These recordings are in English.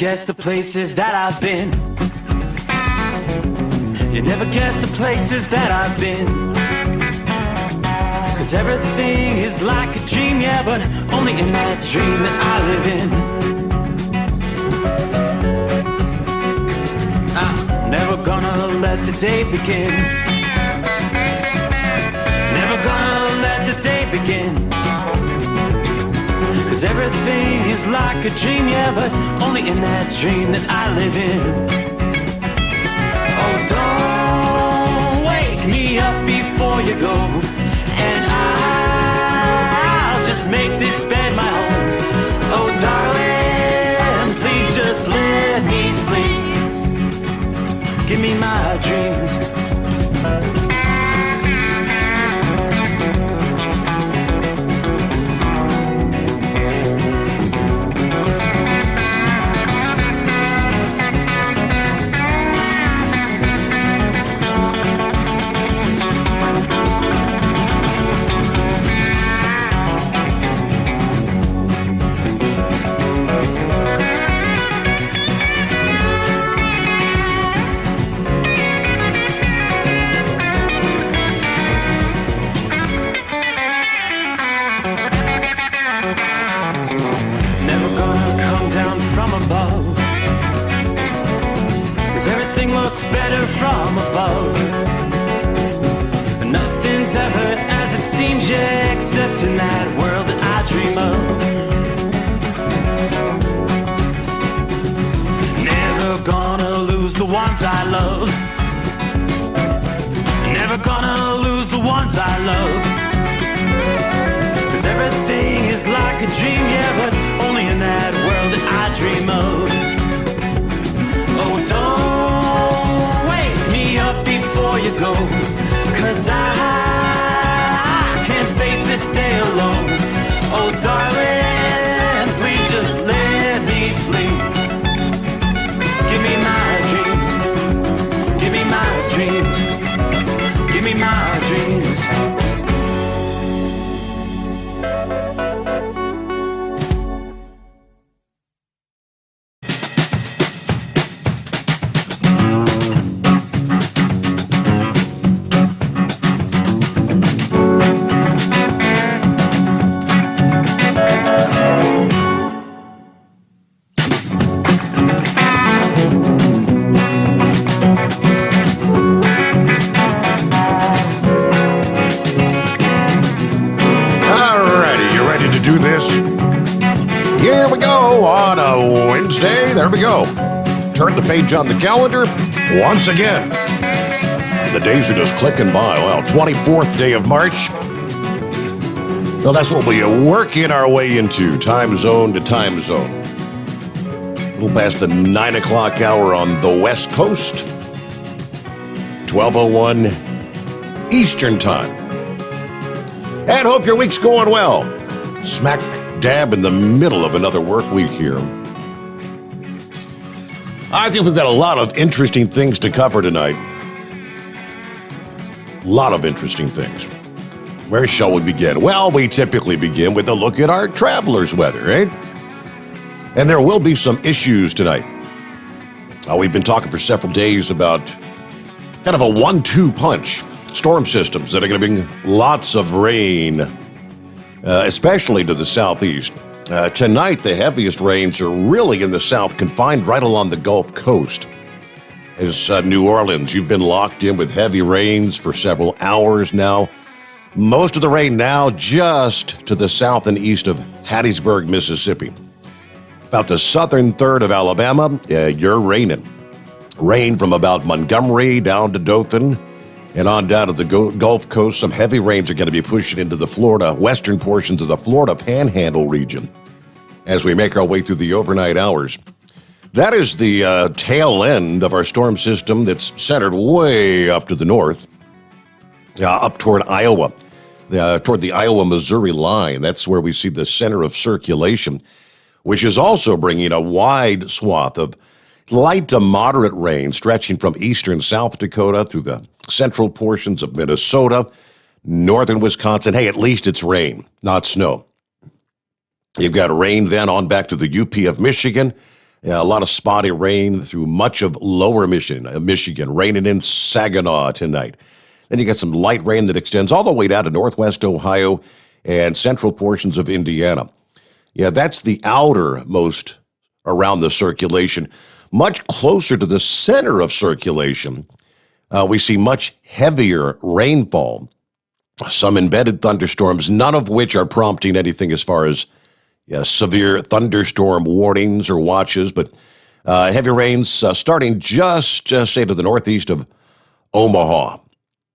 guess the places that I've been. You never guess the places that I've been. 'Cause everything is like a dream, yeah, but only in that dream that I live in. I'm never gonna let the day begin. Never gonna let the day begin. 'Cause everything is like a dream, yeah, but only in that dream that I live in. Oh, don't wake me up before you go, and I'll just make this bed my home. Oh, darling, please just let me sleep. Give me my dreams. Better from above. Nothing's ever as it seems, yeah, except in that world that I dream of. Never gonna lose the ones I love. Never gonna lose the ones I love. 'Cause everything is like a dream, yeah, but only in that world that I dream of. Oh, don't wake me up before you go, 'cause I can't face this day alone. Oh, darling, please just let me sleep. Give me my dreams. Give me my dreams. Give me my dreams. There we go. Turn the page on the calendar once again. The days are just clicking by. Well, 24th day of March. Well, that's what we are working our way into, time zone to time zone. A little past the 9 o'clock hour on the West Coast. 12:01 Eastern Time. And hope your week's going well. Smack dab in the middle of another work week here. I think we've got a lot of interesting things to cover tonight. A lot of interesting things. Where shall we begin? Well, we typically begin with a look at our traveler's weather, right? And there will be some issues tonight. We've been talking for several days about kind of a 1-2 punch. Storm systems that are going to bring lots of rain, especially to the southeast. Tonight, the heaviest rains are really in the south, confined right along the Gulf Coast. As New Orleans, you've been locked in with heavy rains for several hours now. Most of the rain now just to the south and east of Hattiesburg, Mississippi. About the southern third of Alabama, you're raining. Rain from about Montgomery down to Dothan and on down to the Gulf Coast. Some heavy rains are going to be pushing into the Florida, western portions of the Florida Panhandle region as we make our way through the overnight hours. That is the tail end of our storm system that's centered way up to the north, up toward Iowa, toward the Iowa-Missouri line. That's where we see the center of circulation, which is also bringing a wide swath of light to moderate rain stretching from eastern South Dakota through the central portions of Minnesota, northern Wisconsin. Hey, at least it's rain, not snow. You've got rain then on back to the UP of Michigan, Yeah, a lot of spotty rain through much of lower Michigan, raining in Saginaw tonight. Then you get some light rain that extends all the way down to northwest Ohio and central portions of Indiana. Yeah, that's the outermost around the circulation. Much closer to the center of circulation, we see much heavier rainfall. Some embedded thunderstorms, none of which are prompting anything as far as severe thunderstorm warnings or watches, but heavy rains starting just say to the northeast of Omaha,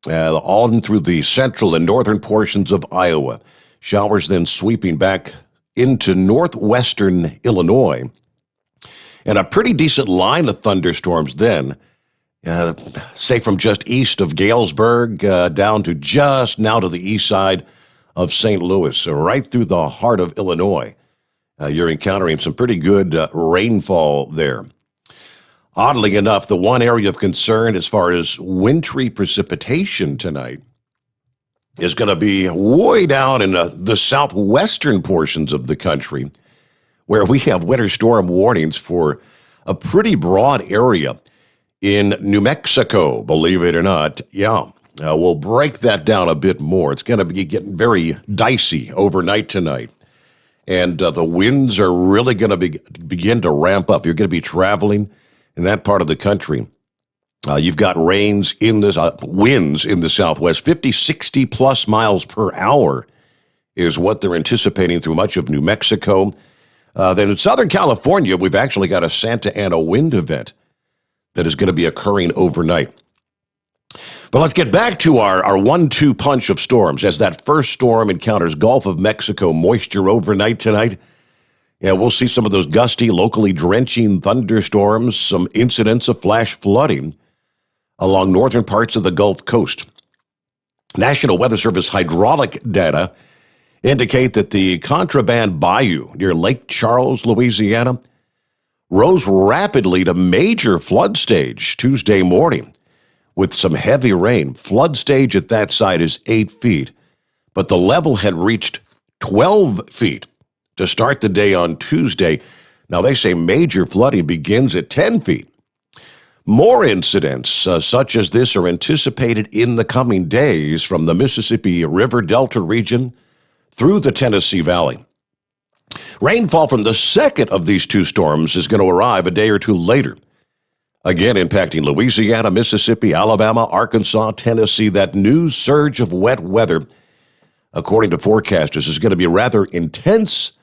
all in through the central and northern portions of Iowa. Showers then sweeping back into northwestern Illinois. And a pretty decent line of thunderstorms then, say from just east of Galesburg down to just now to the east side of St. Louis, so right through the heart of Illinois. You're encountering some pretty good rainfall there. Oddly enough, the one area of concern as far as wintry precipitation tonight is going to be way down in the southwestern portions of the country, where we have winter storm warnings for a pretty broad area in New Mexico, believe it or not. Yeah, we'll break that down a bit more. It's going to be getting very dicey overnight tonight. And the winds are really going to begin to ramp up. You're going to be traveling in that part of the country. You've got winds in the southwest, 50, 60 plus miles per hour is what they're anticipating through much of New Mexico. Then in Southern California, we've actually got a Santa Ana wind event that is going to be occurring overnight. But let's get back to our 1-2 punch of storms as that first storm encounters Gulf of Mexico moisture overnight tonight. Yeah, we'll see some of those gusty, locally drenching thunderstorms, some incidents of flash flooding along northern parts of the Gulf Coast. National Weather Service hydraulic data indicate that the Contraband Bayou near Lake Charles, Louisiana, rose rapidly to major flood stage Tuesday morning with some heavy rain. Flood stage at that site is 8 feet, but the level had reached 12 feet to start the day on Tuesday. Now, they say major flooding begins at 10 feet. More incidents such as this are anticipated in the coming days from the Mississippi River Delta region through the Tennessee Valley. Rainfall from the second of these two storms is going to arrive a day or two later, again impacting Louisiana, Mississippi, Alabama, Arkansas, Tennessee. That new surge of wet weather, according to forecasters, is going to be rather intense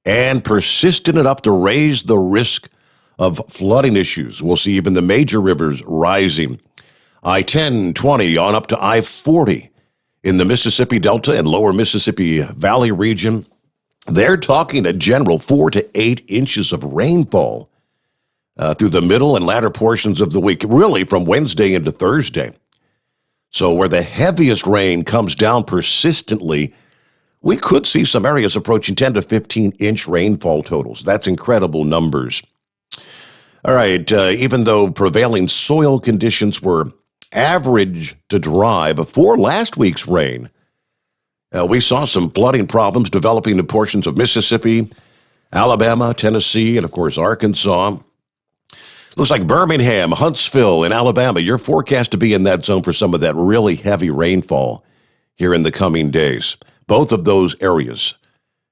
and persistent enough to raise the risk of flooding issues. We'll see even the major rivers rising. I-10, 20 on up to I-40 in the Mississippi Delta and lower Mississippi Valley region. They're talking a general 4 to 8 inches of rainfall through the middle and latter portions of the week, really from Wednesday into Thursday. So where the heaviest rain comes down persistently, we could see some areas approaching 10 to 15-inch rainfall totals. That's incredible numbers. All right, even though prevailing soil conditions were average to dry before last week's rain, we saw some flooding problems developing in portions of Mississippi, Alabama, Tennessee, and, of course, Arkansas. Looks like Birmingham, Huntsville, and Alabama, you're forecast to be in that zone for some of that really heavy rainfall here in the coming days. Both of those areas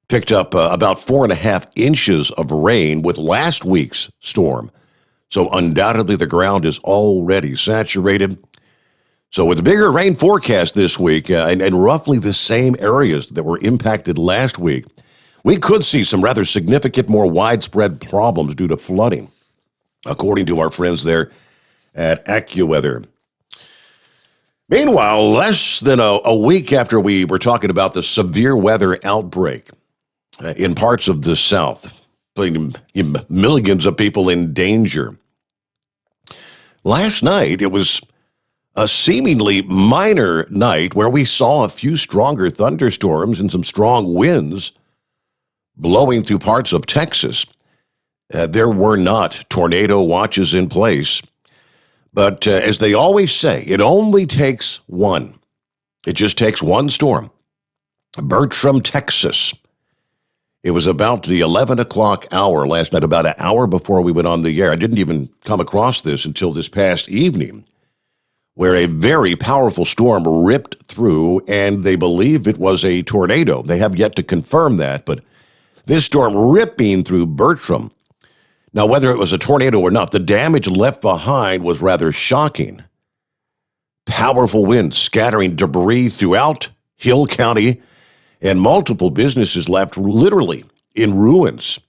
picked up about 4.5 inches of rain with last week's storm. So undoubtedly the ground is already saturated. So with a bigger rain forecast this week and roughly the same areas that were impacted last week, we could see some rather significant, more widespread problems due to flooding, according to our friends there at AccuWeather. Meanwhile, less than a week after we were talking about the severe weather outbreak in parts of the South, putting millions of people in danger, last night it was a seemingly minor night where we saw a few stronger thunderstorms and some strong winds blowing through parts of Texas. There were not tornado watches in place, but as they always say, it only takes one. It just takes one storm. Bertram, Texas, It was about the 11 o'clock hour last night, about an hour before we went on the air. I didn't even come across this until this past evening, where a very powerful storm ripped through, and they believe it was a tornado. They have yet to confirm that, but this storm ripping through Bertram. Now, whether it was a tornado or not, the damage left behind was rather shocking. Powerful winds scattering debris throughout Hill County, and multiple businesses left literally in ruins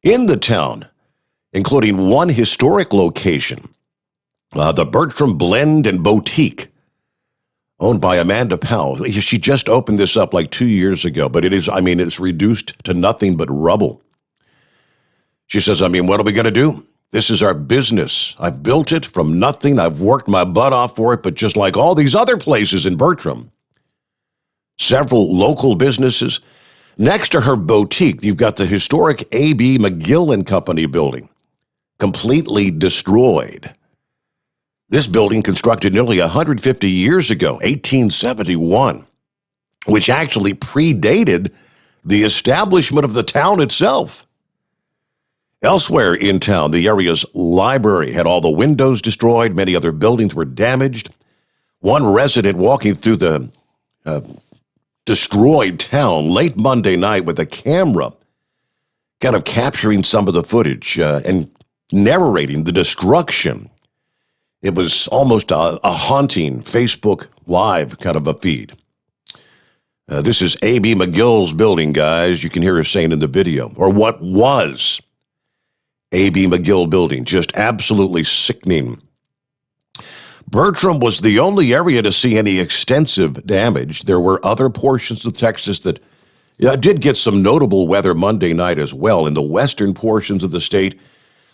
in the town, including one historic location, the Bertram Blend and Boutique, owned by Amanda Powell. She just opened this up like 2 years ago, but it's reduced to nothing but rubble. She says, what are we going to do? This is our business. I've built it from nothing. I've worked my butt off for it, but just like all these other places in Bertram, several local businesses. Next to her boutique, you've got the historic A.B. McGill and Company building, completely destroyed. This building constructed nearly 150 years ago, 1871, which actually predated the establishment of the town itself. Elsewhere in town, the area's library had all the windows destroyed. Many other buildings were damaged. One resident walking through the destroyed town late Monday night with a camera, kind of capturing some of the footage and narrating the destruction. It was almost a haunting Facebook Live kind of a feed. This is A.B. McGill's building, guys. You can hear her saying in the video, or what was A.B. McGill building. Just absolutely sickening. Bertram was the only area to see any extensive damage. There were other portions of Texas that did get some notable weather Monday night as well. In the western portions of the state,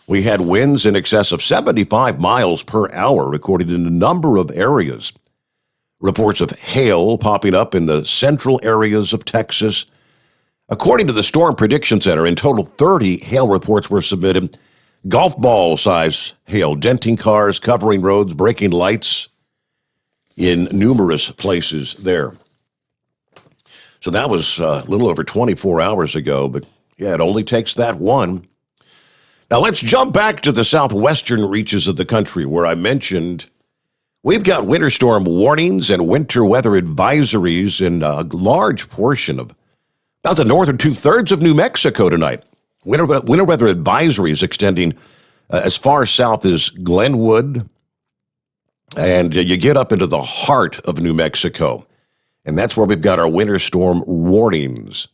we had winds in excess of 75 miles per hour recorded in a number of areas. Reports of hail popping up in the central areas of Texas. According to the Storm Prediction Center, in total 30 hail reports were submitted. Golf ball size hail, denting cars, covering roads, breaking lights in numerous places there. So that was a little over 24 hours ago, but yeah, it only takes that one. Now let's jump back to the southwestern reaches of the country where I mentioned we've got winter storm warnings and winter weather advisories in a large portion of about the northern two-thirds of New Mexico tonight. Winter weather advisories extending as far south as Glenwood, and you get up into the heart of New Mexico, and that's where we've got our winter storm warnings,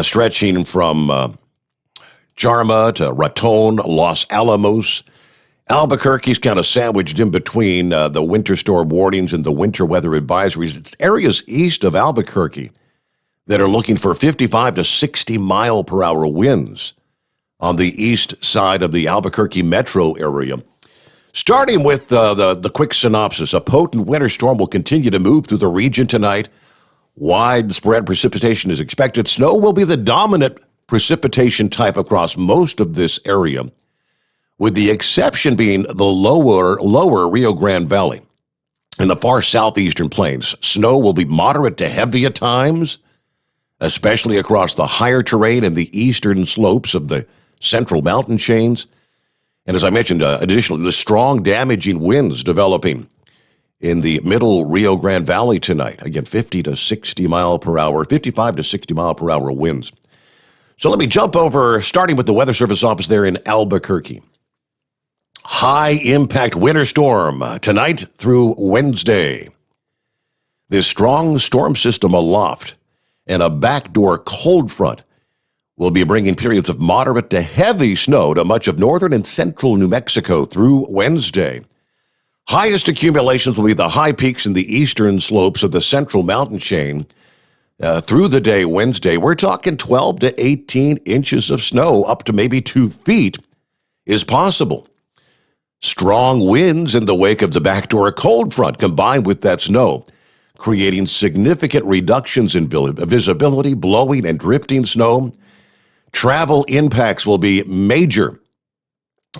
stretching from Jarma to Raton, Los Alamos. Albuquerque's kind of sandwiched in between the winter storm warnings and the winter weather advisories. It's areas east of Albuquerque that are looking for 55 to 60 mile per hour winds on the east side of the Albuquerque metro area. Starting with the quick synopsis, a potent winter storm will continue to move through the region tonight. Widespread precipitation is expected. Snow will be the dominant precipitation type across most of this area, with the exception being the lower Rio Grande Valley. In the far southeastern plains, snow will be moderate to heavy at times, especially across the higher terrain and the eastern slopes of the central mountain chains. And as I mentioned, additionally, the strong damaging winds developing in the middle Rio Grande Valley tonight. Again, 50 to 60 mile per hour, 55 to 60 mile per hour winds. So let me jump over, starting with the Weather Service office there in Albuquerque. High impact winter storm tonight through Wednesday. This strong storm system aloft and a backdoor cold front will be bringing periods of moderate to heavy snow to much of northern and central New Mexico through Wednesday. Highest accumulations will be the high peaks in the eastern slopes of the central mountain chain. Through the day Wednesday, we're talking 12 to 18 inches of snow, up to maybe 2 feet is possible. Strong winds in the wake of the backdoor cold front combined with that snow, creating significant reductions in visibility, blowing and drifting snow. Travel impacts will be major,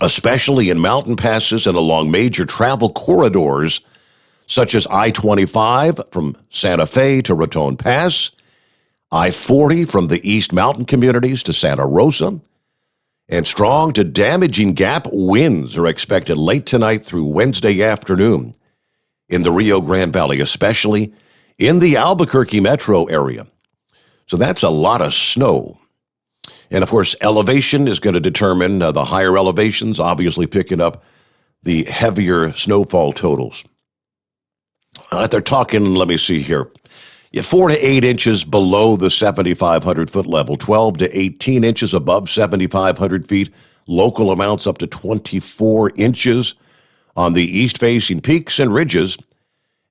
especially in mountain passes and along major travel corridors, such as I-25 from Santa Fe to Raton Pass, I-40 from the East Mountain communities to Santa Rosa. And strong to damaging gap winds are expected late tonight through Wednesday afternoon in the Rio Grande Valley, especially in the Albuquerque metro area. So that's a lot of snow. And of course, elevation is going to determine the higher elevations, obviously picking up the heavier snowfall totals. They're talking, let me see here, 4 to 8 inches below the 7,500 foot level, 12 to 18 inches above 7,500 feet, local amounts up to 24 inches on the east-facing peaks and ridges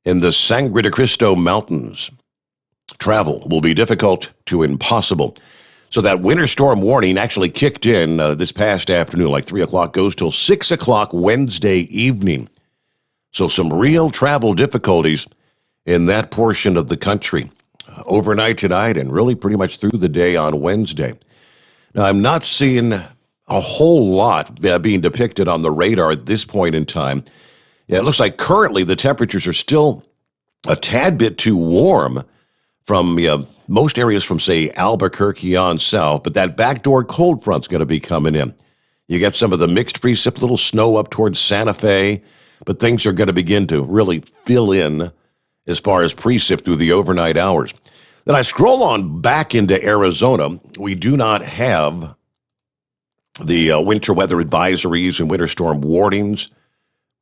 in the Sangre de Cristo Mountains. Travel will be difficult to impossible. So that winter storm warning actually kicked in this past afternoon, like 3 o'clock, goes till 6 o'clock Wednesday evening. So some real travel difficulties in that portion of the country overnight tonight and really pretty much through the day on Wednesday. Now, I'm not seeing a whole lot being depicted on the radar at this point in time. Yeah, it looks like currently the temperatures are still a tad bit too warm from most areas from, say, Albuquerque on south, but that backdoor cold front's going to be coming in. You got some of the mixed precip, little snow up towards Santa Fe, but things are going to begin to really fill in as far as precip through the overnight hours. Then I scroll on back into Arizona. We do not have the winter weather advisories and winter storm warnings.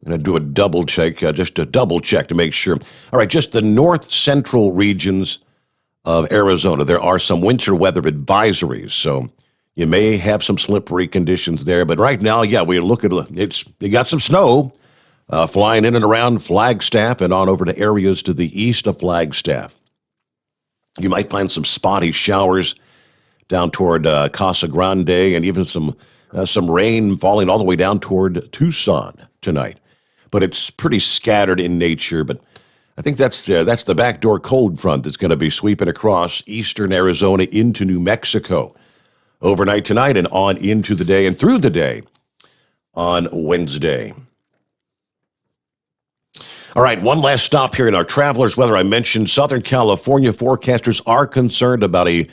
I'm going to do a double check, just a double check to make sure. All right, just the north central regions of Arizona, there are some winter weather advisories, so you may have some slippery conditions there. But right now, yeah, we look at you got some snow flying in and around Flagstaff and on over to areas to the east of Flagstaff. You might find some spotty showers down toward Casa Grande and even some rain falling all the way down toward Tucson tonight. But it's pretty scattered in nature. But I think that's the backdoor cold front that's going to be sweeping across eastern Arizona into New Mexico overnight tonight and on into the day and through the day on Wednesday. All right, one last stop here in our traveler's weather. I mentioned Southern California forecasters are concerned about a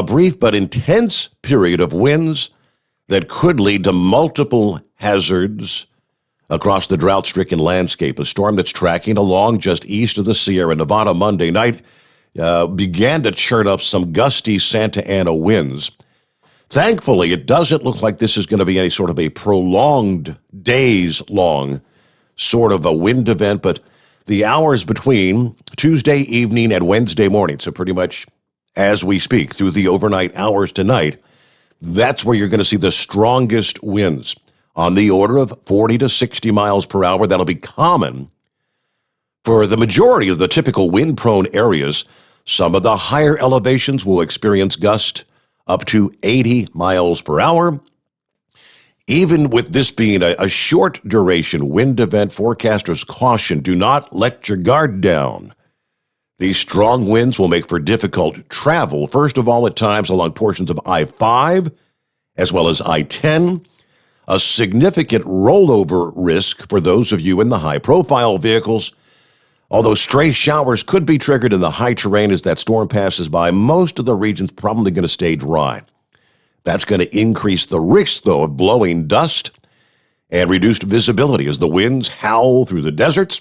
brief but intense period of winds that could lead to multiple hazards across the drought-stricken landscape. A storm that's tracking along just east of the Sierra Nevada Monday night began to churn up some gusty Santa Ana winds. Thankfully, it doesn't look like this is going to be any sort of a prolonged, days-long sort of a wind event, but the hours between Tuesday evening and Wednesday morning, so pretty much as we speak through the overnight hours tonight, that's where you're going to see the strongest winds on the order of 40 to 60 miles per hour. That'll be common for the majority of the typical wind-prone areas. Some of the higher elevations will experience gusts up to 80 miles per hour. Even with this being a short-duration wind event, forecasters caution, do not let your guard down. These strong winds will make for difficult travel, first of all at times along portions of I-5 as well as I-10. A significant rollover risk for those of you in the high-profile vehicles. Although stray showers could be triggered in the high terrain as that storm passes by, most of the region's probably going to stay dry. That's going to increase the risk, though, of blowing dust and reduced visibility as the winds howl through the deserts.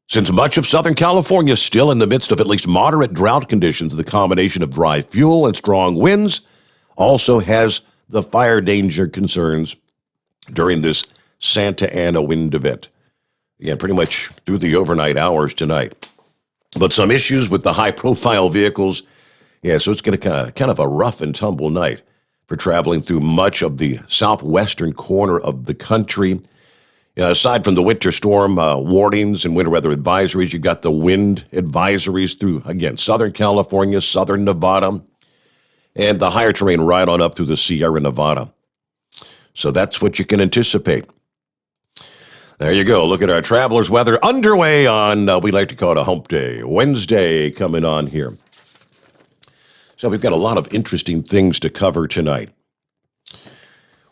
Since much of Southern California is still in the midst of at least moderate drought conditions, the combination of dry fuel and strong winds also has the fire danger concerns during this Santa Ana wind event. Again, pretty much through the overnight hours tonight. But some issues with the high-profile vehicles. Yeah, so it's going to kind of a rough and tumble night for traveling through much of the southwestern corner of the country. Aside from the winter storm warnings and winter weather advisories, you've got the wind advisories through, again, Southern California, Southern Nevada, and the higher terrain right on up through the Sierra Nevada. So that's what you can anticipate. There you go. Look at our traveler's weather underway on, we like to call it a hump day, Wednesday coming on here. So we've got a lot of interesting things to cover tonight.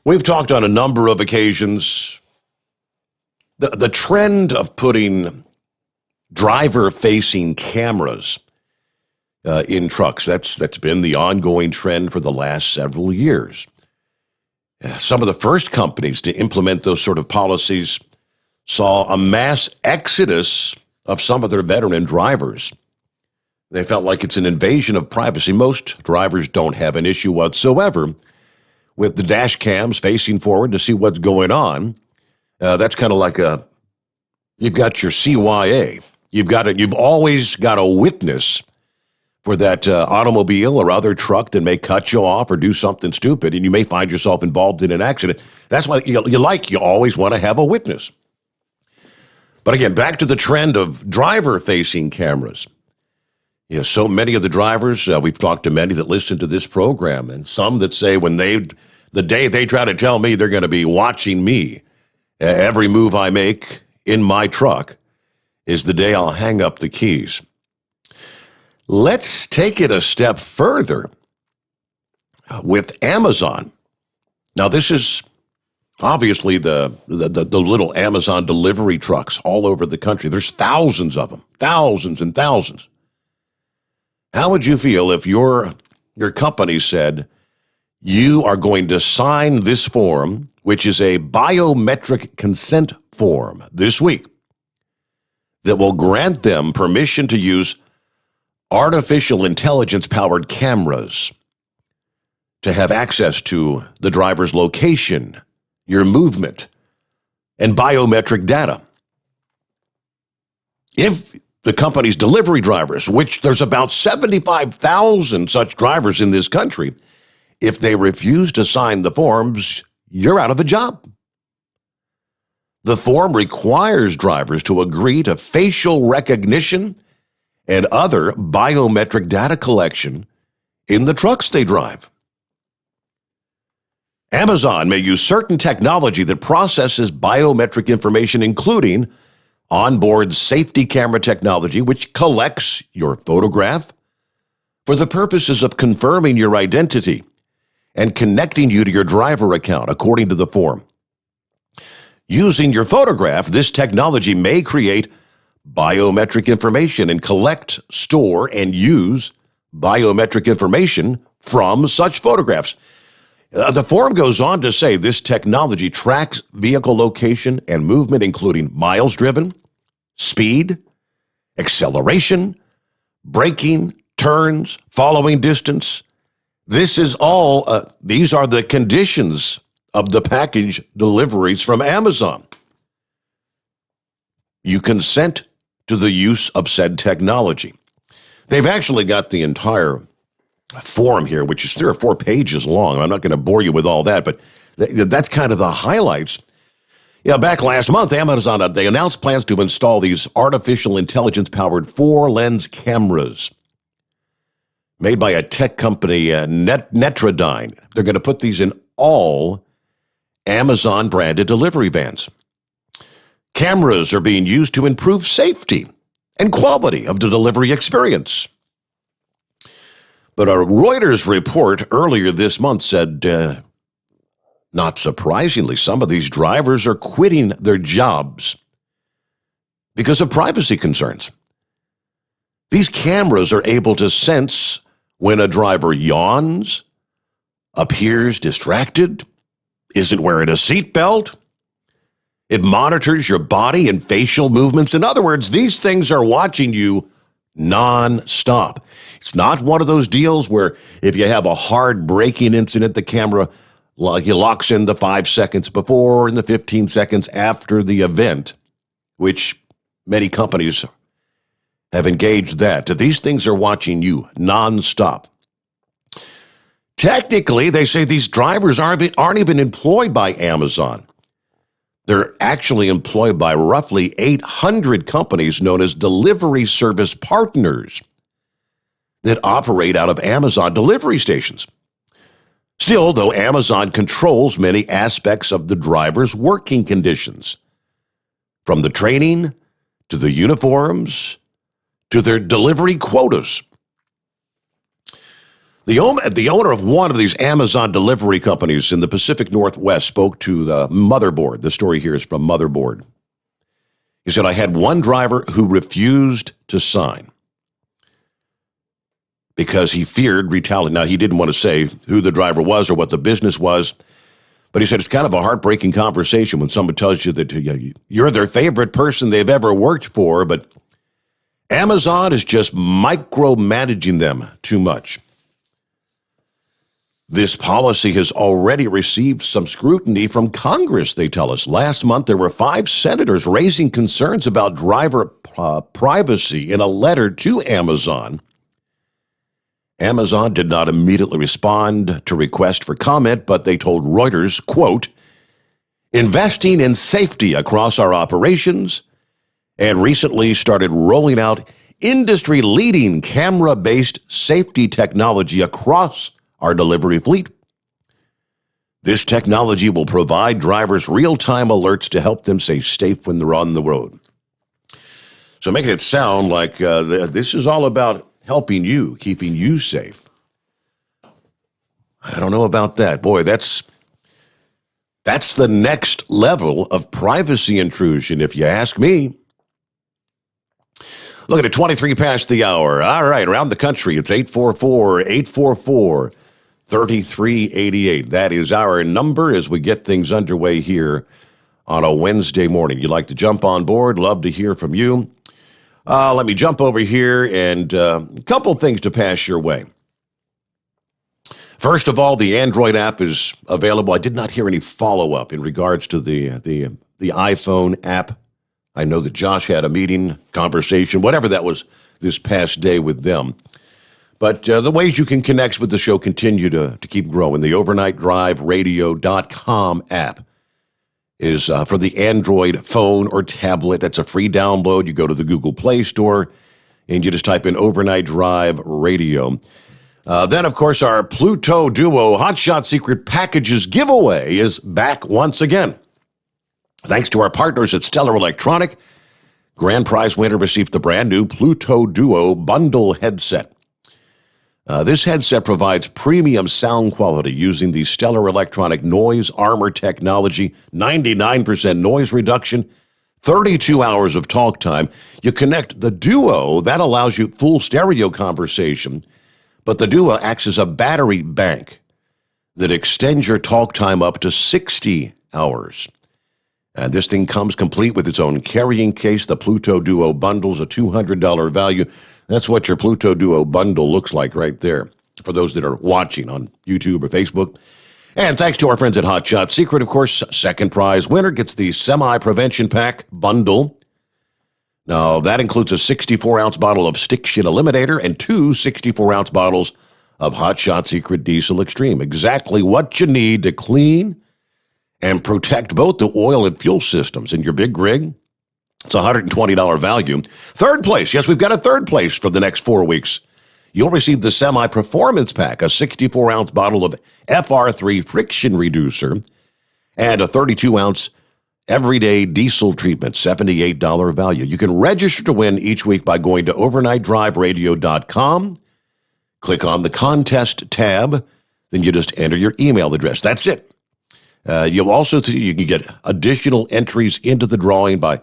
We've talked on a number of occasions. The trend of putting driver-facing cameras in trucks. That's been the ongoing trend for the last several years. Some of the first companies to implement those sort of policies saw a mass exodus of some of their veteran drivers. They felt like it's an invasion of privacy. Most drivers don't have an issue whatsoever with the dash cams facing forward to see what's going on. That's kind of like you've got your CYA. You've always got a witness for that automobile or other truck that may cut you off or do something stupid, and you may find yourself involved in an accident. That's why you always want to have a witness. But again, back to the trend of driver-facing cameras. So many of the drivers, we've talked to many that listen to this program, and some that say the day they try to tell me they're going to be watching me, every move I make in my truck is the day I'll hang up the keys. Let's take it a step further with Amazon. Now, this is obviously the little Amazon delivery trucks all over the country. There's thousands of them, thousands and thousands. How would you feel if your company said you are going to sign this form, which is a biometric consent form this week, that will grant them permission to use artificial intelligence-powered cameras to have access to the driver's location, your movement, and biometric data? If the company's delivery drivers, which there's about 75,000 such drivers in this country, if they refuse to sign the forms, you're out of a job. The form requires drivers to agree to facial recognition and other biometric data collection in the trucks they drive. Amazon may use certain technology that processes biometric information, including onboard safety camera technology, which collects your photograph for the purposes of confirming your identity and connecting you to your driver account, according to the form. Using your photograph, this technology may create biometric information and collect, store, and use biometric information from such photographs. The form goes on to say this technology tracks vehicle location and movement, including miles driven, speed, acceleration, braking, turns, following distance. These are the conditions of the package deliveries from Amazon. You consent to the use of said technology. They've actually got the entire form here, which is 3 or 4 pages long. I'm not going to bore you with all that, but that's kind of the highlights. Back last month, Amazon, they announced plans to install these artificial intelligence-powered 4-lens cameras made by a tech company, Netrodyne. They're going to put these in all Amazon-branded delivery vans. Cameras are being used to improve safety and quality of the delivery experience. But a Reuters report earlier this month said, not surprisingly, some of these drivers are quitting their jobs because of privacy concerns. These cameras are able to sense when a driver yawns, appears distracted, isn't wearing a seatbelt. It monitors your body and facial movements. In other words, these things are watching you nonstop. It's not one of those deals where if you have a hard braking incident, the camera locks in the 5 seconds before and the 15 seconds after the event, which many companies have engaged that. These things are watching you nonstop. Technically, they say these drivers aren't even employed by Amazon. They're actually employed by roughly 800 companies known as delivery service partners that operate out of Amazon delivery stations. Still, though, Amazon controls many aspects of the driver's working conditions, from the training to the uniforms to their delivery quotas. The owner of one of these Amazon delivery companies in the Pacific Northwest spoke to the Motherboard. The story here is from Motherboard. He said, I had one driver who refused to sign. because he feared retaliation. Now, he didn't want to say who the driver was or what the business was, but he said it's kind of a heartbreaking conversation when someone tells you that you're their favorite person they've ever worked for, but Amazon is just micromanaging them too much. This policy has already received some scrutiny from Congress, they tell us. Last month, there were 5 senators raising concerns about driver privacy in a letter to Amazon. Amazon did not immediately respond to request for comment, but they told Reuters, quote, investing in safety across our operations and recently started rolling out industry-leading camera-based safety technology across our delivery fleet. This technology will provide drivers real-time alerts to help them stay safe when they're on the road. So making it sound like this is all about helping you, keeping you safe. I don't know about that. Boy, that's the next level of privacy intrusion, if you ask me. Look at it, 23 past the hour. All right, around the country, it's 844-844-3388. That is our number as we get things underway here on a Wednesday morning. You'd like to jump on board? Love to hear from you. Let me jump over here and a couple things to pass your way. First of all, the Android app is available. I did not hear any follow-up in regards to the iPhone app. I know that Josh had a meeting, conversation, whatever that was this past day with them. But the ways you can connect with the show continue to keep growing. The overnightdriveradio.com app is for the Android phone or tablet. That's a free download. You go to the Google Play Store and you just type in Overnight Drive Radio. Then, of course, our Pluto Duo Hotshot Secret Packages giveaway is back once again. Thanks to our partners at Stellar Electronic, grand prize winner received the brand new Pluto Duo Bundle headset. This headset provides premium sound quality using the Stellar Electronic Noise Armor technology, 99% noise reduction, 32 hours of talk time. You connect the Duo, that allows you full stereo conversation, but the Duo acts as a battery bank that extends your talk time up to 60 hours. And this thing comes complete with its own carrying case. The Pluto Duo bundle's a $200 value. That's what your Pluto Duo bundle looks like right there for those that are watching on YouTube or Facebook. And thanks to our friends at Hotshot Secret, of course, second prize winner gets the Semi-Prevention Pack bundle. Now, that includes a 64-ounce bottle of Stick Shit Eliminator and 2 64-ounce bottles of Hotshot Secret Diesel Extreme. Exactly what you need to clean and protect both the oil and fuel systems in your big rig. It's a $120 value. Third place, yes, we've got a third place for the next 4 weeks. You'll receive the Semi-Performance Pack, a 64-ounce bottle of FR3 Friction Reducer, and a 32-ounce Everyday Diesel Treatment, $78 value. You can register to win each week by going to overnightdriveradio.com, click on the contest tab, then you just enter your email address. That's it. You'll also you can get additional entries into the drawing by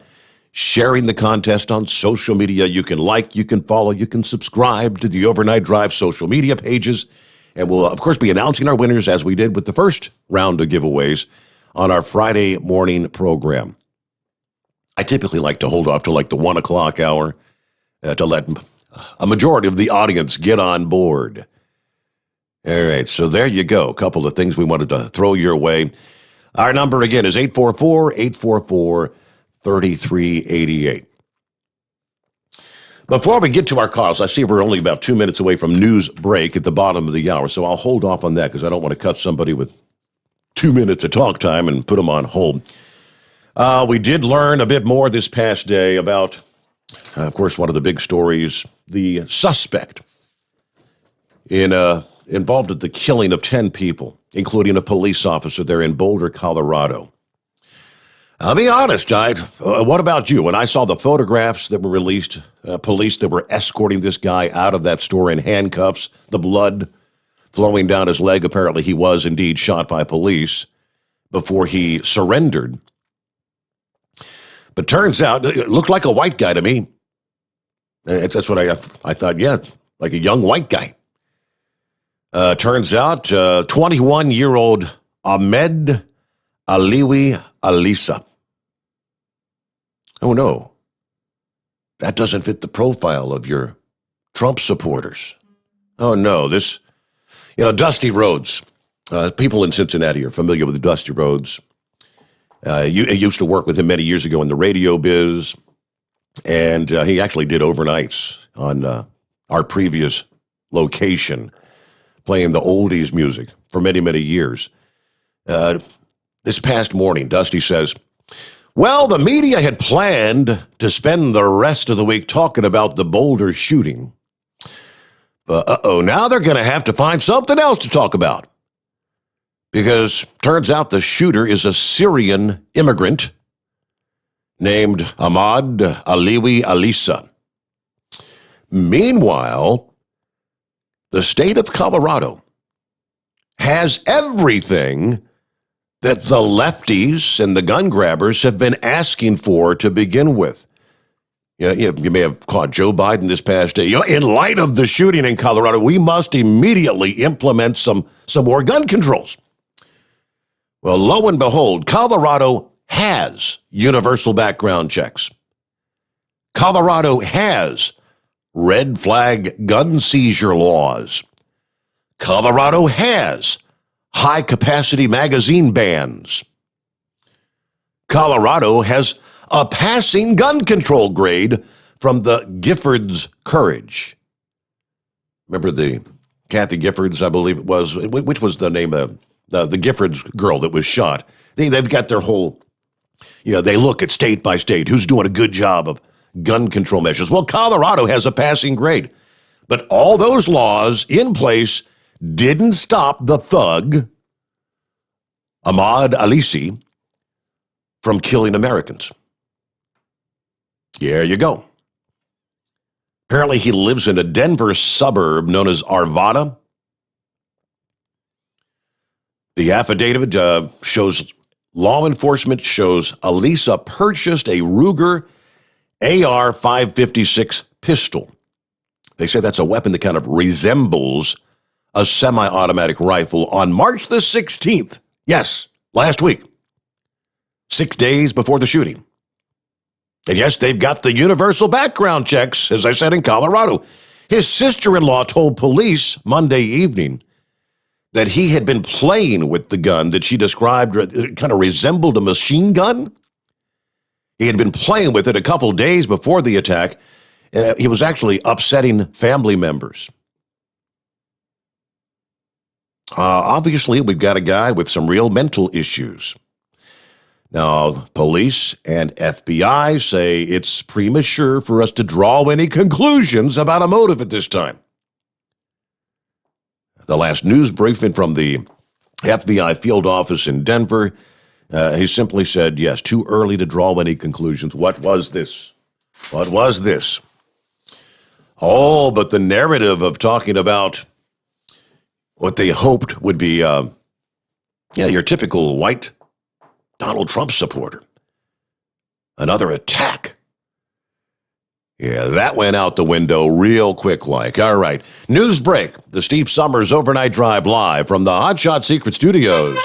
sharing the contest on social media. You can like, you can follow, you can subscribe to the Overnight Drive social media pages. And we'll, of course, be announcing our winners as we did with the first round of giveaways on our Friday morning program. I typically like to hold off to like the 1 o'clock hour to let a majority of the audience get on board. All right, so there you go. A couple of things we wanted to throw your way. Our number again is 844-844-3388. Before we get to our calls, I see we're only about 2 minutes away from news break at the bottom of the hour, so I'll hold off on that because I don't want to cut somebody with 2 minutes of talk time and put them on hold. We did learn a bit more this past day about, of course, one of the big stories, the suspect involved in the killing of 10 people, including a police officer there in Boulder, Colorado. I'll be honest, what about you? When I saw the photographs that were released, police that were escorting this guy out of that store in handcuffs, the blood flowing down his leg, apparently he was indeed shot by police before he surrendered. But turns out, it looked like a white guy to me. That's what I thought, yeah, like a young white guy. Turns out 21-year-old Ahmed Aliwi Alisa. Oh, no. That doesn't fit the profile of your Trump supporters. Oh, no. Dusty Rhodes. People in Cincinnati are familiar with Dusty Rhodes. You used to work with him many years ago in the radio biz, and he actually did overnights on our previous location, playing the oldies music for many, many years. This past morning, Dusty says, well, the media had planned to spend the rest of the week talking about the Boulder shooting. But now they're going to have to find something else to talk about. Because turns out the shooter is a Syrian immigrant named Ahmad Aliwi Alisa. Meanwhile, the state of Colorado has everything that the lefties and the gun grabbers have been asking for to begin with. You may have caught Joe Biden this past day. In light of the shooting in Colorado, we must immediately implement some more gun controls. Well, lo and behold, Colorado has universal background checks. Colorado has red flag gun seizure laws. Colorado has high-capacity magazine bans. Colorado has a passing gun control grade from the Giffords Courage. Remember the Kathy Giffords, I believe it was, which was the name of the Giffords girl that was shot. They've got their whole, they look at state by state, who's doing a good job of gun control measures. Well, Colorado has a passing grade. But all those laws in place didn't stop the thug, Ahmad Alisi, from killing Americans. There you go. Apparently he lives in a Denver suburb known as Arvada. The affidavit shows law enforcement shows Alisa purchased a Ruger AR-556 pistol. They say that's a weapon that kind of resembles a semi-automatic rifle on March the 16th. Yes, last week. 6 days before the shooting. And yes, they've got the universal background checks, as I said, in Colorado. His sister-in-law told police Monday evening that he had been playing with the gun that she described kind of resembled a machine gun. He had been playing with it a couple days before the attack, and he was actually upsetting family members. Obviously, we've got a guy with some real mental issues. Now, police and FBI say it's premature for us to draw any conclusions about a motive at this time. The last news briefing from the FBI field office in Denver, he simply said, yes, too early to draw any conclusions. What was this? What was this? Oh, but the narrative of talking about what they hoped would be, your typical white Donald Trump supporter. Another attack. Yeah, that went out the window real quick like. All right, news break. The Steve Sommers Overnight Drive live from the Hot Shot Secret Studios.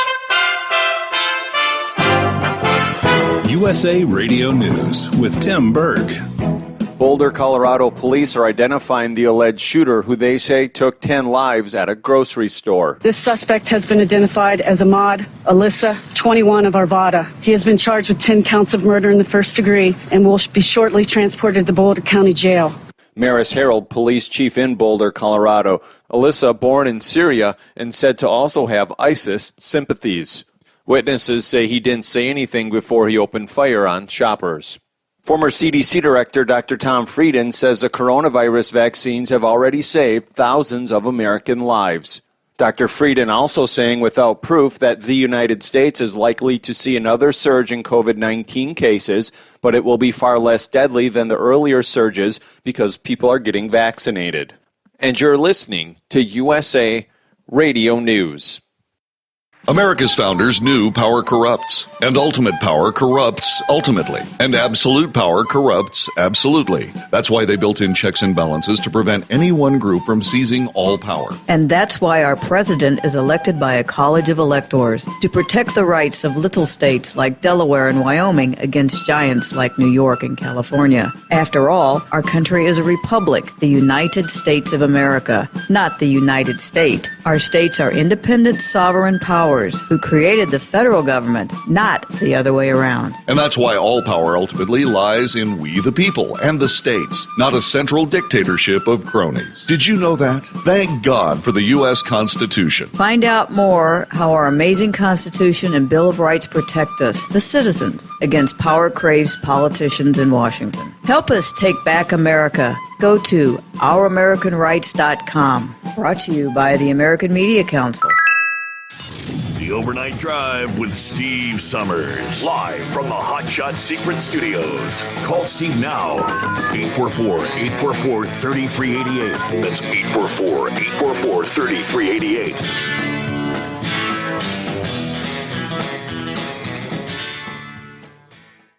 USA Radio News with Tim Berg. Boulder, Colorado police are identifying the alleged shooter who they say took 10 lives at a grocery store. This suspect has been identified as Ahmad Alisa, 21 of Arvada. He has been charged with 10 counts of murder in the first degree and will be shortly transported to Boulder County Jail. Maris Harold, police chief in Boulder, Colorado. Alisa, born in Syria and said to also have ISIS sympathies. Witnesses say he didn't say anything before he opened fire on shoppers. Former CDC Director Dr. Tom Frieden says the coronavirus vaccines have already saved thousands of American lives. Dr. Frieden also saying without proof that the United States is likely to see another surge in COVID-19 cases, but it will be far less deadly than the earlier surges because people are getting vaccinated. And you're listening to USA Radio News. America's founders knew power corrupts, and ultimate power corrupts ultimately, and absolute power corrupts absolutely. That's why they built in checks and balances to prevent any one group from seizing all power. And that's why our president is elected by a college of electors to protect the rights of little states like Delaware and Wyoming against giants like New York and California. After all, our country is a republic, the United States of America, not the United State. Our states are independent, sovereign powers who created the federal government, not the other way around. And that's why all power ultimately lies in we the people and the states, not a central dictatorship of cronies. Did you know that? Thank God for the U.S. Constitution. Find out more how our amazing Constitution and Bill of Rights protect us, the citizens, against power-crazed politicians in Washington. Help us take back America. Go to ouramericanrights.com. Brought to you by the American Media Council. The Overnight Drive with Steve Sommers. Live from the Hot Shot Secret Studios. Call Steve now. 844-844-3388. That's 844-844-3388.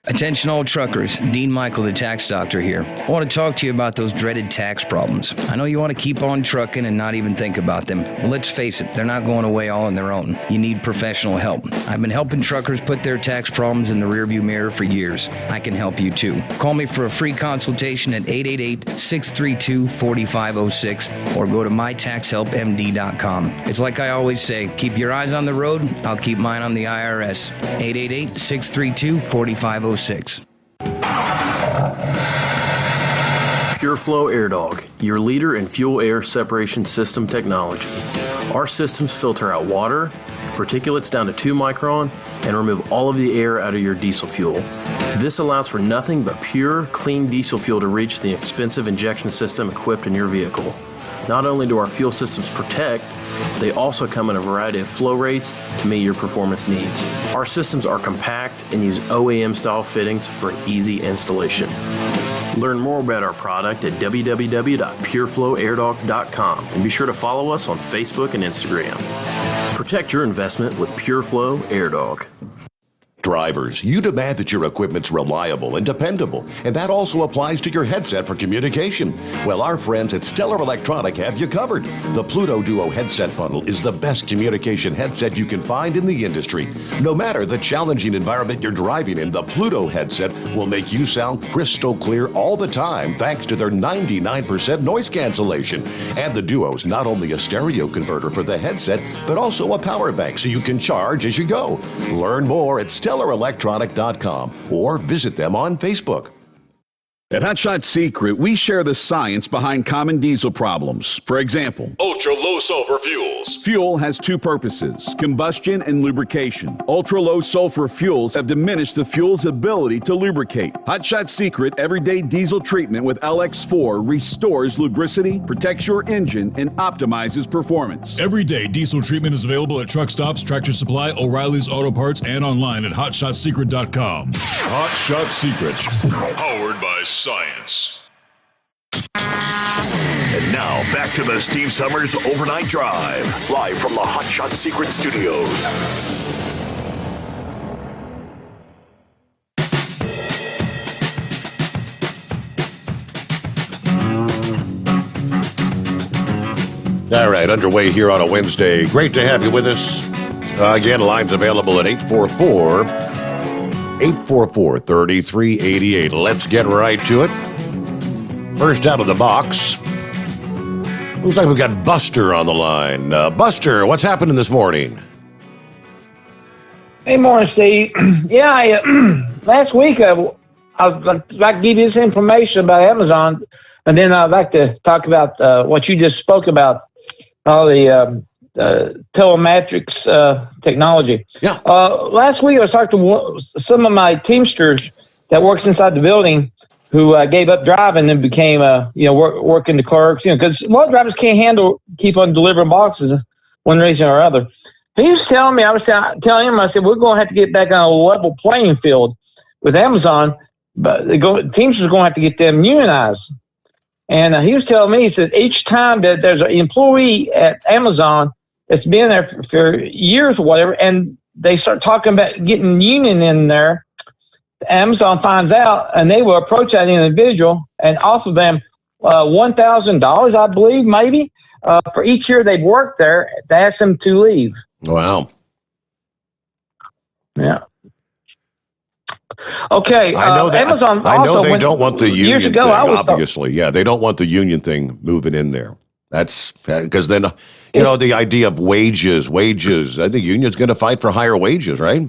Attention all truckers, Dean Michael, the tax doctor here. I want to talk to you about those dreaded tax problems. I know you want to keep on trucking and not even think about them. Well, let's face it, they're not going away all on their own. You need professional help. I've been helping truckers put their tax problems in the rearview mirror for years. I can help you too. Call me for a free consultation at 888-632-4506 or go to mytaxhelpmd.com. It's like I always say, keep your eyes on the road, I'll keep mine on the IRS. 888-632-4506. Pure Flow Air Dog, your leader in fuel air separation system technology. Our systems filter out water, particulates down to 2 micron, and remove all of the air out of your diesel fuel. This allows for nothing but pure, clean diesel fuel to reach the expensive injection system equipped in your vehicle. Not only do our fuel systems protect, they also come in a variety of flow rates to meet your performance needs. Our systems are compact and use OEM-style fittings for easy installation. Learn more about our product at www.pureflowairdog.com and be sure to follow us on Facebook and Instagram. Protect your investment with Pure Flow Air Dog. Drivers, you demand that your equipment's reliable and dependable, and that also applies to your headset for communication. Well, our friends at Stellar Electronic have you covered. The Pluto Duo headset bundle is the best communication headset you can find in the industry. No matter the challenging environment you're driving in, the Pluto headset will make you sound crystal clear all the time thanks to their 99% noise cancellation. And the Duo's not only a stereo converter for the headset, but also a power bank so you can charge as you go. Learn more at StellarElectronic.com or visit them on Facebook. At Hot Shot Secret, we share the science behind common diesel problems. For example, ultra-low sulfur fuels. Fuel has 2 purposes, combustion and lubrication. Ultra-low sulfur fuels have diminished the fuel's ability to lubricate. Hot Shot Secret Everyday Diesel Treatment with LX4 restores lubricity, protects your engine, and optimizes performance. Everyday diesel treatment is available at truck stops, Tractor Supply, O'Reilly's Auto Parts, and online at HotShotSecret.com. Hot Shot Secret. Powered by science. And now, back to the Steve Sommers Overnight Drive, live from the Hot Shot Secret Studios. All right, underway here on a Wednesday. Great to have you with us. Again, lines available at 844-3388. Let's get right to it. First out of the box. Looks like we've got Buster on the line. Buster, what's happening this morning? Hey, morning, Steve. Last week I was like to give you this information about Amazon, and then I'd like to talk about what you just spoke about, all the telemetrics technology. Yeah. Last week I was talking to some of my Teamsters that works inside the building who gave up driving and became, working the clerks, because a lot of drivers can't keep on delivering boxes one reason or other. He was telling me, I was telling him, I said, we're going to have to get back on a level playing field with Amazon, but Teamsters are going to have to get them unionized. And he was telling me, he said, each time that there's an employee at Amazon It's been there for years or whatever, and they start talking about getting union in there. Amazon finds out, and they will approach that individual and offer them $1,000, I believe, maybe, for each year they've worked there to ask them to leave. Wow. Yeah. Okay. I know that. Amazon I know also they don't want the union years ago, thing, I was obviously. Yeah, they don't want the union thing moving in there. That's because then, the idea of wages. I think union's going to fight for higher wages, right?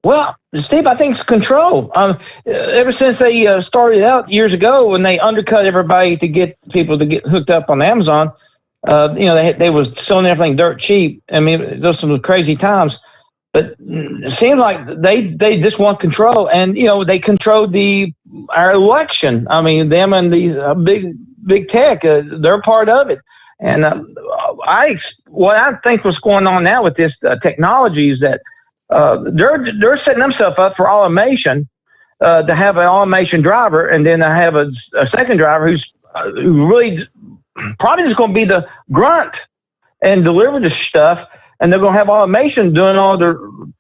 Well, Steve, I think it's control. Ever since they started out years ago when they undercut everybody to get people to get hooked up on Amazon, they was selling everything dirt cheap. I mean, those some crazy times. But it seems like they just want control, and they controlled our election. I mean, them and these big tech, they're part of it. And what I think what's going on now with this technology is that they're setting themselves up for automation, to have an automation driver, and then I have a second driver who really probably is going to be the grunt and deliver the stuff. And they're going to have automation doing all their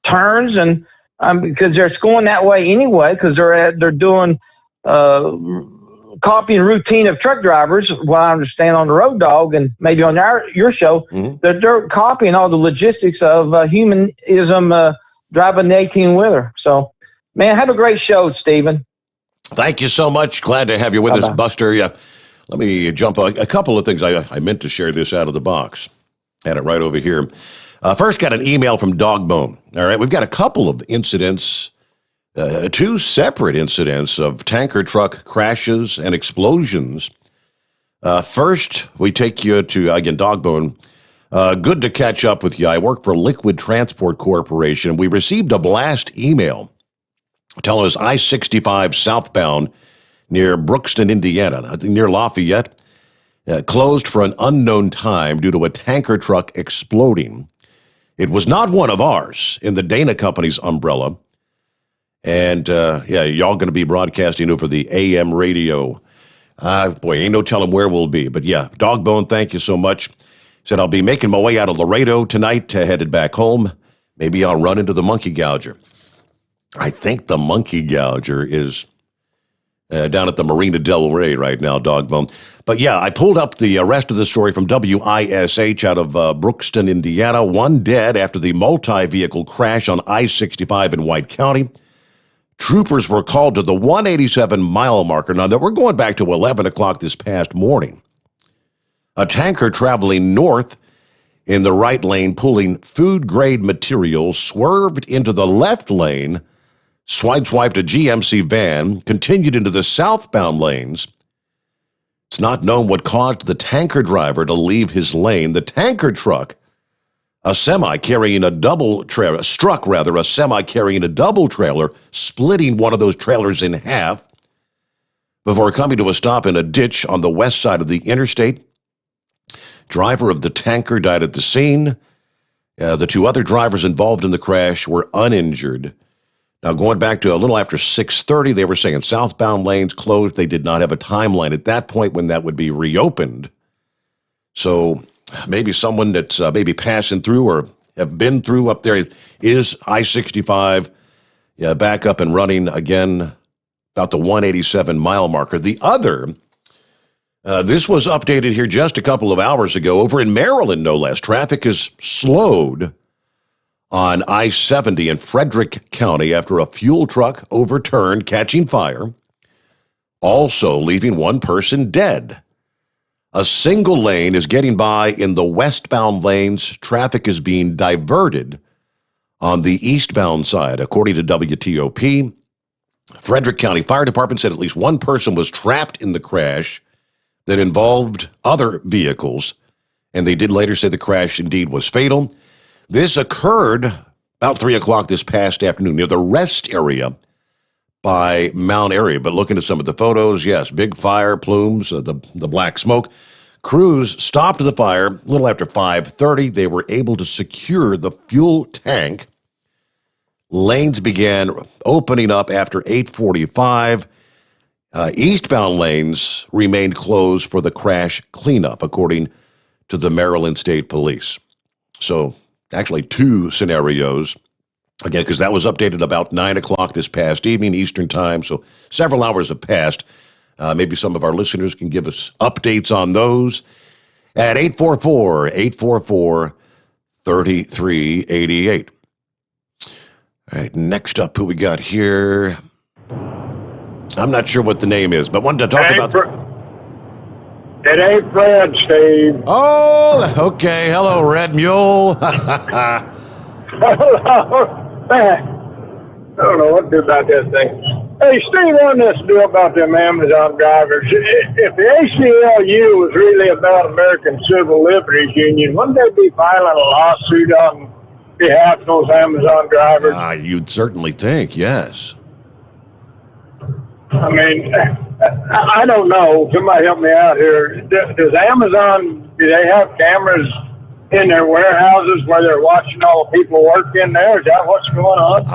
turns, and because they're going that way anyway, because they're doing copying routine of truck drivers. What I understand on the Road Dog and maybe on your show, that they're copying all the logistics of humanism driving the 18-wheeler. So, man, have a great show, Stephen. Thank you so much. Glad to have you with us, Buster. Yeah, let me jump a couple of things. I meant to share this out of the box. Had it right over here. First, got an email from Dogbone. All right, we've got a couple of incidents, two separate incidents of tanker truck crashes and explosions. First, we take you to, again, Dogbone. Good to catch up with you. I work for Liquid Transport Corporation. We received a blast email telling us I-65 southbound near Brookston, Indiana, near Lafayette, closed for an unknown time due to a tanker truck exploding. It was not one of ours in the Dana Company's umbrella. And, y'all going to be broadcasting over the AM radio. Ain't no telling where we'll be. But, yeah, Dogbone, thank you so much. Said, I'll be making my way out of Laredo tonight, headed back home. Maybe I'll run into the Monkey Gouger. I think the Monkey Gouger is down at the Marina Del Rey right now, Dogbone. But yeah, I pulled up the rest of the story from WISH out of Brookston, Indiana. One dead after the multi-vehicle crash on I-65 in White County. Troopers were called to the 187-mile marker. Now, we're going back to 11 o'clock this past morning. A tanker traveling north in the right lane pulling food-grade materials swerved into the left lane, swiped a GMC van, continued into the southbound lanes. It's not known what caused the tanker driver to leave his lane. The tanker truck, a semi carrying a double trailer, struck a semi carrying a double trailer, splitting one of those trailers in half before coming to a stop in a ditch on the west side of the interstate. Driver of the tanker died at the scene. The two other drivers involved in the crash were uninjured. Now, going back to a little after 6:30, they were saying southbound lanes closed. They did not have a timeline at that point when that would be reopened. So maybe someone that's maybe passing through or have been through up there is I-65 back up and running again about the 187-mile marker. The other, this was updated here just a couple of hours ago. Over in Maryland, no less, traffic is slowed on I-70 in Frederick County after a fuel truck overturned, catching fire, also leaving one person dead. A single lane is getting by in the westbound lanes. Traffic is being diverted on the eastbound side, according to WTOP. Frederick County Fire Department said at least one person was trapped in the crash that involved other vehicles, and they did later say the crash indeed was fatal. This occurred about 3 o'clock this past afternoon near the rest area by Mount Airy. But looking at some of the photos, yes, big fire plumes, the black smoke. Crews stopped the fire a little after 5:30. They were able to secure the fuel tank. Lanes began opening up after 8:45. Eastbound lanes remained closed for the crash cleanup, according to the Maryland State Police. So actually 2 scenarios, again, because that was updated about 9 o'clock this past evening, Eastern time, so several hours have passed. Maybe some of our listeners can give us updates on those at 844-844-3388. All right, next up, who we got here? I'm not sure what the name is, but wanted to talk about... It ain't Fred, Steve. Oh, okay. Hello, Red Mule. Hello. Man, I don't know what to do about this thing. Hey, Steve, on this deal about them Amazon drivers, if the ACLU was really about American Civil Liberties Union, wouldn't they be filing a lawsuit on behalf of those Amazon drivers? You'd certainly think, yes. I mean, I don't know. Somebody help me out here. Does Amazon, do they have cameras in their warehouses where they're watching all the people work in there? Is that what's going on?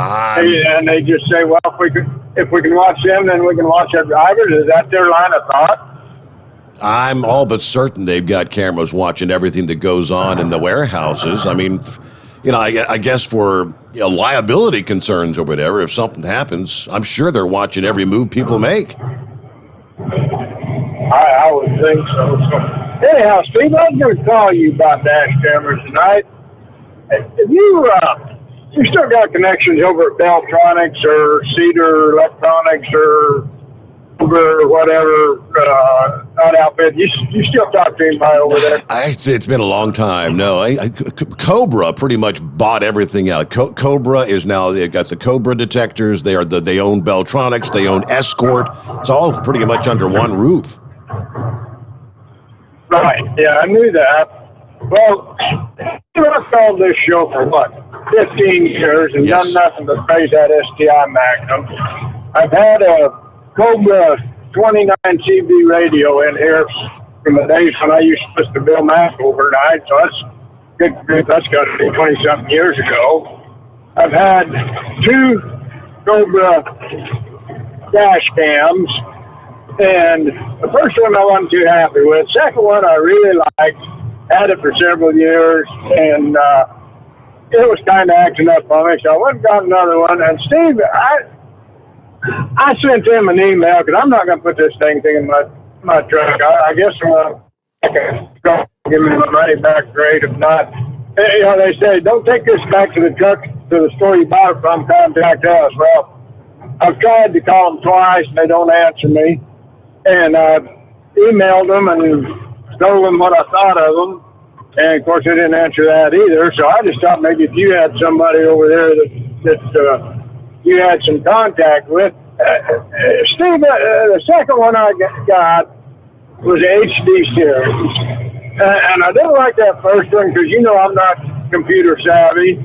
And they just say, well, if we can watch them, then we can watch our drivers. Is that their line of thought? I'm all but certain they've got cameras watching everything that goes on in the warehouses. I mean, I guess for liability concerns or whatever, if something happens, I'm sure they're watching every move people make. I would think so. Anyhow, Steve, I was going to call you about dash cameras tonight. Have you still got connections over at Beltronics or Cedar Electronics or whatever outfit? You still talk to anybody over there? It's been a long time. No, Cobra pretty much bought everything out. Cobra is now, they've got the Cobra detectors. They own Beltronics. They own Escort. It's all pretty much under one roof. Right. Yeah, I knew that. Well, I've called this show for 15 years and done nothing but praise that STI Magnum. I've had a Cobra 29 CB radio in here from the days when I used to listen to Bill Mack overnight, so that's got to be 20-something years ago. I've had 2 Cobra dash cams, and the first one I wasn't too happy with. Second one I really liked, had it for several years, and it was kind of acting up on me, so I went and got another one. And Steve, I sent him an email because I'm not going to put this thing in my truck. I guess I can give me my money back. Great. If not, they say don't take this back to the truck to the store you bought it from. Contact us. Well, I've tried to call them twice and they don't answer me. And I emailed them and told them what I thought of them. And of course, they didn't answer that either. So I just thought maybe if you had somebody over there that you had some contact with. Steve, the second one I got was HD series. And I didn't like that first one because, I'm not computer savvy.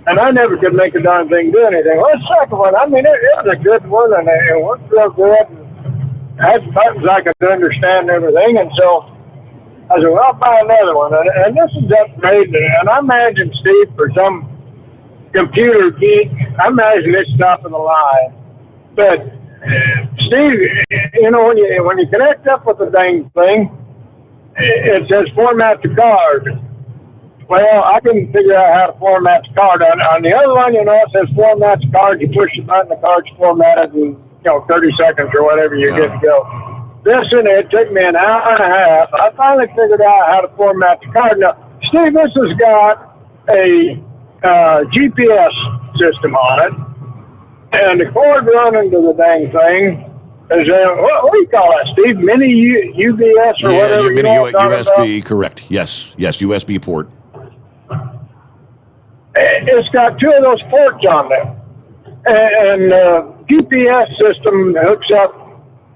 And I never could make a darn thing do anything. Well, the second one, it was a good one and it worked real good. And had buttons I could understand and everything. And so I said, well, I'll buy another one. And this is upgraded. And I imagine, Steve, for some computer geek, I imagine it's top of the line. But Steve, when you connect up with the dang thing, it says format the card. Well, I couldn't figure out how to format the card. On the other one, it says format the card. You push the button, the card's formatted in 30 seconds or whatever you get to go. This and it took me an hour and a half. I finally figured out how to format the card. Now, Steve, this has got a GPS system on it, and the cord running to the dang thing is what do you call that, Steve? Mini UBS or whatever? Mini USB, correct? Yes, USB port. It's got 2 of those ports on there, and GPS system hooks up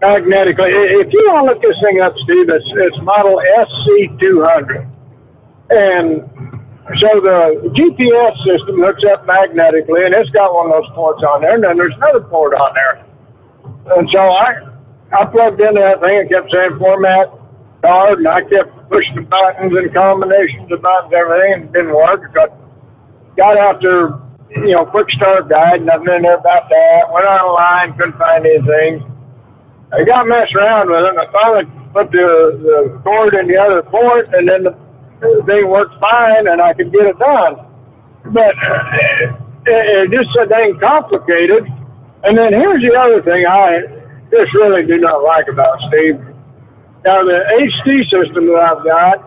magnetically. If you want to look this thing up, Steve, it's model SC200, and so the GPS system hooks up magnetically, and it's got one of those ports on there, and then there's another port on there. And so I plugged into that thing and kept saying format card, and I kept pushing the buttons and combinations of buttons, everything, and it didn't work. Got out there, quick start guide, nothing in there about that. Went online, couldn't find anything. I got messed around with it, and I finally put the cord in the other port, and then everything worked fine and I could get it done. But it just so dang complicated. And then here's the other thing I just really do not like about Steve. Now, the HD system that I've got,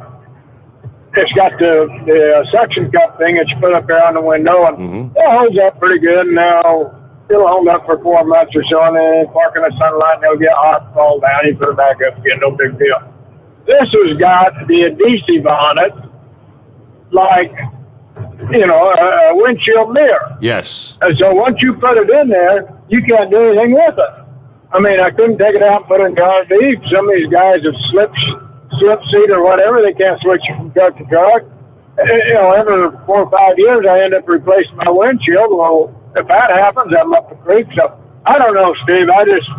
it's got the suction cup thing that you put up there on the window, and it holds up pretty good. Now, it'll hold up for 4 months or so, and then park in the sunlight, and it'll get hot and fall down. You put it back up again, no big deal. This has got the adhesive on it, like, you know, a windshield mirror. Yes. And so once you put it in there, you can't do anything with it. I mean, I couldn't take it out and put it in the RV. Some of these guys have slip seat or whatever. They can't switch from truck to truck. You know, every 4 or 5 years, I end up replacing my windshield. Well, if that happens, I'm up the creek. So I don't know, Steve. I just,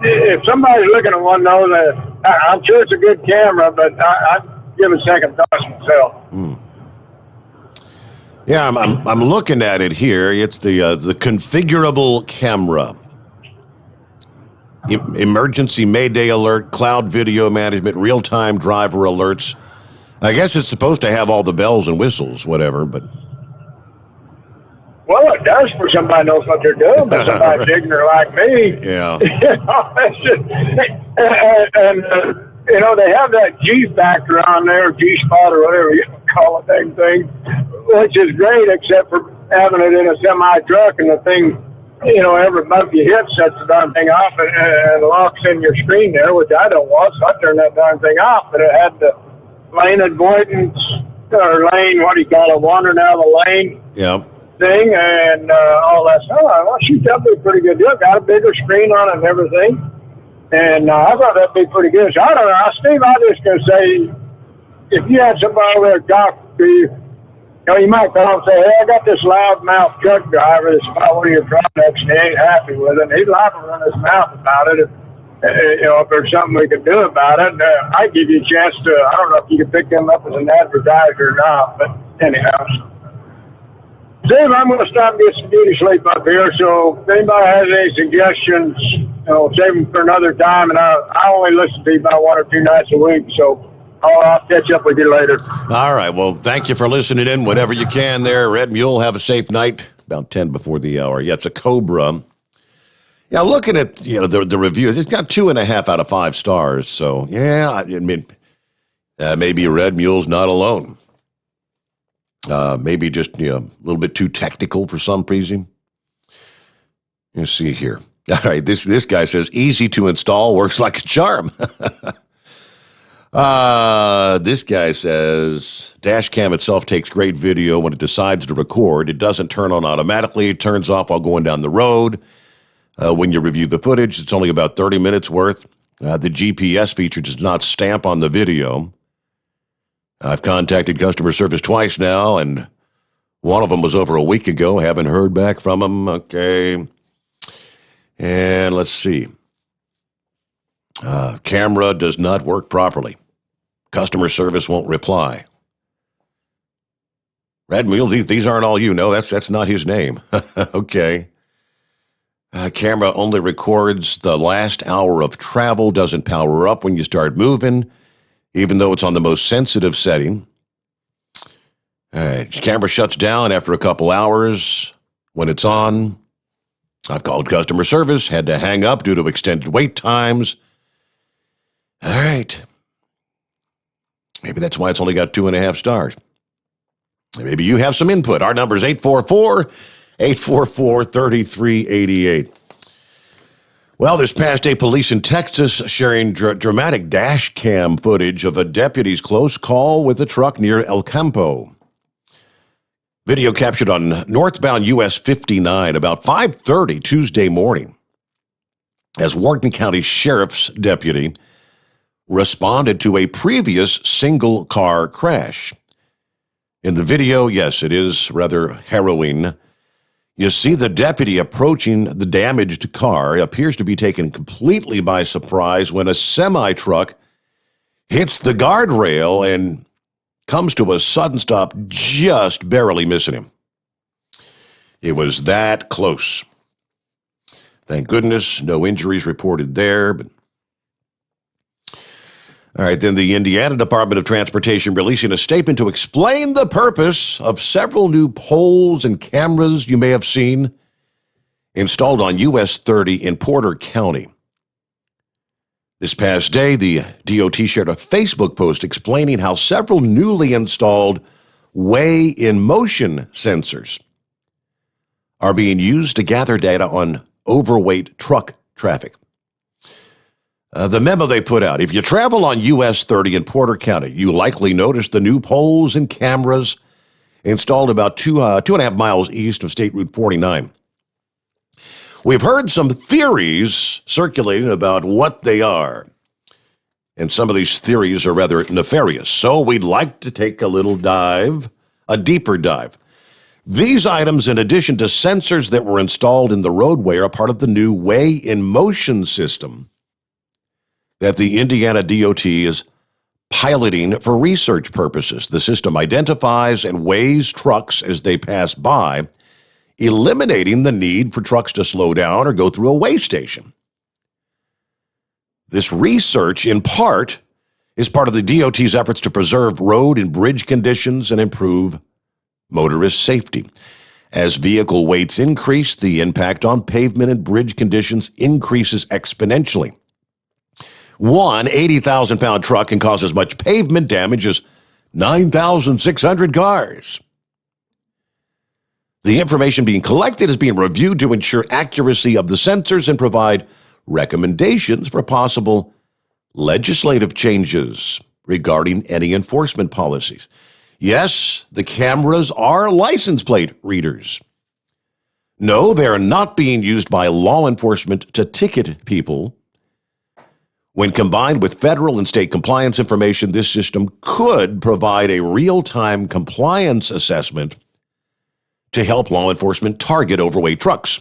if somebody's looking at one, knows that I'm sure it's a good camera, but I'd give it second thoughts myself. Yeah, I'm looking at it here. It's the configurable camera. Emergency Mayday alert, cloud video management, real-time driver alerts. I guess it's supposed to have all the bells and whistles, whatever, but... Well, it does for somebody who knows what they're doing, but somebody ignorant like me. Yeah. You know, it's just, you know, they have that G factor on there, G spot or whatever you call it, that thing, which is great, except for having it in a semi truck and the thing, you know, every bump you hit sets the darn thing off and locks in your screen there, which I don't want, so I turned that darn thing off. But it had the lane avoidance, or lane, what do you call it, wandering out of the lane thing, and all that stuff. Well, shoot, that'd be a pretty good deal. Got a bigger screen on it and everything. And I thought that'd be pretty good. So I don't know, Steve, I'm just going to say, if you had somebody over there talk to you, you know, you might call and say, hey, I got this loudmouth truck driver that's about one of your products and he ain't happy with it. And he'd like to run his mouth about it. You know, if there's something we could do about it, I'd give you a chance to, I don't know if you could pick them up as an advertiser or not, but anyhow. Steve, I'm going to stop and get some beauty sleep up here, so if anybody has any suggestions, you know, save them for another time, and I only listen to you about 1 or 2 nights a week, so I'll catch up with you later. All right, well, thank you for listening in whenever you can there. Red Mule, have a safe night, about 10 before the hour. Yeah, it's a Cobra. Yeah, looking at, you know, the reviews, it's got 2.5 out of 5 stars, so, yeah, I mean, maybe Red Mule's not alone. Maybe just, you know, a little bit too technical for some reason. Let's see here. All right, this guy says, easy to install, works like a charm. This guy says, dash cam itself takes great video when it decides to record. It doesn't turn on automatically. It turns off while going down the road. When you review the footage, it's only about 30 minutes worth. The GPS feature does not stamp on the video. I've contacted customer service twice now, and one of them was over a week ago. Haven't heard back from them. Okay. And let's see. Camera does not work properly. Customer service won't reply. Red Mule, these aren't all you. No, that's not his name. Okay. Camera only records the last hour of travel, doesn't power up when you start moving, even though it's on the most sensitive setting. All right, camera shuts down after a couple hours when it's on. I've called customer service, had to hang up due to extended wait times. All right. Maybe that's why it's only got 2.5 stars. Maybe you have some input. Our number is 844-3388. Well, this past day, police in Texas sharing dramatic dash cam footage of a deputy's close call with a truck near El Campo. Video captured on northbound US 59 about 5:30 Tuesday morning as Wharton County Sheriff's deputy responded to a previous single-car crash. In the video, yes, it is rather harrowing. You see the deputy approaching the damaged car. It appears to be taken completely by surprise when a semi-truck hits the guardrail and comes to a sudden stop, just barely missing him. It was that close. Thank goodness, no injuries reported there. But All right, then the Indiana Department of Transportation releasing a statement to explain the purpose of several new poles and cameras you may have seen installed on US 30 in Porter County. This past day, the DOT shared a Facebook post explaining how several newly installed weigh-in-motion sensors are being used to gather data on overweight truck traffic. The memo they put out: if you travel on US 30 in Porter County, you likely noticed the new poles and cameras installed about 2.5 miles east of State Route 49. We've heard some theories circulating about what they are, and some of these theories are rather nefarious, so we'd like to take a deeper dive. These items, in addition to sensors that were installed in the roadway, are part of the new weigh-in-motion system that the Indiana DOT is piloting for research purposes. The system identifies and weighs trucks as they pass by, eliminating the need for trucks to slow down or go through a weigh station. This research, in part, is part of the DOT's efforts to preserve road and bridge conditions and improve motorist safety. As vehicle weights increase, the impact on pavement and bridge conditions increases exponentially. One 80,000-pound truck can cause as much pavement damage as 9,600 cars. The information being collected is being reviewed to ensure accuracy of the sensors and provide recommendations for possible legislative changes regarding any enforcement policies. Yes, the cameras are license plate readers. No, they are not being used by law enforcement to ticket people. When combined with federal and state compliance information, this system could provide a real-time compliance assessment to help law enforcement target overweight trucks.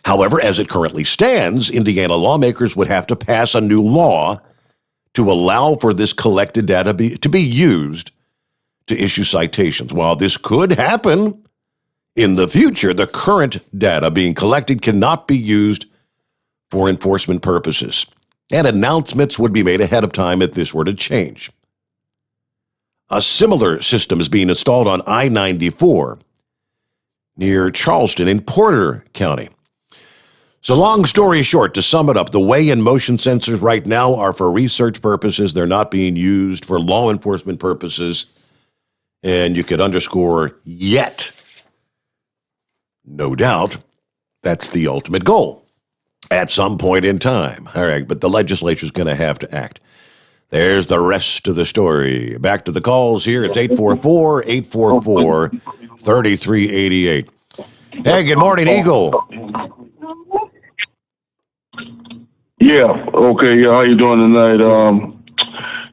However, as it currently stands, Indiana lawmakers would have to pass a new law to allow for this collected data to be used to issue citations. While this could happen in the future, the current data being collected cannot be used for enforcement purposes, and announcements would be made ahead of time if this were to change. A similar system is being installed on I-94 near Charleston in Porter County. So long story short, to sum it up, the weigh-in-motion sensors right now are for research purposes. They're not being used for law enforcement purposes. And you could underscore yet. No doubt, that's the ultimate goal at some point in time. All right, but the legislature's going to have to act. There's the rest of the story. Back to the calls here. It's 844-844-3388. Hey, good morning, Eagle. Yeah, okay, how you doing tonight?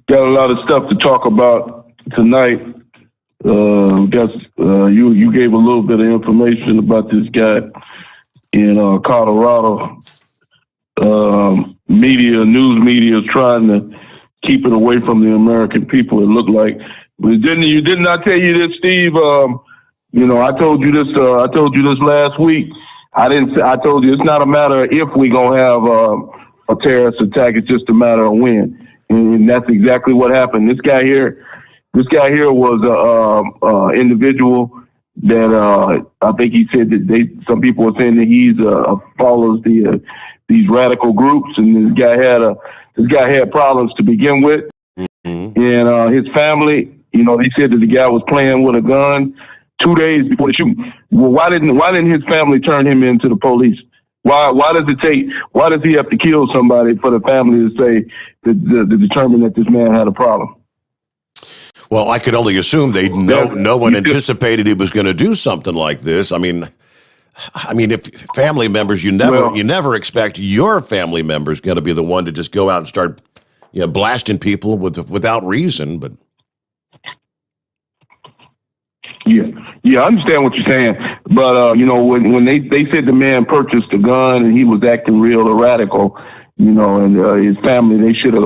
Got a lot of stuff to talk about tonight. You gave a little bit of information about this guy in Colorado. News media is trying to keep it away from the American people, it looked like. But didn't I tell you this, Steve? I told you this last week. I told you it's not a matter of if we gonna have a terrorist attack, it's just a matter of when. And that's exactly what happened. This guy here was a individual that I think he said that some people were saying that he's follows these radical groups, and this guy had problems to begin with. Mm-hmm. And his family, they said that the guy was playing with a gun 2 days before the shooting. Well, why didn't his family turn him into the police? Why does he have to kill somebody for the family to say to determine that this man had a problem? Well, I could only assume no one anticipated he was going to do something like this. I mean, if family members, you never expect your family members going to be the one to just go out and start, blasting people without reason. But yeah, I understand what you're saying. But when they said the man purchased a gun and he was acting real radical, and his family, they should have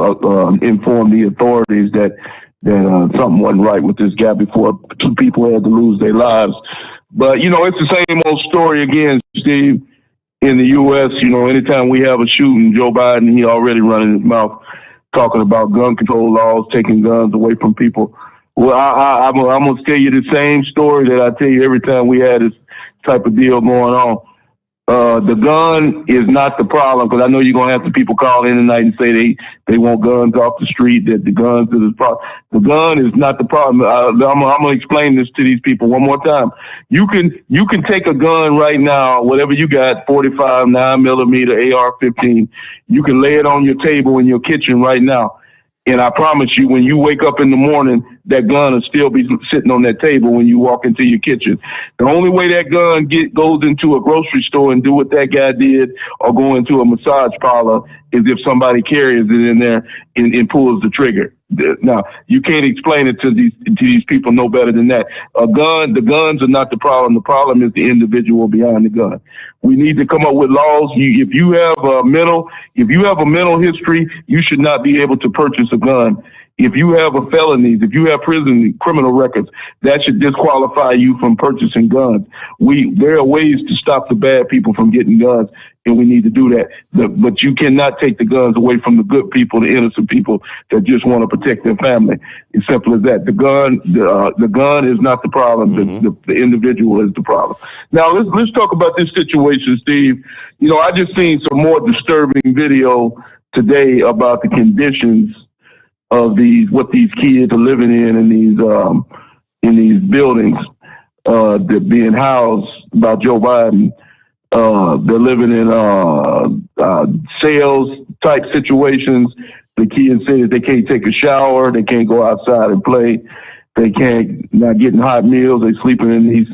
informed the authorities that something wasn't right with this guy before two people had to lose their lives. But, it's the same old story again, Steve, in the U.S. Anytime we have a shooting, Joe Biden, he already running his mouth talking about gun control laws, taking guns away from people. Well, I'm going to tell you the same story that I tell you every time we had this type of deal going on. The gun is not the problem, because I know you're going to have some people call in tonight and say they want guns off the street, that the guns are the problem. The gun is not the problem. I'm going to explain this to these people one more time. You can take a gun right now, whatever you got, 45, 9mm, AR-15. You can lay it on your table in your kitchen right now. And I promise you, when you wake up in the morning, that gun will still be sitting on that table when you walk into your kitchen. The only way that gun goes into a grocery store and do what that guy did, or go into a massage parlor, is if somebody carries it in there and pulls the trigger. Now, you can't explain it to these people no better than that. The guns are not the problem. The problem is the individual behind the gun. We need to come up with laws. If you have a mental history, you should not be able to purchase a gun. If you have a felonies, if you have prison criminal records, that should disqualify you from purchasing guns. There are ways to stop the bad people from getting guns, and we need to do that. But you cannot take the guns away from the good people, the innocent people that just want to protect their family. It's simple as that. The gun is not the problem. The individual is the problem. Now let's talk about this situation, Steve. I just seen some more disturbing video today about the conditions of what these kids are living in these buildings. They're being housed by Joe Biden. They're living in sales type situations. The kids say that they can't take a shower, they can't go outside and play, not getting hot meals, they sleeping in these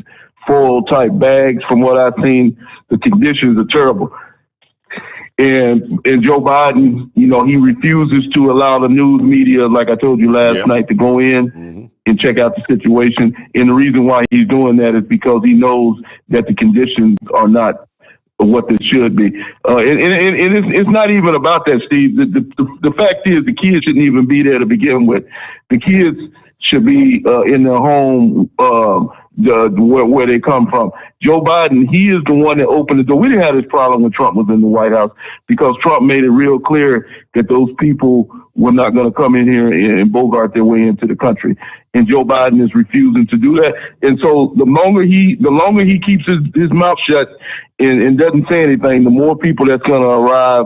full type bags. From what I've seen, the conditions are terrible. And Joe Biden, he refuses to allow the news media, like I told you last night, to go in and check out the situation. And the reason why he's doing that is because he knows that the conditions are not what they should be. And it's not even about that, Steve. The fact is, the kids shouldn't even be there to begin with. The kids should be in their home, where they come from. Joe Biden, he is the one that opened the door. We didn't have this problem when Trump was in the White House, because Trump made it real clear that those people were not going to come in here and bogart their way into the country. And Joe Biden is refusing to do that. And so the longer he keeps his mouth shut and doesn't say anything, the more people that's going to arrive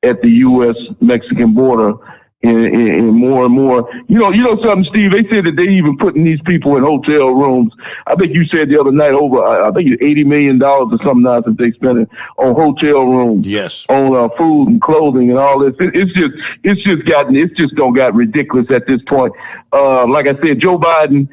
at the U.S.-Mexican border. And more and more, you know something, Steve. They said that they even putting these people in hotel rooms. I think you said the other night I think it's $80 million or something nonsense they spending on hotel rooms, on food and clothing and all this. It's just got ridiculous at this point. Like I said, Joe Biden.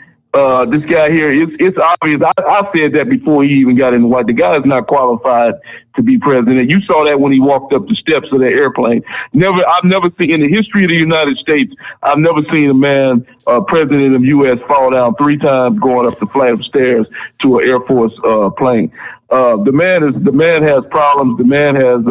This guy here, it's obvious. I said that before he even got in the White. The guy is not qualified to be president. You saw that when he walked up the steps of that airplane. I've never seen, in the history of the United States, I've never seen a man, president of U.S., fall down 3 times going up the flight of stairs to an Air Force plane. The man has problems. The man has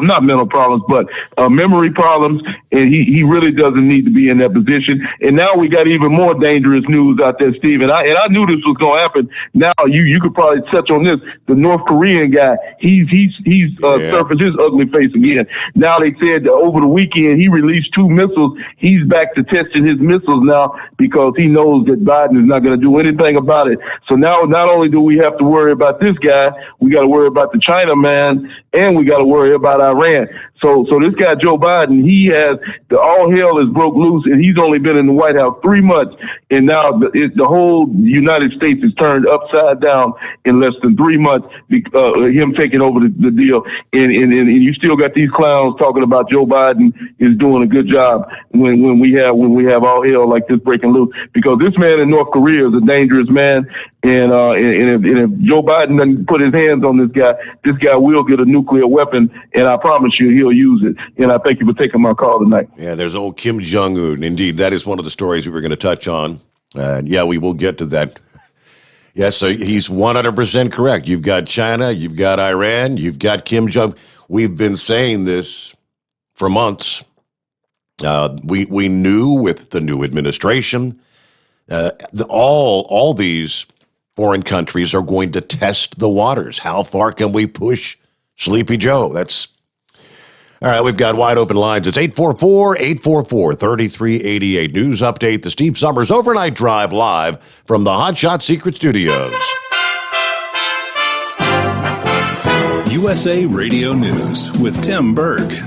not mental problems, but memory problems, and he really doesn't need to be in that position. And now we got even more dangerous news out there, Steve. And I knew this was going to happen. Now you could probably touch on this. The North Korean guy, he's surfaced his ugly face again. Now they said that over the weekend he released 2 missiles. He's back to testing his missiles now because he knows that Biden is not going to do anything about it. So now not only do we have to worry about this guy, we got to worry about the China man, and we got to worry about Iran. So this guy, Joe Biden, all hell is broke loose, and he's only been in the White House 3 months, and now the whole United States is turned upside down in less than 3 months, him taking over the deal. And you still got these clowns talking about Joe Biden is doing a good job when we have all hell like this breaking loose, because this man in North Korea is a dangerous man. And if Joe Biden doesn't put his hands on this guy will get a nuclear weapon, and I promise you he'll use it. And I thank you for taking my call tonight. Yeah, there's old Kim Jong-un. Indeed, that is one of the stories we were going to touch on. Yeah, we will get to that. Yeah, so he's 100% correct. You've got China, you've got Iran, you've got Kim Jong. We've been saying this for months. We knew with the new administration, all these foreign countries are going to test the waters. How far can we push Sleepy Joe? All right, we've got wide open lines. It's 844-844-3388. News update, the Steve Summers Overnight Drive live from the Hot Shot Secret Studios. USA Radio News with Tim Berg.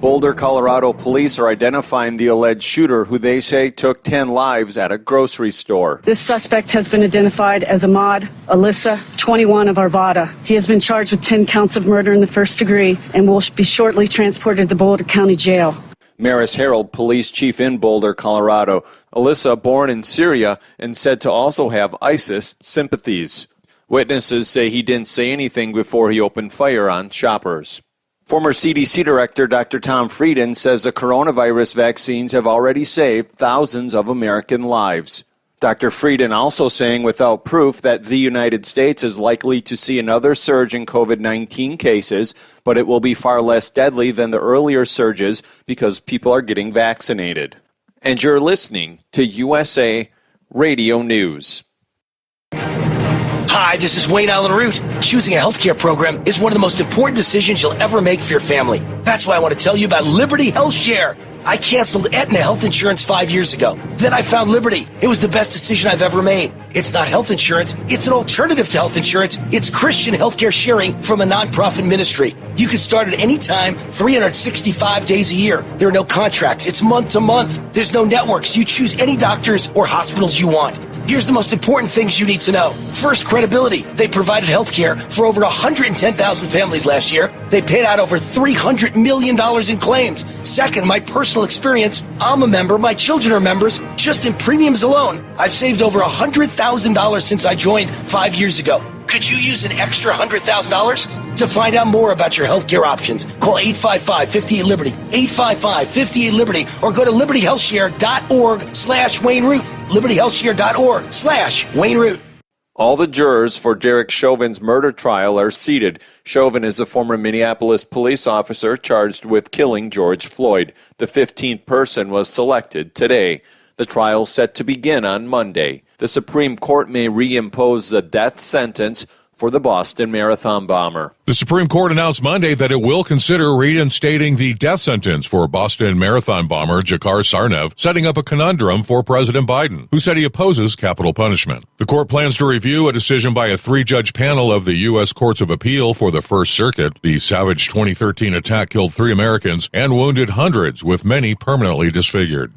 Boulder, Colorado police are identifying the alleged shooter who they say took 10 lives at a grocery store. This suspect has been identified as Ahmad Alyssa, 21 of Arvada. He has been charged with 10 counts of murder in the first degree and will be shortly transported to Boulder County Jail. Maris Harold, police chief in Boulder, Colorado. Alyssa, born in Syria and said to also have ISIS sympathies. Witnesses say he didn't say anything before he opened fire on shoppers. Former CDC Director Dr. Tom Frieden says the coronavirus vaccines have already saved thousands of American lives. Dr. Frieden also saying without proof that the United States is likely to see another surge in COVID-19 cases, but it will be far less deadly than the earlier surges because people are getting vaccinated. And you're listening to USA Radio News. Hi, this is Wayne Allen Root. Choosing a healthcare program is one of the most important decisions you'll ever make for your family. That's why I want to tell you about Liberty Health Share. I canceled Aetna health insurance 5 years ago. Then I found Liberty. It was the best decision I've ever made. It's not health insurance. It's an alternative to health insurance. It's Christian healthcare sharing from a nonprofit ministry. You can start at any time, 365 days a year. There are no contracts. It's month to month. There's no networks. You choose any doctors or hospitals you want. Here's the most important things you need to know. First, credibility. They provided health care for over 110,000 families last year. They paid out over $300 million in claims. Second, my personal experience. I'm a member. My children are members. Just in premiums alone, I've saved over $100,000 since I joined 5 years ago. Could you use an extra $100,000? To find out more about your healthcare options, call 855-58-LIBERTY, 855-58-LIBERTY, or go to libertyhealthshare.org/Wayne Root, libertyhealthshare.org/Wayne Root. All the jurors for Derek Chauvin's murder trial are seated. Chauvin is a former Minneapolis police officer charged with killing George Floyd. The 15th person was selected today. The trial set to begin on Monday. The Supreme Court may reimpose a death sentence for the Boston Marathon bomber. The Supreme Court announced Monday that it will consider reinstating the death sentence for Boston Marathon bomber Jakar Sarnev, setting up a conundrum for President Biden, who said he opposes capital punishment. The court plans to review a decision by a 3-judge panel of the U.S. Courts of Appeal for the First Circuit. The savage 2013 attack killed 3 Americans and wounded hundreds, with many permanently disfigured.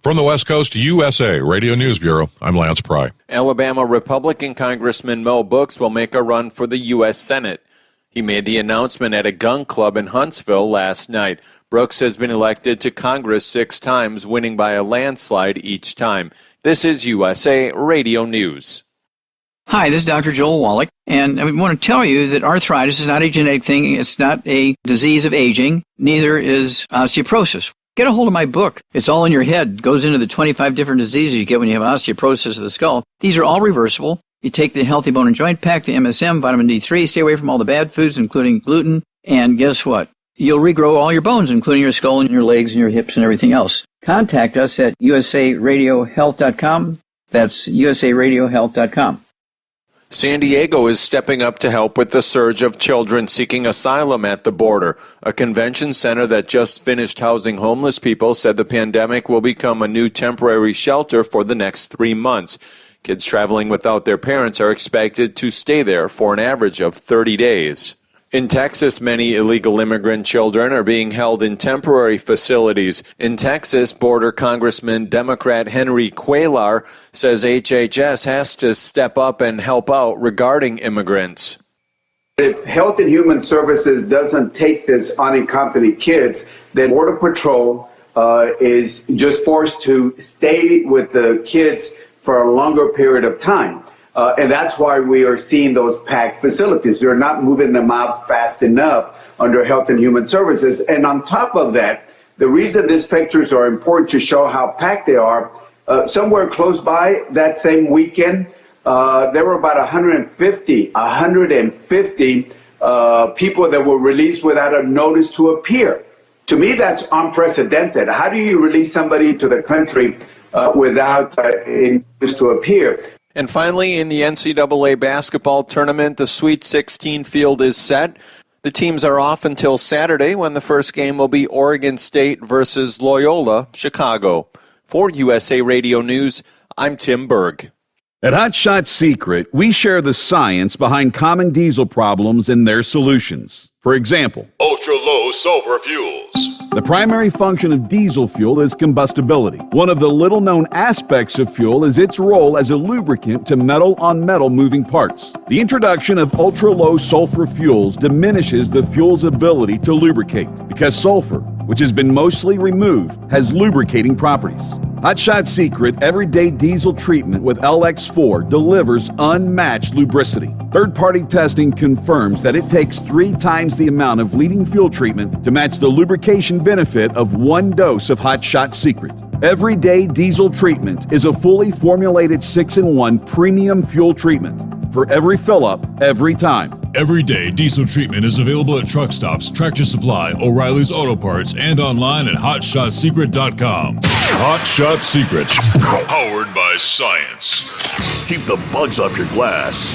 From the West Coast, USA Radio News Bureau, I'm Lance Pry. Alabama Republican Congressman Mo Brooks will make a run for the U.S. Senate. He made the announcement at a gun club in Huntsville last night. Brooks has been elected to Congress 6 times, winning by a landslide each time. This is USA Radio News. Hi, this is Dr. Joel Wallach, and I want to tell you that arthritis is not a genetic thing. It's not a disease of aging. Neither is osteoporosis. Get a hold of my book. It's all in your head. It goes into the 25 different diseases you get when you have osteoporosis of the skull. These are all reversible. You take the Healthy Bone and Joint Pack, the MSM, vitamin D3, stay away from all the bad foods, including gluten, and guess what? You'll regrow all your bones, including your skull and your legs and your hips and everything else. Contact us at usaradiohealth.com. That's usaradiohealth.com. San Diego is stepping up to help with the surge of children seeking asylum at the border. A convention center that just finished housing homeless people said the pandemic will become a new temporary shelter for the next 3 months. Kids traveling without their parents are expected to stay there for an average of 30 days. In Texas, many illegal immigrant children are being held in temporary facilities. In Texas, border Congressman Democrat Henry Cuellar says HHS has to step up and help out regarding immigrants. If Health and Human Services doesn't take this unaccompanied kids, then Border Patrol is just forced to stay with the kids for a longer period of time. And that's why we are seeing those packed facilities. They're not moving them out fast enough under Health and Human Services. And on top of that, the reason these pictures are important to show how packed they are, somewhere close by that same weekend, there were about 150 people that were released without a notice to appear. To me, that's unprecedented. How do you release somebody to the country without a notice to appear? And finally, in the NCAA basketball tournament, the Sweet 16 field is set. The teams are off until Saturday when the first game will be Oregon State versus Loyola Chicago. For USA Radio News, I'm Tim Berg. At Hot Shot Secret, we share the science behind common diesel problems and their solutions. For example, ultra-low sulfur fuels. The primary function of diesel fuel is combustibility. One of the little-known aspects of fuel is its role as a lubricant to metal-on-metal moving parts. The introduction of ultra-low sulfur fuels diminishes the fuel's ability to lubricate because sulfur, which has been mostly removed, has lubricating properties. Hot Shot Secret Everyday Diesel Treatment with LX4 delivers unmatched lubricity. Third-party testing confirms that it takes 3 times the amount of leading fuel treatment to match the lubrication benefit of 1 dose of Hot Shot Secret. Everyday Diesel Treatment is a fully formulated 6-in-1 premium fuel treatment for every fill-up, every time. Everyday Diesel Treatment is available at truck stops, Tractor Supply, O'Reilly's Auto Parts, and online at HotShotSecret.com. Hot Shot Secret, powered by science. Keep the bugs off your glass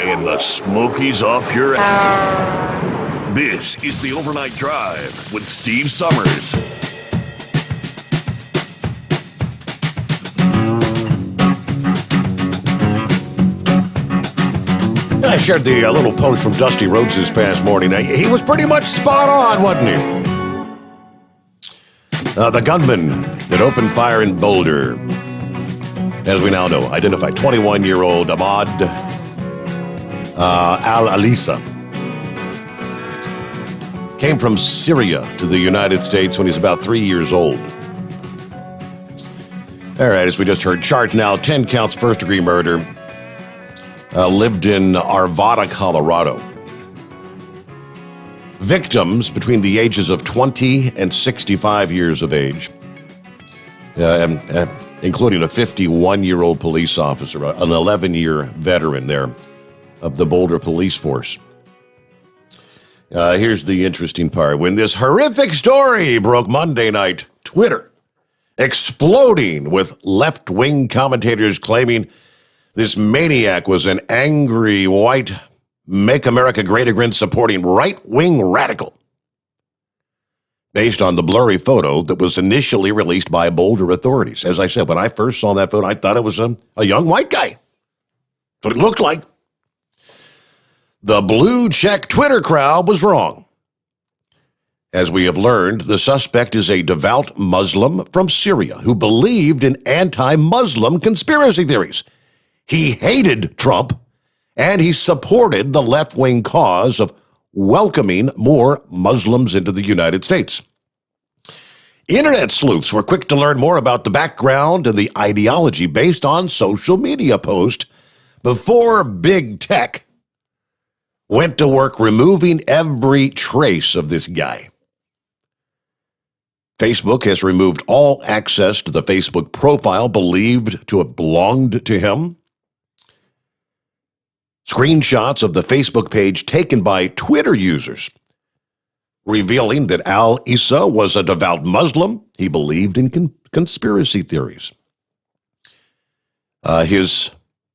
and the smokies off your ass. This is the Overnight Drive with Steve Summers. I shared the little post from Dusty Rhodes this past morning. He was pretty much spot on, wasn't he? The gunman that opened fire in Boulder, as we now know, identified 21-year-old Ahmad Al-Alisa. Came from Syria to the United States when he's about 3 years old. All right, as we just heard, charged now 10 counts first-degree murder. Lived in Arvada, Colorado. Victims between the ages of 20 and 65 years of age, including a 51-year-old police officer, an 11-year veteran there of the Boulder Police Force. Here's the interesting part. When this horrific story broke Monday night, Twitter exploding with left-wing commentators claiming this maniac was an angry, white, Make America Great Again supporting right-wing radical. Based on the blurry photo that was initially released by Boulder authorities. As I said, when I first saw that photo, I thought it was a young white guy. That's what it looked like. The blue check Twitter crowd was wrong. As we have learned, the suspect is a devout Muslim from Syria who believed in anti-Muslim conspiracy theories. He hated Trump, and he supported the left-wing cause of welcoming more Muslims into the United States. Internet sleuths were quick to learn more about the background and the ideology based on social media posts before big tech went to work removing every trace of this guy. Facebook has removed all access to the Facebook profile believed to have belonged to him. Screenshots of the Facebook page taken by Twitter users revealing that Al-Isa was a devout Muslim. He believed in conspiracy theories. His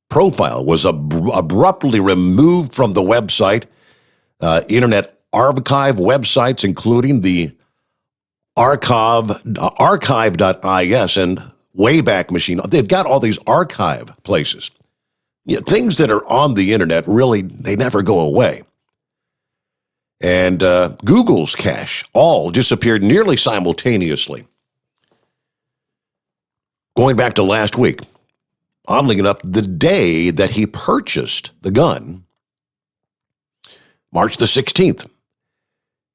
profile was abruptly removed from the website. Internet archive websites, including the archive.is and Wayback Machine. They've got all these archive places. Things that are on the internet, really, they never go away. And Google's cache all disappeared nearly simultaneously. Going back to last week, oddly enough, the day that he purchased the gun, March the 16th,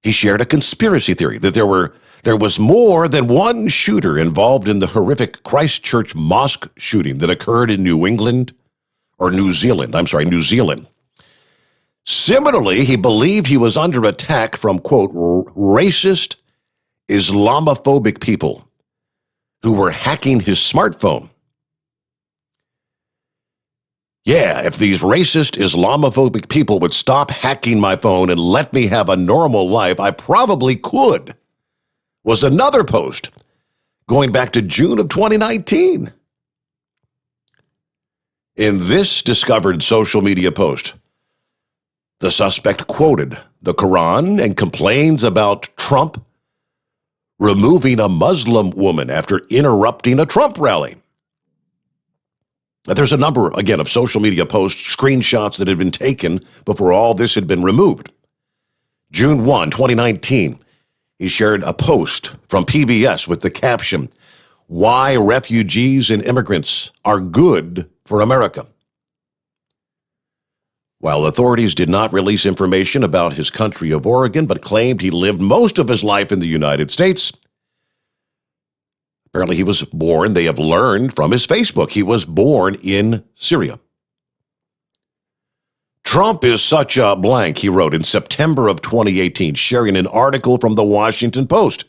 he shared a conspiracy theory that there was more than one shooter involved in the horrific Christchurch mosque shooting that occurred in New Zealand. Similarly, he believed he was under attack from, quote, racist, Islamophobic people who were hacking his smartphone. Yeah, if these racist, Islamophobic people would stop hacking my phone and let me have a normal life, I probably could, was another post going back to June of 2019. In this discovered social media post, The suspect quoted the Quran and complains about Trump removing a Muslim woman after interrupting a Trump rally. There's a number, again, of social media posts, screenshots that had been taken before all this had been removed. June 1, 2019, he shared a post from PBS with the caption, "Why refugees and immigrants are good for America." While authorities did not release information about his country of origin, but claimed he lived most of his life in the United States, apparently he was born, they have learned from his Facebook, he was born in Syria. Trump is such a blank, he wrote in September of 2018, sharing an article from the Washington Post.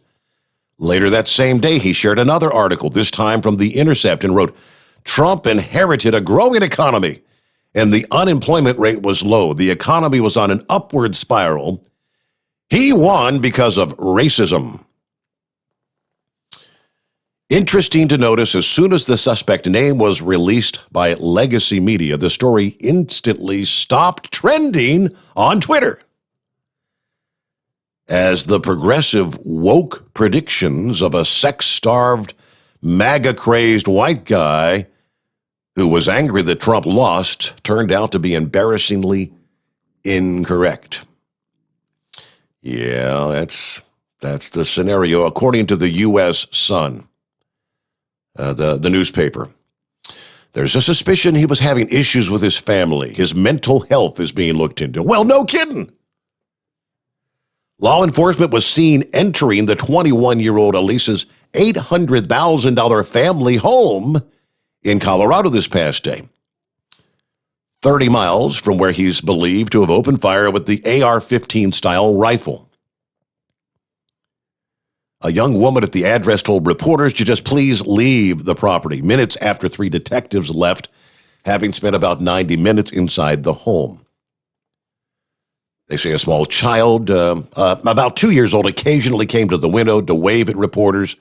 Later that same day, he shared another article, this time from The Intercept, and wrote, "Trump inherited a growing economy, and the unemployment rate was low. The economy was on an upward spiral. He won because of racism." Interesting to notice, as soon as the suspect name was released by legacy media, the story instantly stopped trending on Twitter, as the progressive woke predictions of a sex-starved, MAGA-crazed white guy who was angry that Trump lost turned out to be embarrassingly incorrect. Yeah, that's the scenario, according to the U.S. Sun, the newspaper. There's a suspicion he was having issues with his family. His mental health is being looked into. Well, no kidding. Law enforcement was seen entering the 21-year-old Elisa's $800,000 family home in Colorado this past day, 30 miles from where he's believed to have opened fire with the AR-15 style rifle. A young woman at the address told reporters to just please leave the property minutes after 3 detectives left, having spent about 90 minutes inside the home. They say a small child, about 2 years old, occasionally came to the window to wave at reporters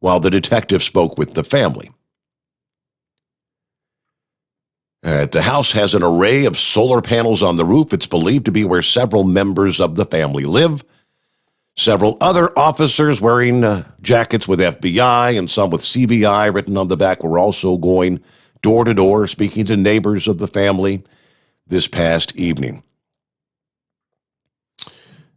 while the detective spoke with the family. The house has an array of solar panels on the roof. It's believed to be where several members of the family live. Several other officers wearing jackets with FBI and some with CBI written on the back were also going door to door, speaking to neighbors of the family this past evening.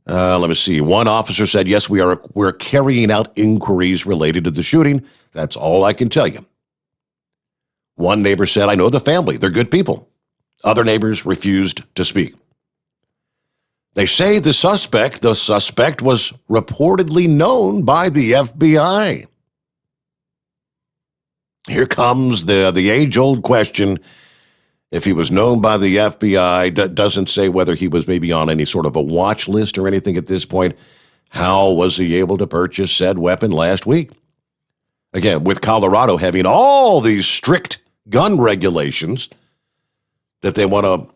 Let me see. One officer said, "Yes, we're carrying out inquiries related to the shooting. That's all I can tell you." One neighbor said, "I know the family. They're good people." Other neighbors refused to speak. They say the suspect was reportedly known by the FBI. Here comes the age-old question. If he was known by the FBI, doesn't say whether he was maybe on any sort of a watch list or anything at this point. How was he able to purchase said weapon last week? Again, with Colorado having all these strict gun regulations that they want to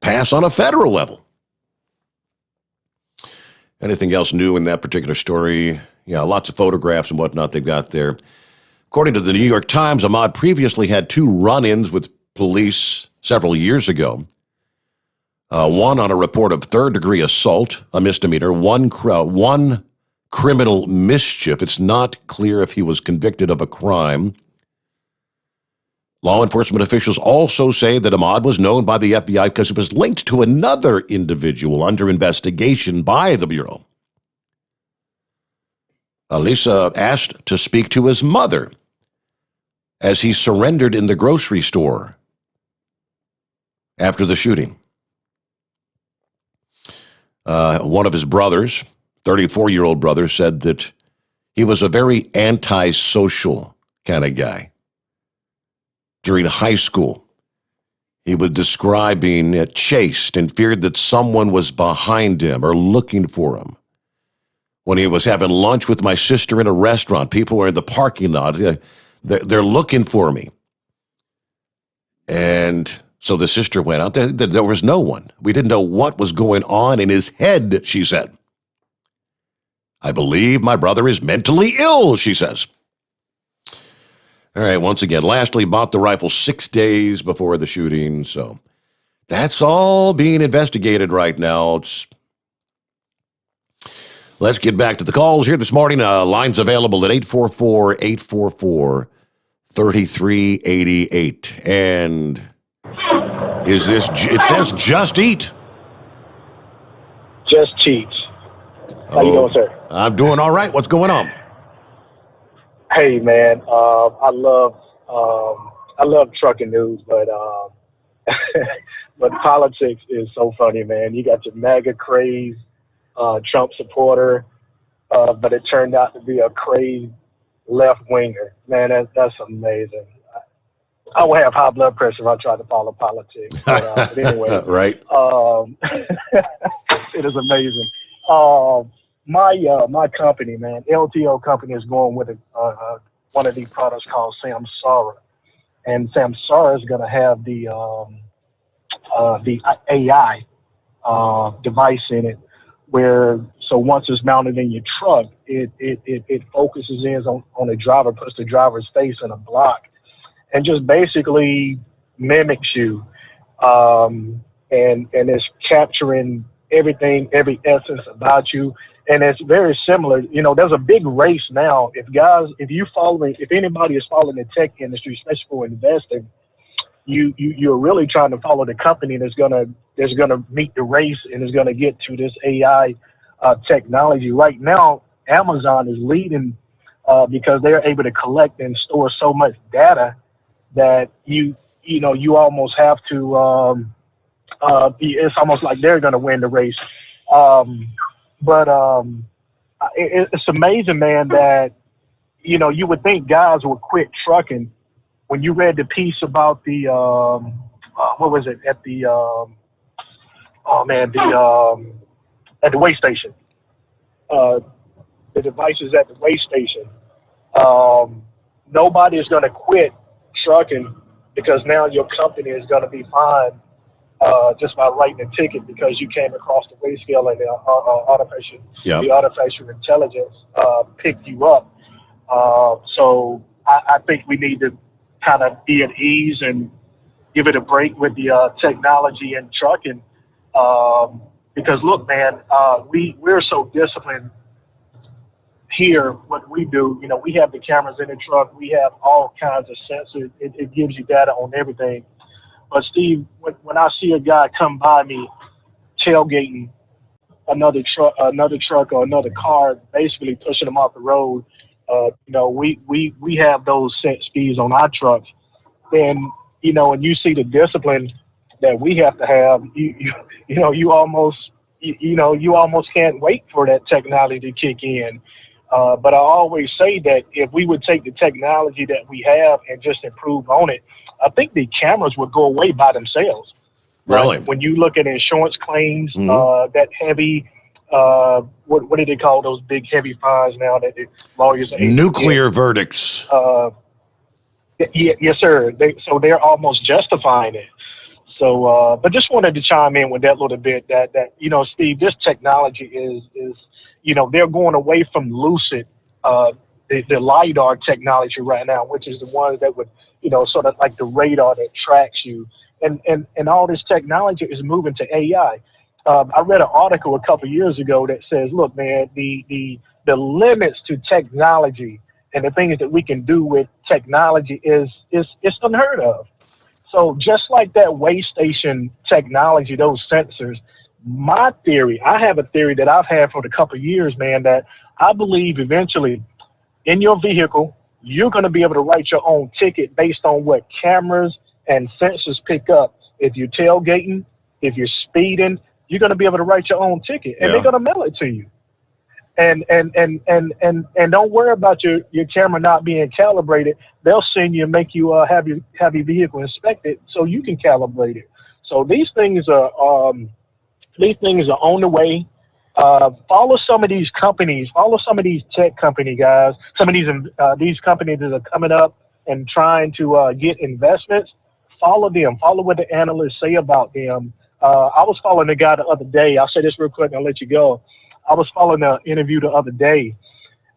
pass on a federal level. Anything else new in that particular story? Yeah, lots of photographs and whatnot they've got there. According to the New York Times, Ahmaud previously had 2 run-ins with police several years ago. One on a report of third-degree assault, a misdemeanor, one criminal mischief. It's not clear if he was convicted of a crime. Law enforcement officials also say that Ahmaud was known by the FBI because it was linked to another individual under investigation by the Bureau. Elisa asked to speak to his mother as he surrendered in the grocery store after the shooting. One of his brothers, 34-year-old brother, said that he was a very antisocial kind of guy. During high school, he would describe being chased and feared that someone was behind him or looking for him. When he was having lunch with my sister in a restaurant, people were in the parking lot. They're looking for me. And so the sister went out. There was no one. We didn't know what was going on in his head, she said. "I believe my brother is mentally ill," she says. All right, once again, lastly, bought the rifle 6 days before the shooting. So That's all being investigated right now. Let's get back to the calls here this morning. Lines available at 844-844-3388. And is this, it says Just Eat. Just Cheats. How you doing, sir? I'm doing all right. What's going on? Hey, man. I love trucking news, but but politics is so funny, man. You got your MAGA craze, Trump supporter, but it turned out to be a crazed left winger. Man, that's amazing. I would have high blood pressure if I tried to follow politics. But anyway, right? It is amazing. My company, man, LTO company, is going with one of these products called Samsara, and Samsara is going to have the AI device in it, where so once it's mounted in your truck, it focuses in on the driver, puts the driver's face in a block, and just basically mimics you, and it's capturing everything, every essence about you. And it's very similar. You know, there's a big race now. If anybody is following the tech industry, especially for investing, you're really trying to follow the company that's gonna meet the race and is gonna get to this AI technology. Right now, Amazon is leading because they're able to collect and store so much data that you almost have to. It's almost like they're gonna win the race. But it's amazing, man, that, you would think guys would quit trucking. When you read the piece about the, what was it, at the, at the weigh station, the devices at the weigh station, nobody is going to quit trucking because now your company is going to be fined just by writing a ticket because you came across the weigh scale and the artificial intelligence picked you up. So I think we need to kind of be at ease and give it a break with the technology and trucking. Because look, man, we're so disciplined here. What we do, we have the cameras in the truck. We have all kinds of sensors. It gives you data on everything. But Steve, when I see a guy come by me tailgating another truck or another car, basically pushing them off the road, we have those set speeds on our trucks. Then, and you see the discipline that we have to have, you almost can't wait for that technology to kick in. But I always say that if we would take the technology that we have and just improve on it, I think the cameras would go away by themselves. Really? When you look at insurance claims, that heavy, what do they call those big heavy fines now that the lawyers? Nuclear verdicts. Yes, sir. So they're almost justifying it. So, but just wanted to chime in with that little bit that Steve, this technology is they're going away from Lucid, the LiDAR technology right now, which is the ones that would, sort of like the radar that tracks you. And all this technology is moving to AI. I read an article a couple of years ago that says, look, man, the limits to technology and the things that we can do with technology is unheard of. So just like that weigh station technology, those sensors, my theory, I have a theory that I've had for a couple of years, man, that I believe eventually in your vehicle, you're going to be able to write your own ticket based on what cameras and sensors pick up. If you're tailgating, if you're speeding, you're going to be able to write your own ticket, and they're going to mail it to you. And don't worry about your camera not being calibrated. They'll send you and make you have your vehicle inspected so you can calibrate it. So these things are on the way. Follow some of these companies. Follow some of these tech company guys. Some of these companies that are coming up and trying to get investments. Follow them. Follow what the analysts say about them. I was following a guy the other day. I'll say this real quick and I'll let you go. I was following an interview the other day,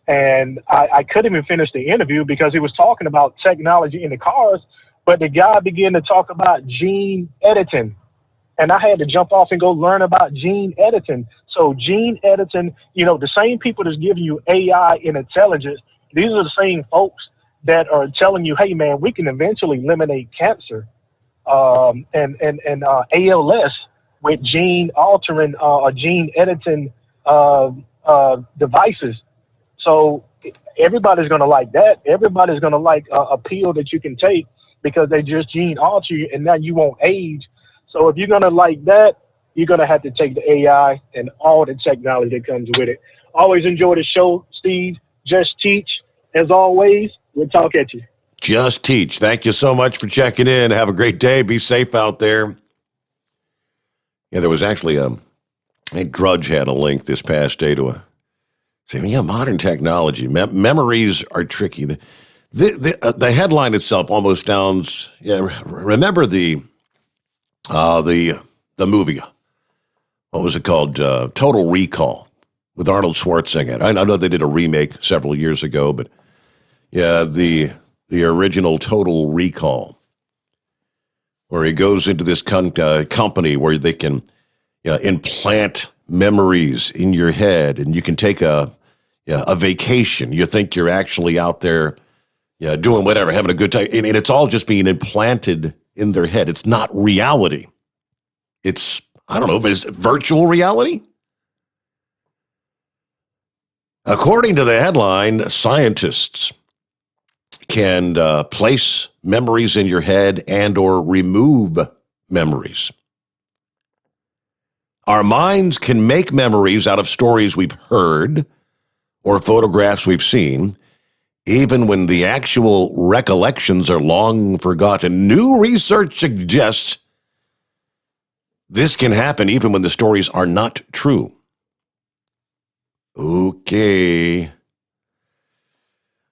and I couldn't even finish the interview because he was talking about technology in the cars, but the guy began to talk about gene editing. and I had to jump off and go learn about gene editing. So gene editing, the same people that's giving you AI and intelligence, these are the same folks that are telling you, hey, man, we can eventually eliminate cancer and ALS with gene altering or gene editing devices. So everybody's going to like that. Everybody's going to like a pill that you can take because they just gene alter you and now you won't age. So if you're going to like that, you're going to have to take the AI and all the technology that comes with it. Always enjoy the show, Steve. Just teach. As always, we'll talk at you. Just teach. Thank you so much for checking in. Have a great day. Be safe out there. Yeah, there was actually a Drudge had a link this past day to saying, modern technology. Memories are tricky. The headline itself almost sounds, remember the movie, what was it called? Total Recall with Arnold Schwarzenegger. I know they did a remake several years ago, but yeah, the original Total Recall, where he goes into this company where they can implant memories in your head, and you can take a vacation. You think you're actually out there doing whatever, having a good time, and it's all just being implanted in their head. It's not reality. It's, I don't know, if it's virtual reality? According to the headline, scientists can place memories in your head and or remove memories. Our minds can make memories out of stories we've heard or photographs we've seen, even when the actual recollections are long forgotten. New research suggests this can happen even when the stories are not true. Okay.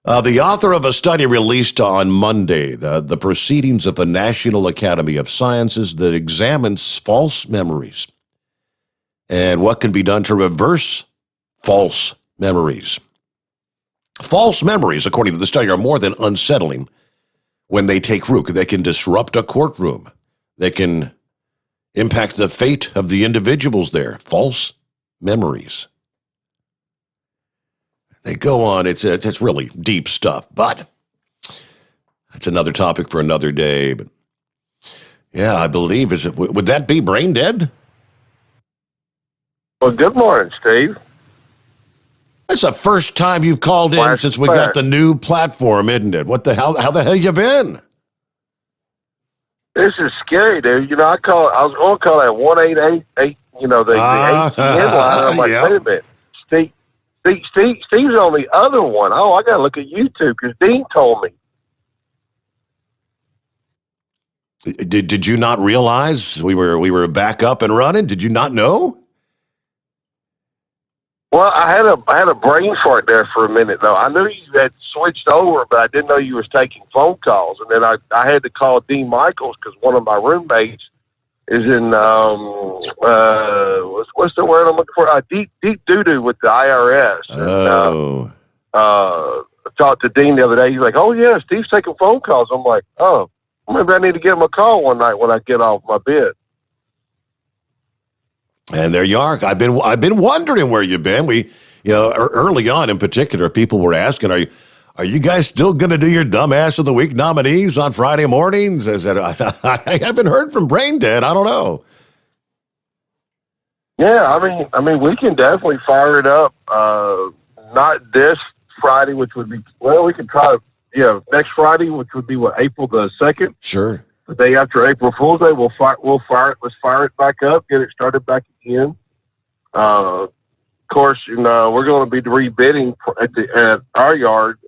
The author of a study released on Monday, the Proceedings of the National Academy of Sciences, that examines false memories and what can be done to reverse false memories. False memories, according to the study, are more than unsettling when they take root. They can disrupt a courtroom. They can impact the fate of the individuals there. False memories. They go on. It's really deep stuff, but that's another topic for another day. But yeah, I believe, would that be brain dead? Well, good morning, Steve. That's the first time you've called in since we got the new platform, isn't it? What the hell? How the hell you been? This is scary, dude. I was going to call that 1888. The ATN line. I'm like, wait a minute, Steve's on the other one. Oh, I got to look at YouTube because Dean told me. Did you not realize we were back up and running? Did you not know? Well, I had a brain fart there for a minute, though. I knew you had switched over, but I didn't know you was taking phone calls. And then I had to call Dean Michaels because one of my roommates is in what's the word I'm looking for? Deep doo-doo with the IRS. Oh. I talked to Dean the other day. He's like, "Oh yeah, Steve's taking phone calls." I'm like, "Oh, maybe I need to give him a call one night when I get off my bed." And there you are. I've been wondering where you've been. We, early on in particular, people were asking, "Are you guys still going to do your Dumbass of the Week nominees on Friday mornings?" I said, I haven't heard from Brain Dead. I don't know. Yeah, I mean, we can definitely fire it up. Not this Friday, which would be, we can try next Friday, which would be April the 2nd. Sure. The day after April Fool's Day, we'll fire it. Let's fire it back up, get it started back again. Of course, we're going to be rebidding at our yard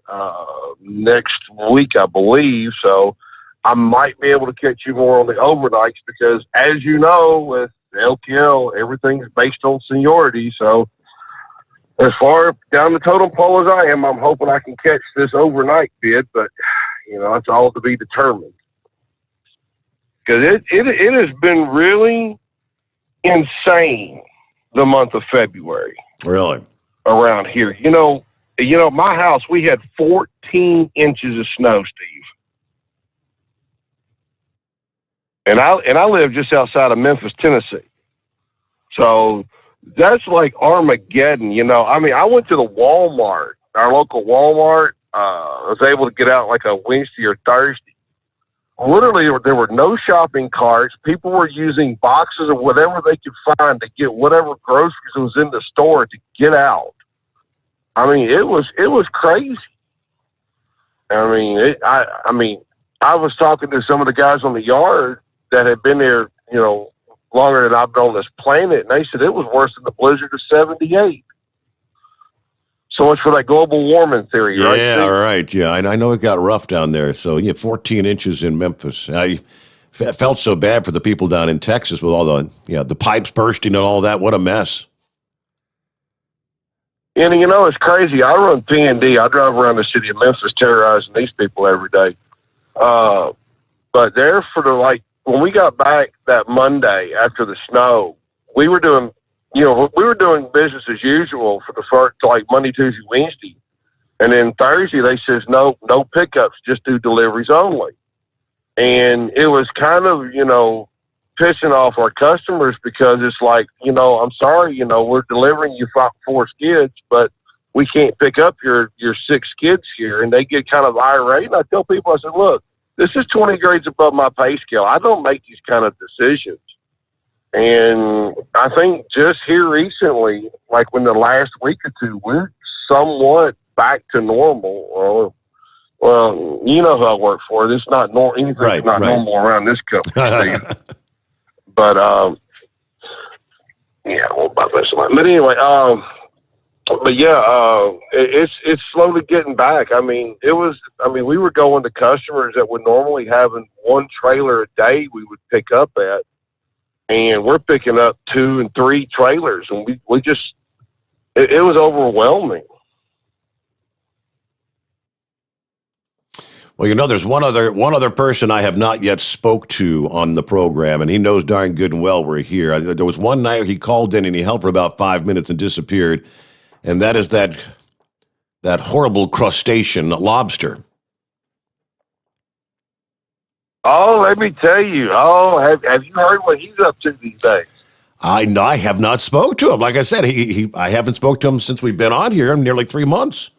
next week, I believe. So I might be able to catch you more on the overnights because, as you know, with LTL, everything's based on seniority. So as far down the totem pole as I am, I'm hoping I can catch this overnight bid, but it's all to be determined. Because it has been really insane the month of February. Really? Around here. My house, we had 14 inches of snow, Steve. And I live just outside of Memphis, Tennessee. So that's like Armageddon, you know. I mean, I went to the Walmart, our local Walmart. I was able to get out like a Wednesday or Thursday. Literally, there were no shopping carts. People were using boxes of whatever they could find to get whatever groceries was in the store to get out. I mean, it was crazy. I mean, I was talking to some of the guys on the yard that had been there, you know, longer than I've been on this planet, and they said it was worse than the blizzard of '78. So much for that global warming theory, right? Yeah, right. Yeah, I know it got rough down there. So, 14 inches in Memphis. I felt so bad for the people down in Texas with all the pipes bursting and all that. What a mess. And, you know, it's crazy. I run P&D. I drive around the city of Memphis terrorizing these people every day. But there when we got back that Monday after the snow, we were doing business as usual for the first, like Monday, Tuesday, Wednesday. And then Thursday, they says, no pickups, just do deliveries only. And it was kind of, you know, pissing off our customers because it's like, you know, I'm sorry, you know, we're delivering you 4 skids, but we can't pick up your 6 skids here. And they get kind of irate. And I tell people, I said, look, this is 20 grades above my pay scale. I don't make these kind of decisions. And I think just here recently, like in the last week or two, we're somewhat back to normal. Well, you know who I work for. It's not anything's not normal around this company. But yeah, I won't buy this one. But anyway, but yeah, it's slowly getting back. I mean, we were going to customers that would normally having 1 trailer a day we would pick up at. And we're picking up 2 and 3 trailers, and we just it was overwhelming. Well, you know, there's one other person I have not yet spoke to on the program, and he knows darn good and well we're here. There was one night he called in and he helped for about 5 minutes and disappeared, and that is that horrible crustacean lobster. Oh, let me tell you. Oh, have you heard what he's up to these days? I have not spoke to him. Like I said, I haven't spoke to him since we've been on here in nearly 3 months.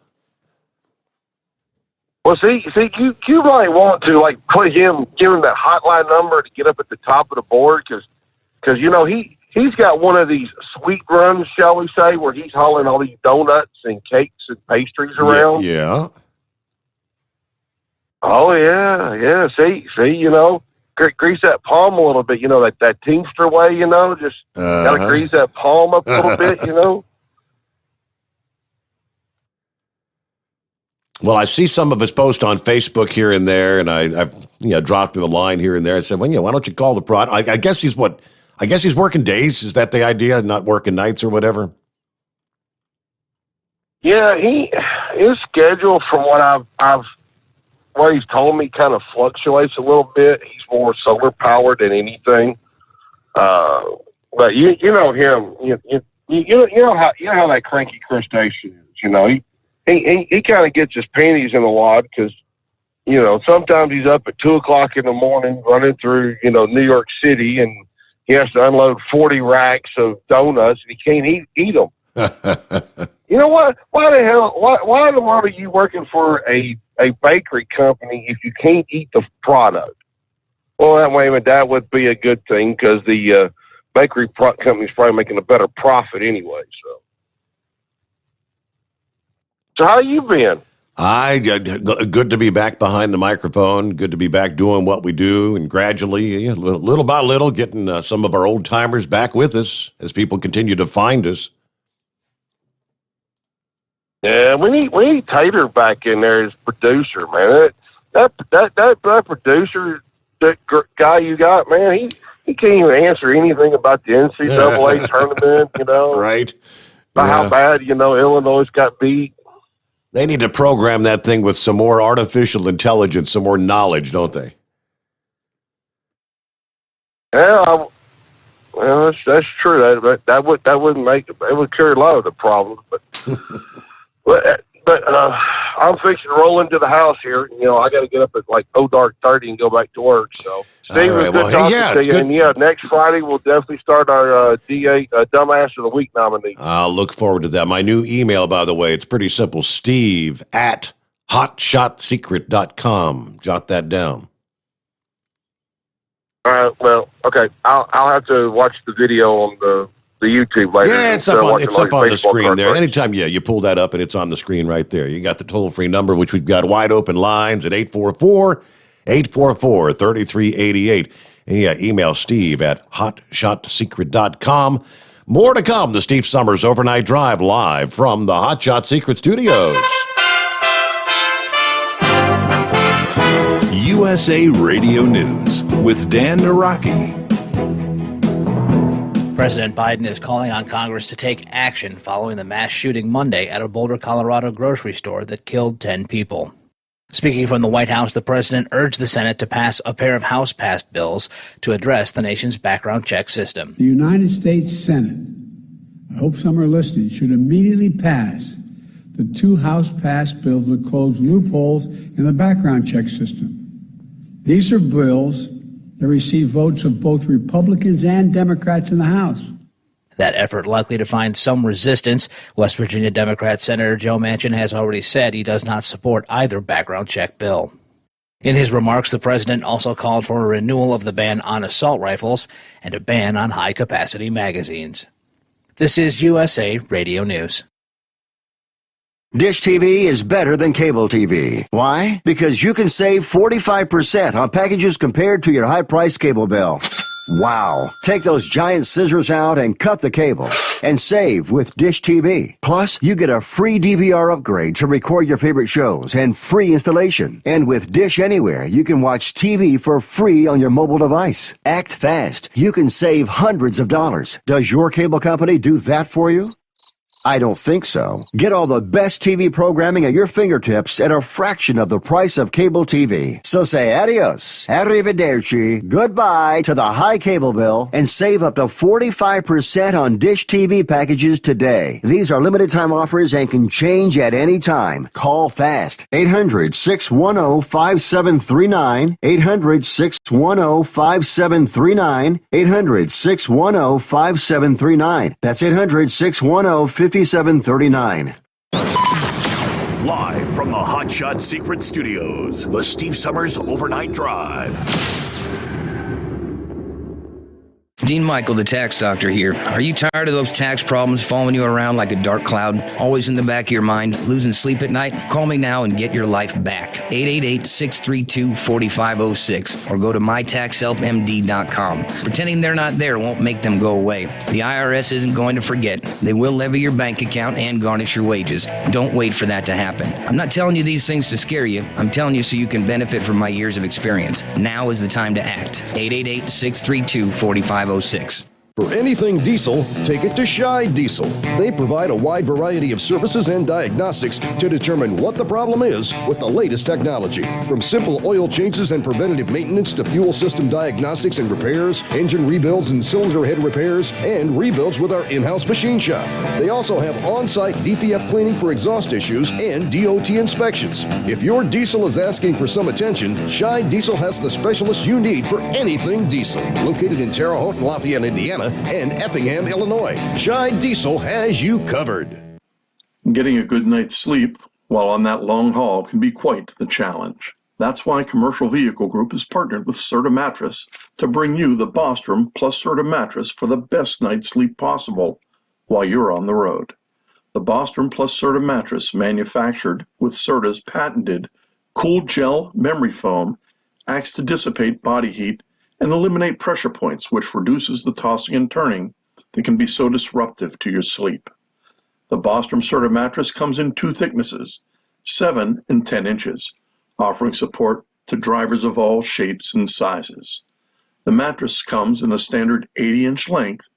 Well, see, you might want to like give him that hotline number to get up at the top of the board because you know he's got one of these sweet runs, shall we say, where he's hauling all these donuts and cakes and pastries around. Yeah. Oh yeah. See, you know, grease that palm a little bit. You know that Teamster way. You know, just gotta grease that palm up a little bit. You know. Well, I see some of his posts on Facebook here and there, and I've dropped him a line here and there. I said, well, why don't you call the prod? I guess he's working days. Is that the idea? Not working nights or whatever? Yeah, his schedule, from what he's told me, kind of fluctuates a little bit. He's more solar powered than anything. But you know him. You know how that cranky crustacean is. You know he kind of gets his panties in a wad because, you know, sometimes he's up at 2:00 in the morning running through, you know, New York City, and he has to unload 40 racks of donuts, and he can't eat them. You know what? Why the hell? Why in the world are you working for a bakery company if you can't eat the product? Well, that would be a good thing because the bakery company's probably making a better profit anyway. So how you been? Good to be back behind the microphone. Good to be back doing what we do, and gradually, little by little, getting some of our old timers back with us as people continue to find us. Yeah, we need Tater back in there as producer, man. That producer, that guy you got, man, he can't even answer anything about the NCAA tournament, you know, right? About how bad, you know, Illinois got beat. They need to program that thing with some more artificial intelligence, some more knowledge, don't they? Yeah, well, that's true. That wouldn't make it. It would cure a lot of the problems. But But I'm fixing to roll into the house here. You know, I got to get up at like dark 30 and go back to work. So, Steve, right, it's good talking to you. And yeah, next Friday we'll definitely start our DA Dumbass of the Week nominee. I'll look forward to that. My new email, by the way, it's pretty simple. Steve@hotshotsecret.com. Jot that down. All right. Well, okay. I'll have to watch the video on the YouTube later. Yeah, it's up on the screen there. Anytime, you pull that up and it's on the screen right there. You got the toll-free number, which we've got wide open lines at 844-844-3388. And email Steve@hotshotsecret.com. More to come. The Steve Sommers Overnight Drive live from the Hot Shot Secret Studios. USA Radio News with Dan Naraki. President Biden is calling on Congress to take action following the mass shooting Monday at a Boulder, Colorado grocery store that killed 10 people. Speaking from the White House, the president urged the Senate to pass a pair of House-passed bills to address the nation's background check system. The United States Senate, I hope some are listening, should immediately pass the 2 House-passed bills that close loopholes in the background check system. These are bills that receive votes of both Republicans and Democrats in the House. That effort likely to find some resistance. West Virginia Democrat Senator Joe Manchin has already said he does not support either background check bill. In his remarks, the president also called for a renewal of the ban on assault rifles and a ban on high-capacity magazines. This is USA Radio News. Dish TV is better than cable TV. Why? Because you can save 45% on packages compared to your high-priced cable bill. Wow. Take those giant scissors out and cut the cable and save with Dish TV. Plus, you get a free DVR upgrade to record your favorite shows and free installation. And with Dish Anywhere, you can watch TV for free on your mobile device. Act fast. You can save hundreds of dollars. Does your cable company do that for you? I don't think so. Get all the best TV programming at your fingertips at a fraction of the price of cable TV. So say adios, arrivederci, goodbye to the high cable bill and save up to 45% on Dish TV packages today. These are limited time offers and can change at any time. Call fast. 800-610-5739. 800-610-5739. 800-610-5739. That's 800-610-5739. 5739. Live from the Hot Shot Secret Studios, the Steve Sommers Overnight Drive. Dean Michael, the tax doctor here. Are you tired of those tax problems following you around like a dark cloud, always in the back of your mind, losing sleep at night? Call me now and get your life back. 888-632-4506 or go to mytaxhelpmd.com. Pretending they're not there won't make them go away. The IRS isn't going to forget. They will levy your bank account and garnish your wages. Don't wait for that to happen. I'm not telling you these things to scare you. I'm telling you so you can benefit from my years of experience. Now is the time to act. 888-632-4506. For anything diesel, take it to Shy Diesel. They provide a wide variety of services and diagnostics to determine what the problem is with the latest technology. From simple oil changes and preventative maintenance to fuel system diagnostics and repairs, engine rebuilds and cylinder head repairs, and rebuilds with our in-house machine shop. They also have on-site DPF cleaning for exhaust issues and DOT inspections. If your diesel is asking for some attention, Shy Diesel has the specialist you need for anything diesel. Located in Terre Haute and Lafayette, Indiana, and Effingham, Illinois. Shy Diesel has you covered. Getting a good night's sleep while on that long haul can be quite the challenge. That's why Commercial Vehicle Group has partnered with Serta Mattress to bring you the Bostrom plus Serta Mattress for the best night's sleep possible while you're on the road. The Bostrom plus Serta Mattress, manufactured with Serta's patented Cool Gel Memory Foam, acts to dissipate body heat and eliminate pressure points, which reduces the tossing and turning that can be so disruptive to your sleep. The Bostrom Serta mattress comes in 2 thicknesses, 7 and 10 inches, offering support to drivers of all shapes and sizes. The mattress comes in the standard 80-inch length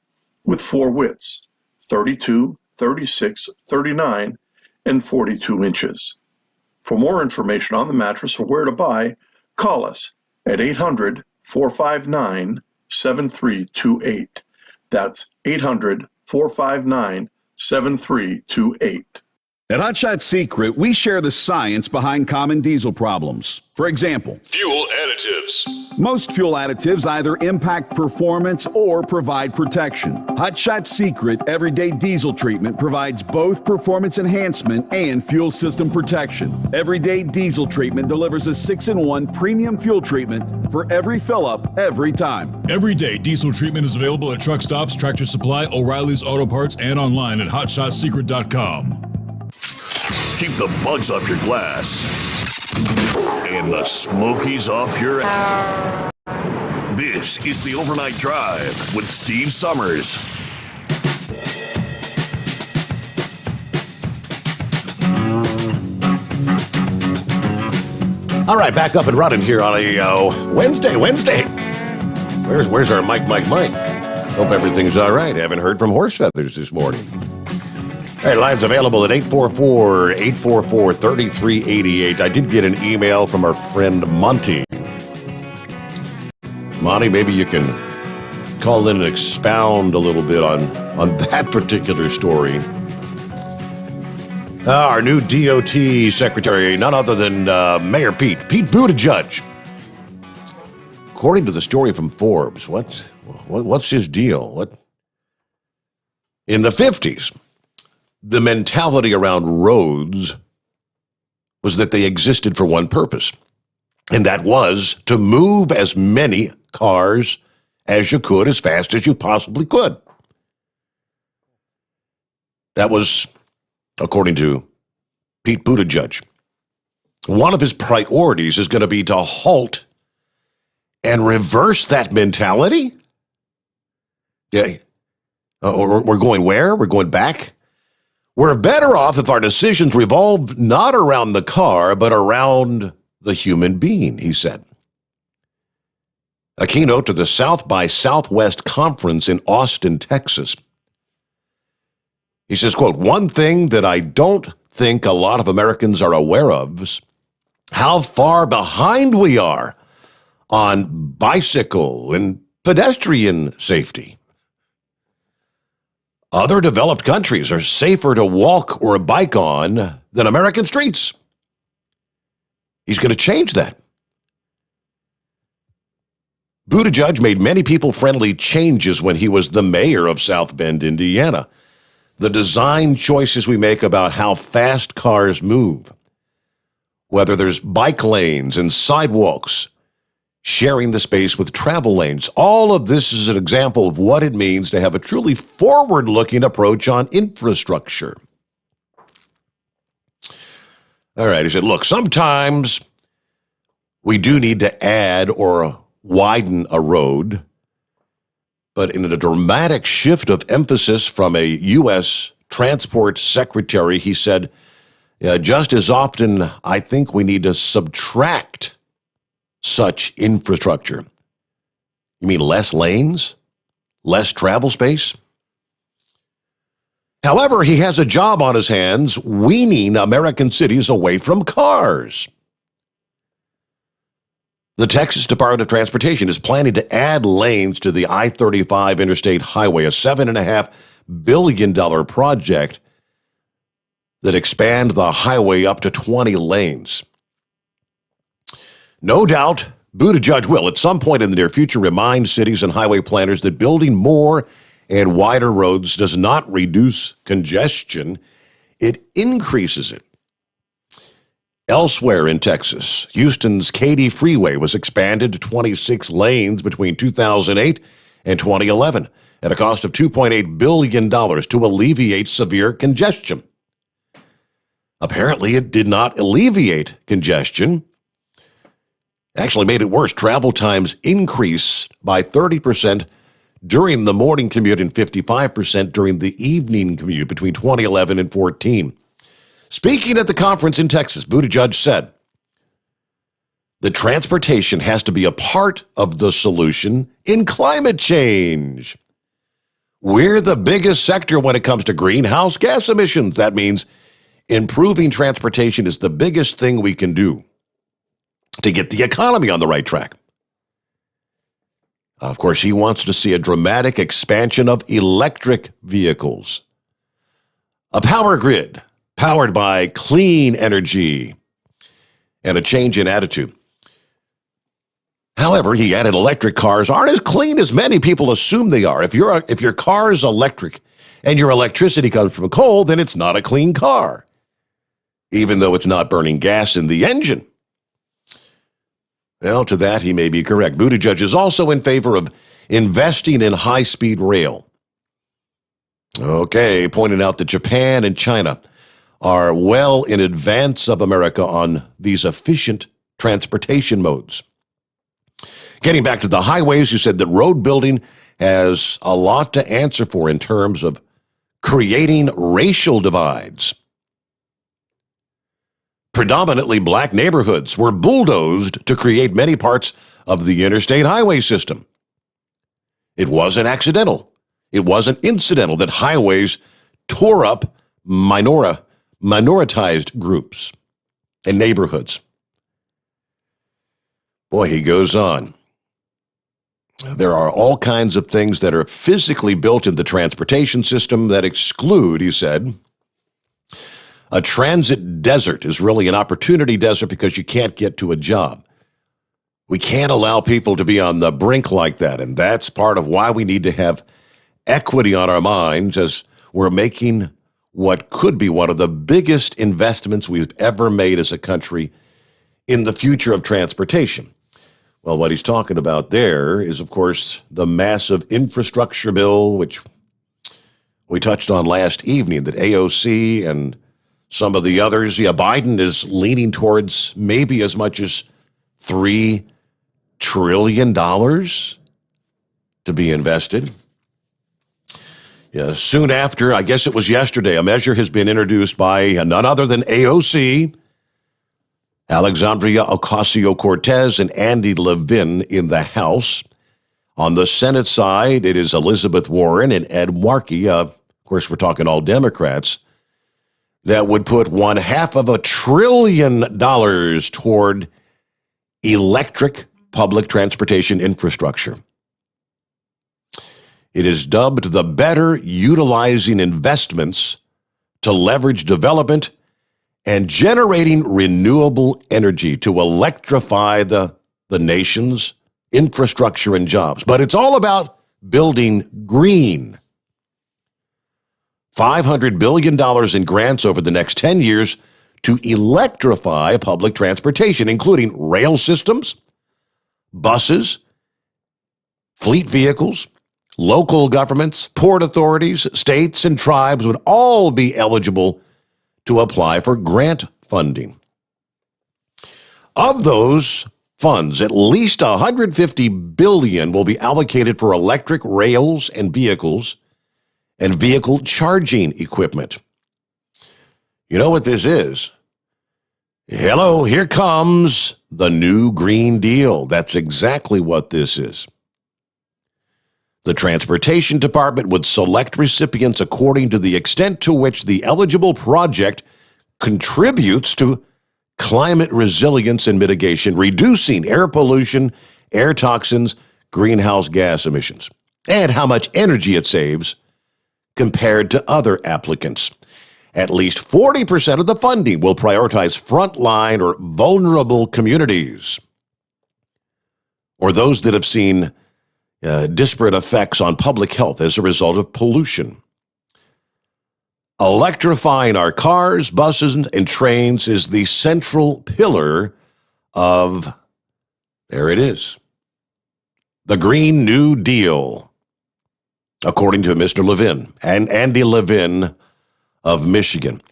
with 4 widths, 32, 36, 39, and 42 inches. For more information on the mattress or where to buy, call us at 800-459-7328. That's 800-459-7328. At Hot Shot Secret, we share the science behind common diesel problems. For example, Fuel additives. most fuel additives either impact performance or provide protection. Hot Shot Secret Everyday Diesel Treatment provides both performance enhancement and fuel system protection. Everyday Diesel Treatment delivers a 6-in-1 premium fuel treatment for every fill-up, every time. Everyday diesel treatment is available at truck stops, Tractor Supply, O'Reilly's Auto Parts, and online at hotshotsecret.com. Keep the bugs off your glass and the smokies off your ass. This is the Overnight Drive with Steve Sommers. All right, back up and running here on a Wednesday. Where's our Mike? Hope everything's all right. Haven't heard from Horse Feathers this morning. All right, lines available at 844-844-3388. I did get an email from our friend Monty. Monty, maybe you can call in and expound a little bit on that particular story. Our new DOT secretary, none other than Mayor Pete Buttigieg. According to the story from Forbes, what's his deal? In the 50s, the mentality around roads was that they existed for one purpose, and that was to move as many cars as you could, as fast as you possibly could. That was, according to Pete Buttigieg, one of his priorities is going to be to halt and reverse that mentality. Yeah. We're going where? We're going back? We're better off if our decisions revolve not around the car, but around the human being, he said. A keynote to the South by Southwest conference in Austin, Texas. He says, quote, "One thing that I don't think a lot of Americans are aware of is how far behind we are on bicycle and pedestrian safety. Other developed countries are safer to walk or bike on than American streets." He's going to change that. Buttigieg made many people-friendly changes when he was the mayor of South Bend, Indiana. The design choices we make about how fast cars move, whether there's bike lanes and sidewalks, sharing the space with travel lanes. All of this is an example of what it means to have a truly forward-looking approach on infrastructure. All right, he said, look, sometimes we do need to add or widen a road, but in a dramatic shift of emphasis from a U.S. Transport Secretary, he said, just as often, I think we need to subtract such infrastructure. You mean less lanes? Less travel space? However, he has a job on his hands weaning American cities away from cars. The Texas Department of Transportation is planning to add lanes to the I-35 interstate highway, a $7.5 billion project that expand the highway up to 20 lanes. No doubt, Buttigieg will, at some point in the near future, remind cities and highway planners that building more and wider roads does not reduce congestion, it increases it. Elsewhere in Texas, Houston's Katy Freeway was expanded to 26 lanes between 2008 and 2011 at a cost of $2.8 billion to alleviate severe congestion. Apparently, it did not alleviate congestion. Actually made it worse. Travel times increased by 30% during the morning commute and 55% during the evening commute between 2011 and 2014. Speaking at the conference in Texas, Buttigieg said, "The transportation has to be a part of the solution in climate change. We're the biggest sector when it comes to greenhouse gas emissions. That means improving transportation is the biggest thing we can do to get the economy on the right track." Of course, he wants to see a dramatic expansion of electric vehicles, a power grid powered by clean energy and a change in attitude. However, he added, electric cars aren't as clean as many people assume they are. If your car is electric and your electricity comes from coal, then it's not a clean car, even though it's not burning gas in the engine. Well, to that, he may be correct. Buttigieg is also in favor of investing in high-speed rail. Okay, pointing out that Japan and China are well in advance of America on these efficient transportation modes. Getting back to the highways, you said that road building has a lot to answer for in terms of creating racial divides. Predominantly black neighborhoods were bulldozed to create many parts of the interstate highway system. It wasn't accidental. It wasn't incidental that highways tore up minoritized groups and neighborhoods. Boy, he goes on. There are all kinds of things that are physically built in the transportation system that exclude, he said. A transit desert is really an opportunity desert because you can't get to a job. We can't allow people to be on the brink like that, and that's part of why we need to have equity on our minds as we're making what could be one of the biggest investments we've ever made as a country in the future of transportation. Well, what he's talking about there is, of course, the massive infrastructure bill, which we touched on last evening, that AOC and some of the others, Biden is leaning towards maybe as much as $3 trillion to be invested. Yeah, soon after, I guess it was yesterday, a measure has been introduced by none other than AOC, Alexandria Ocasio-Cortez, and Andy Levin in the House. On the Senate side, it is Elizabeth Warren and Ed Markey, of course we're talking all Democrats, that would put $500 billion toward electric public transportation infrastructure. It is dubbed the Better Utilizing Investments to Leverage Development and Generating Renewable Energy to Electrify the nation's infrastructure and jobs. But it's all about building green. $500 billion in grants over the next 10 years to electrify public transportation, including rail systems, buses, fleet vehicles. Local governments, port authorities, states, and tribes would all be eligible to apply for grant funding. Of those funds, at least $150 billion will be allocated for electric rails and vehicles and vehicle charging equipment. You know what this is? Hello, here comes the new Green Deal. That's exactly what this is. The Transportation Department would select recipients according to the extent to which the eligible project contributes to climate resilience and mitigation, reducing air pollution, air toxins, greenhouse gas emissions, and how much energy it saves compared to other applicants. At least 40% of the funding will prioritize frontline or vulnerable communities, or those that have seen disparate effects on public health as a result of pollution. Electrifying our cars, buses, and trains is the central pillar of, there it is, the Green New Deal, according to Mr. Levin and Andy Levin of Michigan.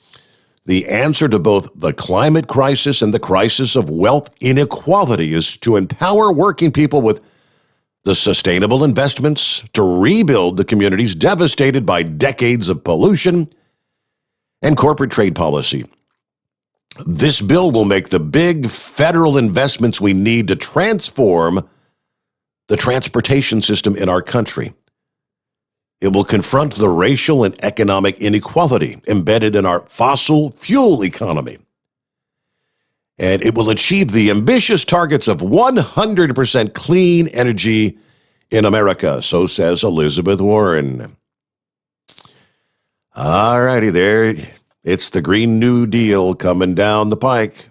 The answer to both the climate crisis and the crisis of wealth inequality is to empower working people with the sustainable investments to rebuild the communities devastated by decades of pollution and corporate trade policy. This bill will make the big federal investments we need to transform the transportation system in our country. It will confront the racial and economic inequality embedded in our fossil fuel economy. And it will achieve the ambitious targets of 100% clean energy in America, so says Elizabeth Warren. All righty, there It's the Green New Deal coming down the pike.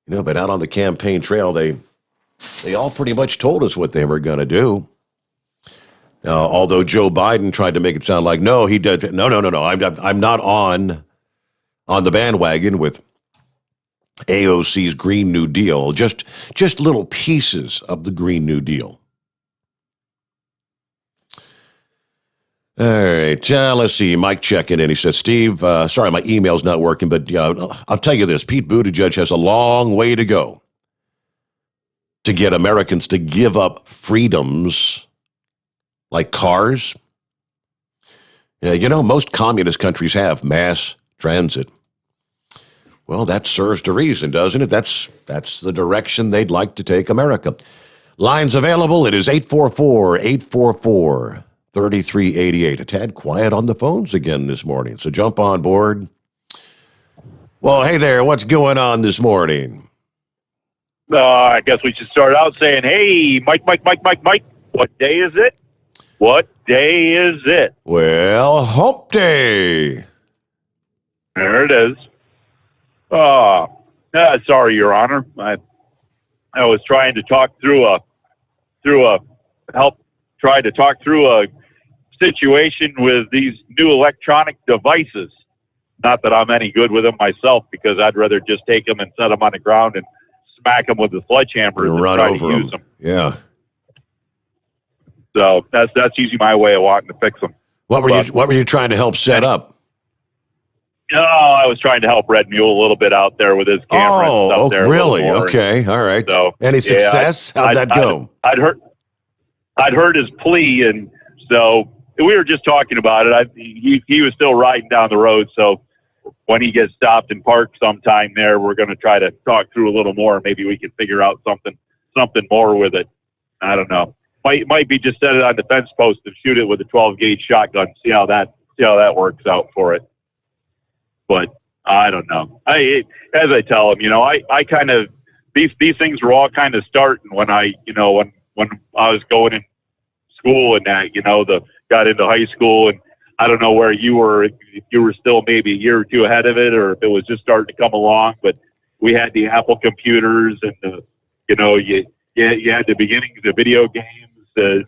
But out on the campaign trail, they all pretty much told us what they were going to do. Although Joe Biden tried to make it sound like, no, he did. No. I'm not on the bandwagon with AOC's Green New Deal. Just little pieces of the Green New Deal. All right, let's see. Mike checking in. He says, Steve, sorry, my email's not working, but I'll tell you this. Pete Buttigieg has a long way to go to get Americans to give up freedoms like cars. Most communist countries have mass transit. Well, that serves to reason, doesn't it? That's the direction they'd like to take America. Lines available. It is 844-844-3388. A tad quiet on the phones again this morning, so jump on board. Well, hey there. What's going on this morning? I guess we should start out saying, hey, Mike, what day is it? What day is it? Well, hump day. There it is. Sorry, Your Honor. I was trying to talk through a situation with these new electronic devices. Not that I'm any good with them myself, because I'd rather just take them and set them on the ground and smack them with a sledgehammer and run try over to use them. Yeah. So that's usually my way of wanting to fix them. What were you trying to help set up? I was trying to help Red Mule a little bit out there with his camera and stuff there. Really? Okay. All right. So, any success? How'd that go? I'd heard his plea, and so we were just talking about it. He was still riding down the road, so when he gets stopped and parked sometime there, we're going to try to talk through a little more. Maybe we can figure out something more with it. I don't know. Might be just set it on the fence post and shoot it with a 12-gauge shotgun. See how that works out for it. But I don't know. As I tell him, I kind of these things were all kind of starting when I was going in school and that got into high school, and I don't know where you were. If you were still maybe a year or two ahead of it, or if it was just starting to come along. But we had the Apple computers, and you had the beginnings of video games. You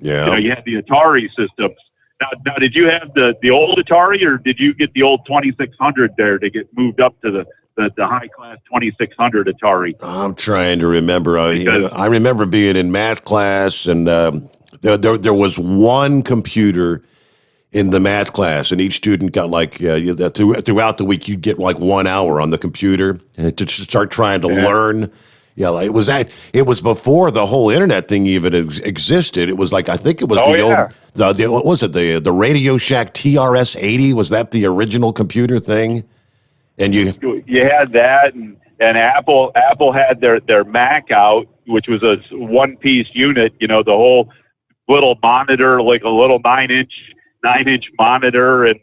had the Atari systems. Now, did you have the old Atari, or did you get the old 2600 there to get moved up to the high class 2600 Atari? I'm trying to remember. I remember being in math class, and there was one computer in the math class, and each student got throughout the week you'd get like 1 hour on the computer to start trying to learn. Yeah, it was before the whole internet thing even existed. It was like, I think it was what was it? The Radio Shack TRS-80. Was that the original computer thing? And you had that, and Apple had their Mac out, which was a one-piece unit. The whole little monitor, like a little 9-inch monitor, and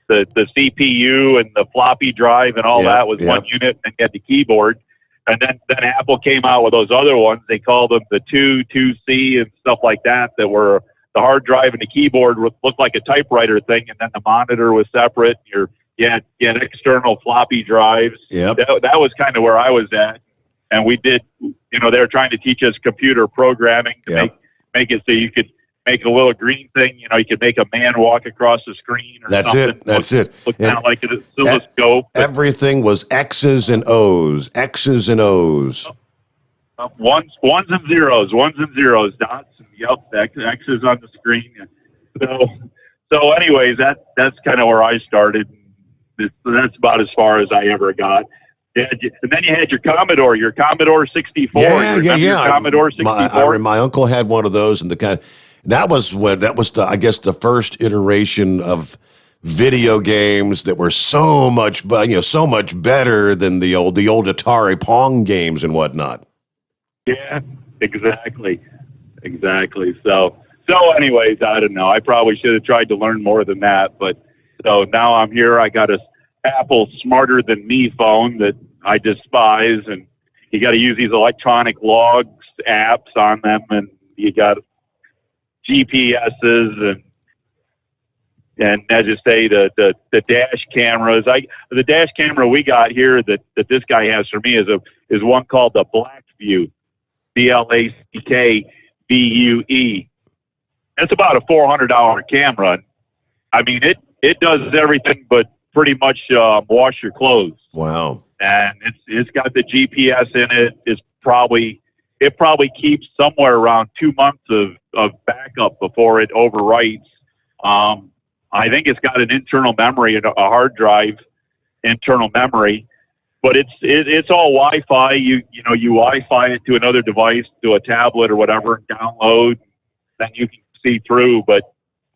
the CPU and the floppy drive and all that was one unit, and you had the keyboard. And then Apple came out with those other ones. They called them the 2C and stuff like that were the hard drive and the keyboard looked like a typewriter thing, and then the monitor was separate. You had external floppy drives. Yep. That was kind of where I was at. And we did, they were trying to teach us computer programming to make it so you could make a little green thing. You could make a man walk across the screen or something. That's it. Looked kind of like an oscilloscope. Everything was X's and O's. Ones and zeros, dots. X's on the screen. So anyways, that's kind of where I started. That's about as far as I ever got. And then you had your Commodore 64. Yeah. Commodore 64. My uncle had one of those, and that was the first iteration of video games that were so much better than the old Atari Pong games and whatnot. Yeah, exactly. So anyways, I don't know. I probably should have tried to learn more than that, but so now I'm here. I got a Apple Smarter Than Me phone that I despise, and you got to use these electronic logs apps on them, and you got GPSs, and And as you say, the dash cameras. The dash camera we got here that this guy has for me is one called the Blackview, BLACKVUE. It's about a $400 camera. I mean, it does everything but pretty much wash your clothes. Wow. And it's got the GPS in it. It probably keeps somewhere around 2 months of backup before it overwrites. I think it's got an internal memory, a hard drive internal memory, but it's all Wi-Fi. You Wi-Fi it to another device, to a tablet or whatever, and download. Then you can see through. But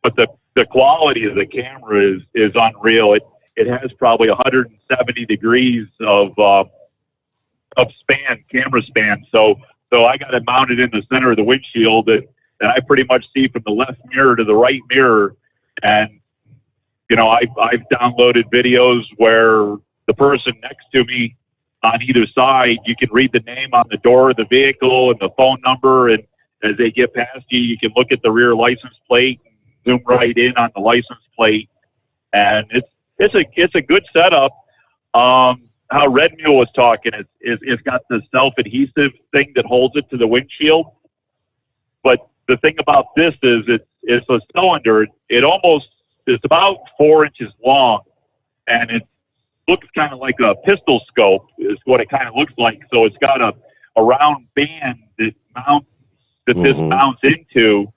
the quality of the camera is unreal. It has probably 170 degrees of camera span. So I got it mounted in the center of the windshield, and I pretty much see from the left mirror to the right mirror. And I've downloaded videos where the person next to me on either side, you can read the name on the door of the vehicle and the phone number, and as they get past you, you can look at the rear license plate and zoom right in on the license plate. And it's a good setup. How Red Mule was talking, it's got the self-adhesive thing that holds it to the windshield. But the thing about this is it's a cylinder. It's about 4 inches long, and it looks kind of like a pistol scope is what it kind of looks like. So it's got a round band that this mounts into,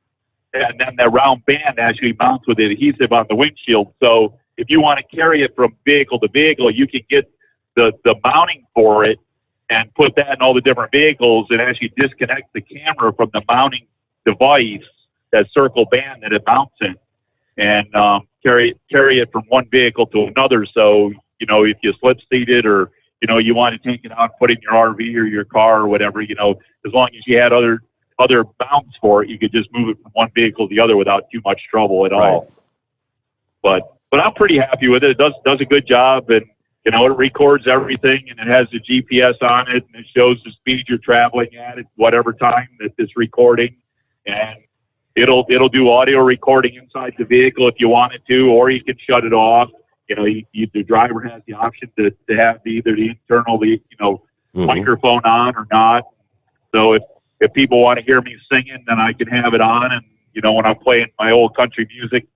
and then the round band actually mounts with the adhesive on the windshield. So if you want to carry it from vehicle to vehicle, you can get the mounting for it and put that in all the different vehicles and actually disconnect the camera from the mounting device, that circle band that it mounts in, and carry it from one vehicle to another. So, if you slip seat it or, you want to take it out and put it in your RV or your car or whatever, as long as you had other mounts for it, you could just move it from one vehicle to the other without too much trouble at all. But I'm pretty happy with it. It does a good job, and it records everything, and it has the GPS on it, and it shows the speed you're traveling at whatever time that it's recording, and it'll do audio recording inside the vehicle if you want it to, or you can shut it off. The driver has the option to have either the internal microphone on or not. So if people want to hear me singing, then I can have it on, and when I'm playing my old country music,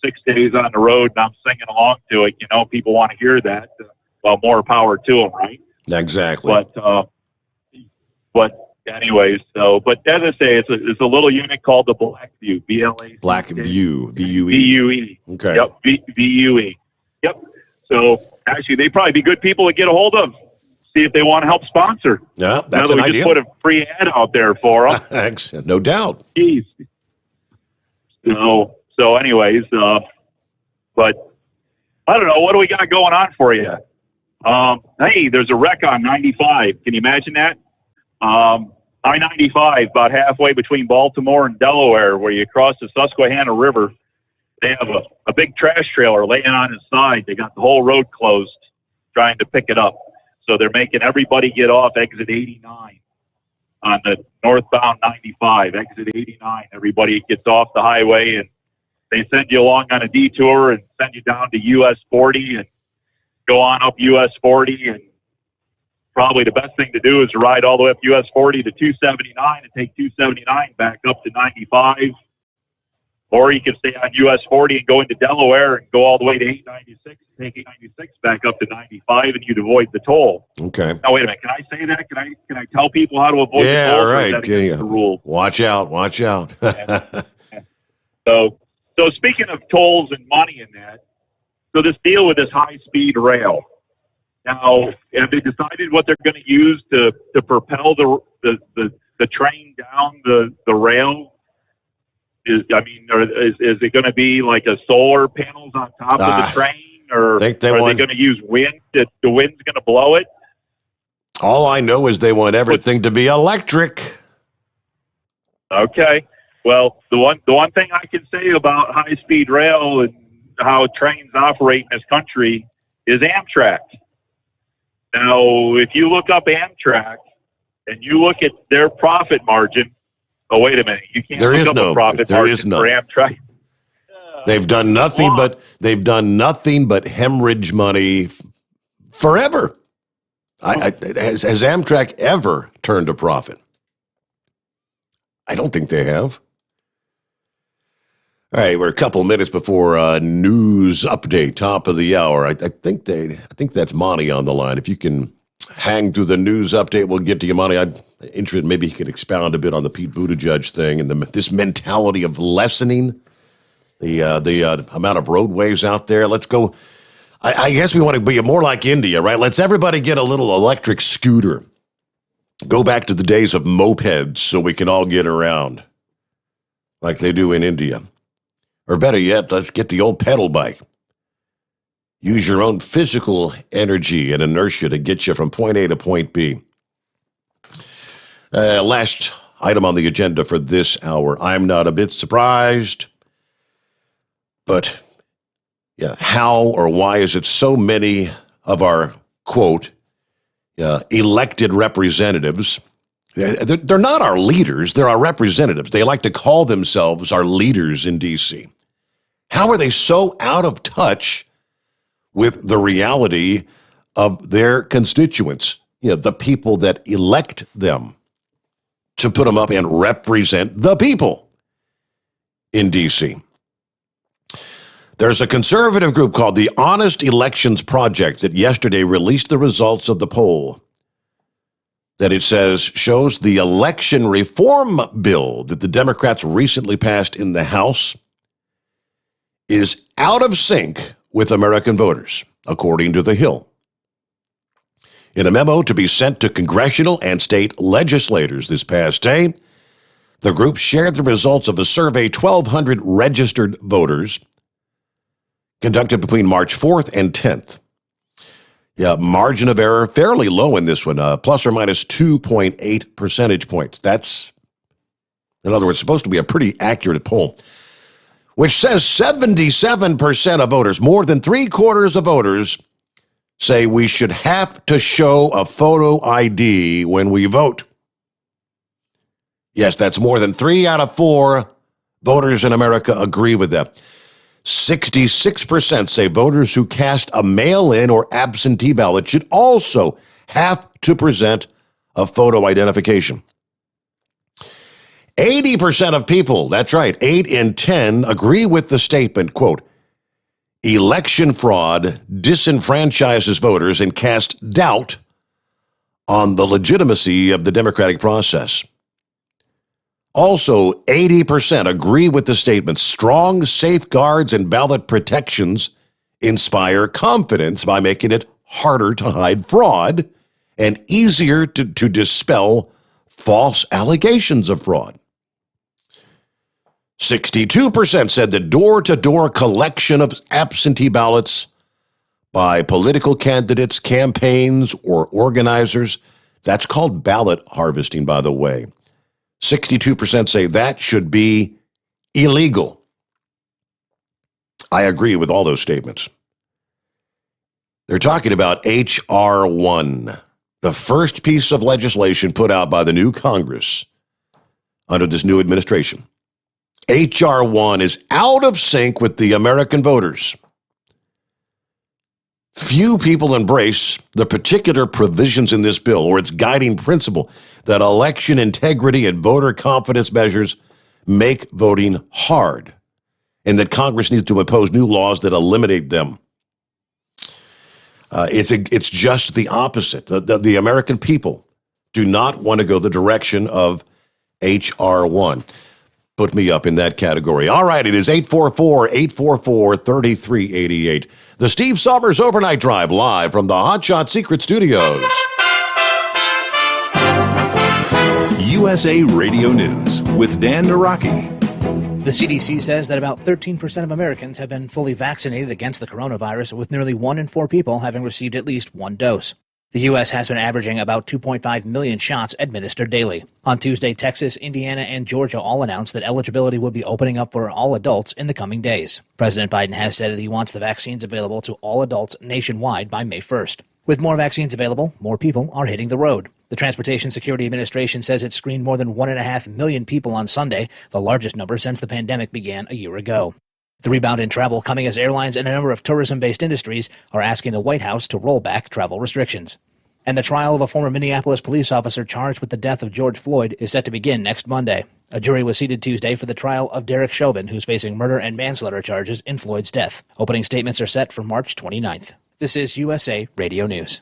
6 days on the road and I'm singing along to it, people want to hear that. Well, more power to them, right? Exactly. But anyways, but as I say, it's a little unit called the Blackview, Blackview, VUE. VUE. Okay. Yep, VUE. Yep. So actually, they'd probably be good people to get a hold of. See if they want to help sponsor. Yeah, that's an idea. Just put a free ad out there for them. No doubt. Jeez. So anyways, but I don't know. What do we got going on for you? Hey, there's a wreck on 95. Can you imagine that? I-95, about halfway between Baltimore and Delaware, where you cross the Susquehanna River. They have a big trash trailer laying on its side. They got the whole road closed trying to pick it up. So they're making everybody get off exit 89 on the northbound 95, exit 89. Everybody gets off the highway, and they send you along on a detour and send you down to US 40 and go on up US 40. And probably the best thing to do is to ride all the way up US 40 to 279 and take 279 back up to 95. Or you can stay on US 40 and go into Delaware and go all the way to 896 and take 896 back up to 95, and you'd avoid the toll. Okay. Now, wait a minute. Can I say that? Can I tell people how to avoid the toll? Yeah, right. The rule? Watch out. So speaking of tolls and money in that, so this deal with this high-speed rail. Now, have they decided what they're going to use to propel the train down the rail? Is it going to be like a solar panels on top of the train, or are they going to use wind? The wind's going to blow it? All I know is they want everything to be electric. Okay. Well, the one thing I can say about high-speed rail and how trains operate in this country is Amtrak. Now, if you look up Amtrak and you look at their profit margin, oh, wait a minute. You can't look up a profit margin for Amtrak. They've done nothing but hemorrhage money forever. Has Amtrak ever turned a profit? I don't think they have. All right, we're a couple minutes before news update, top of the hour. I think that's Monty on the line. If you can hang through the news update, we'll get to you, Monty. I'm interested. Maybe he could expound a bit on the Pete Buttigieg thing and this mentality of lessening the amount of roadways out there. Let's go. I guess we want to be more like India, right? Let's everybody get a little electric scooter. Go back to the days of mopeds so we can all get around like they do in India. Or better yet, let's get the old pedal bike. Use your own physical energy and inertia to get you from point A to point B. Last item on the agenda for this hour. I'm not a bit surprised, but yeah, how or why is it so many of our, quote, elected representatives, they're not our leaders, they're our representatives. They like to call themselves our leaders in D.C. How are they so out of touch with the reality of their constituents, the people that elect them to put them up and represent the people in D.C.? There's a conservative group called the Honest Elections Project that yesterday released the results of the poll that it says shows the election reform bill that the Democrats recently passed in the House is out of sync with American voters, according to The Hill. In a memo to be sent to congressional and state legislators this past day, the group shared the results of a survey 1,200 registered voters conducted between March 4th and 10th. Yeah, margin of error fairly low in this one, plus or minus 2.8 percentage points. That's, in other words, supposed to be a pretty accurate poll, which says 77% of voters, more than 3/4 of voters, say we should have to show a photo ID when we vote. Yes, that's more than 3 out of 4 voters in America agree with that. 66% say voters who cast a mail-in or absentee ballot should also have to present a photo identification. 80% of people, that's right, 8 in 10, agree with the statement, quote, election fraud disenfranchises voters and casts doubt on the legitimacy of the democratic process. Also, 80% agree with the statement, strong safeguards and ballot protections inspire confidence by making it harder to hide fraud and easier to dispel false allegations of fraud. 62% said the door-to-door collection of absentee ballots by political candidates, campaigns, or organizers, that's called ballot harvesting, by the way. 62% say that should be illegal. I agree with all those statements. They're talking about H.R. 1, the first piece of legislation put out by the new Congress under this new administration. H.R. 1 is out of sync with the American voters. Few people embrace the particular provisions in this bill or its guiding principle that election integrity and voter confidence measures make voting hard, and that Congress needs to impose new laws that eliminate them. It's just the opposite. The American people do not want to go the direction of H.R. 1. Put me up in that category. All right, it is 844-844-3388. The Steve Sommers Overnight Drive live from the Hotshot Secret Studios. USA Radio News with Dan Naraki. The CDC says that about 13% of Americans have been fully vaccinated against the coronavirus, with nearly 1 in 4 people having received at least one dose. The U.S. has been averaging about 2.5 million shots administered daily. On Tuesday, Texas, Indiana, and Georgia all announced that eligibility would be opening up for all adults in the coming days. President Biden has said that he wants the vaccines available to all adults nationwide by May 1st. With more vaccines available, more people are hitting the road. The Transportation Security Administration says it screened more than 1.5 million people on Sunday, the largest number since the pandemic began a year ago. The rebound in travel coming as airlines and a number of tourism-based industries are asking the White House to roll back travel restrictions. And the trial of a former Minneapolis police officer charged with the death of George Floyd is set to begin next Monday. A jury was seated Tuesday for the trial of Derek Chauvin, who's facing murder and manslaughter charges in Floyd's death. Opening statements are set for March 29th. This is USA Radio News.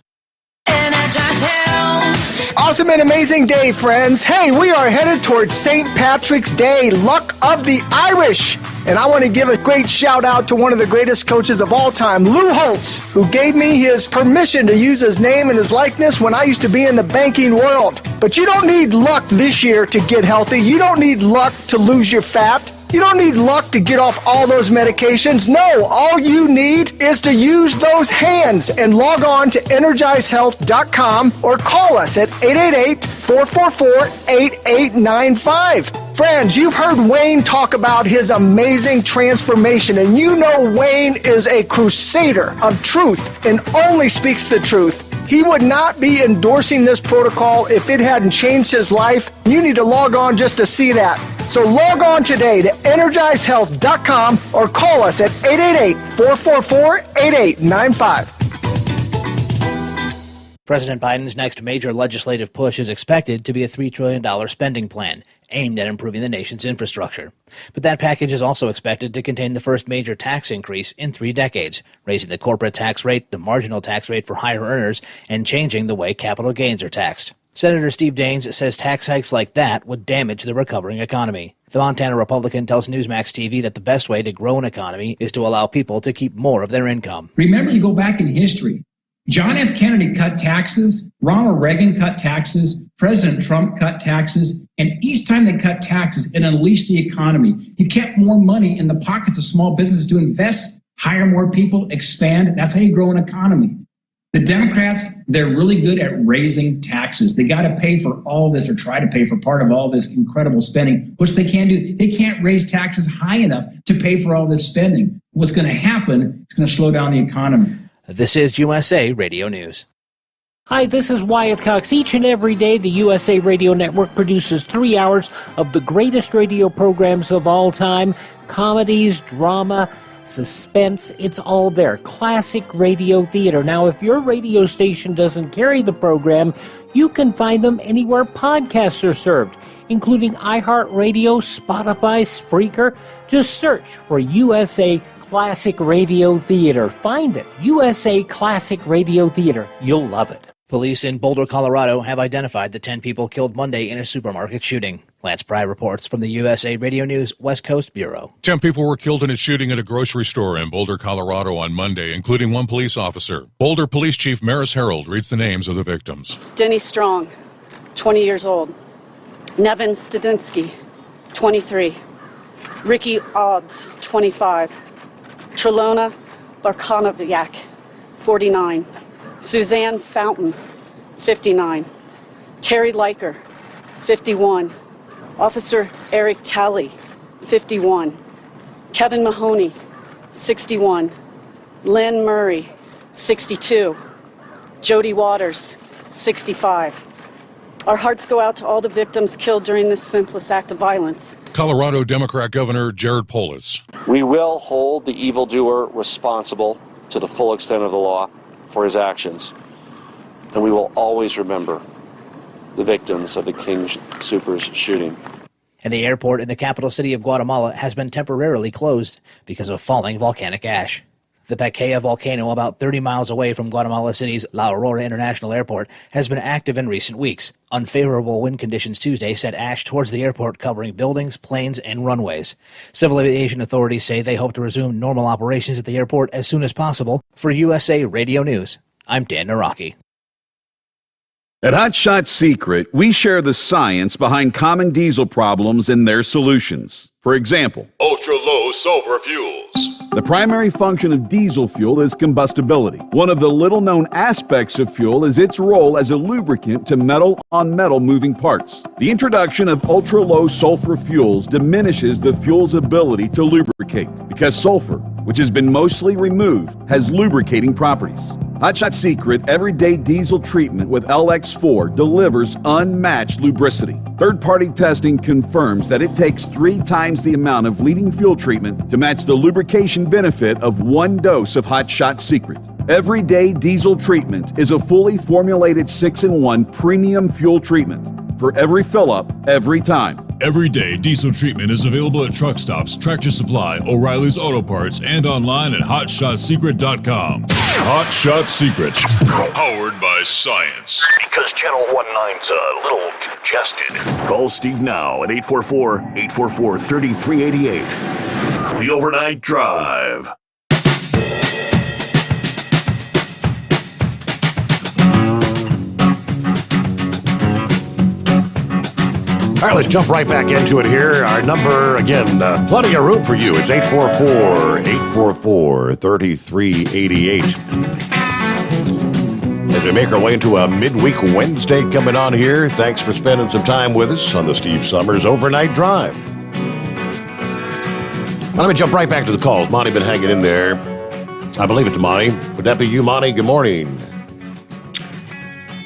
Awesome and amazing day, friends. Hey, we are headed towards St. Patrick's Day, Luck of the Irish. And I want to give a great shout out to one of the greatest coaches of all time, Lou Holtz, who gave me his permission to use his name and his likeness when I used to be in the banking world. But you don't need luck this year to get healthy. You don't need luck to lose your fat. You don't need luck to get off all those medications. No, all you need is to use those hands and log on to EnergizeHealth.com or call us at 888-444-8895. Friends, you've heard Wayne talk about his amazing transformation, and you know Wayne is a crusader of truth and only speaks the truth. He would not be endorsing this protocol if it hadn't changed his life. You need to log on just to see that. So log on today to EnergizeHealth.com or call us at 888-444-8895. President Biden's next major legislative push is expected to be a $3 trillion spending plan aimed at improving the nation's infrastructure. But that package is also expected to contain the first major tax increase in 3 decades, raising the corporate tax rate, the marginal tax rate for higher earners, and changing the way capital gains are taxed. Senator Steve Daines says tax hikes like that would damage the recovering economy. The Montana Republican tells Newsmax TV that the best way to grow an economy is to allow people to keep more of their income. Remember, you go back in history. John F. Kennedy cut taxes, Ronald Reagan cut taxes, President Trump cut taxes, and each time they cut taxes, it unleashed the economy. You kept more money in the pockets of small businesses to invest, hire more people, expand. That's how you grow an economy. The Democrats, they're really good at raising taxes. They got to pay for all this or try to pay for part of all this incredible spending, which they can't do. They can't raise taxes high enough to pay for all this spending. What's going to happen, it's going to slow down the economy. This is USA Radio News. Hi, this is Wyatt Cox. Each and every day, the USA Radio Network produces 3 hours of the greatest radio programs of all time. Comedies, drama, suspense, it's all there. Classic radio theater. Now, if your radio station doesn't carry the program, you can find them anywhere podcasts are served, including iHeartRadio, Spotify, Spreaker. Just search for USA Classic Radio Theater. Find it. USA Classic Radio Theater. You'll love it. Police in Boulder, Colorado have identified the 10 people killed Monday in a supermarket shooting. Lance Pry reports from the USA Radio News West Coast Bureau. 10 people were killed in a shooting at a grocery store in Boulder, Colorado on Monday, including 1 police officer. Boulder Police Chief Maris Harold reads the names of the victims. Denny Strong, 20 years old. Nevin Studinsky, 23. Ricky Obbs, 25. Trelona Barkonoviak, 49. Suzanne Fountain, 59. Terry Leiker, 51. Officer Eric Talley, 51. Kevin Mahoney, 61. Lynn Murray, 62. Jody Waters, 65. Our hearts go out to all the victims killed during this senseless act of violence. Colorado Democrat Governor Jared Polis. We will hold the evildoer responsible to the full extent of the law for his actions, and we will always remember the victims of the King Soopers shooting. And the airport in the capital city of Guatemala has been temporarily closed because of falling volcanic ash. The Paquea volcano, about 30 miles away from Guatemala City's La Aurora International Airport, has been active in recent weeks. Unfavorable wind conditions Tuesday sent ash towards the airport, covering buildings, planes, and runways. Civil aviation authorities say they hope to resume normal operations at the airport as soon as possible. For USA Radio News, I'm Dan Naraki. At Hot Shot Secret, we share the science behind common diesel problems and their solutions. For example, ultra-low sulfur fuels. The primary function of diesel fuel is combustibility. One of the little-known aspects of fuel is its role as a lubricant to metal-on-metal moving parts. The introduction of ultra-low sulfur fuels diminishes the fuel's ability to lubricate because sulfur, which has been mostly removed, has lubricating properties. Hotshot Secret Everyday Diesel Treatment with LX4 delivers unmatched lubricity. Third-party testing confirms that it takes 3 times the amount of leading fuel treatment to match the lubrication benefit of 1 dose of Hotshot Secret. Everyday Diesel Treatment is a fully formulated 6-in-1 premium fuel treatment for every fill-up, every time. Everyday Diesel Treatment is available at truck stops, Tractor Supply, O'Reilly's Auto Parts, and online at HotShotSecret.com. Hot Shot Secret, powered by science. Because Channel 19's a little congested. Call Steve now at 844-844-3388. The Overnight Drive. All right, let's jump right back into it here. Our number, again, plenty of room for you. It's 844-844-3388. As we make our way into a midweek Wednesday coming on here, thanks for spending some time with us on the Steve Sommers Overnight Drive. Now, let me jump right back to the calls. Monty been hanging in there. I believe it's Monty. Would that be you, Monty? Good morning.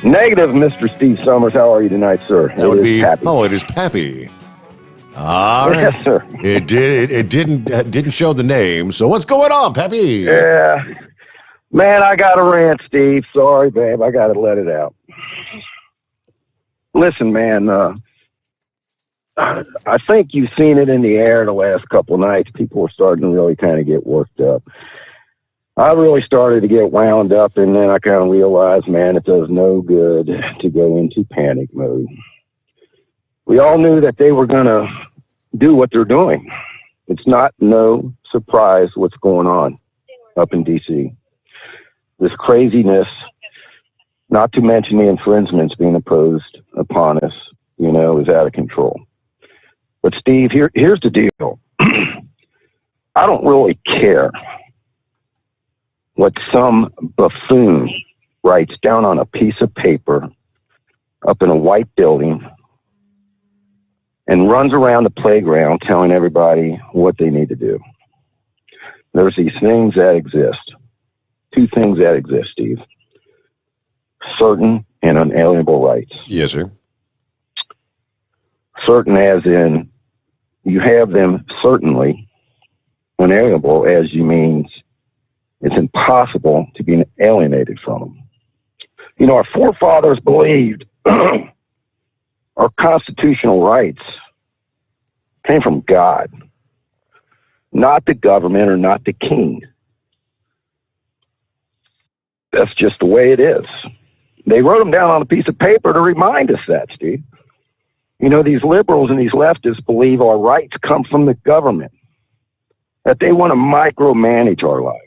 Negative, Mr. Steve Sommers. How are you tonight, sir? That would be Pappy. Oh, it is Pappy. All right. Yes, sir. It didn't show the name. So what's going on, Pappy? Yeah, man, I got a rant, Steve. Sorry, babe. I got to let it out. Listen, man. I think you've seen it in the air the last couple of nights. People are starting to really kind of get worked up. I really started to get wound up, and then I kind of realized, man, it does no good to go into panic mode. We all knew that they were going to do what they're doing. It's not no surprise what's going on up in D.C. This craziness, not to mention the infringements being imposed upon us, is out of control. But, Steve, here's the deal. I don't really care what some buffoon writes down on a piece of paper up in a white building and runs around the playground telling everybody what they need to do. There's these things that exist. 2 things that exist, Steve. Certain and unalienable rights. Yes, sir. Certain as in you have them certainly. Unalienable as you means it's impossible to be alienated from them. Our forefathers believed our constitutional rights came from God, not the government or not the king. That's just the way it is. They wrote them down on a piece of paper to remind us that, Steve. These liberals and these leftists believe our rights come from the government, that they want to micromanage our lives.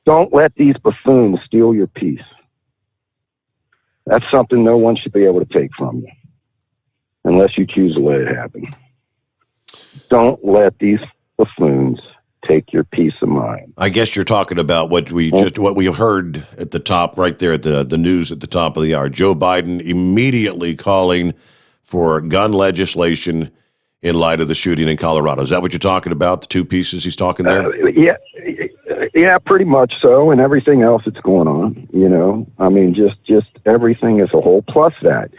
Don't let these buffoons steal your peace. That's something no one should be able to take from you, unless you choose to let it happen. Don't let these buffoons take your peace of mind. I guess you're talking about what we heard at the top right there at the news at the top of the hour. Joe Biden immediately calling for gun legislation in light of the shooting in Colorado. Is that what you're talking about? The 2 pieces he's talking there? Yeah, pretty much so, and everything else that's going on, I mean, just everything as a whole, plus that,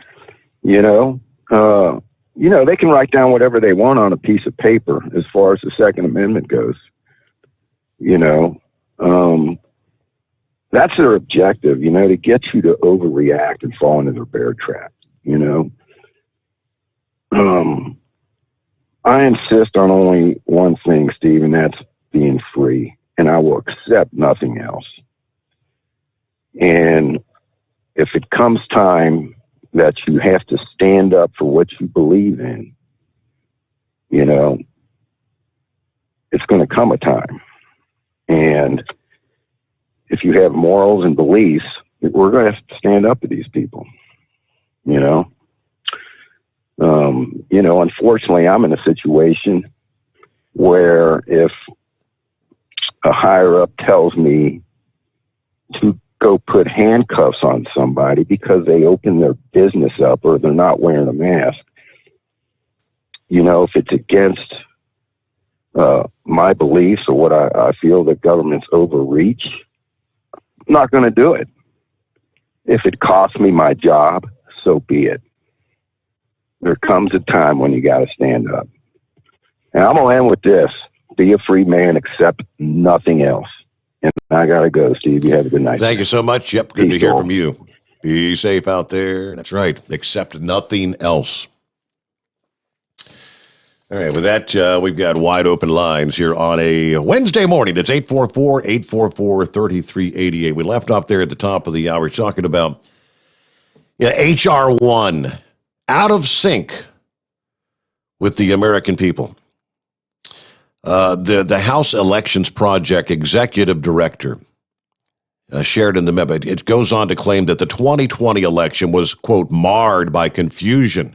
they can write down whatever they want on a piece of paper as far as the Second Amendment goes, that's their objective, to get you to overreact and fall into their bear trap, I insist on only one thing, Steve, and that's being free. And I will accept nothing else. And if it comes time that you have to stand up for what you believe in, it's going to come a time. And if you have morals and beliefs, we're going to have to stand up to these people, Unfortunately, I'm in a situation where if a higher up tells me to go put handcuffs on somebody because they open their business up or they're not wearing a mask, if it's against my beliefs or what I feel that government's overreach, not going to do it. If it costs me my job, so be it. There comes a time when you got to stand up. And I'm going to end with this. Be a free man, accept nothing else. And I got to go, Steve. You have a good night. Thank you so much. Yep, good to hear from you. Be safe out there. That's right. Accept nothing else. All right, with that, we've got wide open lines here on a Wednesday morning. It's 844-844-3388. We left off there at the top of the hour talking about H.R. 1, out of sync with the American people. The House Elections Project executive director shared in the memo. It goes on to claim that the 2020 election was, quote, marred by confusion,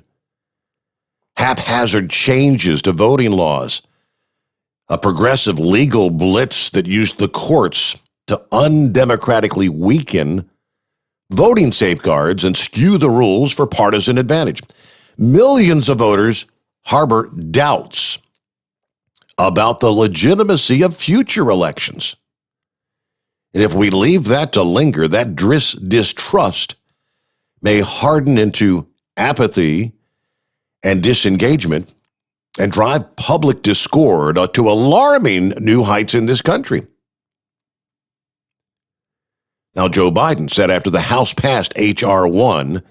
haphazard changes to voting laws, a progressive legal blitz that used the courts to undemocratically weaken voting safeguards and skew the rules for partisan advantage. Millions of voters harbor doubts about the legitimacy of future elections. And if we leave that to linger, that distrust may harden into apathy and disengagement and drive public discord to alarming new heights in this country. Now, Joe Biden said after the House passed H.R. 1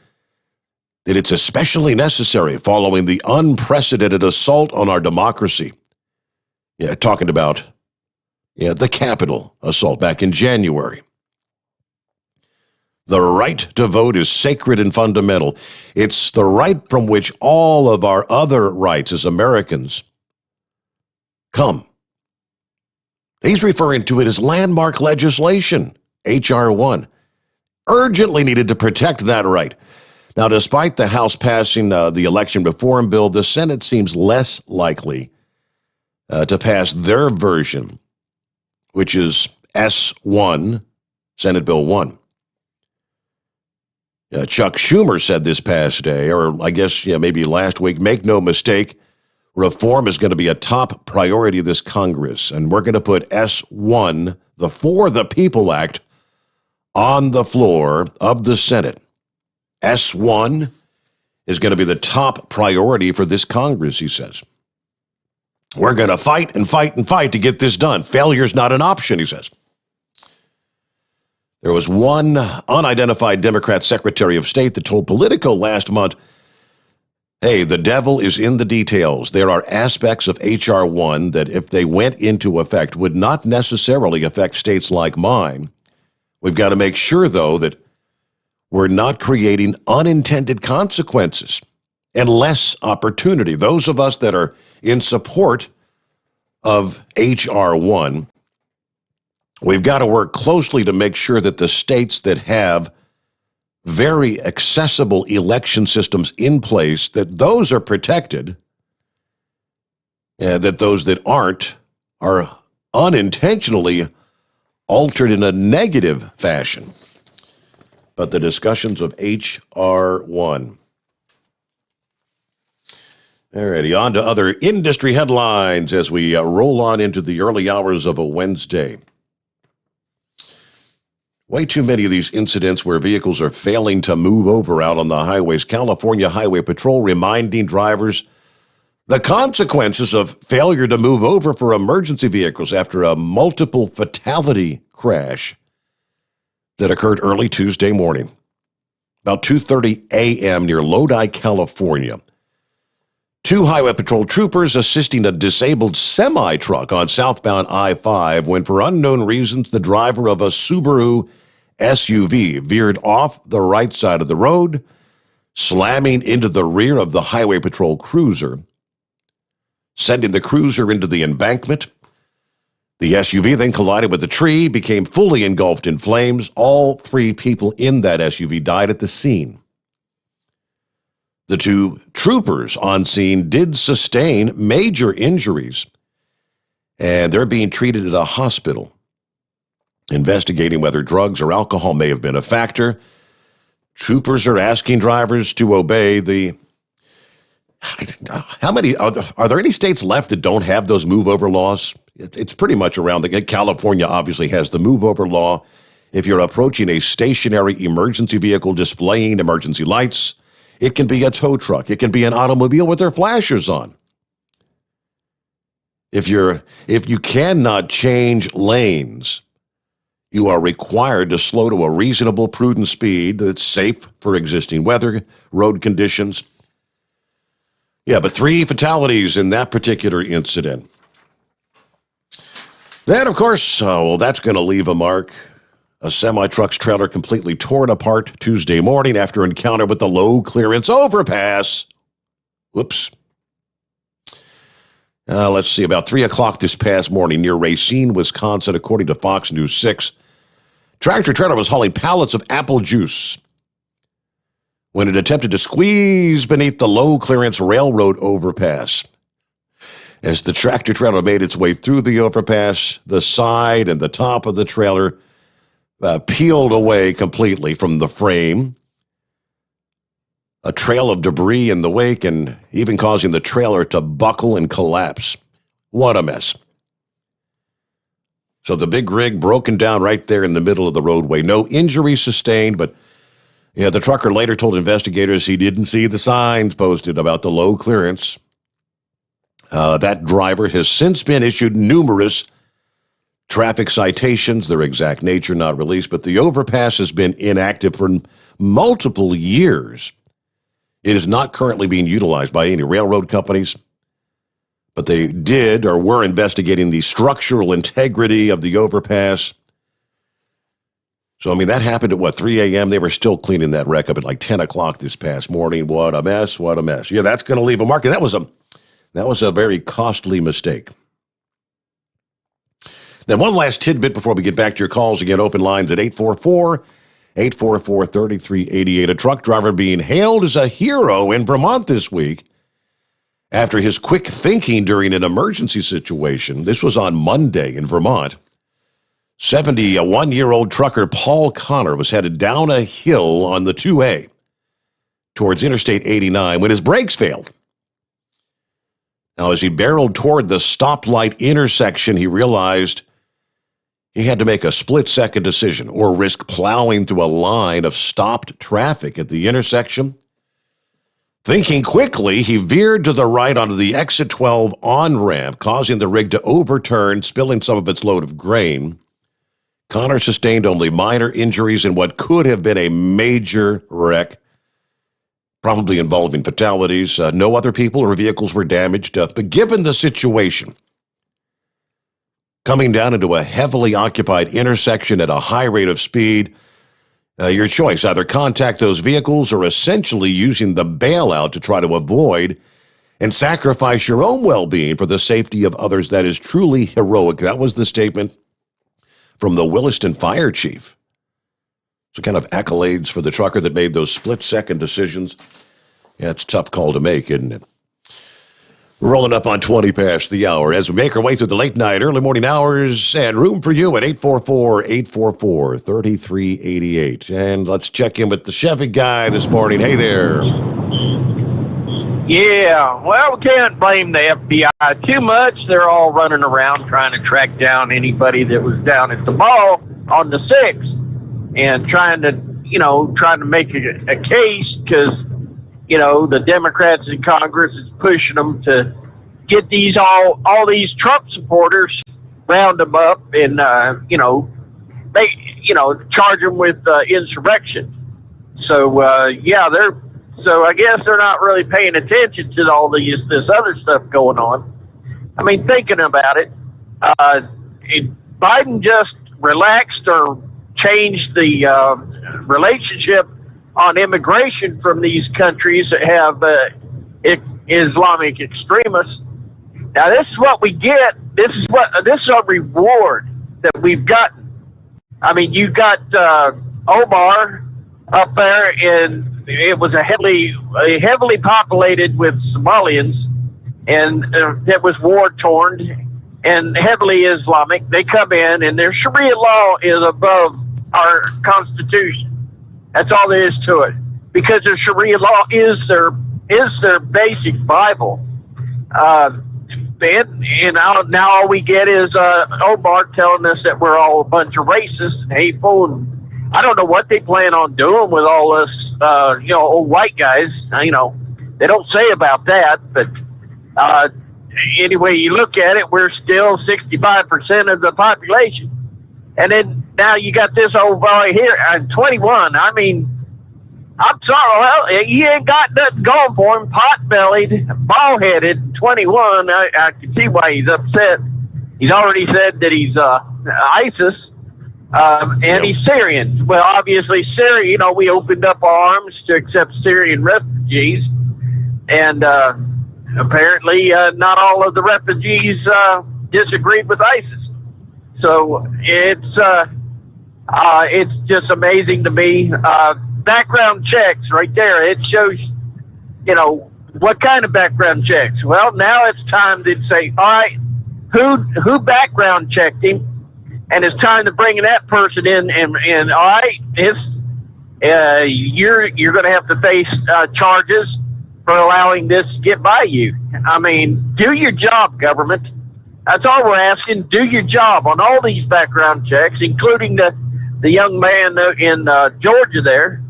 that it's especially necessary following the unprecedented assault on our democracy. Talking about the Capitol assault back in January. The right to vote is sacred and fundamental. It's the right from which all of our other rights as Americans come. He's referring to it as landmark legislation, H.R. 1. Urgently needed to protect that right. Now, despite the House passing the election reform bill, the Senate seems less likely to pass their version, which is S1, Senate Bill 1. Chuck Schumer said this past day, or I guess maybe last week, make no mistake, reform is going to be a top priority of this Congress, and we're going to put S1, the For the People Act, on the floor of the Senate. S1 is going to be the top priority for this Congress, he says. We're going to fight and fight and fight to get this done. Failure's not an option, he says. There was one unidentified Democrat Secretary of State that told Politico last month, hey, the devil is in the details. There are aspects of H.R. 1 that, if they went into effect, would not necessarily affect states like mine. We've got to make sure, though, that we're not creating unintended consequences and less opportunity. Those of us that are in support of H.R. 1, we've got to work closely to make sure that the states that have very accessible election systems in place, that those are protected, and that those that aren't are unintentionally altered in a negative fashion. But the discussions of H.R. 1. Alrighty, on to other industry headlines as we roll on into the early hours of a Wednesday. Way too many of these incidents where vehicles are failing to move over out on the highways. California Highway Patrol reminding drivers the consequences of failure to move over for emergency vehicles after a multiple fatality crash that occurred early Tuesday morning. About 2:30 a.m. near Lodi, California. Two Highway Patrol troopers assisting a disabled semi-truck on southbound I-5 when, for unknown reasons, the driver of a Subaru SUV veered off the right side of the road, slamming into the rear of the Highway Patrol cruiser, sending the cruiser into the embankment. The SUV then collided with a tree, became fully engulfed in flames. All three people in that SUV died at the scene. The two troopers on scene did sustain major injuries, and they're being treated at a hospital, investigating whether drugs or alcohol may have been a factor. Troopers are asking drivers to obey the... How many... Are there any states left that don't have those move-over laws? It's pretty much around. California obviously has the move-over law. If you're approaching a stationary emergency vehicle displaying emergency lights, it can be a tow truck. It can be an automobile with their flashers on. If you cannot change lanes, you are required to slow to a reasonable, prudent speed that's safe for existing weather, road conditions. Yeah, but 3 fatalities in that particular incident. Then, of course, that's going to leave a mark. A semi-truck's trailer completely torn apart Tuesday morning after encounter with the low-clearance overpass. Whoops. Let's see, about 3 o'clock this past morning near Racine, Wisconsin, according to Fox News 6. Tractor-trailer was hauling pallets of apple juice when it attempted to squeeze beneath the low-clearance railroad overpass. As the tractor-trailer made its way through the overpass, the side and the top of the trailer peeled away completely from the frame. A trail of debris in the wake and even causing the trailer to buckle and collapse. What a mess. So the big rig broken down right there in the middle of the roadway. No injuries sustained, but the trucker later told investigators he didn't see the signs posted about the low clearance. That driver has since been issued numerous traffic citations, their exact nature not released, but the overpass has been inactive for multiple years. It is not currently being utilized by any railroad companies, but they did or were investigating the structural integrity of the overpass. So, that happened at 3 a.m.? They were still cleaning that wreck up at 10 o'clock this past morning. What a mess, what a mess. Yeah, that's going to leave a mark. And that was a very costly mistake. Then one last tidbit before we get back to your calls. Again, open lines at 844-3388. A truck driver being hailed as a hero in Vermont this week after his quick thinking during an emergency situation. This was on Monday in Vermont. 71-year-old trucker Paul Connor was headed down a hill on the 2A towards Interstate 89 when his brakes failed. Now, as he barreled toward the stoplight intersection, he realized he had to make a split-second decision or risk plowing through a line of stopped traffic at the intersection. Thinking quickly, he veered to the right onto the exit 12 on-ramp, causing the rig to overturn, spilling some of its load of grain. Connor sustained only minor injuries in what could have been a major wreck, probably involving fatalities. No other people or vehicles were damaged, but given the situation, coming down into a heavily occupied intersection at a high rate of speed, your choice, either contact those vehicles or essentially using the bailout to try to avoid and sacrifice your own well-being for the safety of others. That is truly heroic. That was the statement from the Williston fire chief. So kind of accolades for the trucker that made those split-second decisions. Yeah, it's a tough call to make, isn't it? We're rolling up on 20 past the hour as we make our way through the late night, early morning hours, and room for you at 844-844-3388. And let's check in with the Chevy guy this morning. Hey there. Yeah, well, we can't blame the FBI too much. They're all running around trying to track down anybody that was down at the mall on the 6th and trying to make a case because the Democrats in Congress is pushing them to get these all these Trump supporters, round them up and charge them with insurrection. So I guess they're not really paying attention to all this other stuff going on. Thinking about it, Biden just relaxed or changed the relationship on immigration from these countries that have Islamic extremists. Now, this is what we get. This is a reward that we've gotten. You got Omar up there, and it was heavily populated with Somalians, and it was war-torn and heavily Islamic. They come in, and their Sharia law is above our Constitution. That's all there is to it, because their Sharia law is their basic Bible. now all we get is Obart telling us that we're all a bunch of racists and hateful, and I don't know what they plan on doing with all us, old white guys. They don't say about that, but anyway you look at it, we're still 65% of the population. And then now you got this old boy here at 21. I mean, I'm sorry, well, he ain't got nothing going for him. Pot-bellied, bald-headed, 21. I can see why he's upset. He's already said that he's ISIS, and he's Syrian. Well, obviously, Syria, we opened up our arms to accept Syrian refugees, and apparently not all of the refugees disagreed with ISIS. So it's just amazing to me. Background checks right there. It shows, what kind of background checks. Well, now it's time to say, all right, who background checked him, and it's time to bring that person in. And all right, you're going to have to face charges for allowing this to get by you. I mean, do your job, government. That's all we're asking. Do your job on all these background checks, including the young man in Georgia there.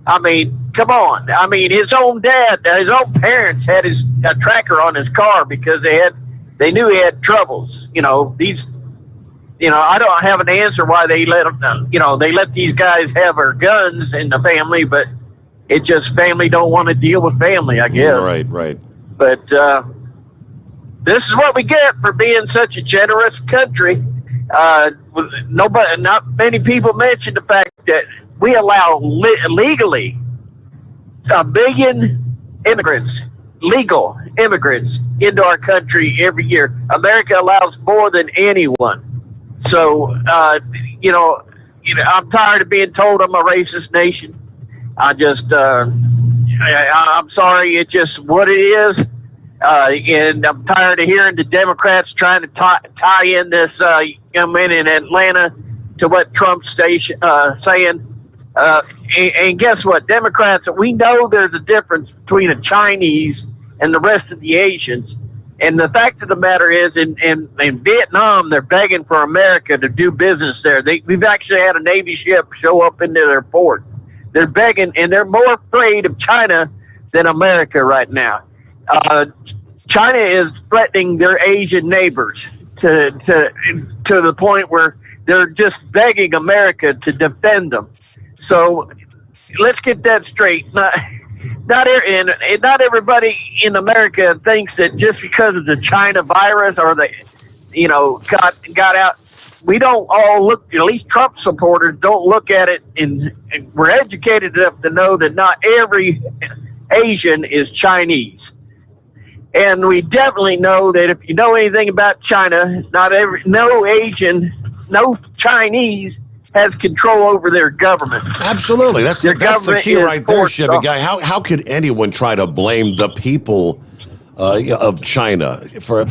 I mean, come on. I mean, his own dad, his own parents had a tracker on his car because they knew he had troubles. I don't have an answer why they let these guys have their guns in the family, but it just family don't want to deal with family, I guess. Right. But this is what we get for being such a generous country. Not many people mention the fact that we allow legally 1 billion immigrants, legal immigrants, into our country every year. America allows more than anyone. So, I'm tired of being told I'm a racist nation. I'm sorry, it's just what it is. And I'm tired of hearing the Democrats trying to tie in this young man in Atlanta to what Trump's saying. And guess what? Democrats, we know there's a difference between a Chinese and the rest of the Asians. And the fact of the matter is, in Vietnam, they're begging for America to do business there. We've actually had a Navy ship show up into their port. They're begging, and they're more afraid of China than America right now. China is threatening their Asian neighbors to the point where they're just begging America to defend them. So let's get that straight. Not everybody in America thinks that just because of the China virus or got out. We don't all look. At least Trump supporters don't look at it, and we're educated enough to know that not every Asian is Chinese. And we definitely know that if you know anything about China, no Asian, no Chinese has control over their government. Absolutely. That's the key right there, Chevy Guy. How could anyone try to blame the people of China for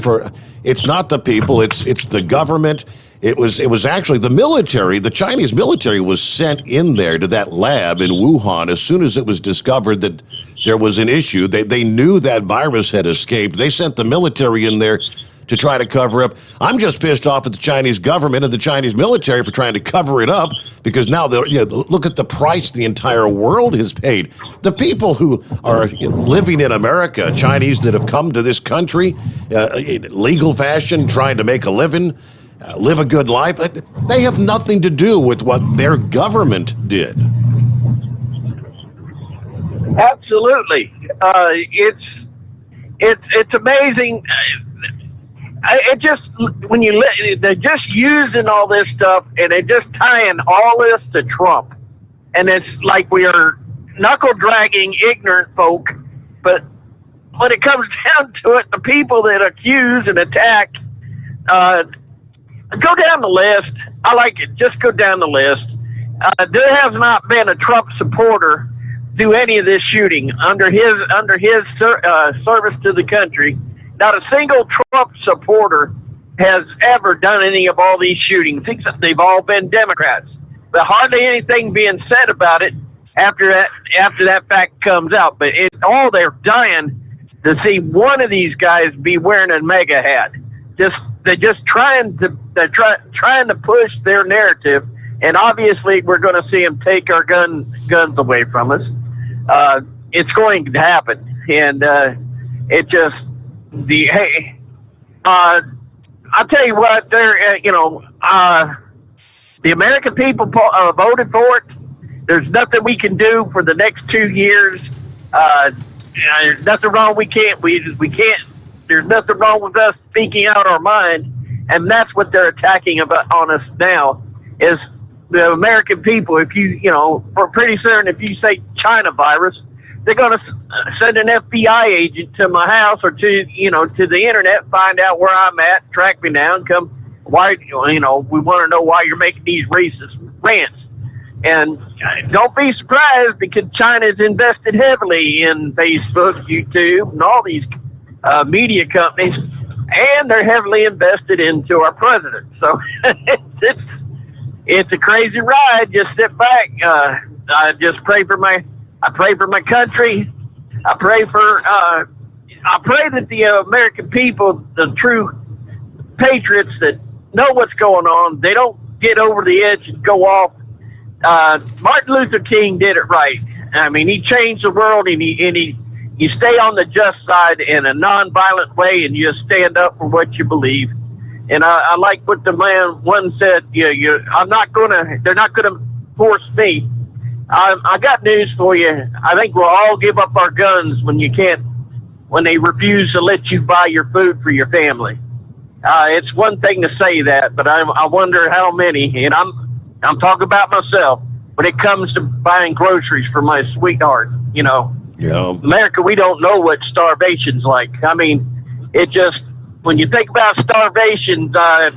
it's not the people, it's the government. It was actually the military. The Chinese military was sent in there to that lab in Wuhan as soon as it was discovered that there was an issue. They knew that virus had escaped. They sent the military in there to try to cover up. I'm just pissed off at the Chinese government and the Chinese military for trying to cover it up, because now look at the price the entire world has paid. The people who are living in America, Chinese that have come to this country in legal fashion, trying to make a living, live a good life, they have nothing to do with what their government did. Absolutely. It's amazing. They're just using all this stuff, and they're just tying all this to Trump. And it's like we are knuckle dragging ignorant folk. But when it comes down to it, the people that accuse and attack, go down the list. I like it. Just go down the list. There has not been a Trump supporter do any of this shooting under his service to the country. Not a single Trump supporter has ever done any of all these shootings. They've all been Democrats. But hardly anything being said about it after that fact comes out. But they're dying to see one of these guys be wearing a MAGA hat. They're trying to push their narrative, and obviously we're going to see them take our guns away from us. It's going to happen, and I'll tell you what, the American people voted for it. There's nothing we can do for the next 2 years. There's nothing wrong. We can't. There's nothing wrong with us speaking out our mind, and that's what they're attacking on us now. Is the American people? If for pretty soon, if you say China virus, they're going to send an FBI agent to my house or to the internet, find out where I'm at, track me down, come. Why? We want to know why you're making these racist rants. And don't be surprised, because China's invested heavily in Facebook, YouTube, and all these media companies, and they're heavily invested into our president. So it's a crazy ride. Just sit back. I pray for my country. I pray that the American people, the true patriots that know what's going on, they don't get over the edge and go off. Martin Luther King did it right. I mean, he changed the world, and you stay on the just side in a non-violent way, and you stand up for what you believe. And I like what the man one said. They're not gonna force me. I got news for you. I think we'll all give up our guns when they refuse to let you buy your food for your family. It's one thing to say that, but I wonder how many. And I'm talking about myself when it comes to buying groceries for my sweetheart. Yeah. America, we don't know what starvation's like. I mean, when you think about starvation, the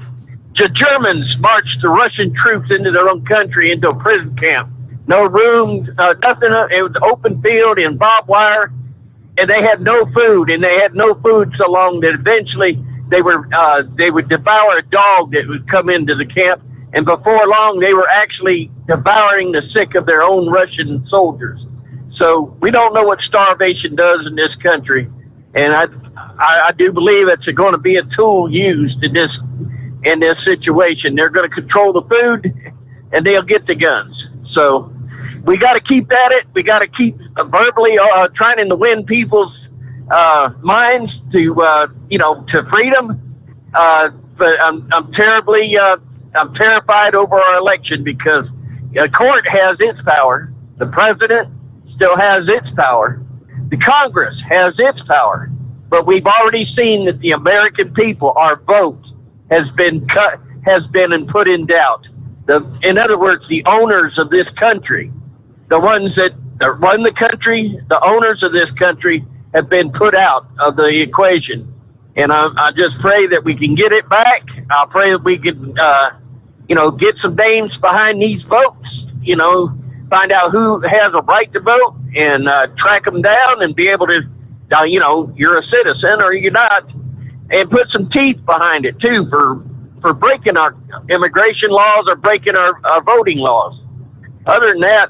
Germans marched the Russian troops into their own country, into a prison camp. No room, nothing. It was open field and barbed wire, and they had no food. And they had no food so long that eventually they would devour a dog that would come into the camp. And before long, they were actually devouring the sick of their own Russian soldiers. So we don't know what starvation does in this country. And I do believe it's going to be a tool used in this situation. They're going to control the food, and they'll get the guns. So we got to keep at it. We got to keep verbally trying to win people's minds to freedom. But I'm terrified over our election, because the court has its power. The president still has its power. The Congress has its power. But we've already seen that the American people, our vote, has been and put in doubt. In other words, the owners of this country, the ones that run the country, the owners of this country, have been put out of the equation. And I just pray that we can get it back. I pray that we can, get some names behind these votes, find out who has a right to vote, and track them down and be able to, you're a citizen or you're not, and put some teeth behind it too for breaking our immigration laws or breaking our voting laws. Other than that,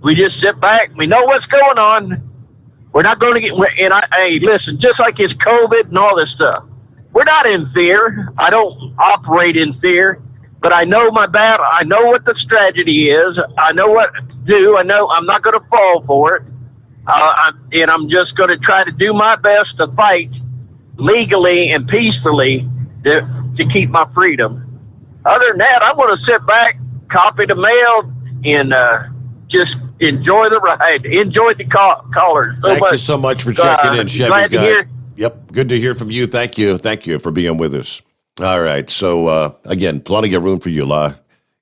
we just sit back. We know what's going on. We're not going to get, and hey, listen, just like it's COVID and all this stuff, we're not in fear. I don't operate in fear, but I know my battle. I know what the strategy is. I know what to do. I know I'm not going to fall for it. And I'm just going to try to do my best to fight legally and peacefully to keep my freedom. Other than that, I'm going to sit back, copy the mail, and just enjoy the ride. Enjoy the callers. Thank you so much for checking in, Chevy glad Guy. to hear. Yep, good to hear from you. Thank you for being with us. All right, so again, plenty of room for you, La.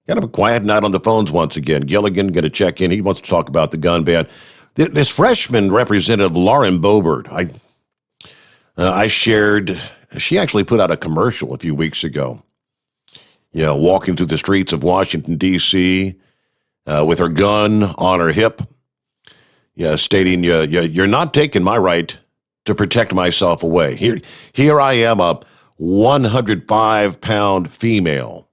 Kind of a quiet night on the phones once again. Gilligan going to check in. He wants to talk about the gun ban. This freshman representative, Lauren Boebert, I shared. She actually put out a commercial a few weeks ago. Walking through the streets of Washington, D.C., with her gun on her hip, stating, "You're not taking my right to protect myself away. Here I am, a 105-pound female,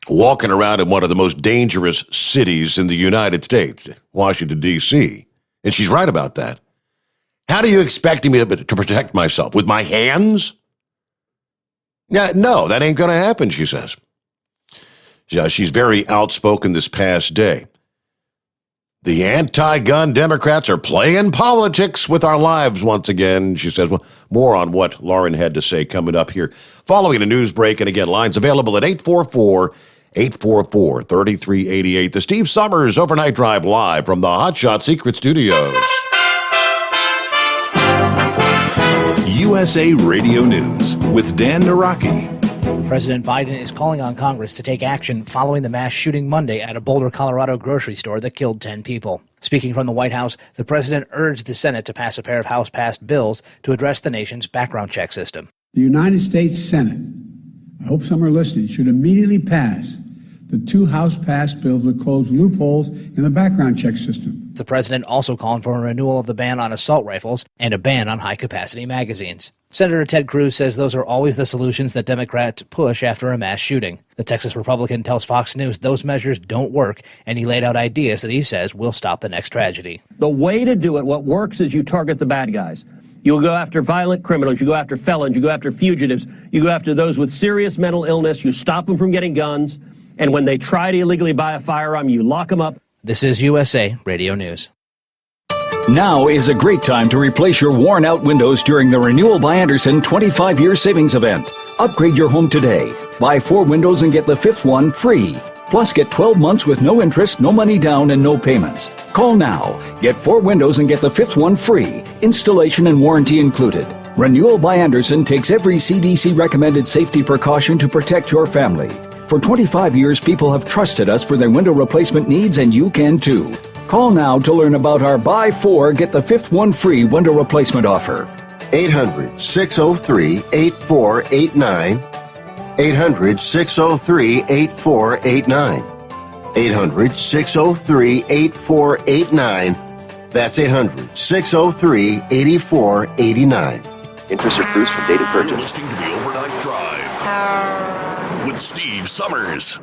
walking around in one of the most dangerous cities in the United States, Washington, D.C., and she's right about that. How do you expect me to protect myself? With my hands? Yeah, no, that ain't going to happen, she says. She's very outspoken this past day. The anti-gun Democrats are playing politics with our lives once again, she says. Well, more on what Lauren had to say coming up here following a news break. And again, lines available at 844-844-3388. The Steve Sommers Overnight Drive live from the Hot Shot Secret Studios. USA Radio News with Dan Naraki. President Biden is calling on Congress to take action following the mass shooting Monday at a Boulder, Colorado grocery store that killed 10 people. Speaking from the White House, the president urged the Senate to pass a pair of House-passed bills to address the nation's background check system. The United States Senate, I hope some are listening, should immediately pass the 2 House-passed bills that close loopholes in the background check system. The president also called for a renewal of the ban on assault rifles and a ban on high-capacity magazines. Senator Ted Cruz says those are always the solutions that Democrats push after a mass shooting. The Texas Republican tells Fox News those measures don't work, and he laid out ideas that he says will stop the next tragedy. The way to do it, what works, is you target the bad guys. You'll go after violent criminals, you go after felons, you go after fugitives, you go after those with serious mental illness, you stop them from getting guns, and when they try to illegally buy a firearm, you lock them up. This is USA Radio News. Now is a great time to replace your worn-out windows during the Renewal by Andersen 25-year savings event. Upgrade your home today. Buy 4 windows and get the 5th one free. Plus, get 12 months with no interest, no money down, and no payments. Call now. Get 4 windows and get the 5th one free. Installation and warranty included. Renewal by Andersen takes every CDC-recommended safety precaution to protect your family. For 25 years, people have trusted us for their window replacement needs, and you can too. Call now to learn about our buy 4, get the 5th one free window replacement offer. 800-603-8489. 800-603-8489. 800-603-8489. That's 800-603-8489. Interest accrues from date of purchase. Listening to the Overnight Drive with Steve Sommers.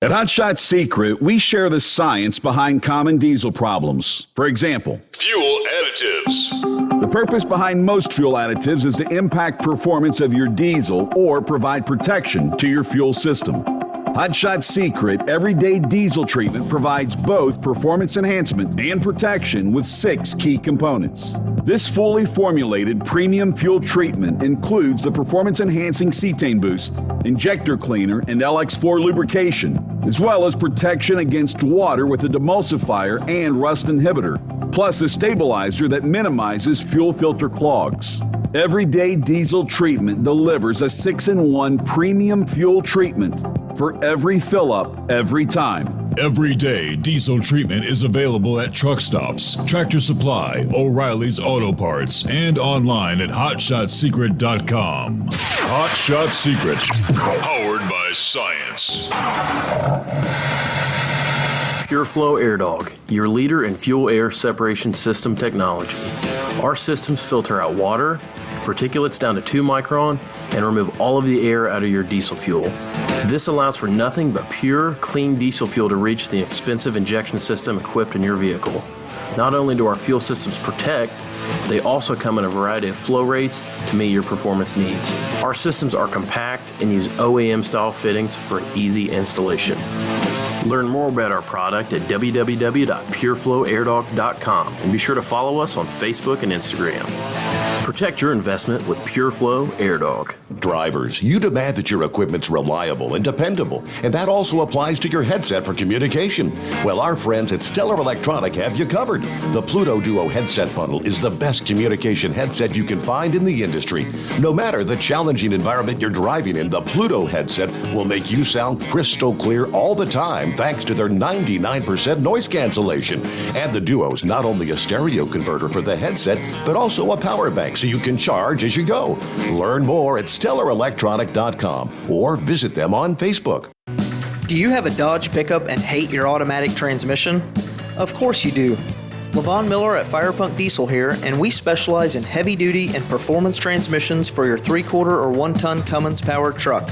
At Hot Shot Secret, we share the science behind common diesel problems. For example, fuel additives. The purpose behind most fuel additives is to impact performance of your diesel or provide protection to your fuel system. Hot Shot Secret Everyday Diesel Treatment provides both performance enhancement and protection with 6 key components. This fully formulated premium fuel treatment includes the performance-enhancing cetane boost, injector cleaner, and LX4 lubrication, as well as protection against water with a demulsifier and rust inhibitor, plus a stabilizer that minimizes fuel filter clogs. Everyday Diesel Treatment delivers a 6-in-1 premium fuel treatment for every fill-up, every time. Everyday Diesel Treatment is available at truck stops, Tractor Supply, O'Reilly's Auto Parts, and online at HotShotSecret.com. Hot Shot Secret, powered by science. PureFlow Air Dog, your leader in fuel air separation system technology. Our systems filter out water, particulates down to 2 micron, and remove all of the air out of your diesel fuel. This allows for nothing but pure, clean diesel fuel to reach the expensive injection system equipped in your vehicle. Not only do our fuel systems protect, they also come in a variety of flow rates to meet your performance needs. Our systems are compact and use OEM-style fittings for easy installation. Learn more about our product at www.pureflowairdog.com and be sure to follow us on Facebook and Instagram. Protect your investment with PureFlow Air Dog. Drivers, you demand that your equipment's reliable and dependable, and that also applies to your headset for communication. Well, our friends at Stellar Electronic have you covered. The Pluto Duo headset bundle is the best communication headset you can find in the industry. No matter the challenging environment you're driving in, the Pluto headset will make you sound crystal clear all the time thanks to their 99% noise cancellation. And the Duo's not only a stereo converter for the headset, but also a power bank so you can charge as you go. Learn more at StellarElectronic.com or visit them on Facebook. Do you have a Dodge pickup and hate your automatic transmission? Of course you do. LaVon Miller at Firepunk Diesel here, and we specialize in heavy-duty and performance transmissions for your 3-quarter or 1-ton Cummins-powered truck.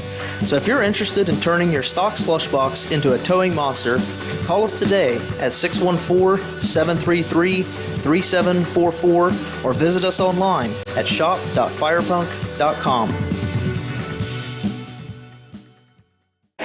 So if you're interested in turning your stock slush box into a towing monster, call us today at 614-733-3744 or visit us online at shop.firepunk.com.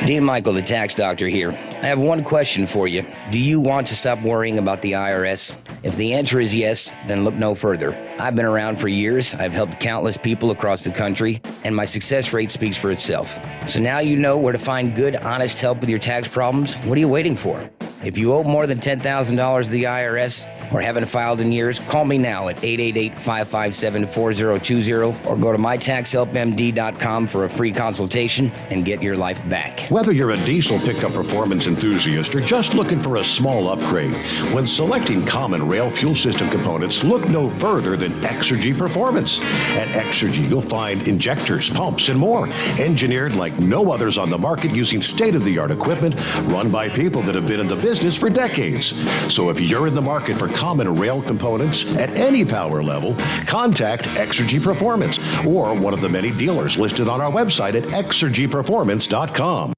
Dean Michael, the tax doctor here. I have one question for you. Do you want to stop worrying about the IRS? If the answer is yes, then look no further. I've been around for years. I've helped countless people across the country, and my success rate speaks for itself. So now you know where to find good, honest help with your tax problems. What are you waiting for? If you owe more than $10,000 to the IRS or haven't filed in years, call me now at 888-557-4020 or go to mytaxhelpmd.com for a free consultation and get your life back. Whether you're a diesel pickup performance enthusiast or just looking for a small upgrade, when selecting common rail fuel system components, look no further than Exergy Performance. At Exergy, you'll find injectors, pumps, and more, engineered like no others on the market using state-of-the-art equipment run by people that have been in the business for decades. So if you're in the market for common rail components at any power level, contact Exergy Performance or one of the many dealers listed on our website at exergyperformance.com.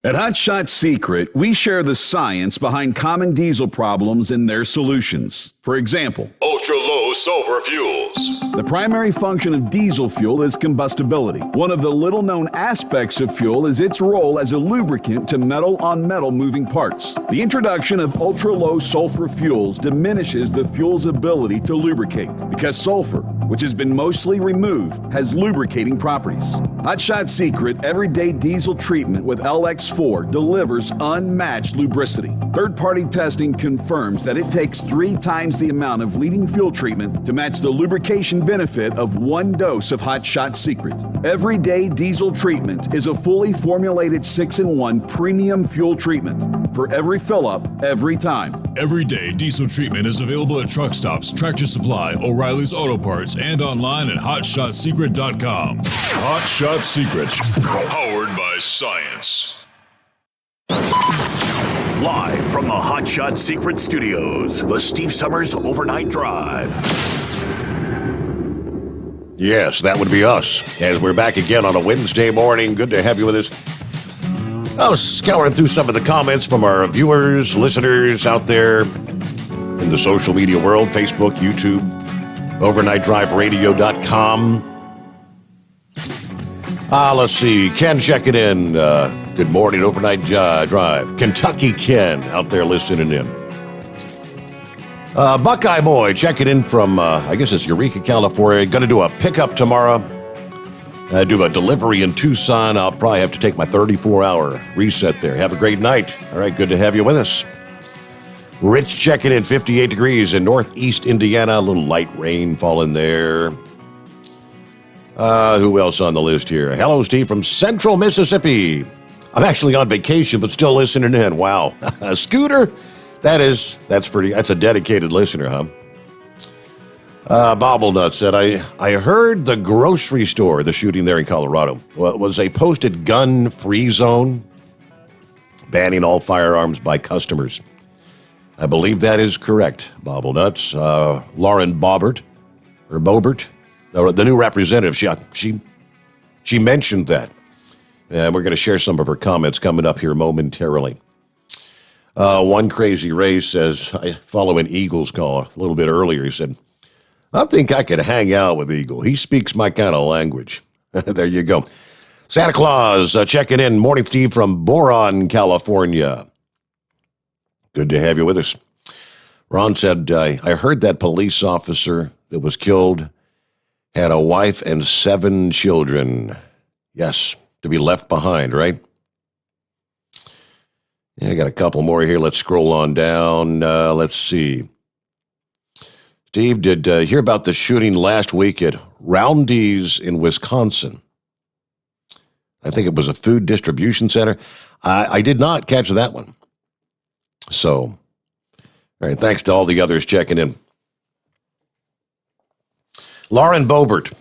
At Hot Shot Secret, we share the science behind common diesel problems and their solutions. For example, ultra-low sulfur fuels. The primary function of diesel fuel is combustibility. One of the little-known aspects of fuel is its role as a lubricant to metal-on-metal moving parts. The introduction of ultra-low sulfur fuels diminishes the fuel's ability to lubricate because sulfur, which has been mostly removed, has lubricating properties. Hot Shot Secret Everyday Diesel Treatment with LX4 delivers unmatched lubricity. Third-party testing confirms that it takes 3 times the amount of leading fuel treatment to match the lubrication benefit of 1 dose of Hot Shot Secret. Everyday Diesel Treatment is a fully formulated 6-in-1 premium fuel treatment for every fill-up, every time. Everyday Diesel Treatment is available at truck stops, Tractor Supply, O'Reilly's Auto Parts, and online at hotshotsecret.com. Hot Shot Secret, powered by science. Live from the Hot Shot Secret Studios, the Steve Sommers Overnight Drive. Yes, that would be us, as we're back again on a Wednesday morning. Good to have you with us. I was scouring through some of the comments from our viewers, listeners out there in the social media world, Facebook, YouTube, overnightdriveradio.com. Let's see. Ken checking in. Good morning, Overnight Drive. Kentucky Ken out there listening in. Buckeye Boy checking in from, I guess it's Eureka, California. Going to do a pickup tomorrow. Do a delivery in Tucson. I'll probably have to take my 34-hour reset there. Have a great night. All right, good to have you with us. Rich checking in, 58 degrees in northeast Indiana. A little light rain falling there. Who else on the list here? Hello, Steve from Central Mississippi. I'm actually on vacation, but still listening in. Wow. Scooter? That's a dedicated listener, huh? Bobblenut said, I heard the grocery store, the shooting there in Colorado, was a posted gun-free zone, banning all firearms by customers. I believe that is correct, Bobblenuts. Lauren Bobert, the new representative, she mentioned that. And we're going to share some of her comments coming up here momentarily. One Crazy Ray says, following Eagle's call a little bit earlier, he said, I think I could hang out with Eagle. He speaks my kind of language. There you go. Santa Claus checking in. Morning, Steve from Boron, California. Good to have you with us. Ron said, I heard that police officer that was killed had a wife and 7 children. Yes, to be left behind, right? Yeah, I got a couple more here. Let's scroll on down. Let's see. Steve, did hear about the shooting last week at Roundy's in Wisconsin? I think it was a food distribution center. I did not catch that one. So, all right, thanks to all the others checking in. Lauren Bobert,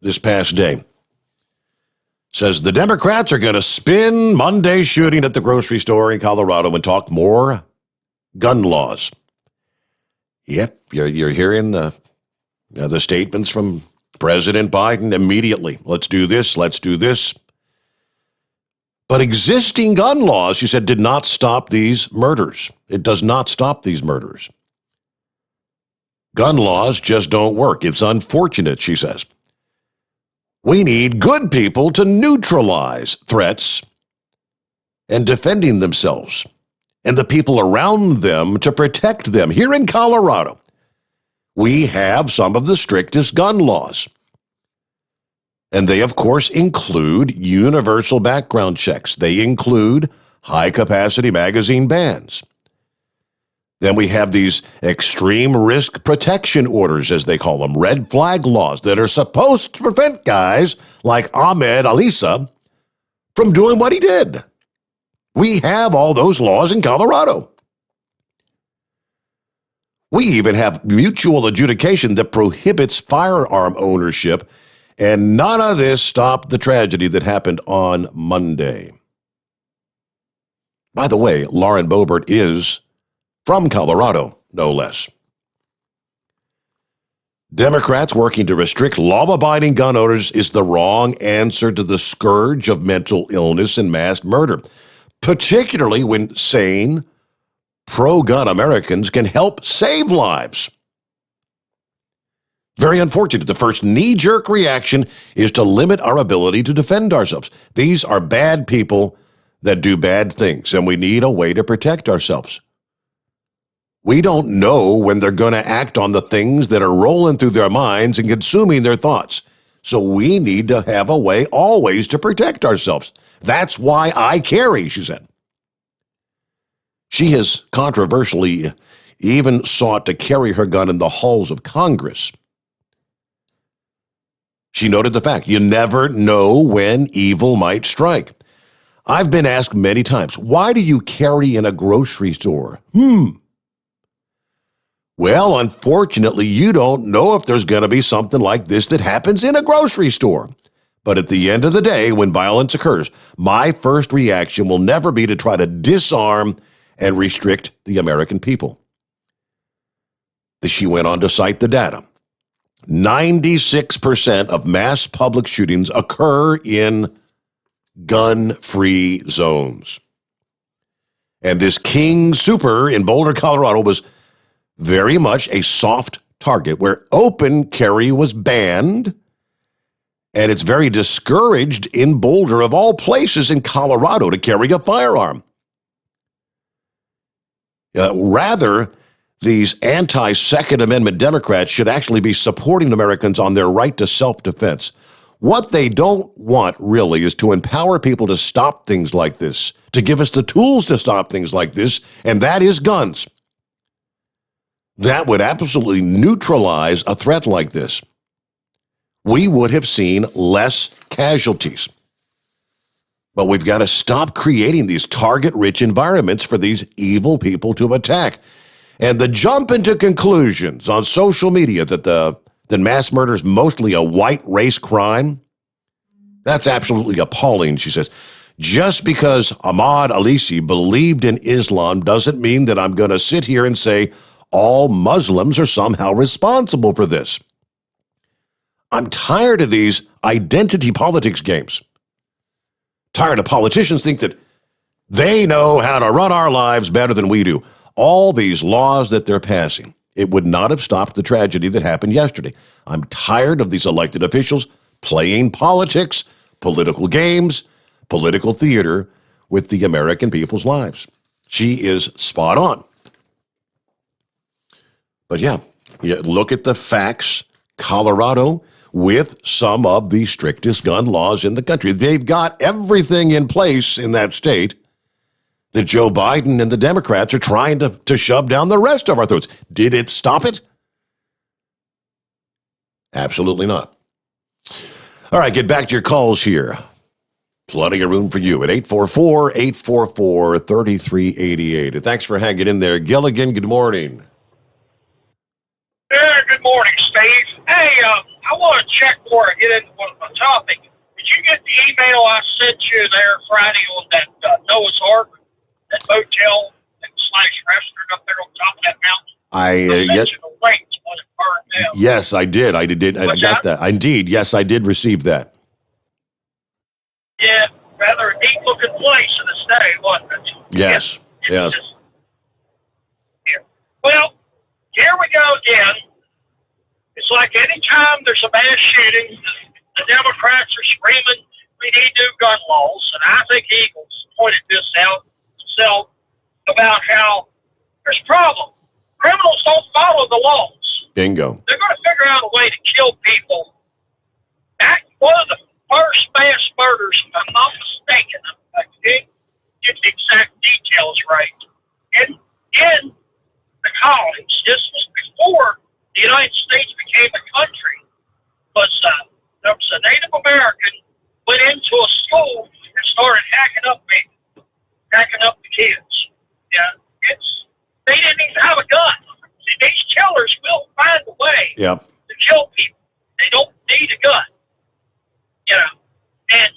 this past day, says the Democrats are going to spin Monday's shooting at the grocery store in Colorado and talk more gun laws. Yep, you're hearing the statements from President Biden immediately. Let's do this. Let's do this. But existing gun laws, she said, did not stop these murders. It does not stop these murders. Gun laws just don't work. It's unfortunate, she says. We need good people to neutralize threats and defending themselves, and the people around them to protect them. Here in Colorado, we have some of the strictest gun laws. And they, of course, include universal background checks. They include high-capacity magazine bans. Then we have these extreme risk protection orders, as they call them, red flag laws that are supposed to prevent guys like Ahmed Alissa from doing what he did. We have all those laws in Colorado. We even have mutual adjudication that prohibits firearm ownership, and none of this stopped the tragedy that happened on Monday. By the way, Lauren Boebert is from Colorado, no less. Democrats working to restrict law-abiding gun owners is the wrong answer to the scourge of mental illness and mass murder, particularly when sane, pro-gun Americans can help save lives. Very unfortunate. The first knee-jerk reaction is to limit our ability to defend ourselves. These are bad people that do bad things, and we need a way to protect ourselves. We don't know when they're going to act on the things that are rolling through their minds and consuming their thoughts. So we need to have a way always to protect ourselves. That's why I carry, she said. She has controversially even sought to carry her gun in the halls of Congress. She noted the fact, you never know when evil might strike. I've been asked many times, why do you carry in a grocery store? Well, unfortunately, you don't know if there's going to be something like this that happens in a grocery store. But at the end of the day, when violence occurs, my first reaction will never be to try to disarm and restrict the American people. She went on to cite the data. 96% of mass public shootings occur in gun-free zones. And this King Super in Boulder, Colorado was very much a soft target where open carry was banned, and it's very discouraged in Boulder, of all places in Colorado, to carry a firearm. Rather, these anti-Second Amendment Democrats should actually be supporting Americans on their right to self-defense. What they don't want, really, is to empower people to stop things like this, to give us the tools to stop things like this, and that is guns. That would absolutely neutralize a threat like this. We would have seen less casualties. But we've got to stop creating these target-rich environments for these evil people to attack. And the jump into conclusions on social media that mass murder is mostly a white race crime, that's absolutely appalling, she says. Just because Ahmad Alissa believed in Islam doesn't mean that I'm going to sit here and say all Muslims are somehow responsible for this. I'm tired of these identity politics games. Tired of politicians think that they know how to run our lives better than we do. All these laws that they're passing, it would not have stopped the tragedy that happened yesterday. I'm tired of these elected officials playing politics, political games, political theater with the American people's lives. She is spot on. But yeah, look at the facts. Colorado, with some of the strictest gun laws in the country. They've got everything in place in that state that Joe Biden and the Democrats are trying to shove down the rest of our throats. Did it stop it? Absolutely not. All right, get back to your calls here. Plenty of room for you at 844-844-3388. And thanks for hanging in there. Gilligan, good morning. Yeah, good morning, Steve. Hey, I want to check before I get into the topic. Did you get the email I sent you there Friday on that Noah's Ark, that motel and / restaurant up there on top of that mountain? Conventional rates when it burned down. Yes, I did. I got that. Indeed, yes, I did receive that. Yeah, rather a neat-looking place in the state, wasn't it? Yes, yes. Well, here we go again. It's like any time there's a mass shooting, the Democrats are screaming, we need new gun laws. And I think Eagles pointed this out himself about how there's a problem. Criminals don't follow the laws. Bingo. They're going to figure out a way to kill people. One of the first mass murders, if I'm not mistaken, I can't get the exact details right, in the colonies, this was before the United States became a country, there was a Native American went into a school and started hacking up the kids. Yeah, they didn't even have a gun. See, these killers will find a way to kill people. They don't need a gun. You know, and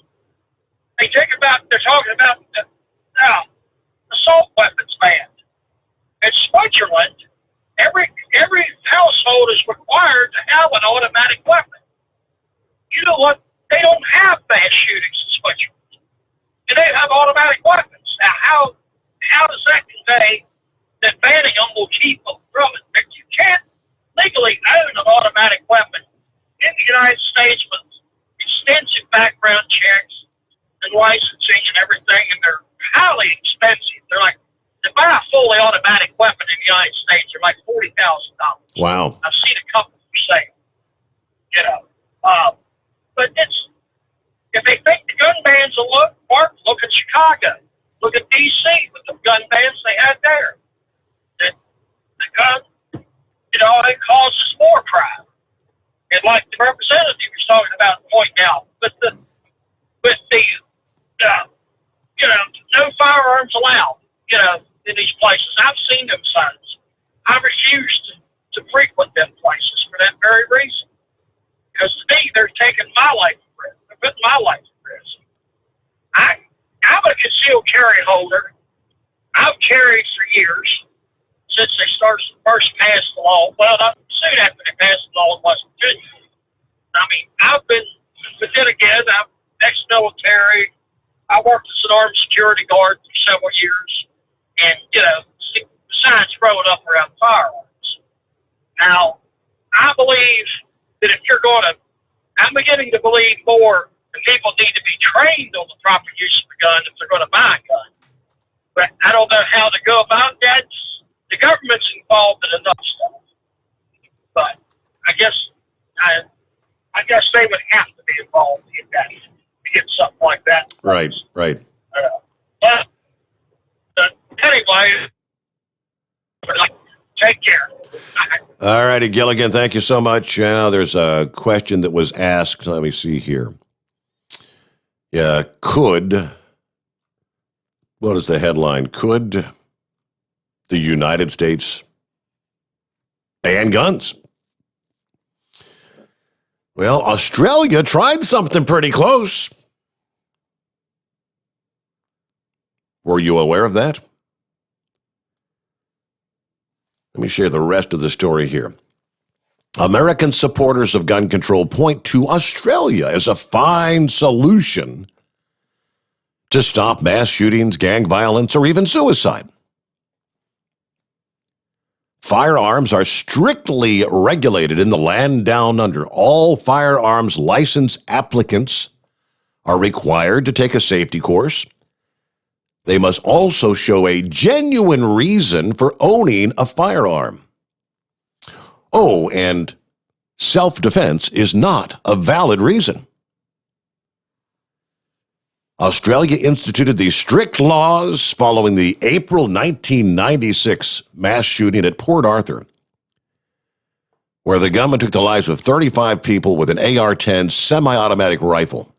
they're talking about assault weapons ban. In Switzerland, every household is required to have an automatic weapon. You know what? They don't have mass shootings in Switzerland, and they have automatic weapons. Now, how does that convey that banning them will keep them from it? You can't legally own an automatic weapon in the United States with extensive background checks and licensing and everything, and they're highly expensive. They're like, to buy a fully automatic weapon in the United States, they're like $40,000. Wow. I've seen a couple for sale. You know, but if they think the gun bans will work, look at Chicago, look at D.C. with the gun bans they had there. The gun, it causes more crime. And like the representative was talking about pointing out, with the no firearms allowed, in these places. I've seen them signs. I refuse to frequent them places for that very reason. Because to me, they're taking my life at risk. They're putting my life at risk. I'm a concealed carry holder. I've carried for years since they first passed the law. Well, not soon after they passed the law in West Virginia. I mean, but then again, I'm ex-military. I worked as an armed security guard for several years. And, signs growing up around firearms. Now, I believe that I'm beginning to believe more that people need to be trained on the proper use of a gun if they're going to buy a gun. But I don't know how to go about that. The government's involved in enough stuff. But I guess they would have to be involved in that to get something like that. Right. Anyway, take care. All righty, Gilligan, thank you so much. Now, there's a question that was asked. Let me see here. Yeah, what is the headline? Could the United States ban guns? Well, Australia tried something pretty close. Were you aware of that? Let me share the rest of the story here. American supporters of gun control point to Australia as a fine solution to stop mass shootings, gang violence, or even suicide. Firearms are strictly regulated in the land down under. All firearms license applicants are required to take a safety course. They must also show a genuine reason for owning a firearm. Oh, and self-defense is not a valid reason. Australia instituted these strict laws following the April 1996 mass shooting at Port Arthur, where the gunman took the lives of 35 people with an AR-10 semi-automatic rifle.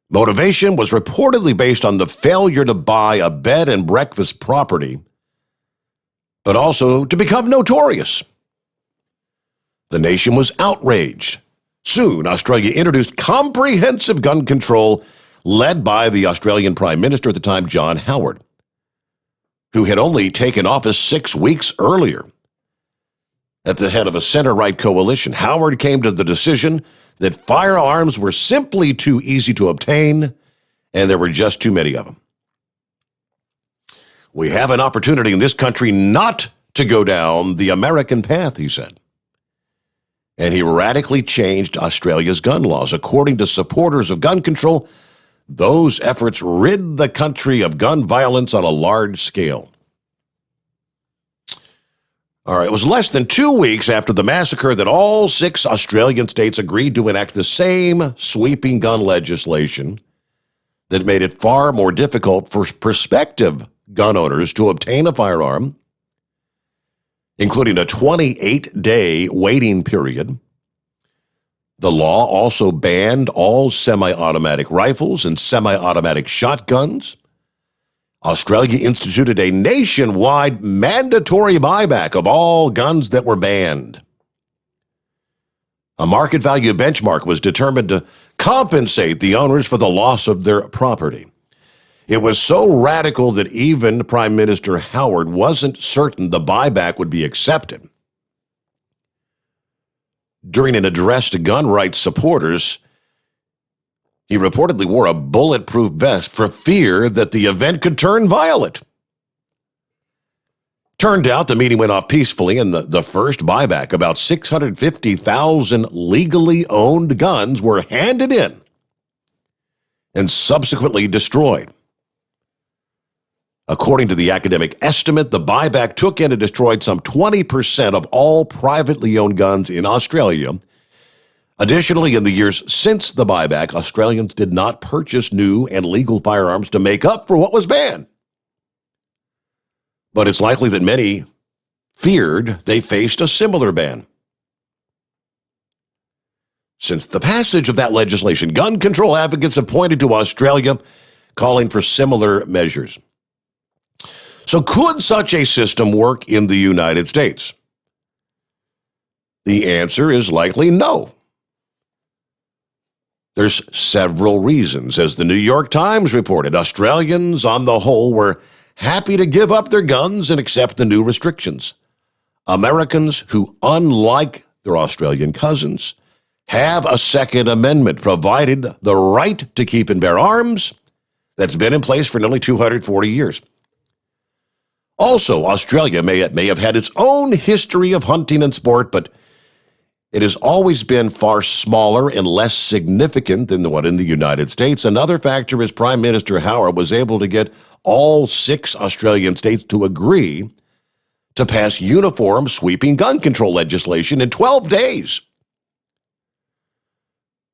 Motivation was reportedly based on the failure to buy a bed and breakfast property, but also to become notorious. The nation was outraged. Soon, Australia introduced comprehensive gun control led by the Australian Prime Minister at the time, John Howard, who had only taken office 6 weeks earlier at the head of a center-right coalition. Howard came to the decision that firearms were simply too easy to obtain, and there were just too many of them. We have an opportunity in this country not to go down the American path, he said. And he radically changed Australia's gun laws. According to supporters of gun control, those efforts rid the country of gun violence on a large scale. All right, it was less than 2 weeks after the massacre that all 6 Australian states agreed to enact the same sweeping gun legislation that made it far more difficult for prospective gun owners to obtain a firearm, including a 28-day waiting period. The law also banned all semi-automatic rifles and semi-automatic shotguns. Australia instituted a nationwide mandatory buyback of all guns that were banned. A market value benchmark was determined to compensate the owners for the loss of their property. It was so radical that even Prime Minister Howard wasn't certain the buyback would be accepted. During an address to gun rights supporters, he reportedly wore a bulletproof vest for fear that the event could turn violent. Turned out the meeting went off peacefully, and the first buyback, about 650,000 legally owned guns, were handed in and subsequently destroyed. According to the academic estimate, the buyback took in and destroyed some 20% of all privately owned guns in Australia. Additionally, in the years since the buyback, Australians did not purchase new and legal firearms to make up for what was banned. But it's likely that many feared they faced a similar ban. Since the passage of that legislation, gun control advocates have pointed to Australia, calling for similar measures. So could such a system work in the United States? The answer is likely no. There's several reasons. As the New York Times reported, Australians on the whole were happy to give up their guns and accept the new restrictions. Americans who, unlike their Australian cousins, have a Second Amendment, provided the right to keep and bear arms that's been in place for nearly 240 years. Also, Australia may have had its own history of hunting and sport, but it has always been far smaller and less significant than the one in the United States. Another factor is Prime Minister Howard was able to get all 6 Australian states to agree to pass uniform sweeping gun control legislation in 12 days.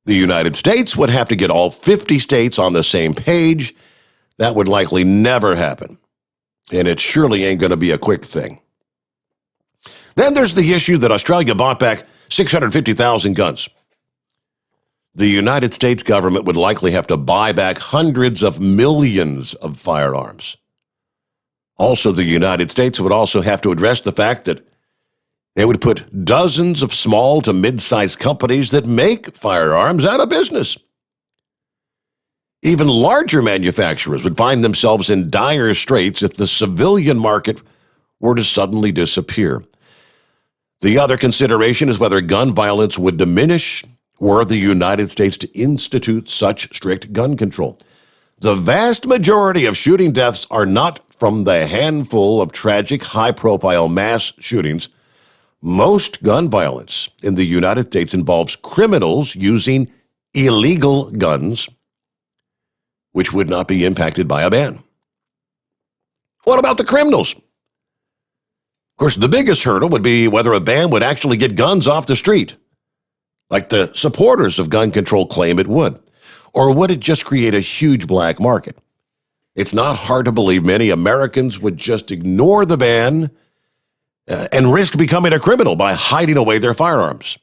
The United States would have to get all 50 states on the same page. That would likely never happen. And it surely ain't going to be a quick thing. Then there's the issue that Australia bought back 650,000 guns. The United States government would likely have to buy back hundreds of millions of firearms. Also, the United States would also have to address the fact that they would put dozens of small to mid-sized companies that make firearms out of business. Even larger manufacturers would find themselves in dire straits if the civilian market were to suddenly disappear. The other consideration is whether gun violence would diminish were the United States to institute such strict gun control. The vast majority of shooting deaths are not from the handful of tragic, high-profile mass shootings. Most gun violence in the United States involves criminals using illegal guns, which would not be impacted by a ban. What about the criminals? Of course, the biggest hurdle would be whether a ban would actually get guns off the street, like the supporters of gun control claim it would. Or would it just create a huge black market? It's not hard to believe many Americans would just ignore the ban and risk becoming a criminal by hiding away their firearms.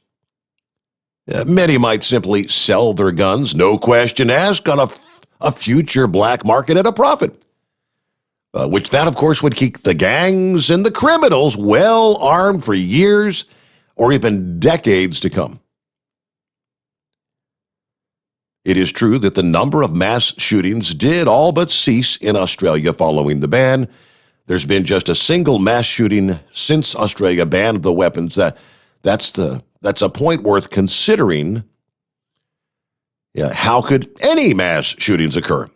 Many might simply sell their guns, no question asked, on a future black market at a profit, which that, of course, would keep the gangs and the criminals well armed for years or even decades to come. It is true that the number of mass shootings did all but cease in Australia following the ban. there's been just a single mass shooting since Australia banned the weapons. That's a point worth considering. Yeah, how could any mass shootings occur?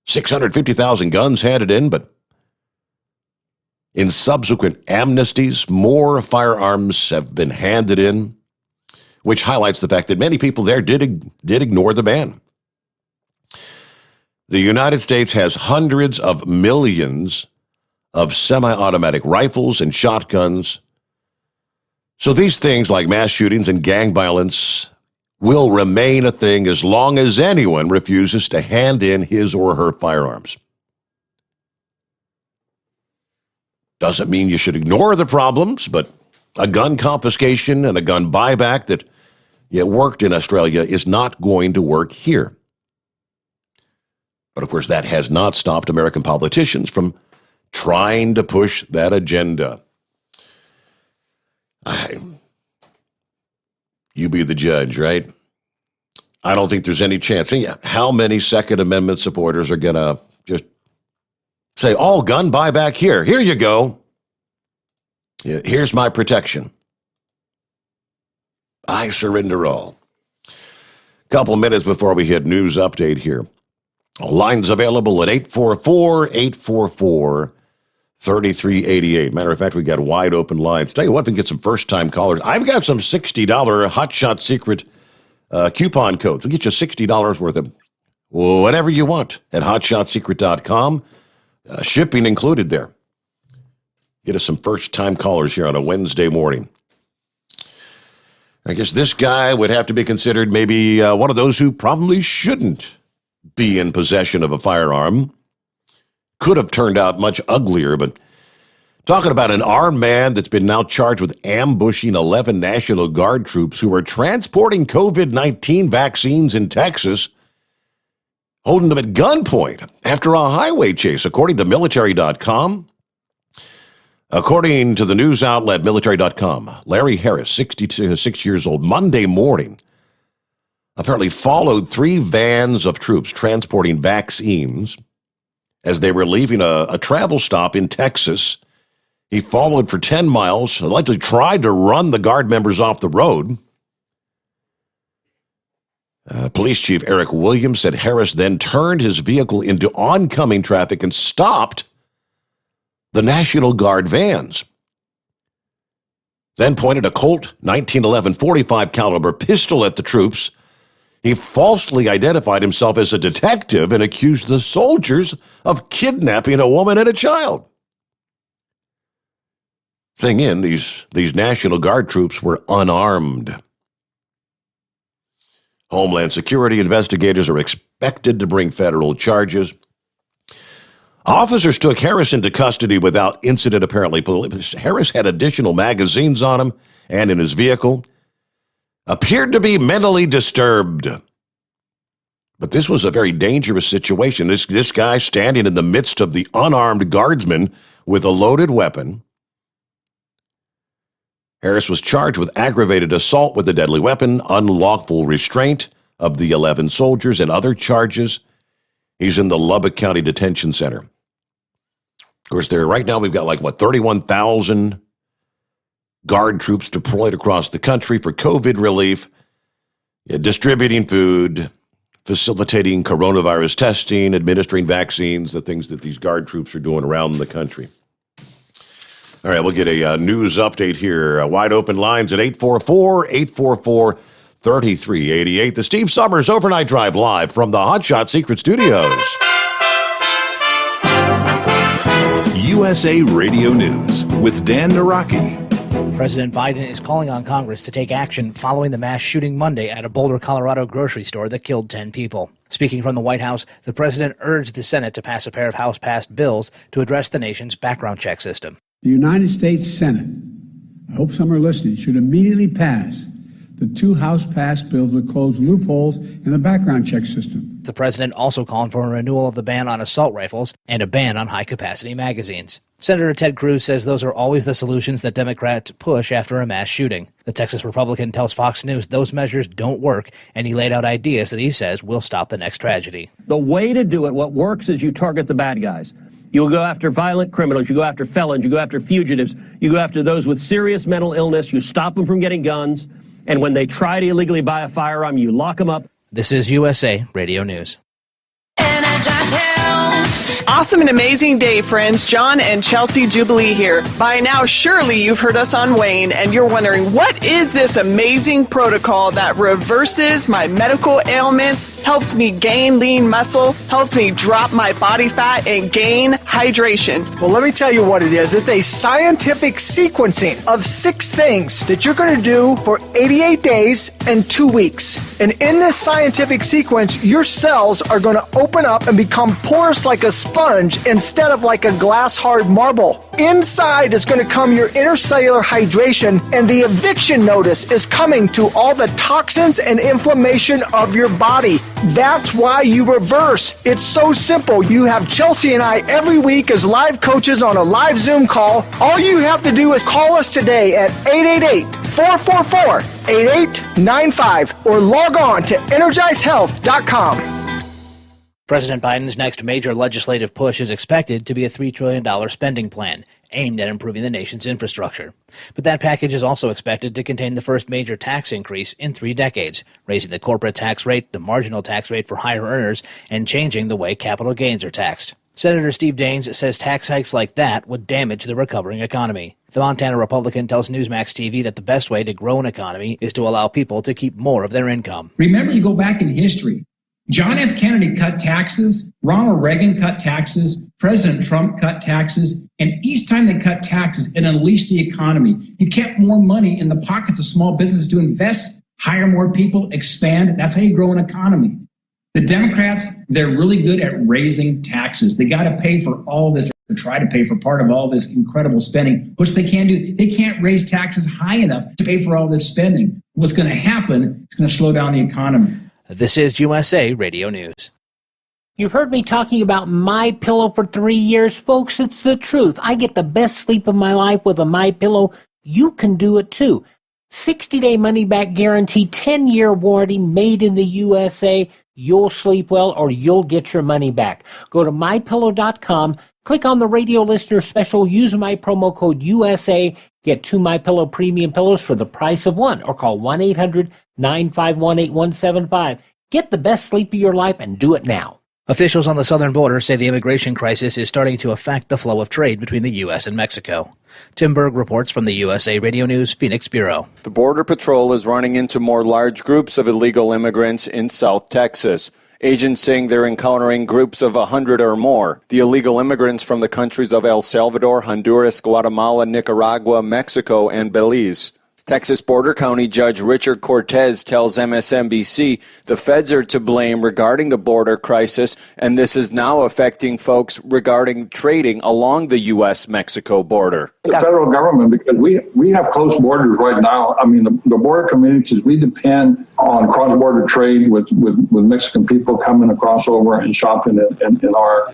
650,000 guns handed in, but in subsequent amnesties, more firearms have been handed in, which highlights the fact that many people there did ignore the ban. The United States has hundreds of millions of semi-automatic rifles and shotguns. So these things like mass shootings and gang violence will remain a thing as long as anyone refuses to hand in his or her firearms. Doesn't mean you should ignore the problems, but a gun confiscation and a gun buyback that worked in Australia is not going to work here. But of course, that has not stopped American politicians from trying to push that agenda. You be the judge, right? I don't think there's any chance. How many Second Amendment supporters are going to just say, all gun buyback here. Here you go. Here's my protection. I surrender all. Couple minutes before we hit news update here. Lines available at 844-844-3388. Matter of fact, we got wide open lines. Tell you what, we can get some first-time callers. I've got some $60 Hot Shot Secret coupon codes. We'll get you $60 worth of whatever you want at hotshotsecret.com. Shipping included there. Get us some first-time callers here on a Wednesday morning. I guess this guy would have to be considered maybe one of those who probably shouldn't be in possession of a firearm. Could have turned out much uglier, but talking about an armed man that's been now charged with ambushing 11 National Guard troops who were transporting COVID-19 vaccines in Texas, holding them at gunpoint after a highway chase, according to military.com. According to the news outlet military.com, Larry Harris, 66 years old, Monday morning, apparently followed 3 vans of troops transporting vaccines as they were leaving a travel stop in Texas. He followed for 10 miles, likely tried to run the Guard members off the road. Police Chief Eric Williams said Harris then turned his vehicle into oncoming traffic and stopped the National Guard vans. Then pointed a Colt 1911 .45 caliber pistol at the troops. He falsely identified himself as a detective and accused the soldiers of kidnapping a woman and a child. Thing in, these National Guard troops were unarmed. Homeland Security investigators are expected to bring federal charges. Officers took Harris into custody without incident, apparently. Harris had additional magazines on him and in his vehicle. Appeared to be mentally disturbed. But this was a very dangerous situation. This guy standing in the midst of the unarmed guardsmen with a loaded weapon. Harris was charged with aggravated assault with a deadly weapon, unlawful restraint of the 11 soldiers, and other charges. He's in the Lubbock County Detention Center. Of course, right now we've got 31,000 Guard troops deployed across the country for COVID relief, distributing food, facilitating coronavirus testing, administering vaccines, the things that these Guard troops are doing around the country. All right, we'll get a news update here. Wide open lines at 844-844-3388. The Steve Sommers Overnight Drive live from the Hot Shot Secret Studios. USA Radio News with Dan Naraki. President Biden is calling on Congress to take action following the mass shooting Monday at a Boulder, Colorado grocery store that killed 10 people. Speaking from the White House, the president urged the Senate to pass a pair of House-passed bills to address the nation's background check system. The United States Senate, I hope some are listening, should immediately pass the 2 House-passed bills that close loopholes in the background check system. The president also called for a renewal of the ban on assault rifles and a ban on high-capacity magazines. Senator Ted Cruz says those are always the solutions that Democrats push after a mass shooting. The Texas Republican tells Fox News those measures don't work, and he laid out ideas that he says will stop the next tragedy. The way to do it, what works is you target the bad guys. You'll go after violent criminals. You go after felons. You go after fugitives. You go after those with serious mental illness. You stop them from getting guns. And when they try to illegally buy a firearm, you lock them up. This is USA Radio News. Awesome and amazing day, friends. John and Chelsea Jubilee here. By now, surely you've heard us on Wayne, and you're wondering, what is this amazing protocol that reverses my medical ailments, helps me gain lean muscle, helps me drop my body fat, and gain hydration? Well, let me tell you what it is. It's a scientific sequencing of 6 things that you're going to do for 88 days and 2 weeks. And in this scientific sequence, your cells are going to open up and become porous like a sponge instead of like a glass hard marble. Inside is going to come your intercellular hydration, and the eviction notice is coming to all the toxins and inflammation of your body. That's why you reverse. It's so simple. You have Chelsea and I every week as live coaches on a live Zoom call. All you have to do is call us today at 888-444-8895 or log on to energizehealth.com. President Biden's next major legislative push is expected to be a $3 trillion spending plan aimed at improving the nation's infrastructure. But that package is also expected to contain the first major tax increase in 3 decades, raising the corporate tax rate, the marginal tax rate for higher earners, and changing the way capital gains are taxed. Senator Steve Daines says tax hikes like that would damage the recovering economy. The Montana Republican tells Newsmax TV that the best way to grow an economy is to allow people to keep more of their income. Remember, you go back in history. John F. Kennedy cut taxes, Ronald Reagan cut taxes, President Trump cut taxes, and each time they cut taxes, it unleashed the economy. You kept more money in the pockets of small businesses to invest, hire more people, expand. That's how you grow an economy. The Democrats, they're really good at raising taxes. They got to pay for all this, or try to pay for part of all this incredible spending, which they can't do. They can't raise taxes high enough to pay for all this spending. What's going to happen, it's going to slow down the economy. This is USA Radio News. You've heard me talking about MyPillow for 3 years, folks. It's the truth. I get the best sleep of my life with a MyPillow. You can do it too. 60-day money-back guarantee, 10-year warranty, made in the USA. You'll sleep well or you'll get your money back. Go to MyPillow.com, click on the radio listener special, use my promo code USA, get 2 MyPillow premium pillows for the price of one, or call 1-800-951-8175. Get the best sleep of your life and do it now. Officials on the southern border say the immigration crisis is starting to affect the flow of trade between the U.S. and Mexico. Tim Berg reports from the USA Radio News Phoenix Bureau. The Border Patrol is running into more large groups of illegal immigrants in South Texas. Agents saying they're encountering groups of 100 or more. The illegal immigrants from the countries of El Salvador, Honduras, Guatemala, Nicaragua, Mexico, and Belize. Texas Border County Judge Richard Cortez tells MSNBC the feds are to blame regarding the border crisis, and this is now affecting folks regarding trading along the U.S.-Mexico border. The federal government, because we have close borders right now. I mean, the border communities, we depend on cross-border trade with Mexican people coming across over and shopping in our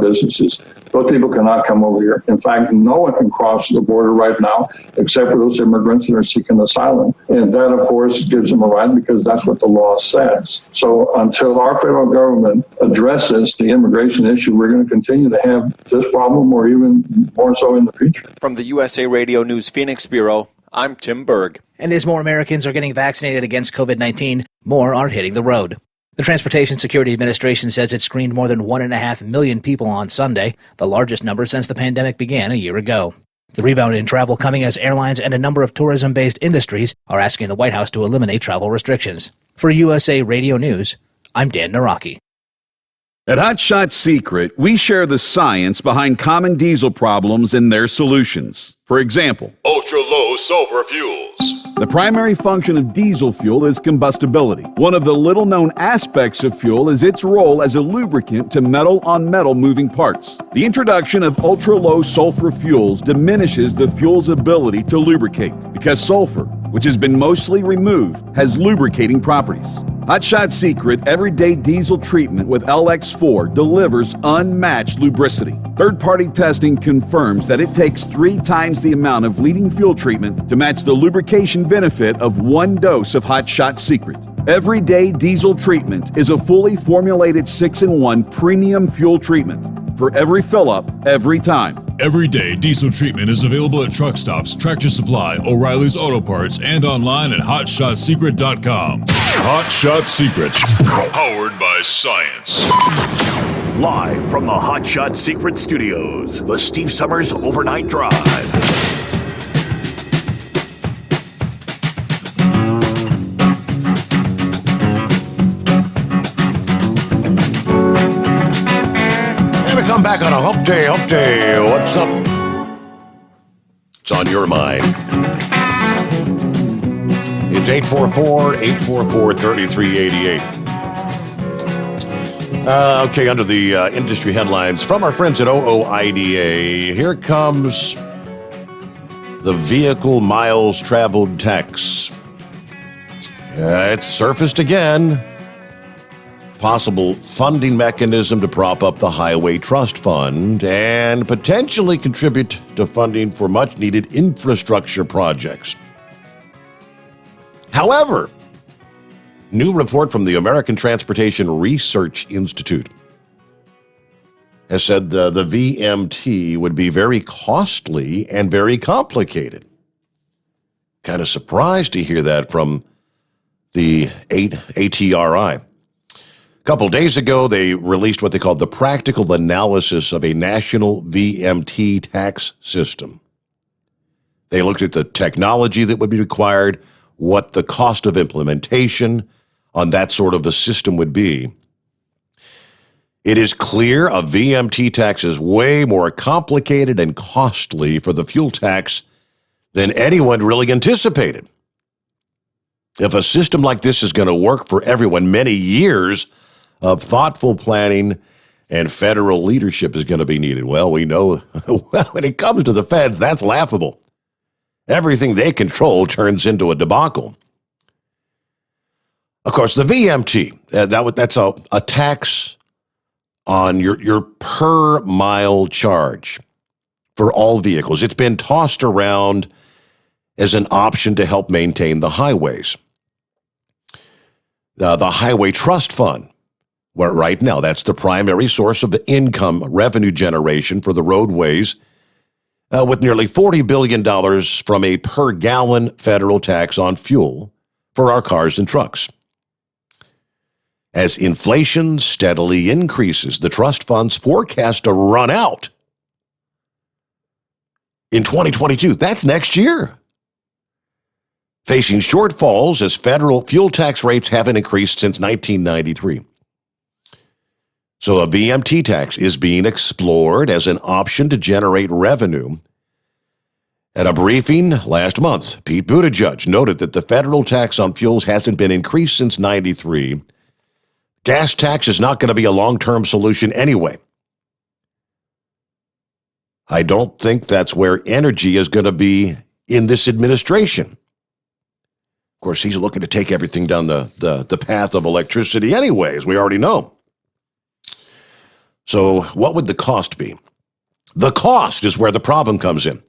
businesses. Those people cannot come over here. In fact, no one can cross the border right now except for those immigrants that are seeking asylum. And that, of course, gives them a right because that's what the law says. So until our federal government addresses the immigration issue, we're going to continue to have this problem or even more so in the future. From the USA Radio News Phoenix Bureau, I'm Tim Berg. And as more Americans are getting vaccinated against COVID-19, more are hitting the road. The Transportation Security Administration says it screened more than 1.5 million people on Sunday, the largest number since the pandemic began a year ago. The rebound in travel coming as airlines and a number of tourism-based industries are asking the White House to eliminate travel restrictions. For USA Radio News, I'm Dan Naraki. At Hot Shot Secret, we share the science behind common diesel problems and their solutions. For example, ultra-low sulfur fuels. The primary function of diesel fuel is combustibility. One of the little-known aspects of fuel is its role as a lubricant to metal-on-metal moving parts. The introduction of ultra-low sulfur fuels diminishes the fuel's ability to lubricate because sulfur, which has been mostly removed, has lubricating properties. Hot Shot Secret Everyday Diesel Treatment with LX4 delivers unmatched lubricity. Third-party testing confirms that it takes 3 times the amount of leading fuel treatment to match the lubrication benefit of 1 dose of Hot Shot Secret. Everyday Diesel Treatment is a fully formulated 6-in-1 premium fuel treatment. for every fill-up, every time. Everyday diesel treatment is available at truck stops, Tractor Supply, O'Reilly's Auto Parts, and online at HotShotSecret.com. Hot Shot Secret. Powered by science. Live from the Hot Shot Secret Studios, the Steve Sommers Overnight Drive. Come back on a hump day. What's up? It's on your mind. It's 844-844-3388. Okay, under the industry headlines from our friends at OOIDA, here comes the vehicle miles traveled tax. It's surfaced again. Possible funding mechanism to prop up the Highway Trust Fund and potentially contribute to funding for much-needed infrastructure projects. However, new report from the American Transportation Research Institute has said the VMT would be very costly and very complicated. Kind of surprised to hear that from the ATRI. A couple days ago, they released what they called the practical analysis of a national VMT tax system. They looked at the technology that would be required, what the cost of implementation on that sort of a system would be. It is clear a VMT tax is way more complicated and costly for the fuel tax than anyone really anticipated. If a system like this is going to work for everyone, many years of thoughtful planning and federal leadership is going to be needed. Well, we know, when it comes to the feds, that's laughable. Everything they control turns into a debacle. Of course, the VMT, that's a tax on your per mile charge for all vehicles. It's been tossed around as an option to help maintain the highways. The Highway Trust Fund, where right now that's the primary source of income revenue generation for the roadways, with nearly $40 billion from a per gallon federal tax on fuel for our cars and trucks. As inflation steadily increases, the trust fund's forecast to run out in 2022. That's next year. Facing shortfalls as federal fuel tax rates haven't increased since 1993. So a VMT tax is being explored as an option to generate revenue. At a briefing last month, Pete Buttigieg noted that the federal tax on fuels hasn't been increased since 93. Gas tax is not going to be a long-term solution anyway. I don't think that's where energy is going to be in this administration. Of course, he's looking to take everything down the path of electricity anyway, as we already know. So what would the cost be? The cost is where the problem comes in.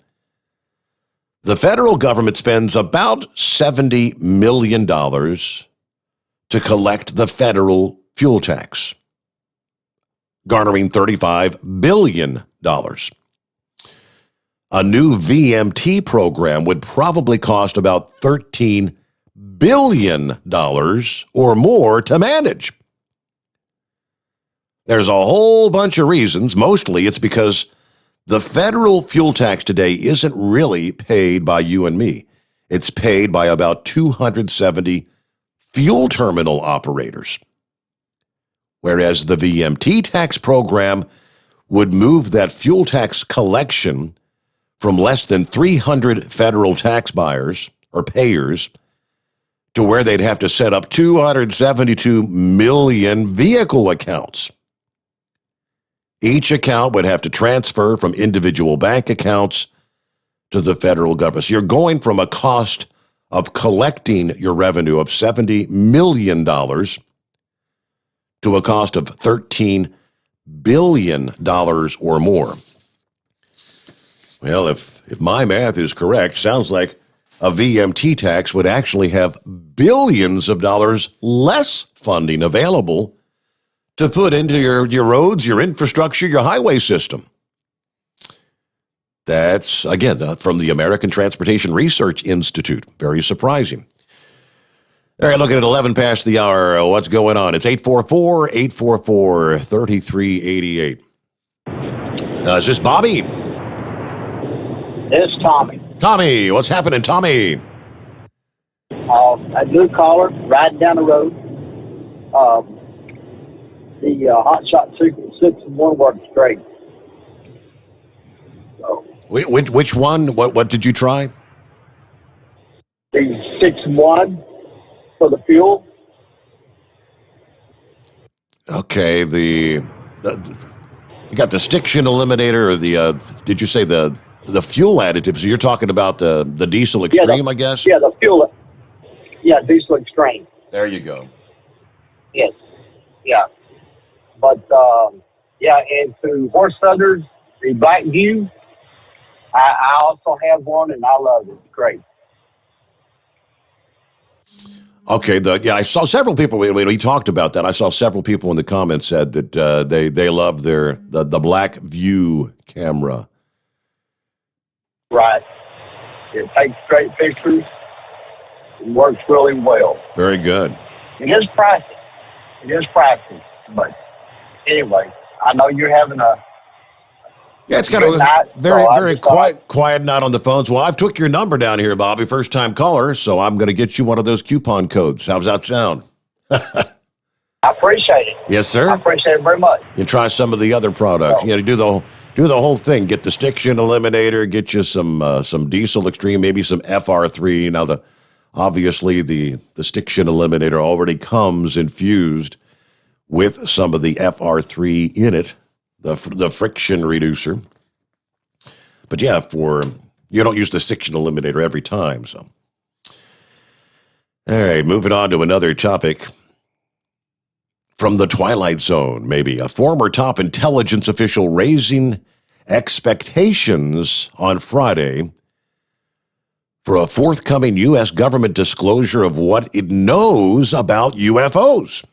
The federal government spends about $70 million to collect the federal fuel tax, garnering $35 billion. A new VMT program would probably cost about $13 billion or more to manage. There's a whole bunch of reasons. Mostly it's because the federal fuel tax today isn't really paid by you and me. It's paid by about 270 fuel terminal operators. Whereas the VMT tax program would move that fuel tax collection from less than 300 federal tax buyers or payers to where they'd have to set up 272 million vehicle accounts. Each account would have to transfer from individual bank accounts to the federal government. So you're going from a cost of collecting your revenue of $70 million to a cost of $13 billion or more. Well, if my math is correct, sounds like a VMT tax would actually have billions of dollars less funding available to put into your roads, your infrastructure, your highway system. That's, again, from the American Transportation Research Institute. Very surprising. All right, looking at 11 past the hour. What's going on? It's 844-844-3388. Is this Bobby? It's Tommy. Tommy, what's happening, Tommy? A new caller riding down the road. The Hot Shot Secret 6 and 1 works great. So, which one? What did you try? The 6 and 1 for the fuel. Okay, you got the stiction eliminator, or the did you say the fuel additives? So you're talking about the diesel extreme, I guess? Yeah, the fuel. Yeah, diesel extreme. There you go. Yes. Yeah. But, and to horse thunders, the Black View, I also have one, and I love it. It's great. Okay, I saw several people, when we talked about that, I saw several people in the comments said that they love the Black View camera. Right. It takes great pictures. It works really well. Very good. It is pricey. But anyway, I know you're having it's kind of a very quiet night on the phones. Well, I've took your number down here, Bobby, first time caller, so I'm going to get you one of those coupon codes. How's that sound? I appreciate it. Yes, sir. I appreciate it very much. You try some of the other products. You do the whole thing. Get the stiction eliminator. Get you some diesel extreme, maybe some FR3. Now obviously the stiction eliminator already comes infused with some of the FR3 in it, the friction reducer. But yeah, you don't use the stiction eliminator every time. So, all right, moving on to another topic. From the Twilight Zone, maybe. A former top intelligence official raising expectations on Friday for a forthcoming U.S. government disclosure of what it knows about UFOs.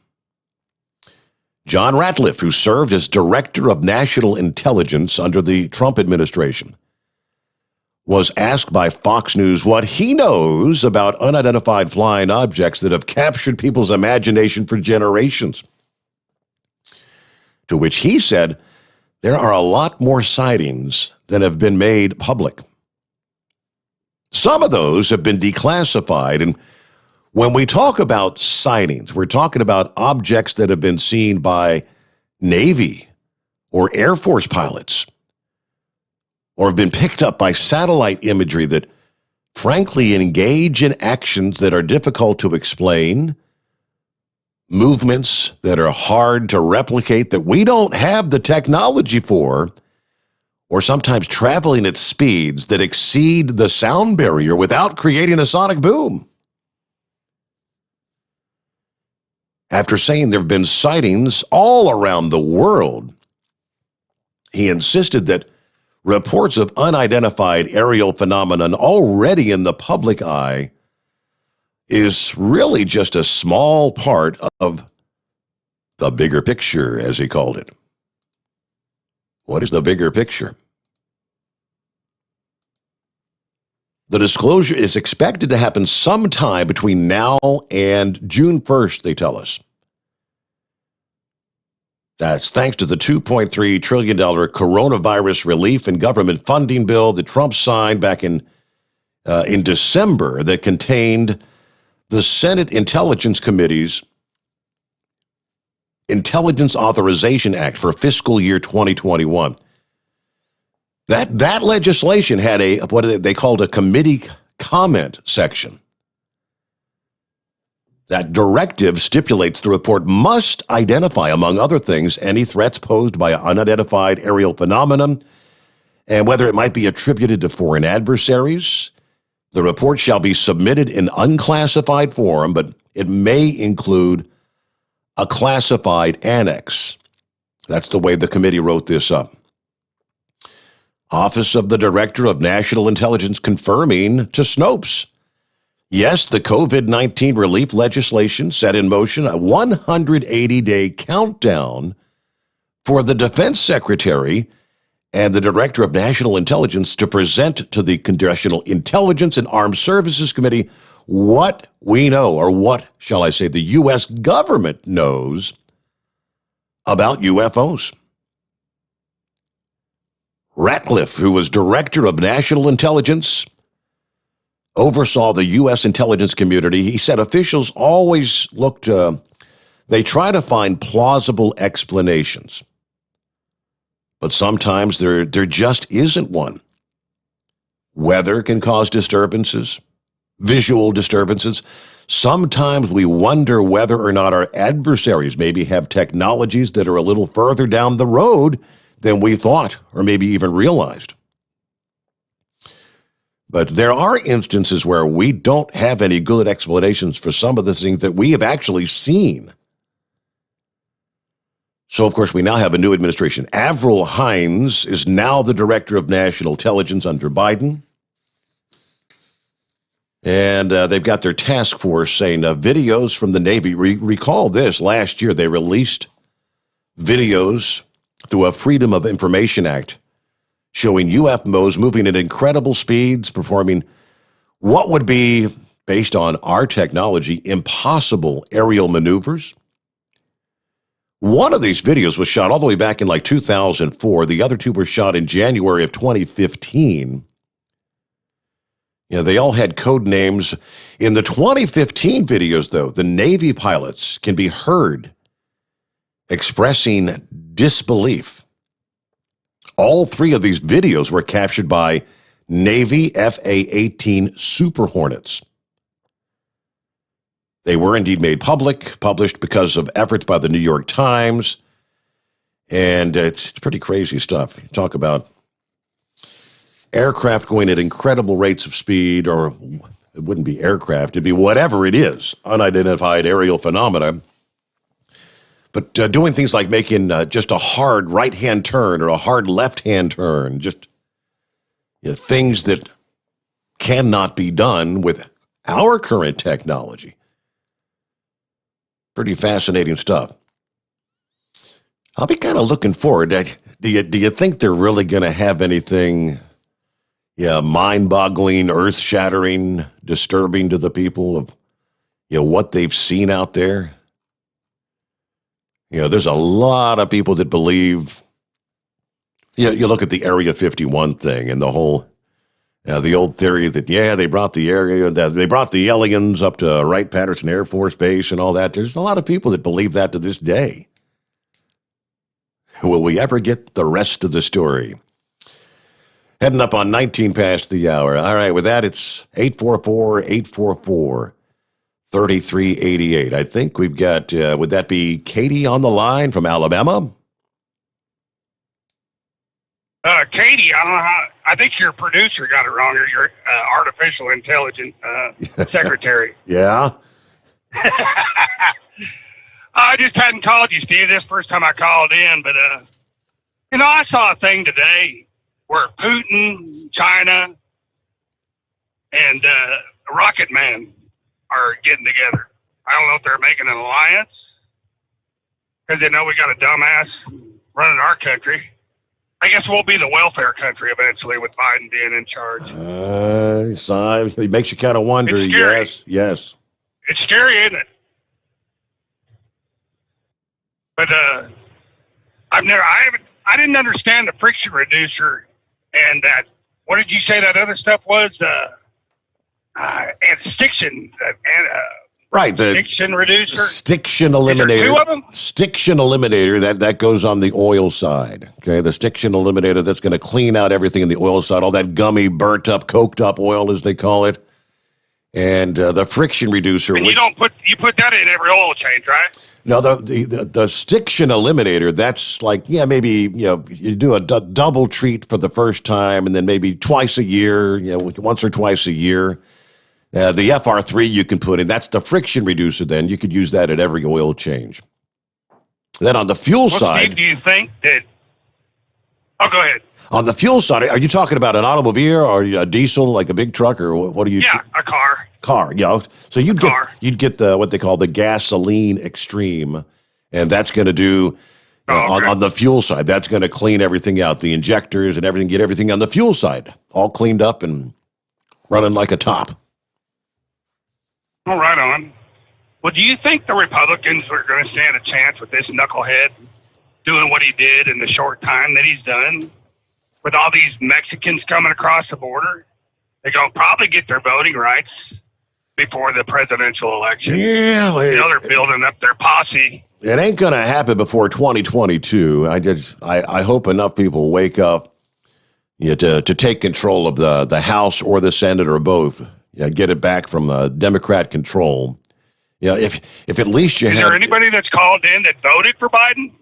John Ratcliffe, who served as Director of National Intelligence under the Trump administration, was asked by Fox News what he knows about unidentified flying objects that have captured people's imagination for generations. To which he said, there are a lot more sightings than have been made public. Some of those have been declassified, and when we talk about sightings, we're talking about objects that have been seen by Navy or Air Force pilots, or have been picked up by satellite imagery that frankly engage in actions that are difficult to explain, movements that are hard to replicate, that we don't have the technology for, or sometimes traveling at speeds that exceed the sound barrier without creating a sonic boom. After saying there have been sightings all around the world, he insisted that reports of unidentified aerial phenomenon already in the public eye is really just a small part of the bigger picture, as he called it. What is the bigger picture? The disclosure is expected to happen sometime between now and June 1st, they tell us. That's thanks to the $2.3 trillion coronavirus relief and government funding bill that Trump signed back in December that contained the Senate Intelligence Committee's Intelligence Authorization Act for fiscal year 2021. That legislation had what they called a committee comment section. That directive stipulates the report must identify, among other things, any threats posed by unidentified aerial phenomenon and whether it might be attributed to foreign adversaries. The report shall be submitted in unclassified form, but it may include a classified annex. That's the way the committee wrote this up. Office of the Director of National Intelligence confirming to Snopes Yes, the COVID-19 relief legislation set in motion a 180-day countdown for the defense secretary and the director of national intelligence to present to the Congressional Intelligence and Armed Services Committee what we know, or what, shall I say, the U.S. government knows about UFOs. Ratcliffe, who was director of national intelligence, oversaw the U.S. intelligence community. He said officials always they try to find plausible explanations. But sometimes there just isn't one. Weather can cause disturbances, visual disturbances. Sometimes we wonder whether or not our adversaries maybe have technologies that are a little further down the road than we thought or maybe even realized. But there are instances where we don't have any good explanations for some of the things that we have actually seen. So, of course, we now have a new administration. Avril Haines is now the director of national intelligence under Biden. And they've got their task force saying videos from the Navy. Recall this, last year they released videos through a Freedom of Information Act showing UFOs moving at incredible speeds, performing what would be, based on our technology, impossible aerial maneuvers. One of these videos was shot all the way back in like 2004. The other two were shot in January of 2015. They all had code names. In the 2015 videos, though, the Navy pilots can be heard expressing disbelief. All three of these videos were captured by Navy FA-18 Super Hornets. They were indeed made published because of efforts by the New York Times, and it's pretty crazy stuff. You talk about aircraft going at incredible rates of speed, or it wouldn't be aircraft, it'd be whatever it is, unidentified aerial phenomena. But doing things like making just a hard right-hand turn or a hard left-hand turn, just things that cannot be done with our current technology. Pretty fascinating stuff. I'll be kind of looking forward. Do you think they're really going to have anything mind-boggling, earth-shattering, disturbing to the people of what they've seen out there? There's a lot of people that believe. You look at the Area 51 thing and the whole, the old theory that they brought the aliens up to Wright-Patterson Air Force Base and all that. There's a lot of people that believe that to this day. Will we ever get the rest of the story? Heading up on 19 past the hour. All right, with that, it's 844-844-3388. I think we've got, would that be Katie on the line from Alabama? Katie, I don't know how, I think your producer got it wrong, or your artificial intelligence secretary. Yeah? I just hadn't called you, Steve. This is the first time I called in, but, I saw a thing today where Putin, China, and Rocket Man are getting together. I don't know if they're making an alliance because they know we got a dumbass running our country. I guess we'll be the welfare country eventually with Biden being in charge. It makes you kind of wonder. It's scary. Yes. It's scary, isn't it? But I didn't understand the friction reducer and that. What did you say that other stuff was? And stiction. Right, the stiction reducer, stiction eliminator. Two of them? Stiction eliminator, that goes on the oil side. Okay, the stiction eliminator, that's going to clean out everything in the oil side, all that gummy, burnt up, coked up oil, as they call it. And the friction reducer. And you put that in every oil change, right? No, the stiction eliminator, that's like, maybe, you do a double treat for the first time, and then maybe twice a year, once or twice a year. The FR3 you can put in, that's the friction reducer then. You could use that at every oil change. Then on the fuel side. Steve, do you think that... Oh, go ahead. On the fuel side, are you talking about an automobile or a diesel, like a big truck, or what are you... Yeah, a car. Car, So you'd get the what they call the gasoline extreme, and that's going to do on the fuel side. That's going to clean everything out, the injectors and everything. Get everything on the fuel side all cleaned up and running like a top. Well, right on. Well, do you think the Republicans are going to stand a chance with this knucklehead doing what he did in the short time that he's done? With all these Mexicans coming across the border, they're going to probably get their voting rights before the presidential election. Yeah. They're building up their posse. It ain't going to happen before 2022. I hope enough people wake up to take control of the House or the Senate or both. Get it back from Democrat control. If at least you Is there anybody that's called in that voted for Biden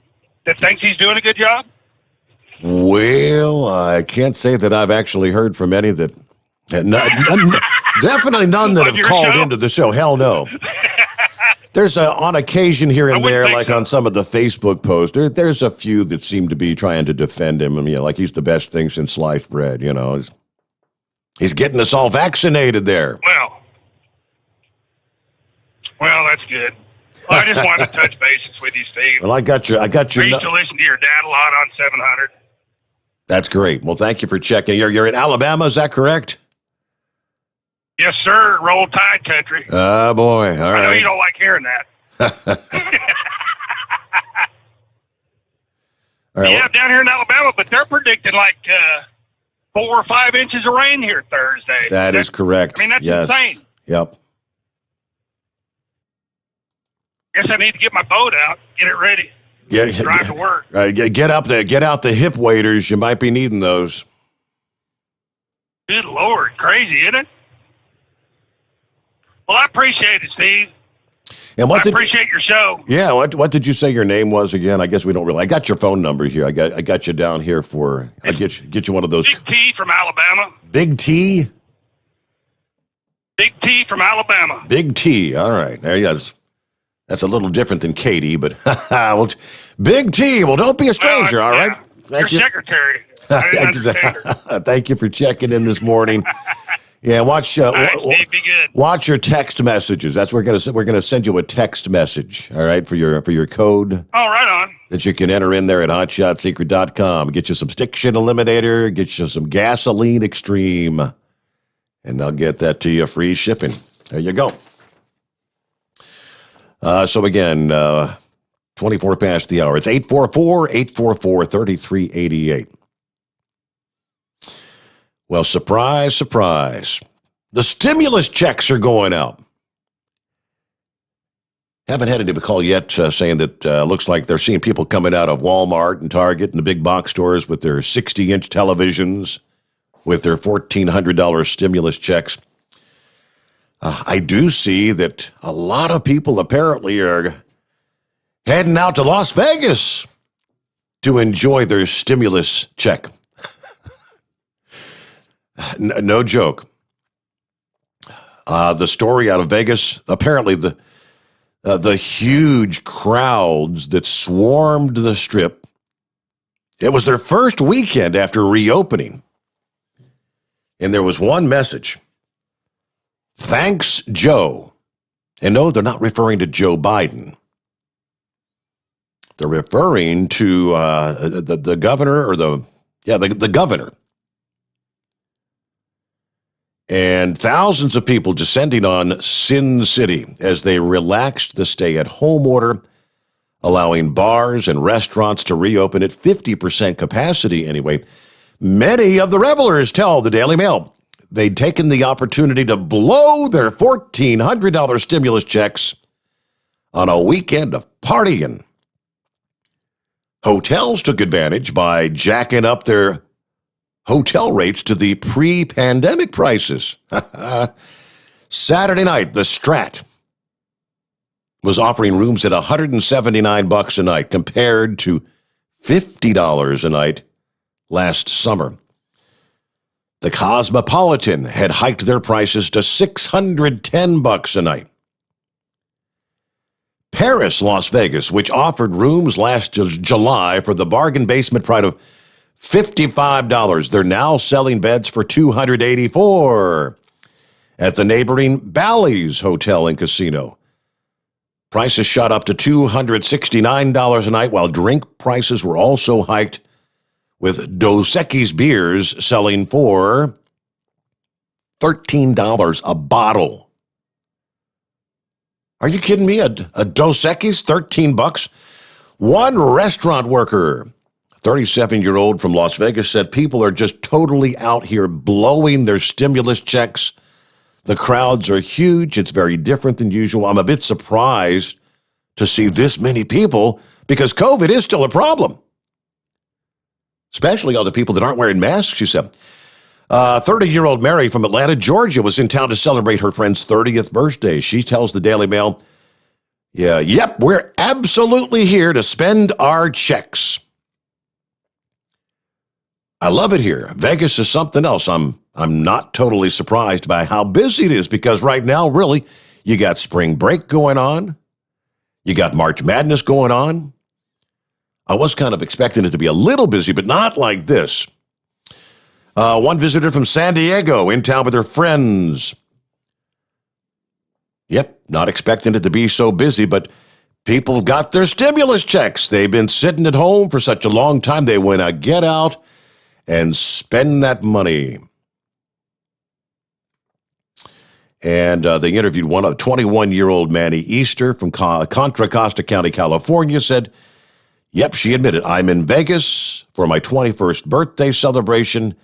that thinks he's doing a good job? Well, I can't say that I've actually heard from any that. Definitely none that have called into the show. Hell no. There's on occasion here and there, like on some of the Facebook posts, there's a few that seem to be trying to defend him. I mean, like he's the best thing since sliced bread. He's getting us all vaccinated there. Well, that's good. Well, I just wanted to touch bases with you, Steve. Well, I got you. I used to listen to your dad a lot on 700. That's great. Well, thank you for checking. You're in Alabama, is that correct? Yes, sir. Roll Tide country. Oh, boy. All right. I know you don't like hearing that. All right, yeah, down here in Alabama, but they're predicting like 4 or 5 inches of rain here Thursday. That is correct. I mean, that's insane. Yep. Guess I need to get my boat out, get it ready. Drive to work. Get out the hip waders. You might be needing those. Good Lord, crazy, isn't it? Well, I appreciate it, Steve. And I appreciate your show. Yeah, what did you say your name was again? I guess we don't really. I got your phone number here. I got you down here for. I get you one of those. Big T from Alabama. Big T. Big T from Alabama. Big T. All right, there you go. That's a little different than Katie, but well, Big T. Well, don't be a stranger. All right. Thank you. Secretary. I didn't understand her. Thank you for checking in this morning. Yeah, watch watch your text messages. That's we're gonna send you a text message. All right, for your code. Oh, right on. That you can enter in there at hotshotsecret.com. Get you some Stiction Eliminator. Get you some Gasoline Extreme, and they'll get that to you free shipping. There you go. So again, 24 past the hour. It's 844-844-3388. Well, surprise, surprise. The stimulus checks are going out. Haven't had anybody call yet saying that looks like they're seeing people coming out of Walmart and Target and the big box stores with their 60-inch televisions, with their $1,400 stimulus checks. I do see that a lot of people apparently are heading out to Las Vegas to enjoy their stimulus check. No joke. The story out of Vegas, apparently the huge crowds that swarmed the Strip, it was their first weekend after reopening. And there was one message. Thanks, Joe. And no, they're not referring to Joe Biden. They're referring to the governor or the governor. And thousands of people descending on Sin City as they relaxed the stay-at-home order, allowing bars and restaurants to reopen at 50% capacity anyway. Many of the revelers tell the Daily Mail they'd taken the opportunity to blow their $1,400 stimulus checks on a weekend of partying. Hotels took advantage by jacking up their hotel rates to the pre-pandemic prices. Saturday night, the Strat was offering rooms at $179 a night compared to $50 a night last summer. The Cosmopolitan had hiked their prices to $610 a night. Paris, Las Vegas, which offered rooms last July for the bargain basement price of $55, they're now selling beds for $284. at the neighboring Bally's Hotel and Casino. Prices shot up to $269 a night, while drink prices were also hiked, with Dos Equis beers selling for $13 a bottle. Are you kidding me? A Dos Equis, $13? One restaurant worker, 37-year-old from Las Vegas, said people are just totally out here blowing their stimulus checks. The crowds are huge. It's very different than usual. I'm a bit surprised to see this many people because COVID is still a problem, especially all the people that aren't wearing masks, she said. 30-year-old Mary from Atlanta, Georgia, was in town to celebrate her friend's 30th birthday. She tells the Daily Mail, yep, we're absolutely here to spend our checks. I love it here. Vegas is something else. I'm not totally surprised by how busy it is because right now, really, you got spring break going on. You got March Madness going on. I was kind of expecting it to be a little busy, but not like this. One visitor from San Diego in town with her friends. Yep, not expecting it to be so busy, but people got their stimulus checks. They've been sitting at home for such a long time. They want to get out and spend that money. And they interviewed one of 21-year-old Manny Easter from Contra Costa County, California, said, yep, she admitted, I'm in Vegas for my 21st birthday celebration.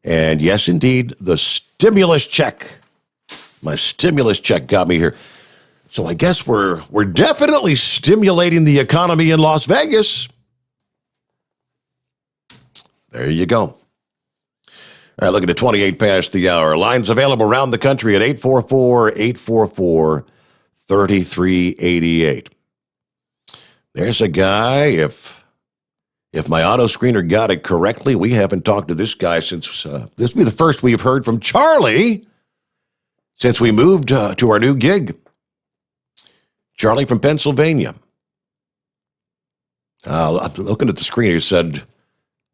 And yes, indeed, the stimulus check. My stimulus check got me here. So I guess we're definitely stimulating the economy in Las Vegas. There you go. All right, looking at 28 past the hour. Lines available around the country at 844-844-3388. There's a guy, if my auto screener got it correctly, we haven't talked to this guy since, this will be the first we've heard from Charlie since we moved to our new gig. Charlie from Pennsylvania. I'm looking at the screen. He said,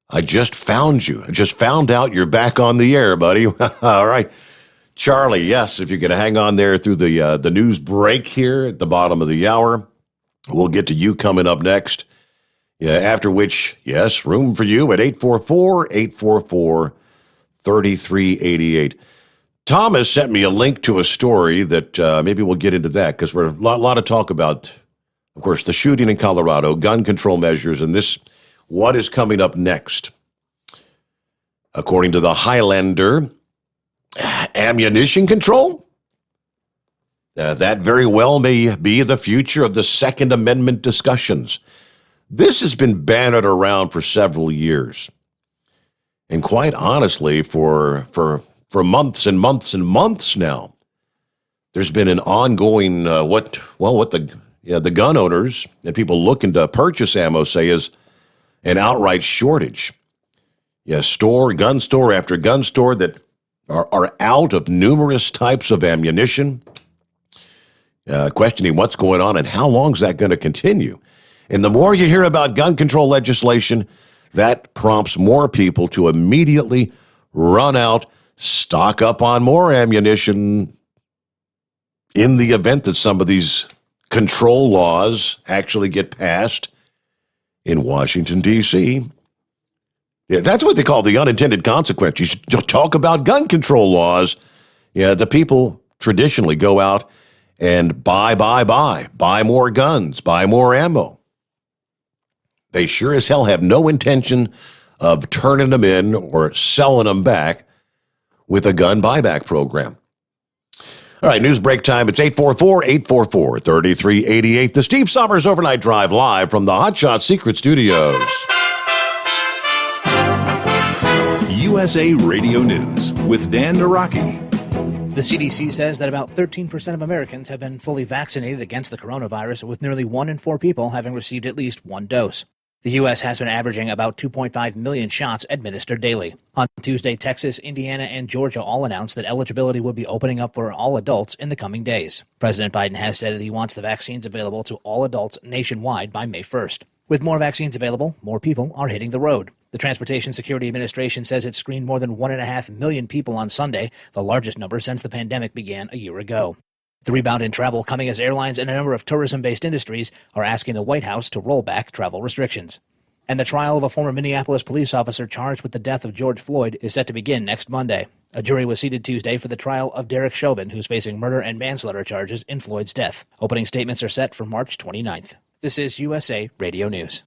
I just found you. I just found out you're back on the air, buddy. All right. Charlie, yes, if you're going to hang on there through the news break here at the bottom of the hour, we'll get to you coming up next. Yeah, after which, yes, room for you at 844-844-3388. Thomas sent me a link to a story that maybe we'll get into that because we're a lot of talk about, of course, the shooting in Colorado, gun control measures, and this, what is coming up next. According to the Highlander, ammunition control? That very well may be the future of the Second Amendment discussions. This has been bandied around for several years. And quite honestly, for months and months and months now, there's been an ongoing, what the gun owners and people looking to purchase ammo say is an outright shortage. Yeah, gun store after gun store that are out of numerous types of ammunition, questioning what's going on and how long is that going to continue. And the more you hear about gun control legislation, that prompts more people to immediately run out, stock up on more ammunition in the event that some of these control laws actually get passed in Washington, D.C. Yeah, that's what they call the unintended consequence. You should talk about gun control laws. Yeah, the people traditionally go out and buy more guns, buy more ammo. They sure as hell have no intention of turning them in or selling them back with a gun buyback program. All right, news break time. It's 844-844-3388. The Steve Sommers Overnight Drive live from the Hotshot Secret Studios. USA Radio News with Dan Naraki. The CDC says that about 13% of Americans have been fully vaccinated against the coronavirus, with nearly 1 in 4 people having received at least one dose. The U.S. has been averaging about 2.5 million shots administered daily. On Tuesday, Texas, Indiana, and Georgia all announced that eligibility would be opening up for all adults in the coming days. President Biden has said that he wants the vaccines available to all adults nationwide by May 1st. With more vaccines available, more people are hitting the road. The Transportation Security Administration says it screened more than 1.5 million people on Sunday, the largest number since the pandemic began a year ago. The rebound in travel coming as airlines and a number of tourism-based industries are asking the White House to roll back travel restrictions. And the trial of a former Minneapolis police officer charged with the death of George Floyd is set to begin next Monday. A jury was seated Tuesday for the trial of Derek Chauvin, who's facing murder and manslaughter charges in Floyd's death. Opening statements are set for March 29th. This is USA Radio News.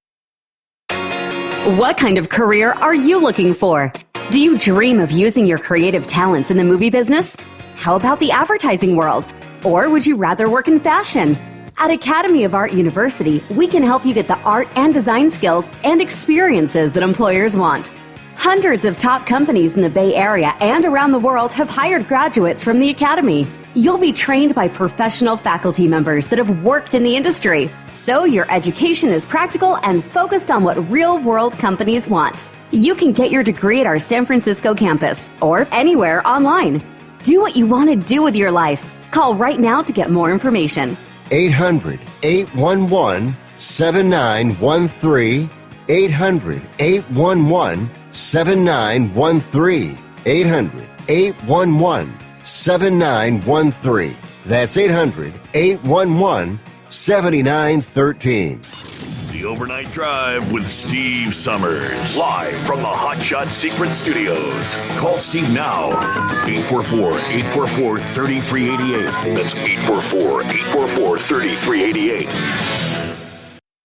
What kind of career are you looking for? Do you dream of using your creative talents in the movie business? How about the advertising world? Or would you rather work in fashion? At Academy of Art University, we can help you get the art and design skills and experiences that employers want. Hundreds of top companies in the Bay Area and around the world have hired graduates from the Academy. You'll be trained by professional faculty members that have worked in the industry, so your education is practical and focused on what real-world companies want. You can get your degree at our San Francisco campus or anywhere online. Do what you want to do with your life. Call right now to get more information. 800-811-7913. 800-811-7913. 800-811-7913. That's 800-811-7913. The Overnight Drive with Steve Sommers. Live from the Hot Shot Secret Studios. Call Steve now. 844-844-3388. That's 844-844-3388.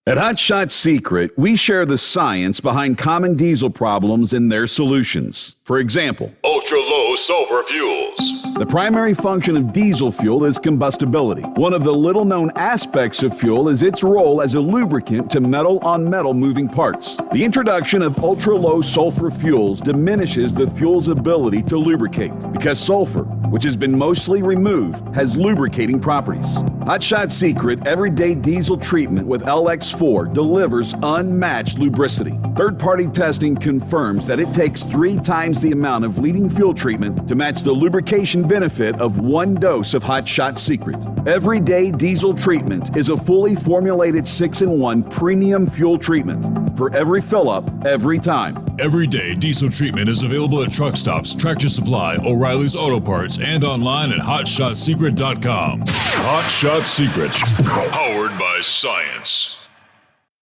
At Hot Shot Secret, we share the science behind common diesel problems and their solutions. For example, ultra-low sulfur fuels. The primary function of diesel fuel is combustibility. One of the little-known aspects of fuel is its role as a lubricant to metal-on-metal moving parts. The introduction of ultra-low sulfur fuels diminishes the fuel's ability to lubricate because sulfur, which has been mostly removed, has lubricating properties. Hot Shot Secret Everyday Diesel Treatment with LX4 delivers unmatched lubricity. Third-party testing confirms that it takes 3 times the amount of leading fuel treatment to match the lubrication benefit of 1 dose of Hot Shot Secret. Everyday Diesel Treatment is a fully formulated 6-in-1 premium fuel treatment for every fill-up, every time. Everyday Diesel Treatment is available at truck stops, Tractor Supply, O'Reilly's Auto Parts, and online at HotShotSecret.com. Hot Shot Secret, powered by science.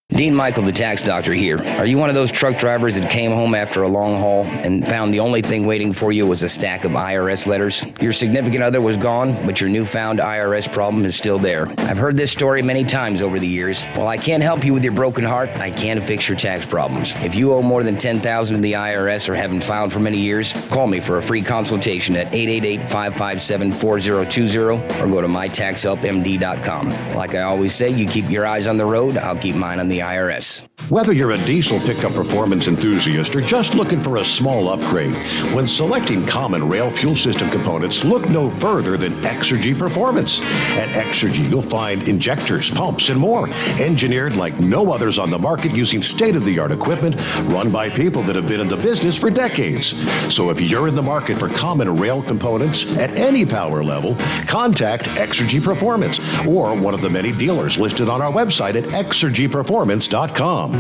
Dean Michael, the tax doctor here. Are you one of those truck drivers that came home after a long haul and found the only thing waiting for you was a stack of IRS letters? Your significant other was gone, but your newfound IRS problem is still there. I've heard this story many times over the years. While I can't help you with your broken heart, I can fix your tax problems. If you owe more than $10,000 to the IRS or haven't filed for many years, call me for a free consultation at 888-557-4020 or go to mytaxhelpmd.com. Like I always say, you keep your eyes on the road, I'll keep mine on the IRS. Whether you're a diesel pickup performance enthusiast or just looking for a small upgrade, when selecting common rail fuel system components, look no further than Exergy Performance. At Exergy, you'll find injectors, pumps, and more, engineered like no others on the market using state-of-the-art equipment run by people that have been in the business for decades. So if you're in the market for common rail components at any power level, contact Exergy Performance or one of the many dealers listed on our website at exergyperformance.com.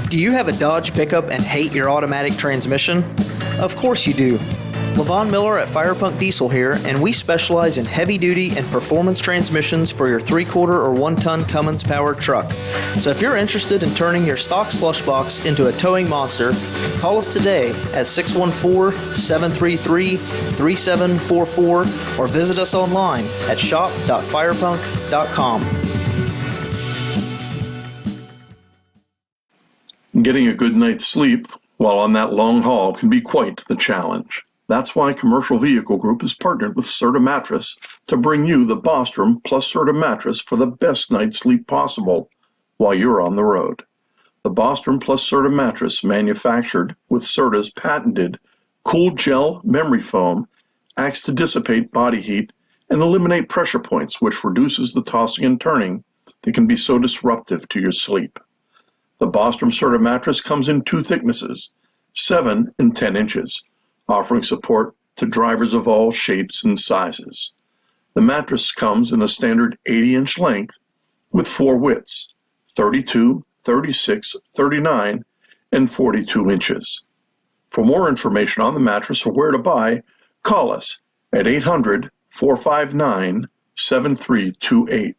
Do you have a Dodge pickup and hate your automatic transmission? Of course you do. Levon Miller at Firepunk Diesel here, and we specialize in heavy-duty and performance transmissions for your 3-quarter or 1-ton Cummins powered truck. So if you're interested in turning your stock slush box into a towing monster, call us today at 614-733-3744 or visit us online at shop.firepunk.com. Getting a good night's sleep while on that long haul can be quite the challenge. That's why Commercial Vehicle Group has partnered with Serta Mattress to bring you the Bostrom plus Serta mattress for the best night's sleep possible while you're on the road. The Bostrom plus Serta mattress, manufactured with Serta's patented Cool Gel memory foam, acts to dissipate body heat and eliminate pressure points, which reduces the tossing and turning that can be so disruptive to your sleep. The Bostrom Serta mattress comes in 2 thicknesses, 7 and 10 inches, offering support to drivers of all shapes and sizes. The mattress comes in the standard 80-inch length with 4 widths, 32, 36, 39, and 42 inches. For more information on the mattress or where to buy, call us at 800-459-7328.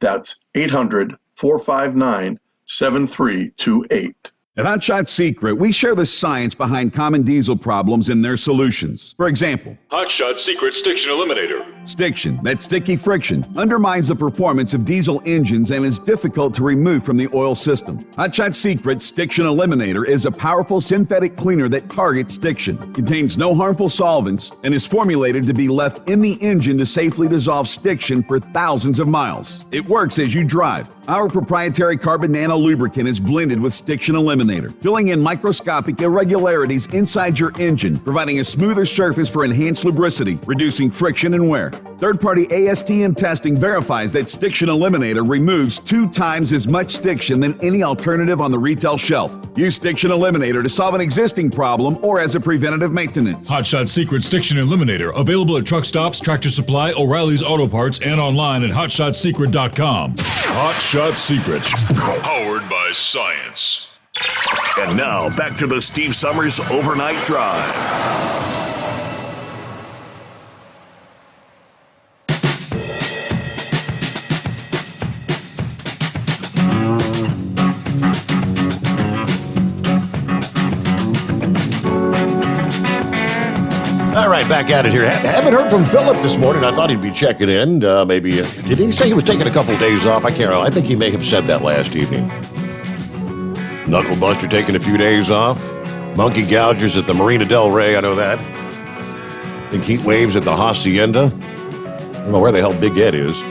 That's 800-459-7328. At Hotshot Secret, we share the science behind common diesel problems and their solutions. For example, Hotshot Secret Stiction Eliminator. Stiction, that sticky friction, undermines the performance of diesel engines and is difficult to remove from the oil system. Hotshot Secret Stiction Eliminator is a powerful synthetic cleaner that targets stiction, contains no harmful solvents, and is formulated to be left in the engine to safely dissolve stiction for thousands of miles. It works as you drive. Our proprietary carbon nano lubricant is blended with Stiction Eliminator, filling in microscopic irregularities inside your engine, providing a smoother surface for enhanced lubricity, reducing friction and wear. Third-party ASTM testing verifies that Stiction Eliminator removes 2 times as much stiction than any alternative on the retail shelf. Use Stiction Eliminator to solve an existing problem or as a preventative maintenance. Hotshot Secret Stiction Eliminator, available at truck stops, Tractor Supply, O'Reilly's Auto Parts, and online at hotshotsecret.com. Hotshot Secret, powered by science. And now, back to the Steve Sommers Overnight Drive. All right, back at it here. Haven't heard from Philip this morning. I thought he'd be checking in. Maybe did he say he was taking a couple of days off? I can't remember. I think he may have said that last evening. Knuckle Buster taking a few days off. Monkey Gougers at the Marina Del Rey. I know that. I think Heat Waves at the Hacienda. I don't know where the hell Big Ed is.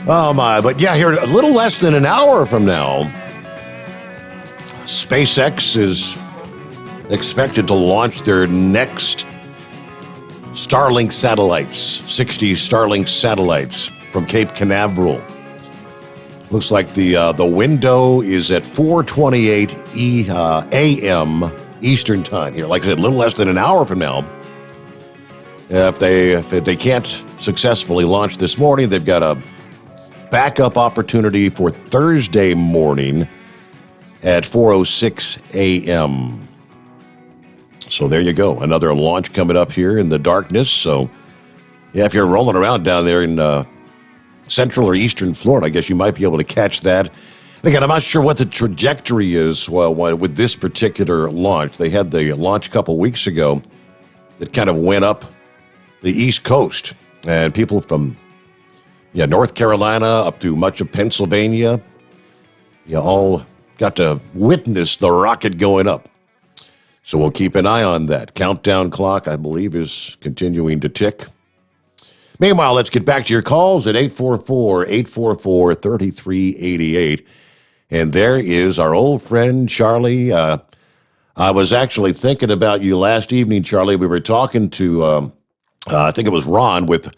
Oh my! But yeah, here a little less than an hour from now, SpaceX is expected to launch their next Starlink satellites, 60 Starlink satellites from Cape Canaveral. Looks like the window is at 4:28 a.m. Eastern time here. Like I said, a little less than an hour from now. If they can't successfully launch this morning, they've got a backup opportunity for Thursday morning at 4:06 a.m. So there you go. Another launch coming up here in the darkness. So, yeah, if you're rolling around down there in central or eastern Florida, I guess you might be able to catch that. Again, I'm not sure what the trajectory is with this particular launch. They had the launch a couple weeks ago that kind of went up the East Coast. And people from North Carolina up to much of Pennsylvania, all got to witness the rocket going up. So we'll keep an eye on that. Countdown clock, I believe, is continuing to tick. Meanwhile, let's get back to your calls at 844-844-3388. And there is our old friend, Charlie. I was actually thinking about you last evening, Charlie. We were talking to, I think it was Ron, with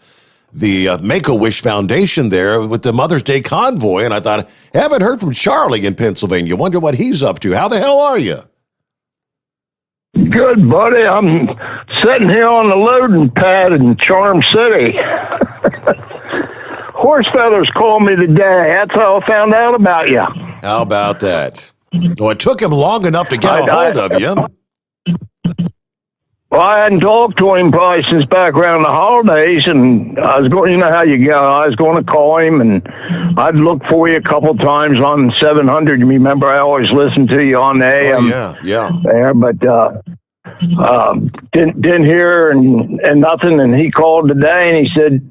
the Make-A-Wish Foundation there with the Mother's Day convoy. And I thought, I haven't heard from Charlie in Pennsylvania. Wonder what he's up to. How the hell are you? Good, buddy. I'm sitting here on the loading pad in Charm City. Horse Feathers called me today. That's how I found out about you. How about that? Well, it took him long enough to get a hold of you. Well, I hadn't talked to him probably since back around the holidays, and I was going, you know how you go. I was going to call him, and I'd look for you a couple times on 700. You remember I always listened to you on the AM. Oh, yeah. There, but didn't hear and nothing. And he called today, and he said,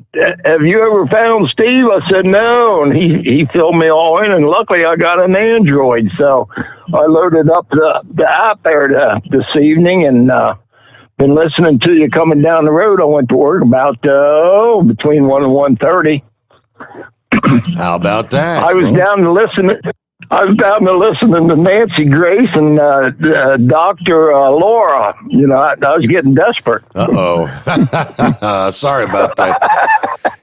"Have you ever found Steve?" I said, "No," and he filled me all in. And luckily, I got an Android, so I loaded up the app there this evening and. Been listening to you coming down the road. I went to work about between 1 and 1:30. How about that? I was down to listen to Nancy Grace and Dr. Laura. You know, I was getting desperate. Sorry about that.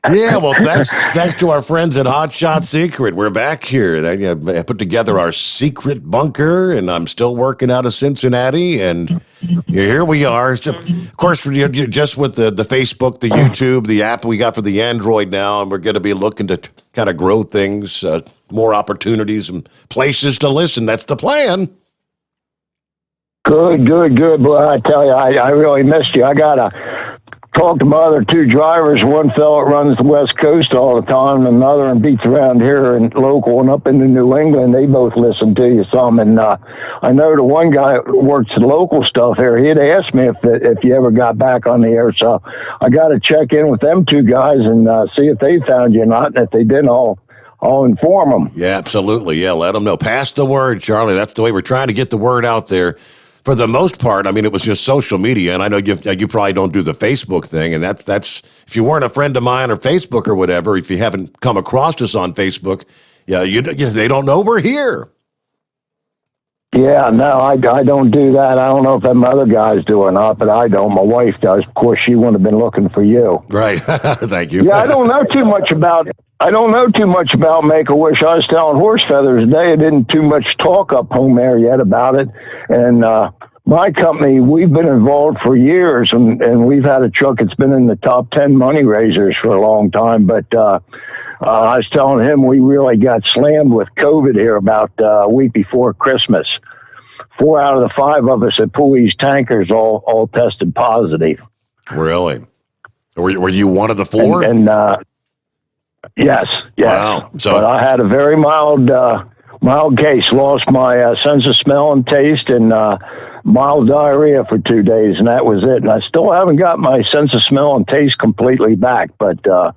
Yeah, well, thanks to our friends at Hotshot Secret. We're back here. They put together our secret bunker, and I'm still working out of Cincinnati, and Yeah, here we are. So, of course, just with the Facebook, the YouTube, the app we got for the Android now, and we're going to be looking to kind of grow things, more opportunities and places to listen. That's the plan. Good. Boy, I tell you, I really missed you. I got to talk to my other two drivers. One fellow runs the West Coast all the time, and another one beats around here and local and up into New England. They both listen to you some. And I know the one guy who works the local stuff here, he'd asked me if you ever got back on the air. So I got to check in with them two guys and see if they found you or not. And if they didn't, I'll inform them. Yeah, absolutely. Yeah, let them know. Pass the word, Charlie. That's the way we're trying to get the word out there. For the most part, I mean, it was just social media, and I know you probably don't do the Facebook thing, and that's if you weren't a friend of mine or Facebook or whatever, if you haven't come across us on Facebook, they don't know we're here. Yeah, no, I don't do that. I don't know if them other guys do or not, but I don't. My wife does. Of course, she wouldn't have been looking for you. Right. Thank you. Yeah, I don't know too much about Make-A-Wish. I was telling Horse Feathers today, I didn't too much talk up home there yet about it. And my company, we've been involved for years, and we've had a truck that's been in the top 10 money raisers for a long time. But I was telling him we really got slammed with COVID here about a week before Christmas. 4 out of the 5 of us at Pooey's tankers all tested positive. Really? Were you one of the 4? Yes. Wow. But I had a very mild case. Lost my sense of smell and taste, and mild diarrhea for 2 days, and that was it. And I still haven't got my sense of smell and taste completely back. But I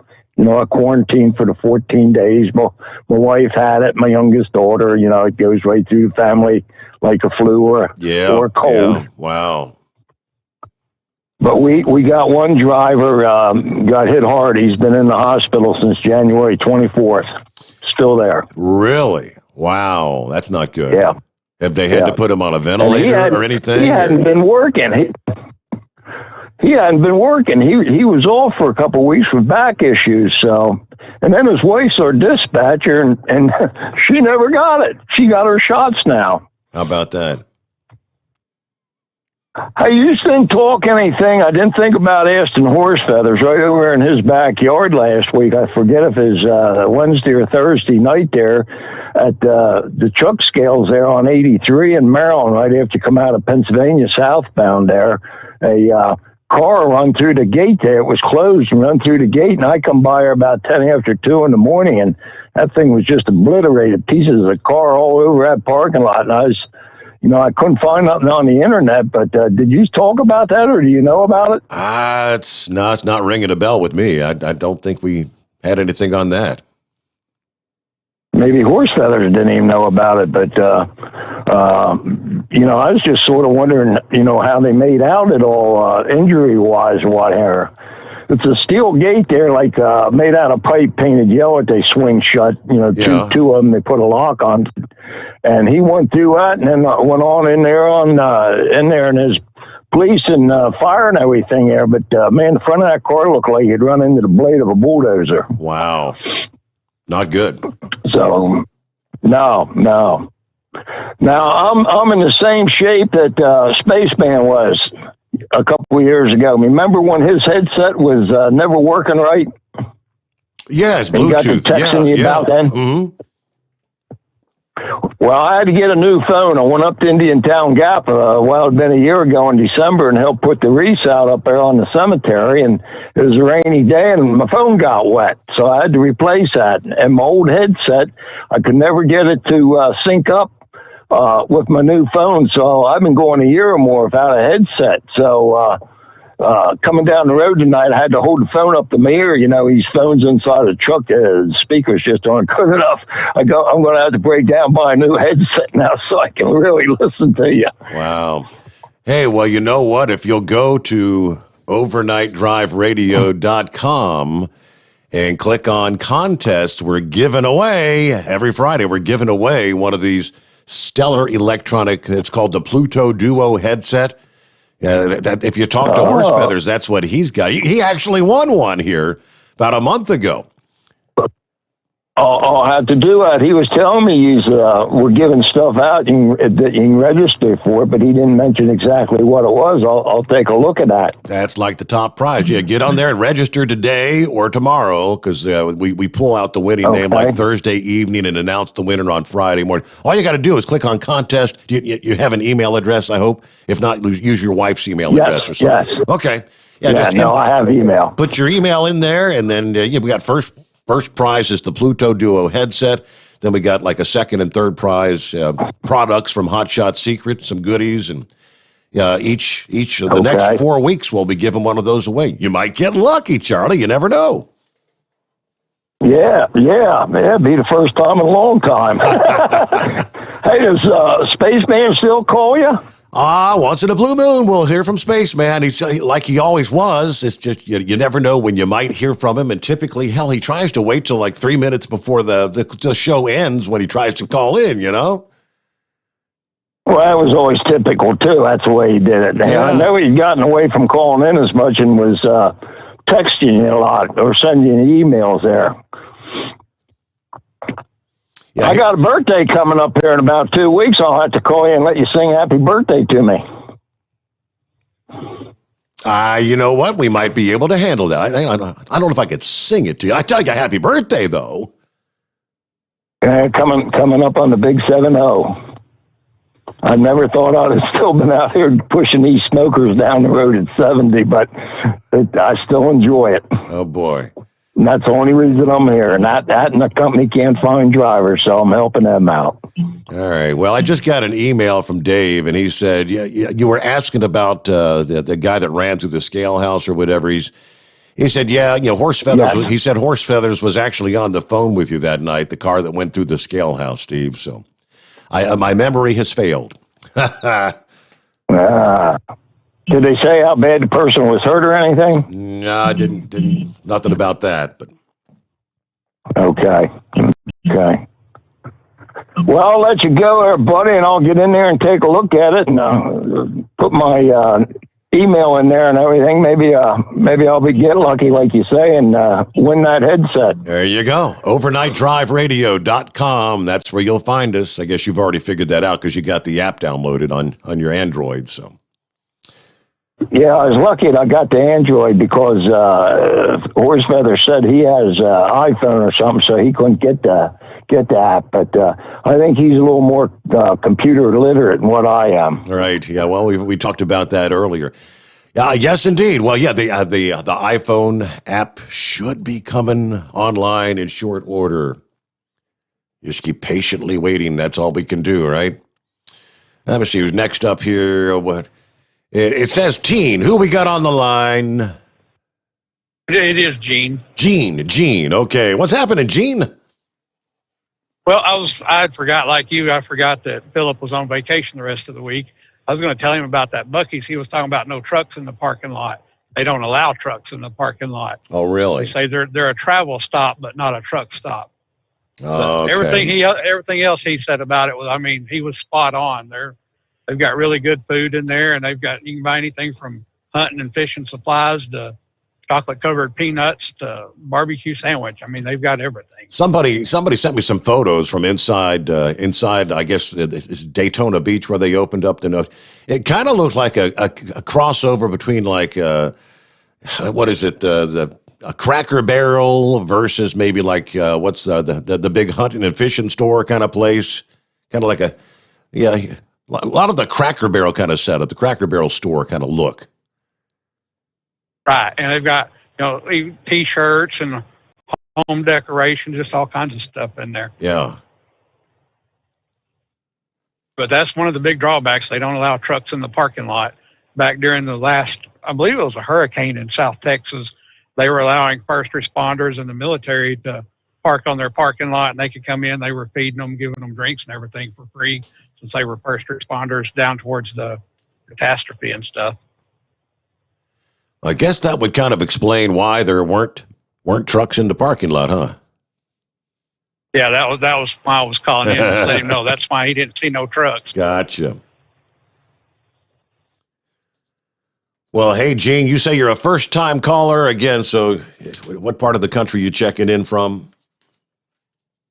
quarantined for the 14 days. My wife had it. My youngest daughter. It goes right through the family like a flu or a cold. Yeah. Wow. But we got one driver got hit hard. He's been in the hospital since January 24th. Still there. Really? Wow. That's not good. Yeah. Have they had to put him on a ventilator or anything? He hadn't been working. He hadn't been working. He was off for a couple of weeks with back issues. So, and then his wife's our dispatcher, and she never got it. She got her shots now. How about that? I just didn't talk anything. I didn't think about Aston Horse Feathers right over in his backyard last week. I forget if it was Wednesday or Thursday night there at the truck scales there on 83 in Maryland, right after you come out of Pennsylvania southbound there. A car run through the gate there. It was closed and run through the gate, and I come by her about 10 after 2 in the morning, and that thing was just obliterated. Pieces of the car all over that parking lot, and I was... I couldn't find nothing on the internet, but did you talk about that, or do you know about it? It's not ringing a bell with me. I don't think we had anything on that. Maybe Horse Feathers didn't even know about it, but, I was just sort of wondering, how they made out at all, injury-wise or whatever. It's a steel gate there, like made out of pipe painted yellow that they swing shut. Two of them, they put a lock on. And he went through that and then went on in there and there's police and fire and everything there. But, man, the front of that car looked like he'd run into the blade of a bulldozer. Wow. Not good. So, no. Now, I'm in the same shape that Spaceman was a couple of years ago. Remember when his headset was never working right? Yeah, it's Bluetooth. He got to texting you about then. Mm-hmm. Well, I had to get a new phone. I went up to Indian Town Gap, it'd been a year ago in December, and helped put the wreaths out up there on the cemetery, and it was a rainy day, and my phone got wet, so I had to replace that. And my old headset, I could never get it to sync up with my new phone, so I've been going a year or more without a headset. So coming down the road tonight, I had to hold the phone up to my ear. These phones inside the truck, the speakers just aren't good enough. I'm going to have to break down, buy a new headset now so I can really listen to you. Wow. Hey, well, you know what? If you'll go to overnightdriveradio.com and click on contests, we're giving away, every Friday, we're giving away one of these Stellar Electronic, it's called the Pluto Duo headset. That if you talk to Horse Feathers, that's what he's got. He actually won one here about a month ago. I'll have to do that. He was telling me we're giving stuff out that you can register for it, but he didn't mention exactly what it was. I'll take a look at that. That's like the top prize. Yeah, get on there and register today or tomorrow, because we pull out the winning name like Thursday evening and announce the winner on Friday morning. All you got to do is click on contest. You have an email address, I hope. If not, use your wife's email address or something. Yes. Okay. I have email. Put your email in there, and then we got first prize is the Pluto Duo headset. Then we got like a second and third prize products from Hot Shot Secret, some goodies, and each of the next 4 weeks we'll be giving one of those away. You might get lucky, Charlie. You never know. Yeah, it'd be the first time in a long time. Hey, does Spaceman still call you? Once in a blue moon, we'll hear from Spaceman. He's like he always was. It's just you never know when you might hear from him. And typically, he tries to wait till like 3 minutes before the show ends when he tries to call in, Well, that was always typical, too. That's the way he did it. Yeah. I know he'd gotten away from calling in as much and was texting you a lot or sending you emails there. Yeah, I got a birthday coming up here in about 2 weeks. I'll have to call you and let you sing happy birthday to me. You know what? We might be able to handle that. I don't know if I could sing it to you. I tell you happy birthday, though. Coming up on the big 7-0. I never thought I'd have still been out here pushing these smokers down the road at 70, but I still enjoy it. Oh, boy. And that's the only reason I'm here. And that and the company can't find drivers, so I'm helping them out. All right. Well, I just got an email from Dave, and he said, you were asking about the guy that ran through the scale house or whatever. He said, Horse Feathers. Yeah. He said Horse Feathers was actually on the phone with you that night, the car that went through the scale house, Steve. So my memory has failed. Did they say how bad the person was hurt or anything? No, I didn't. Nothing about that. But okay. Well, I'll let you go there, buddy, and I'll get in there and take a look at it and put my email in there and everything. Maybe I'll get lucky, like you say, and win that headset. There you go. OvernightDriveRadio.com. That's where you'll find us. I guess you've already figured that out because you got the app downloaded on your Android. So. Yeah, I was lucky I got the Android because Horsefeather said he has iPhone or something, so he couldn't get the app. But I think he's a little more computer literate than what I am. Right. Yeah. Well, we talked about that earlier. Yes, indeed. Well, yeah, the iPhone app should be coming online in short order. Just keep patiently waiting. That's all we can do, right? Let me see who's next up here. What? It says Teen. Who we got on the line? It is Gene. Gene. Okay. What's happening, Gene? Well, I forgot, like you, I forgot that Philip was on vacation the rest of the week. I was going to tell him about that Buc-ee's. He was talking about no trucks in the parking lot. They don't allow trucks in the parking lot. Oh, really? They say they're a travel stop, but not a truck stop. Oh, okay. Everything else he said about it was, he was spot on. They've got really good food in there, and you can buy anything from hunting and fishing supplies to chocolate-covered peanuts to barbecue sandwich. They've got everything. Somebody sent me some photos from inside, I guess, it's Daytona Beach where they opened up the note. It kind of looked like a crossover between what is it, a Cracker Barrel versus maybe what's the big hunting and fishing store kind of place. Kind of like a lot of the Cracker Barrel kind of setup, the Cracker Barrel store kind of look. Right, and they've got T-shirts and home decoration, just all kinds of stuff in there. Yeah. But that's one of the big drawbacks. They don't allow trucks in the parking lot. Back during the last, I believe it was a hurricane in South Texas, they were allowing first responders and the military to park on their parking lot, and they could come in. They were feeding them, giving them drinks and everything for free, since they were first responders down towards the catastrophe and stuff. I guess that would kind of explain why there weren't trucks in the parking lot, huh? Yeah, that was why I was calling in to let him know. That's why he didn't see no trucks. Gotcha. Well, hey, Gene, you say you're a first-time caller again, so what part of the country are you checking in from?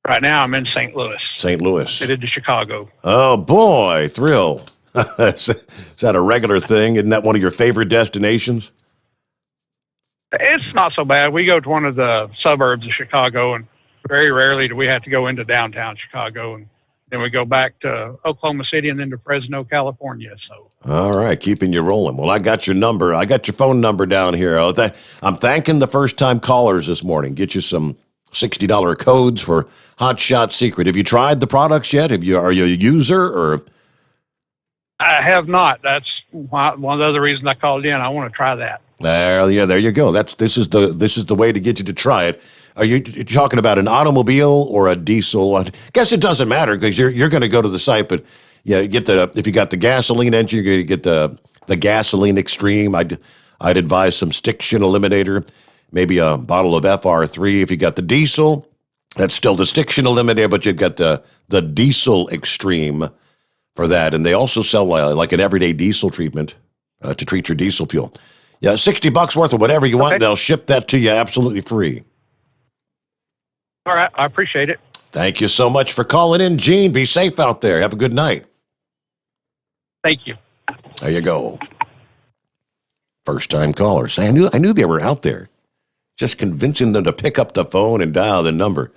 Right now, I'm in St. Louis. St. Louis. Headed to Chicago. Oh, boy, thrill. Is that a regular thing? Isn't that one of your favorite destinations? It's not so bad. We go to one of the suburbs of Chicago, and very rarely do we have to go into downtown Chicago. And then we go back to Oklahoma City and then to Fresno, California. So. All right, keeping you rolling. Well, I got your number. I got your phone number down here. I'm thanking the first-time callers this morning. Get you some $60 codes for Hot Shot Secret. Have you tried the products yet? Are you a user or? I have not. That's one of the other reasons I called in. I want to try that. There you go. This is the way to get you to try it. Are you talking about an automobile or a diesel? I guess it doesn't matter because you're going to go to the site, but yeah, if you got the gasoline engine, you're going to get the gasoline extreme. I'd advise some stiction eliminator, maybe a bottle of FR3. If you got the diesel, that's still the stiction eliminator, but you've got the diesel extreme for that. And they also sell like an everyday diesel treatment to treat your diesel fuel. Yeah, $60 worth of whatever you want. They'll ship that to you absolutely free. All right, I appreciate it. Thank you so much for calling in, Gene. Be safe out there. Have a good night. Thank you. There you go. First-time callers. I knew they were out there. Just convincing them to pick up the phone and dial the number.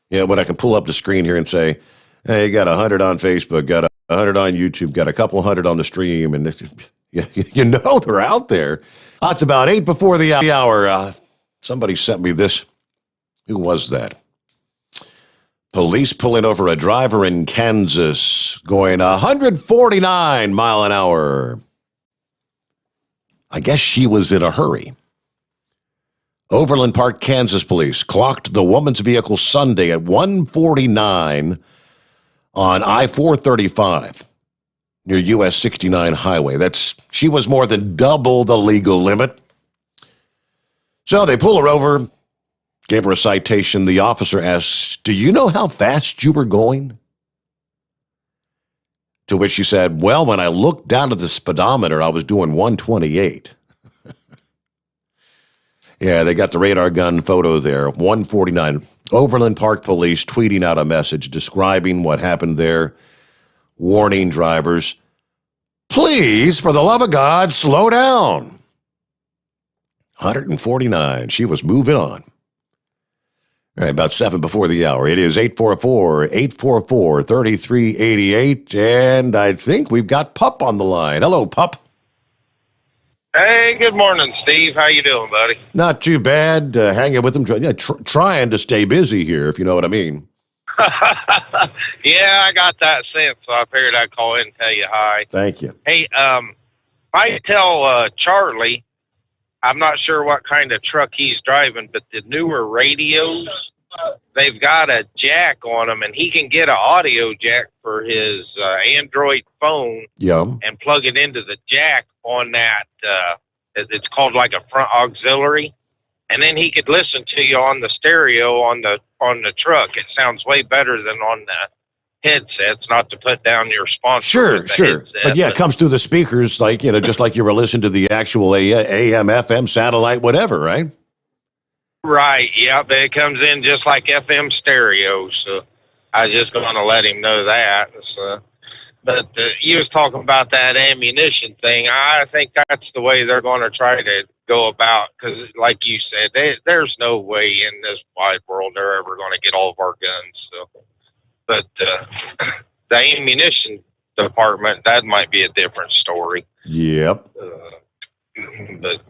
Yeah, but I can pull up the screen here and say, hey, you got 100 on Facebook, got 100 on YouTube, got a couple hundred on the stream, and this. You know they're out there. It's about 8 before the hour. Somebody sent me this. Who was that? Police pulling over a driver in Kansas going 149 mile an hour. I guess she was in a hurry. Overland Park, Kansas police clocked the woman's vehicle Sunday at 149 on I-435. Near US 69 highway. She was more than double the legal limit. So they pull her over, gave her a citation. The officer asks, do you know how fast you were going? To which she said, well, when I looked down at the speedometer, I was doing 128. Yeah, they got the radar gun photo there, 149. Overland Park police tweeting out a message describing what happened there. Warning drivers, please, for the love of God, slow down. 149. She was moving on. All right, about 7 before the hour. It is 844-844-3388, and I think we've got Pup on the line. Hello, Pup. Hey, good morning, Steve. How you doing, buddy? Not too bad. Hanging with them, trying to stay busy here, if you know what I mean. Yeah, I got that sense, so I figured I'd call in and tell you hi. Thank you. Hey, I tell Charlie, I'm not sure what kind of truck he's driving, but the newer radios, they've got a jack on them, and he can get an audio jack for his Android phone and plug it into the jack on that. It's called like a front auxiliary. And then he could listen to you on the stereo on the truck. It sounds way better than on the headsets, not to put down your sponsor. Sure. But yeah, it comes through the speakers like, just like you were listening to the actual AM, FM, satellite, whatever, right? Right, yeah, but it comes in just like FM stereo, so I was just going to let him know that. So. But you was talking about that ammunition thing. I think that's the way they're going to try to go about, because like you said, there's no way in this wide world they're ever going to get all of our guns. So, but the ammunition department, that might be a different story. Yep. But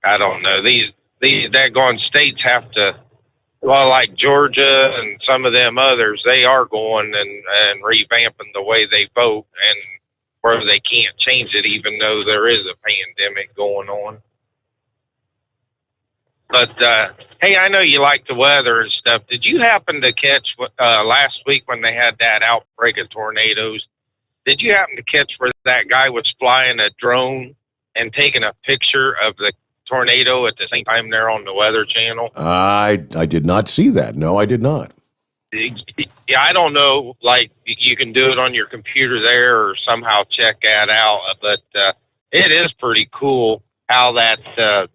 I don't know. These daggone states have to, well, like Georgia and some of them others, they are going and revamping the way they vote, and where they can't change it even though there is a pandemic going on. But, hey, I know you like the weather and stuff. Did you happen to catch last week when they had that outbreak of tornadoes? Did you happen to catch where that guy was flying a drone and taking a picture of the tornado at the same time there on the Weather Channel? I did not see that. No, I did not. Yeah, I don't know. Like, you can do it on your computer there or somehow check that out. But it is pretty cool how that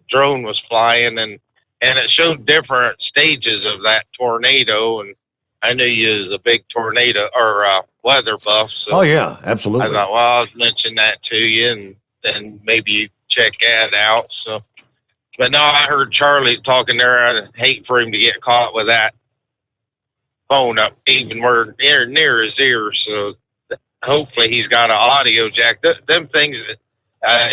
drone was flying, and it showed different stages of that tornado, and I knew you was a big tornado or weather buff. So Oh, yeah, absolutely. I thought, well, I'll mention that to you, and then maybe you check that out. So, but no, I heard Charlie talking there. I'd hate for him to get caught with that phone up even where near his ear. So hopefully he's got an audio jack. Them things,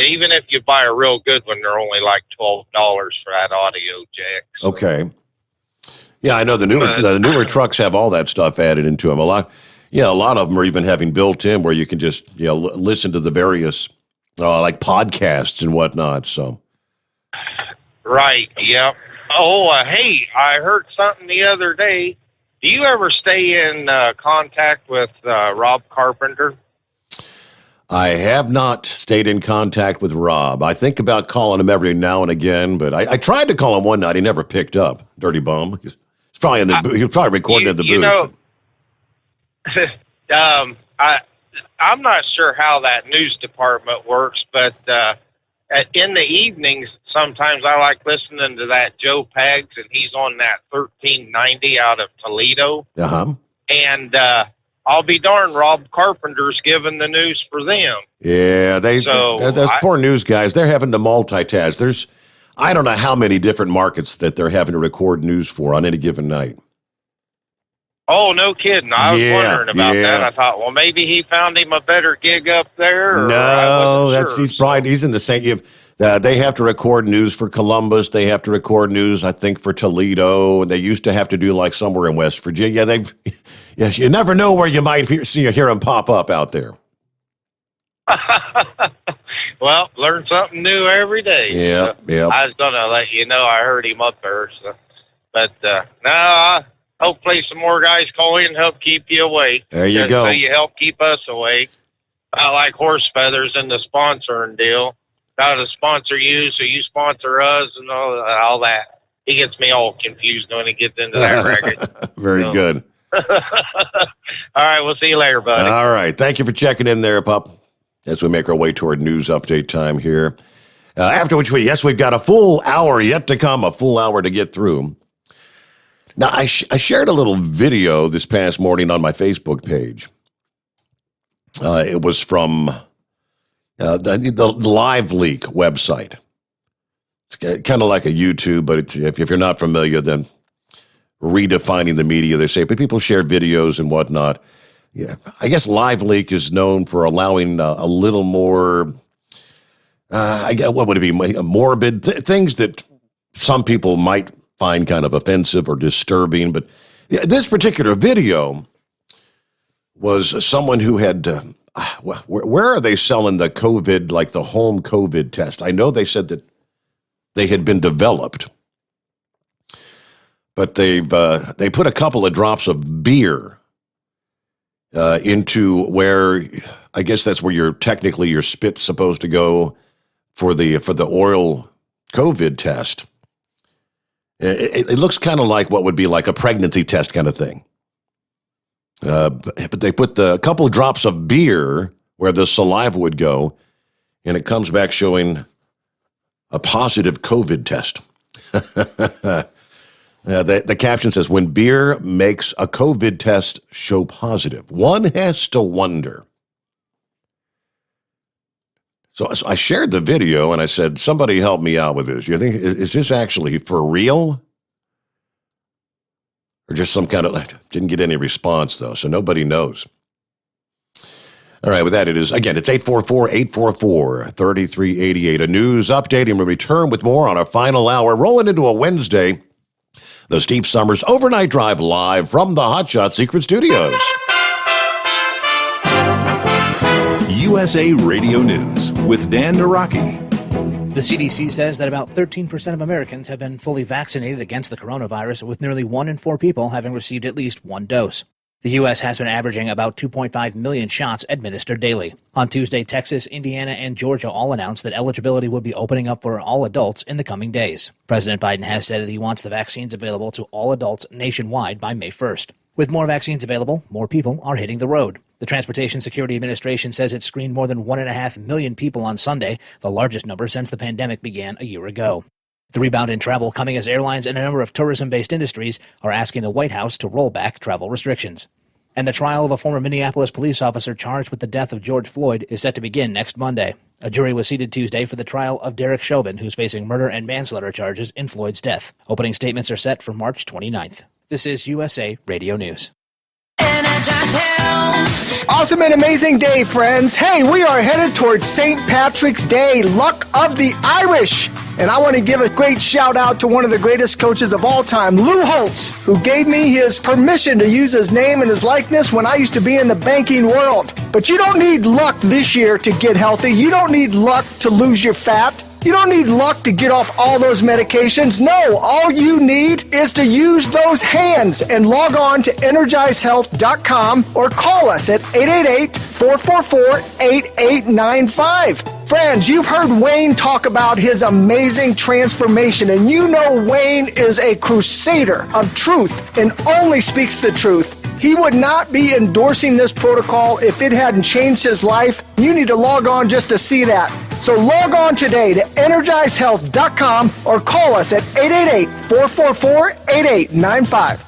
even if you buy a real good one, they're only like $12 for that audio jack. So. Okay. Yeah, I know the newer trucks have all that stuff added into them. A lot of them are even having built in where you can just listen to the various like podcasts and whatnot. So. Right. Yep. Oh, hey, I heard something the other day. Do you ever stay in contact with Rob Carpenter? I have not stayed in contact with Rob. I think about calling him every now and again, but I tried to call him one night. He never picked up. Dirty bum. He's probably in the booth. He was probably recording in the booth. I'm not sure how that news department works, but in the evenings, sometimes I like listening to that Joe Pags, and he's on that 1390 out of Toledo. Uh-huh. And I'll be darned, Rob Carpenter's giving the news for them. Yeah, those poor news guys, they're having to multitask. I don't know how many different markets that they're having to record news for on any given night. Oh, no kidding. I was wondering about that. I thought, well, maybe he found him a better gig up there. Or No, he's in the same. They have to record news for Columbus. They have to record news, I think, for Toledo. And they used to have to do like somewhere in West Virginia. You never know where you might hear them pop up out there. Well, learn something new every day. Yeah. I was going to let you know I heard him up there. So. But no, hopefully some more guys call in and help keep you awake. There you go. So you help keep us awake. I like horse feathers and the sponsoring deal. Got to sponsor you, so you sponsor us and all that. He gets me all confused when he gets into that racket. Very good. All right, we'll see you later, buddy. All right. Thank you for checking in there, pup, as we make our way toward news update time here. After which we've got a full hour yet to come, a full hour to get through. Now, I shared a little video this past morning on my Facebook page. It was from the Live Leak website. It's kind of like a YouTube, but if you're not familiar, then redefining the media, they say, but people share videos and whatnot. Yeah, I guess Live Leak is known for allowing a little more, what would it be, morbid things that some people might find kind of offensive or disturbing. But this particular video was someone who had, where are they selling the COVID, like the home COVID test? I know they said that they had been developed, but they put a couple of drops of beer into where, I guess that's where your spit's supposed to go for the oral COVID test. It looks kind of like what would be like a pregnancy test kind of thing. But they put a couple of drops of beer where the saliva would go, and it comes back showing a positive COVID test. The caption says, when beer makes a COVID test show positive, one has to wonder. So I shared the video and I said, somebody help me out with this. You think, is this actually for real? Or just some kind of, didn't get any response though, so nobody knows. All right, with that, it's 844-844-3388. A news update, and we'll return with more on our final hour, rolling into a Wednesday. The Steve Sommers Overnight Drive live from the Hotshot Secret Studios. USA Radio News with Dan Naraki. The CDC says that about 13% of Americans have been fully vaccinated against the coronavirus, with nearly 1 in 4 people having received at least one dose. The U.S. has been averaging about 2.5 million shots administered daily. On Tuesday, Texas, Indiana, and Georgia all announced that eligibility would be opening up for all adults in the coming days. President Biden has said that he wants the vaccines available to all adults nationwide by May 1st. With more vaccines available, more people are hitting the road. The Transportation Security Administration says it screened more than 1.5 million people on Sunday, the largest number since the pandemic began a year ago. The rebound in travel coming as airlines and a number of tourism-based industries are asking the White House to roll back travel restrictions. And the trial of a former Minneapolis police officer charged with the death of George Floyd is set to begin next Monday. A jury was seated Tuesday for the trial of Derek Chauvin, who's facing murder and manslaughter charges in Floyd's death. Opening statements are set for March 29th. This is USA Radio News. Awesome and amazing day, friends. Hey, we are headed towards St. Patrick's Day, Luck of the Irish. And I want to give a great shout out to one of the greatest coaches of all time, Lou Holtz, who gave me his permission to use his name and his likeness when I used to be in the banking world. But you don't need luck this year to get healthy. You don't need luck to lose your fat. You don't need luck to get off all those medications. No, all you need is to use those hands and log on to EnergizeHealth.com or call us at 888-444-8895. Friends, you've heard Wayne talk about his amazing transformation, and you know Wayne is a crusader of truth and only speaks the truth. He would not be endorsing this protocol if it hadn't changed his life. You need to log on just to see that. So log on today to EnergizeHealth.com or call us at 888-444-8895.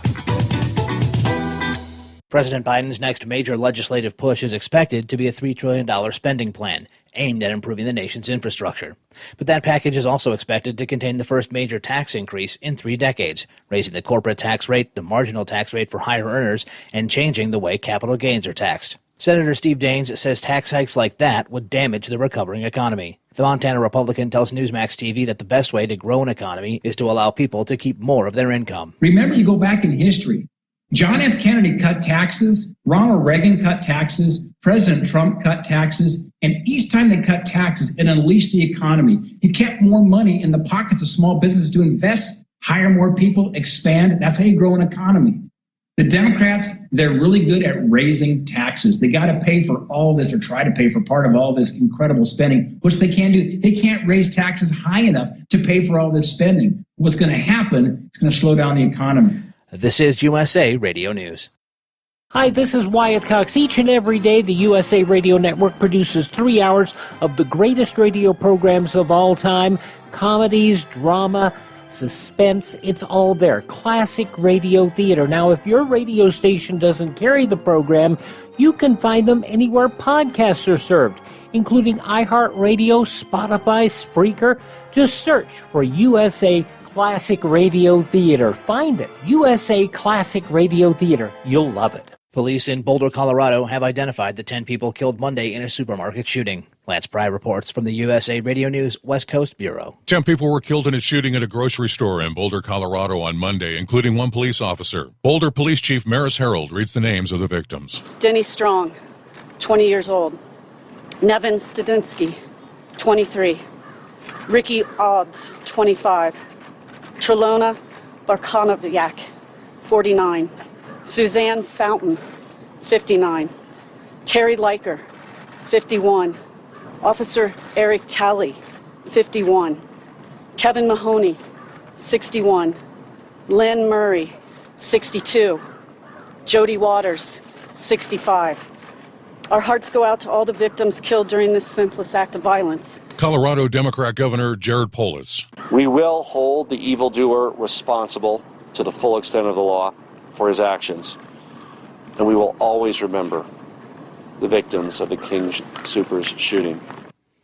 President Biden's next major legislative push is expected to be a $3 trillion spending plan aimed at improving the nation's infrastructure. But that package is also expected to contain the first major tax increase in 3 decades, raising the corporate tax rate, the marginal tax rate for higher earners, and changing the way capital gains are taxed. Senator Steve Daines says tax hikes like that would damage the recovering economy. The Montana Republican tells Newsmax TV that the best way to grow an economy is to allow people to keep more of their income. Remember, you go back in history. John F. Kennedy cut taxes, Ronald Reagan cut taxes, President Trump cut taxes, and each time they cut taxes, it unleashed the economy. You kept more money in the pockets of small businesses to invest, hire more people, expand. That's how you grow an economy. The Democrats, they're really good at raising taxes. They got to pay for all this or try to pay for part of all this incredible spending, which they can't do. They can't raise taxes high enough to pay for all this spending. What's going to happen? It's going to slow down the economy. This is USA Radio News. Hi, this is Wyatt Cox. Each and every day, the USA Radio Network produces 3 hours of the greatest radio programs of all time. Comedies, drama, suspense, it's all there. Classic radio theater. Now, if your radio station doesn't carry the program, you can find them anywhere podcasts are served, including iHeartRadio, Spotify, Spreaker. Just search for USA Classic Radio Theater. Find it. USA Classic Radio Theater. You'll love it. Police in Boulder, Colorado have identified the 10 people killed Monday in a supermarket shooting. Lance Pry reports from the USA Radio News West Coast Bureau. 10 people were killed in a shooting at a grocery store in Boulder, Colorado on Monday, including 1 police officer. Boulder Police Chief Maris Harold reads the names of the victims. Denny Strong, 20 years old. Nevin Studinsky, 23. Ricky Obbs, 25. Trelona Barkanoviak, 49. Suzanne Fountain, 59. Terry Leiker, 51. Officer Eric Talley, 51. Kevin Mahoney, 61. Lynn Murray, 62. Jody Waters, 65. Our hearts go out to all the victims killed during this senseless act of violence. Colorado Democrat Governor Jared Polis. We will hold the evildoer responsible to the full extent of the law for his actions, and we will always remember the victims of the King Soopers shooting.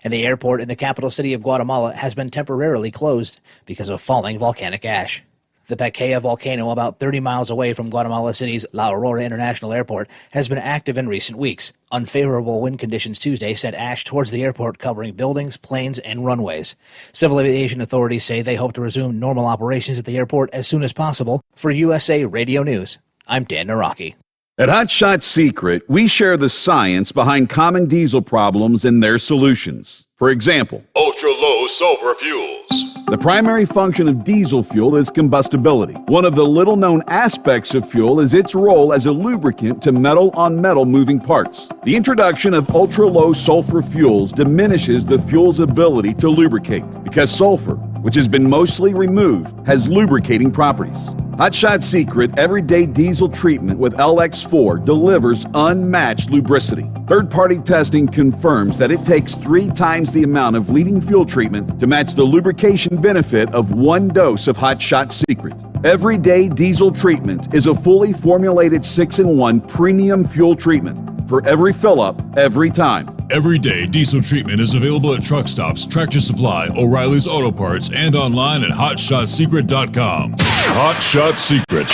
And the airport in the capital city of Guatemala has been temporarily closed because of falling volcanic ash. The Pequea volcano, about 30 miles away from Guatemala City's La Aurora International Airport, has been active in recent weeks. Unfavorable wind conditions Tuesday sent ash towards the airport, covering buildings, planes, and runways. Civil aviation authorities say they hope to resume normal operations at the airport as soon as possible. For USA Radio News, I'm Dan Naraki. At Hot Shot Secret, we share the science behind common diesel problems and their solutions. For example, ultra-low sulfur fuels. The primary function of diesel fuel is combustibility. One of the little-known aspects of fuel is its role as a lubricant to metal-on-metal moving parts. The introduction of ultra-low sulfur fuels diminishes the fuel's ability to lubricate because sulfur, which has been mostly removed, has lubricating properties. Hot Shot Secret Everyday Diesel Treatment with LX4 delivers unmatched lubricity. Third-party testing confirms that it takes 3 times the amount of leading fuel treatment to match the lubrication benefit of 1 dose of Hot Shot Secret. Everyday Diesel Treatment is a fully formulated 6-in-1 premium fuel treatment for every fill-up, every time. Everyday Diesel Treatment is available at truck stops, Tractor Supply, O'Reilly's Auto Parts, and online at HotShotSecret.com. Hot Shot Secret.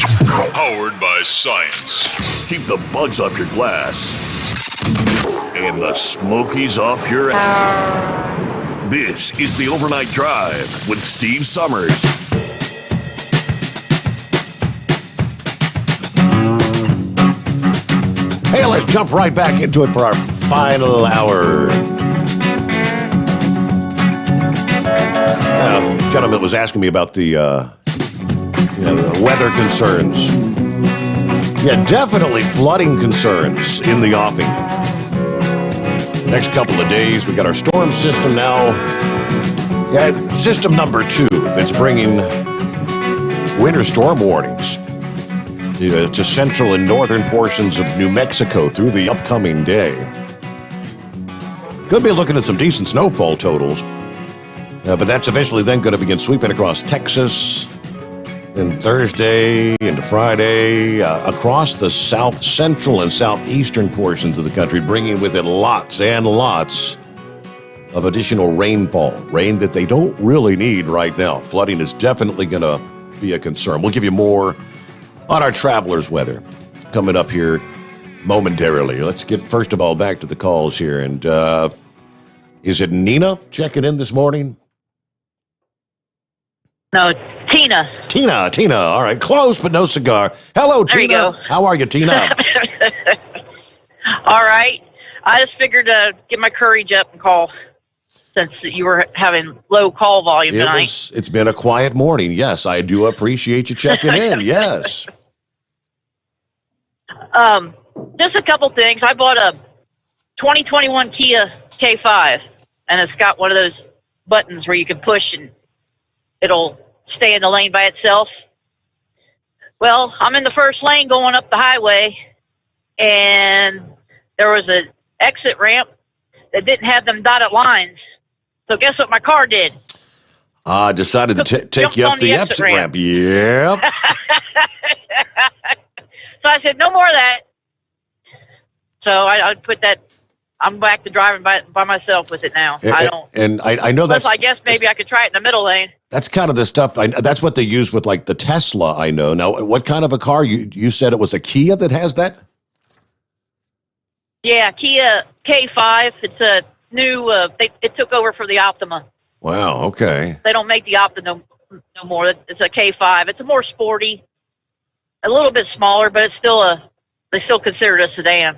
Powered by science. Keep the bugs off your glass and the smokies off your ass. This is the Overnight Drive with Steve Sommers. Hey, let's jump right back into it for our final hour. Gentleman was asking me about the weather concerns. Yeah, definitely flooding concerns in the offing. Next couple of days, we got our storm system now. Yeah, system number 2 that's bringing winter storm warnings to central and northern portions of New Mexico through the upcoming day. Could be looking at some decent snowfall totals, but that's eventually then going to begin sweeping across Texas and Thursday into Friday, across the south central and southeastern portions of the country, bringing with it lots and lots of additional rainfall, rain that they don't really need right now. Flooding is definitely going to be a concern. We'll give you more on our travelers' weather coming up here momentarily. Let's get, first of all, back to the calls here. And is it Nina checking in this morning? No, Tina. Tina. All right, close but no cigar. Hello, there Tina. You go. How are you, Tina? All right. I just figured to get my courage up and call since you were having low call volume tonight. It's been a quiet morning. Yes, I do appreciate you checking in. Yes. Just a couple things. I bought a 2021 Kia K5, and it's got one of those buttons where you can push and it'll stay in the lane by itself. Well, I'm in the first lane going up the highway, and there was an exit ramp that didn't have them dotted lines. So guess what my car did? Decided to take you up the exit ramp. Yep. So I said, no more of that. So I put that. I'm back to driving by myself with it now. I know that's. I guess maybe I could try it in the middle lane. That's kind of the stuff. That's what they use with like the Tesla. I know. Now, what kind of a car? You said it was a Kia that has that? Yeah, Kia K5. It's a new. It took over for the Optima. Wow. Okay. They don't make the Optima no more. It's a K5. It's a more sporty, a little bit smaller, but it's still they still consider it a sedan.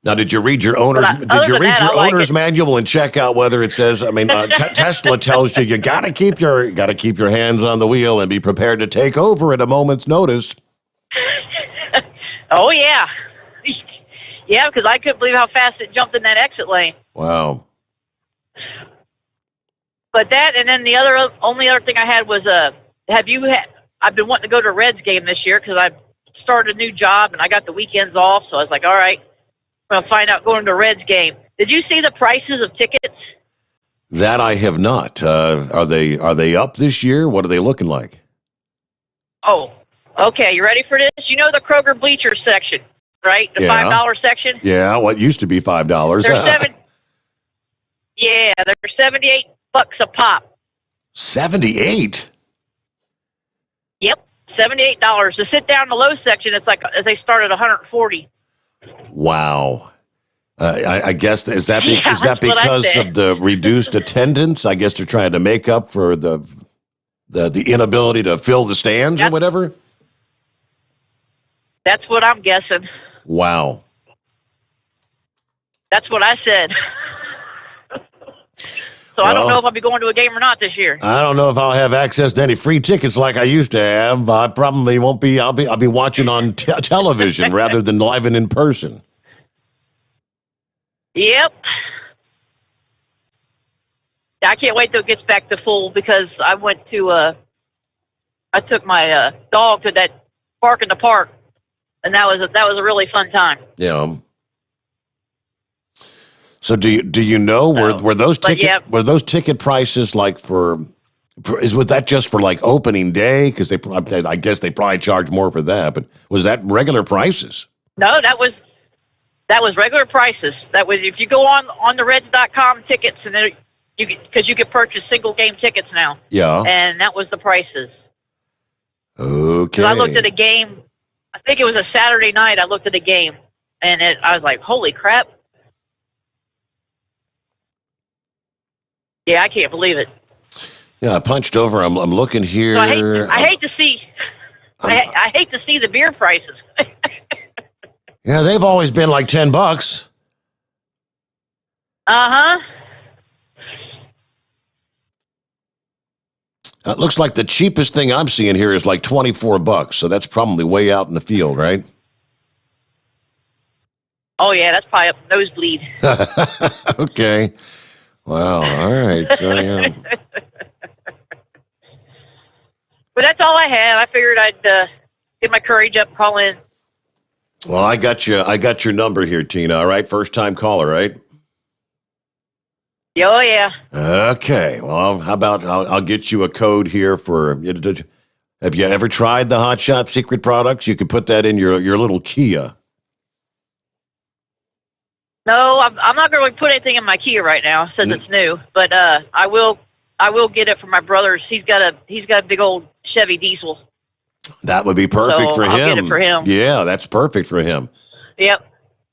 Now, did you read your owner's manual and check out whether it says? I mean, Tesla tells you got to keep your hands on the wheel and be prepared to take over at a moment's notice. Oh yeah, yeah, because I couldn't believe how fast it jumped in that exit lane. Wow. But that, and then the only other thing I had was I've been wanting to go to a Reds game this year because I started a new job and I got the weekends off, so I was like, all right, I'm gonna find out going to a Reds game. Did you see the prices of tickets? That I have not. Are they up this year? What are they looking like? Oh, okay. You ready for this? You know the Kroger bleachers section, right? The $5 section. Yeah, what used to be $5. They're $78 a pop. 78. Yep, $78. To sit down in the low section, it's like they start at $140. Wow. I guess is that because of the reduced attendance? I guess they're trying to make up for the inability to fill the stands or whatever. That's what I'm guessing. Wow. That's what I said. So I don't know if I'll be going to a game or not this year. I don't know if I'll have access to any free tickets like I used to have. I probably won't be. I'll be watching on television rather than live and in person. Yep. I can't wait till it gets back to full because I went to I took my dog to that park in the park, and that was a really fun time. Yeah. So do you know were those ticket prices like was that just for like opening day? Because I guess they probably charge more for that, but was that regular prices? No, that was regular prices. That was if you go on the Reds.com tickets, and then because you could purchase single game tickets now. Yeah. And that was the prices. Okay. I looked at a game. I think it was a Saturday night. I looked at a game, and I was like, "Holy crap!" Yeah, I can't believe it. Yeah, I punched over. I'm looking here. So I hate to see the beer prices. Yeah, they've always been like $10. Uh-huh. It looks like the cheapest thing I'm seeing here is like $24. So that's probably way out in the field, right? Oh yeah, that's probably up nosebleed. Okay. Wow. All right. So yeah. But that's all I had. I figured I'd get my courage up, call in. Well, I got your number here, Tina. All right, first time caller, right? Oh yeah. Okay. Well, how about I'll get you a code here for. Have you ever tried the Hot Shot Secret products? You can put that in your little Kia. No, I'm not going to put anything in my Kia right now since it's new. But I will get it for my brother's. He's got a big old Chevy diesel. That would be perfect for him. I'll get it for him. Yeah, that's perfect for him. Yep.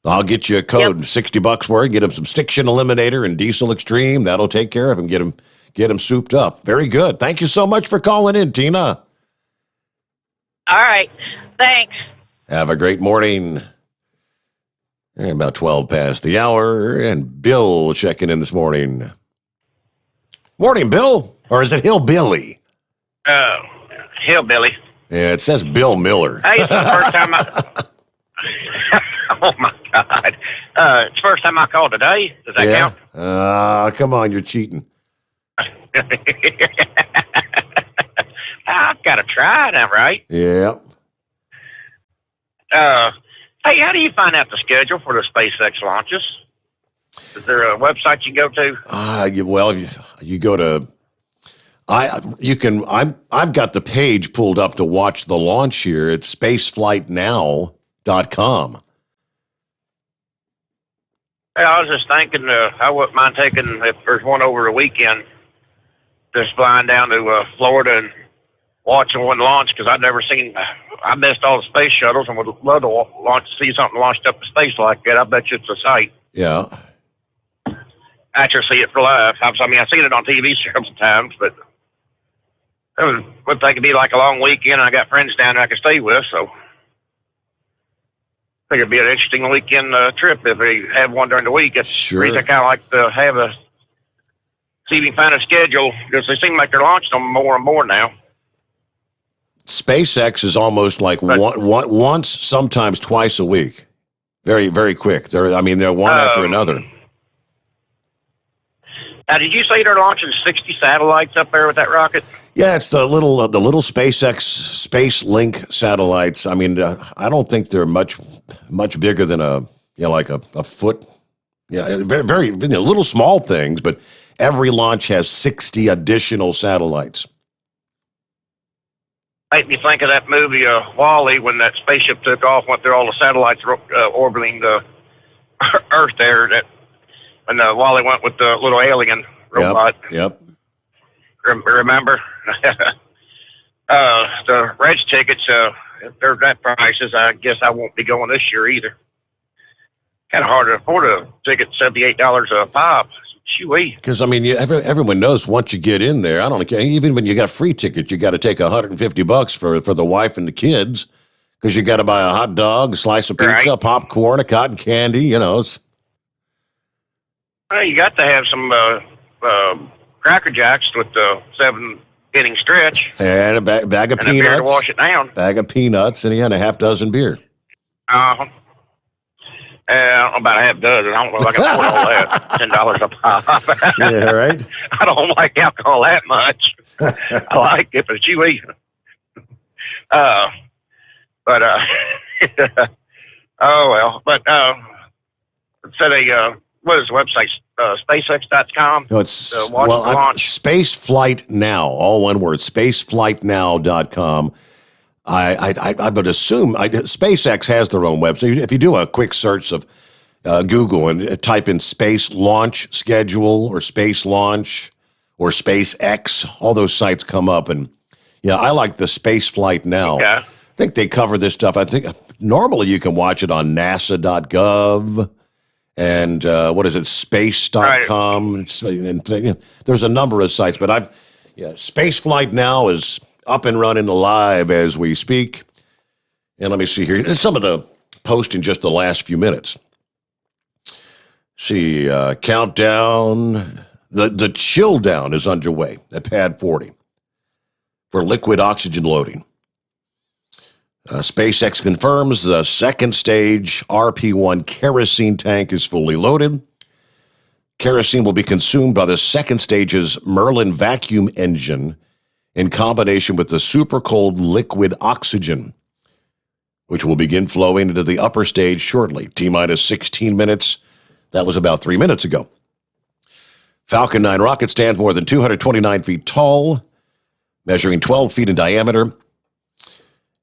I'll get you a code, $60 worth. Get him some Stiction Eliminator and Diesel Extreme. That'll take care of him. Get him souped up. Very good. Thank you so much for calling in, Tina. All right. Thanks. Have a great morning. About 12 past the hour, and Bill checking in this morning. Morning, Bill. Or is it Hillbilly? Hillbilly. Yeah, it says Bill Miller. Hey, it's the first time oh, my God. It's the first time I called today. Does that count? Come on, you're cheating. I've got to try it, right? Yeah. Hey, how do you find out the schedule for the SpaceX launches? Is there a website you go to? You go to. I've got the page pulled up to watch the launch here. It's spaceflightnow.com. Hey, I was just thinking, I wouldn't mind taking, if there's one over the weekend, just flying down to Florida and watching one launch, because I've never seen. I missed all the space shuttles and would love to see something launched up in space like that. I bet you it's a sight. Yeah. Actually see it for life. I've seen it on TV several times, but it would think it'd be like a long weekend. I got friends down there I could stay with, so I think it'd be an interesting weekend trip if we have one during the week. That's sure. The reason I kind of like to have see if we can find a schedule, because they seem like they're launching them more and more now. SpaceX is almost like once, sometimes twice a week. Very, very quick. They're one after another. Now, did you say they're launching 60 satellites up there with that rocket? Yeah, it's the little SpaceX Space Link satellites. I mean, I don't think they're much bigger than a foot. Yeah, very, very little small things, but every launch has 60 additional satellites. Make me think of that movie Wall-E, when that spaceship took off, went through all the satellites orbiting the Earth there. That when Wall-E went with the little alien robot. Yep. Remember? The Reds tickets, if they're that prices, I guess I won't be going this year either. Kind of hard to afford a ticket, $78 a pop. Because, everyone knows once you get in there, I don't care, even when you got free tickets, you got to take $150 for the wife and the kids, because you got to buy a hot dog, a slice of pizza, right. Popcorn, a cotton candy, Well, you got to have some Cracker Jacks with the 7-inning stretch. And a bag of and peanuts. A beer to wash it down. Bag of peanuts, and a half dozen beer. I don't know about a half dozen. I don't know if I can afford all that. $10 a pop. Yeah, right? I don't like alcohol that much. I like it, but chewy. But oh well. But said what is the website? SpaceX.com. No, it's watch the launch. Spaceflight Now, all one word. Spaceflightnow.com. I would assume SpaceX has their own website. If you do a quick search of Google and type in space launch schedule or space launch or SpaceX, all those sites come up. And yeah, I like the Spaceflight Now. Okay. I think they cover this stuff. I think normally you can watch it on NASA.gov and what is it, space.com. Right. There's a number of sites, but Spaceflight Now is up and running live as we speak. And let me see here. Some of the post in just the last few minutes. See, countdown. The chill down is underway at Pad 40 for liquid oxygen loading. SpaceX confirms the second stage RP-1 kerosene tank is fully loaded. Kerosene will be consumed by the second stage's Merlin vacuum engine in combination with the super cold liquid oxygen, which will begin flowing into the upper stage shortly. T-minus 16 minutes. That was about 3 minutes ago. Falcon 9 rocket stands more than 229 feet tall, measuring 12 feet in diameter.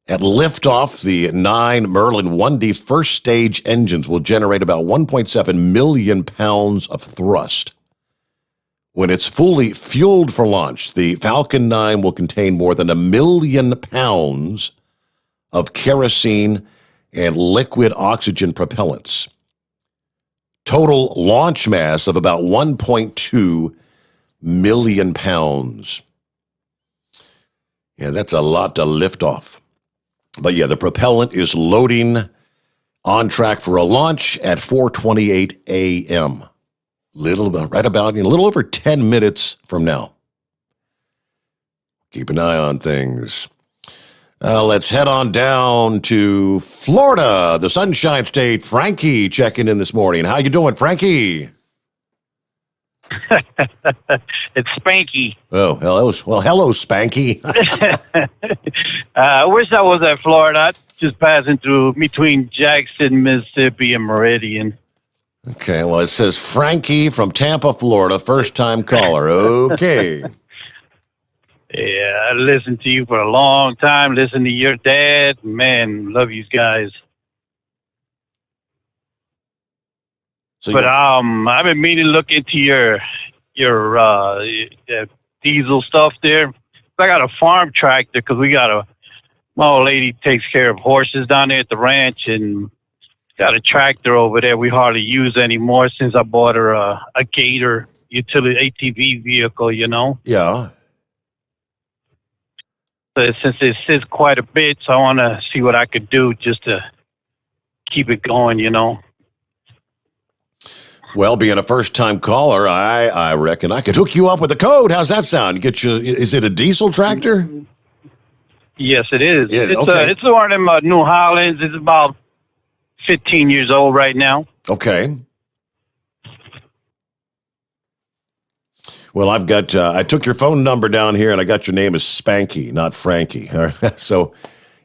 At liftoff, the 9 Merlin 1D first stage engines will generate about 1.7 million pounds of thrust. When it's fully fueled for launch, the Falcon 9 will contain more than 1 million pounds of kerosene and liquid oxygen propellants. Total launch mass of about 1.2 million pounds. Yeah, that's a lot to lift off. But yeah, the propellant is loading, on track for a launch at 4:28 a.m. A little over 10 minutes from now. Keep an eye on things. Let's head on down to Florida, the Sunshine State. Frankie checking in this morning. How you doing, Frankie? It's Spanky. Oh, hello. Well, hello, Spanky. I wish I was at Florida. Just passing through between Jackson, Mississippi, and Meridian. Okay, well, it says Frankie from Tampa, Florida, first-time caller. Okay. Yeah, I listened to you for a long time. Listen to your dad. Man, love you guys. So but I've been meaning to look into your diesel stuff there. I got a farm tractor because my old lady takes care of horses down there at the ranch, and got a tractor over there we hardly use anymore since I bought her a Gator utility ATV vehicle, you know. Yeah. So since it sits quite a bit, so I want to see what I could do just to keep it going, you know. Well, being a first-time caller, I reckon I could hook you up with a code. How's that sound? Is it a diesel tractor? Yes, it is. Yeah, It's one of them New Hollands. It's about 15 years old right now. Okay. Well, I've got, I took your phone number down here, and I got your name as Spanky, not Frankie. All right. So,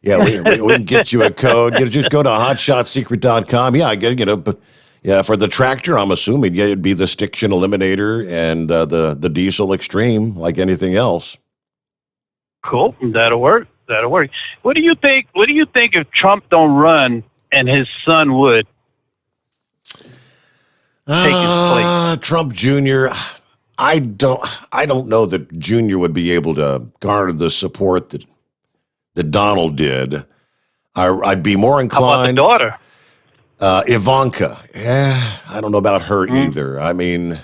yeah, we can get you a code. Just go to hotshotsecret.com. Yeah, I get, yeah, for the tractor, I'm assuming it'd be the Stiction Eliminator and the Diesel Extreme, like anything else. Cool. That'll work. What do you think if Trump don't run and his son would take his place? Trump Jr., I don't know that Jr. would be able to garner the support that Donald did. I'd be more inclined. How about the daughter? Ivanka. Yeah, I don't know about her either. I mean,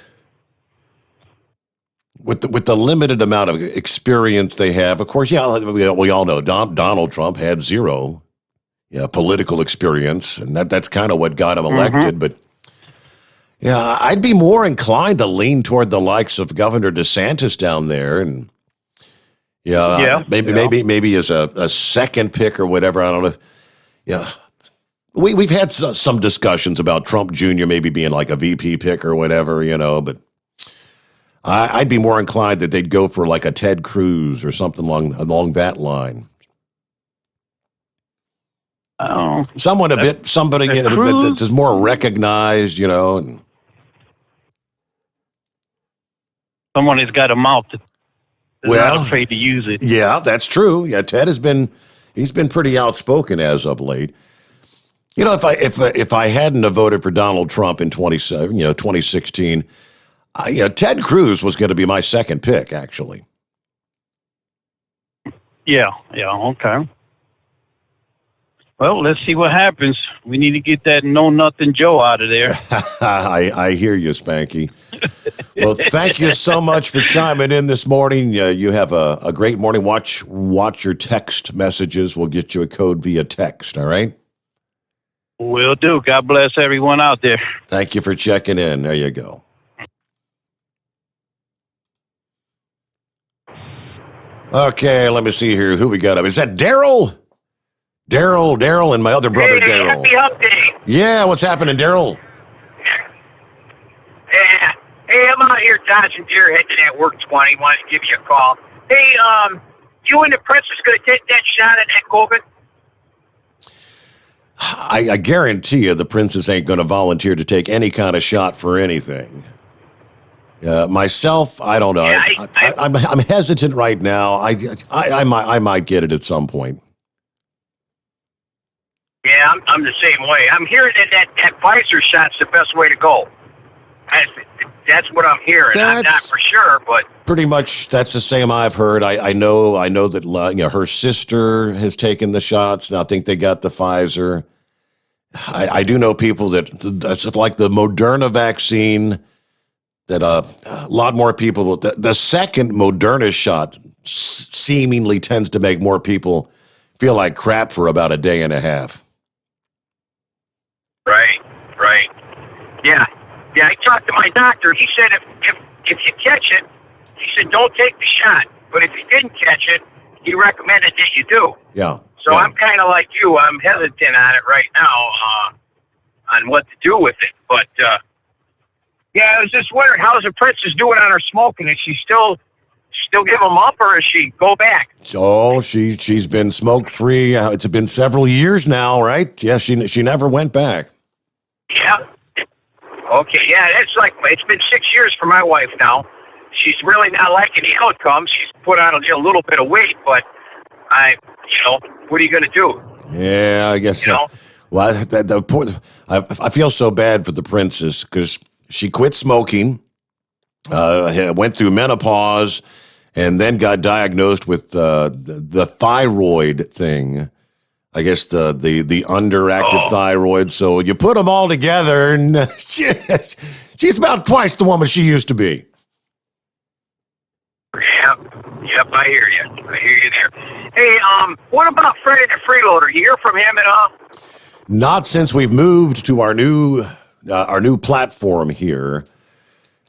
with the limited amount of experience they have, of course, yeah, we all know Donald Trump had zero political experience, and that's kind of what got him elected. But yeah, I'd be more inclined to lean toward the likes of Governor DeSantis down there, and maybe as a second pick or whatever. I don't know. Yeah. We've had some discussions about Trump Jr. maybe being like a VP pick or whatever, but I'd be more inclined that they'd go for like a Ted Cruz or something along that line. somebody that is more recognized, you know. And someone has got a mouth that's not afraid to use it. Yeah, that's true. Yeah, Ted he's been pretty outspoken as of late. You know, if I hadn't have voted for Donald Trump in 2016, Ted Cruz was going to be my second pick, actually. Yeah, okay. Well, let's see what happens. We need to get that know-nothing Joe out of there. I hear you, Spanky. Well, thank you so much for chiming in this morning. You have a great morning. Watch your text messages. We'll get you a code via text, all right? Will do. God bless everyone out there. Thank you for checking in. There you go. Okay, let me see here. Who we got up? Is that Daryl? Daryl, and my other brother, Daryl. Happy Hump Day. Yeah, what's happening, Daryl? Yeah. Hey, I'm out here dodging deer heading at work 20. Wanted to give you a call. Hey, you and the Princess going to take that shot at that COVID? I guarantee you the Princess ain't going to volunteer to take any kind of shot for anything. Myself, I don't know. Yeah, I'm hesitant right now. I might get it at some point. Yeah, I'm the same way. I'm hearing that Pfizer shot's the best way to go. That's what I'm hearing. I'm not for sure, but pretty much that's the same I've heard. I know that her sister has taken the shots. And I think they got the Pfizer. I do know people that's like the Moderna vaccine. That a lot more people. The second Moderna shot seemingly tends to make more people feel like crap for about a day and a half. Right. Yeah. I talked to my doctor. He said if you catch it, he said don't take the shot. But if you didn't catch it, he recommended that you do. Yeah. So I'm kind of like you. I'm hesitant on it right now on what to do with it. But yeah, I was just wondering how's the Princess doing on her smoking? Is she still give them up, or does she go back? Oh, she's been smoke free. It's been several years now, right? Yeah, she never went back. Yeah. Okay. Yeah, it's been 6 years for my wife now. She's really not liking the outcome. She's put on a little bit of weight, but what are you going to do? Yeah, I guess so. Well, the point, I feel so bad for the Princess because she quit smoking, went through menopause, and then got diagnosed with the thyroid thing. I guess the underactive thyroid. So you put them all together, and she's about twice the woman she used to be. Yep, I hear you. there. Hey, what about Freddie the Freeloader? You hear from him at all? Not since we've moved to our new platform here.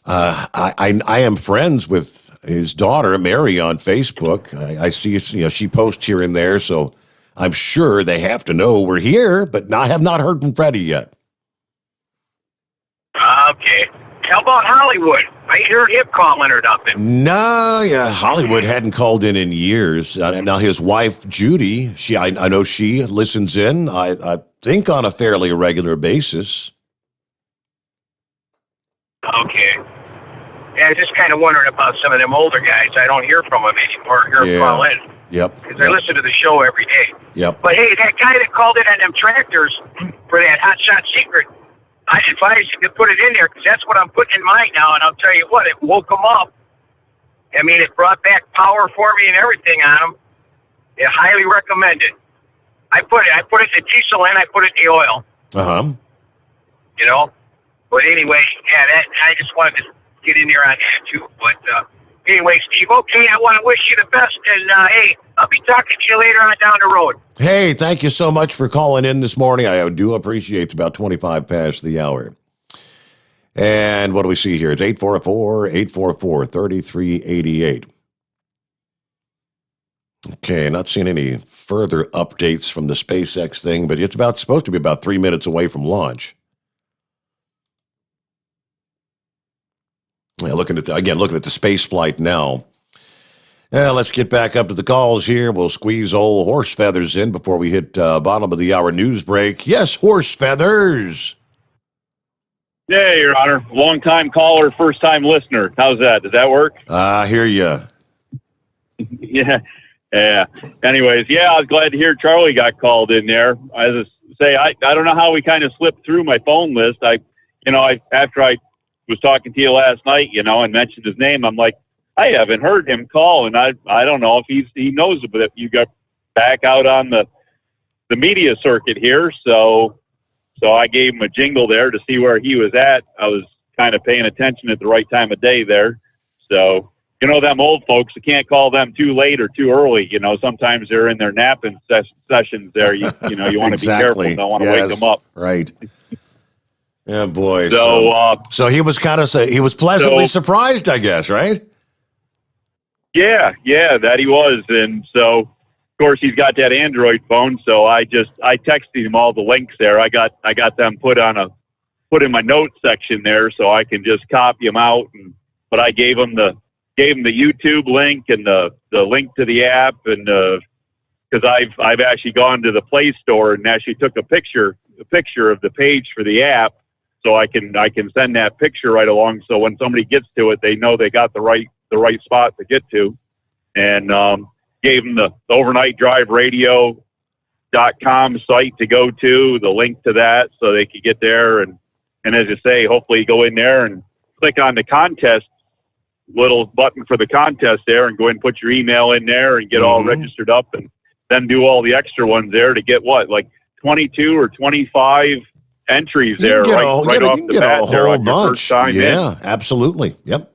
I am friends with his daughter Mary on Facebook. I see she posts here and there, so I'm sure they have to know we're here. But I have not heard from Freddie yet. Okay. How about Hollywood? I heard him calling or nothing. No, yeah, Hollywood hadn't called in years. Now his wife Judy, I know she listens in. I think on a fairly regular basis. Okay. Yeah, I was just kind of wondering about some of them older guys. I don't hear from them anymore. Hear them call in. Yep. Because I listen to the show every day. Yep. But hey, that guy that called in on them tractors for that Hot Shot Secret, I advise you to put it in there because that's what I'm putting in mine now. And I'll tell you what, it woke them up. I mean, it brought back power for me and everything on them. I highly recommend it. I put it in diesel and I put it in the oil. You know. But anyway, yeah, I just wanted to get in there on that too. But anyway, Steve, okay, I want to wish you the best, and hey, I'll be talking to you later on down the road. Hey, thank you so much for calling in this morning. I do appreciate it. It's about 25 past the hour. And what do we see here? It's 844-3388. Okay, not seeing any further updates from the SpaceX thing, but it's supposed to be about 3 minutes away from launch. Yeah, looking at the space flight now. Let's get back up to the calls here. We'll squeeze old Horse Feathers in before we hit bottom of the hour news break. Yes, Horse Feathers. Yeah, Your Honor. Long-time caller, first-time listener. How's that? Does that work? I hear you. Yeah. Anyways, I was glad to hear Charlie got called in there. As I say, I don't know how we kind of slipped through my phone list. After I was talking to you last night, and mentioned his name, I'm like, I haven't heard him call, and I don't know if he knows that you got back out on the media circuit here. So I gave him a jingle there to see where he was at. I was kind of paying attention at the right time of day there. So, them old folks, you can't call them too late or too early. Sometimes they're in their napping sessions there. You want to be careful. Don't want to wake them up. Right. Yeah, boy. So he was he was pleasantly surprised, I guess, right? Yeah, that he was. And so, of course, he's got that Android phone. So I texted him all the links there. I got them put in my notes section there, so I can just copy them out. But I gave him the YouTube link and the link to the app, and because I've actually gone to the Play Store and actually took a picture of the page for the app, so I can send that picture right along. So when somebody gets to it, they know they got the right spot to get to. And gave them the overnightdriveradio.com site to go to, the link to that, so they could get there. And as you say, hopefully go in there and click on the contest little button for the contest there, and go ahead and put your email in there and get all registered up, and then do all the extra ones there to get like 22 or 25 entries there right off the bat there on your first time in. Yeah, absolutely. Yep.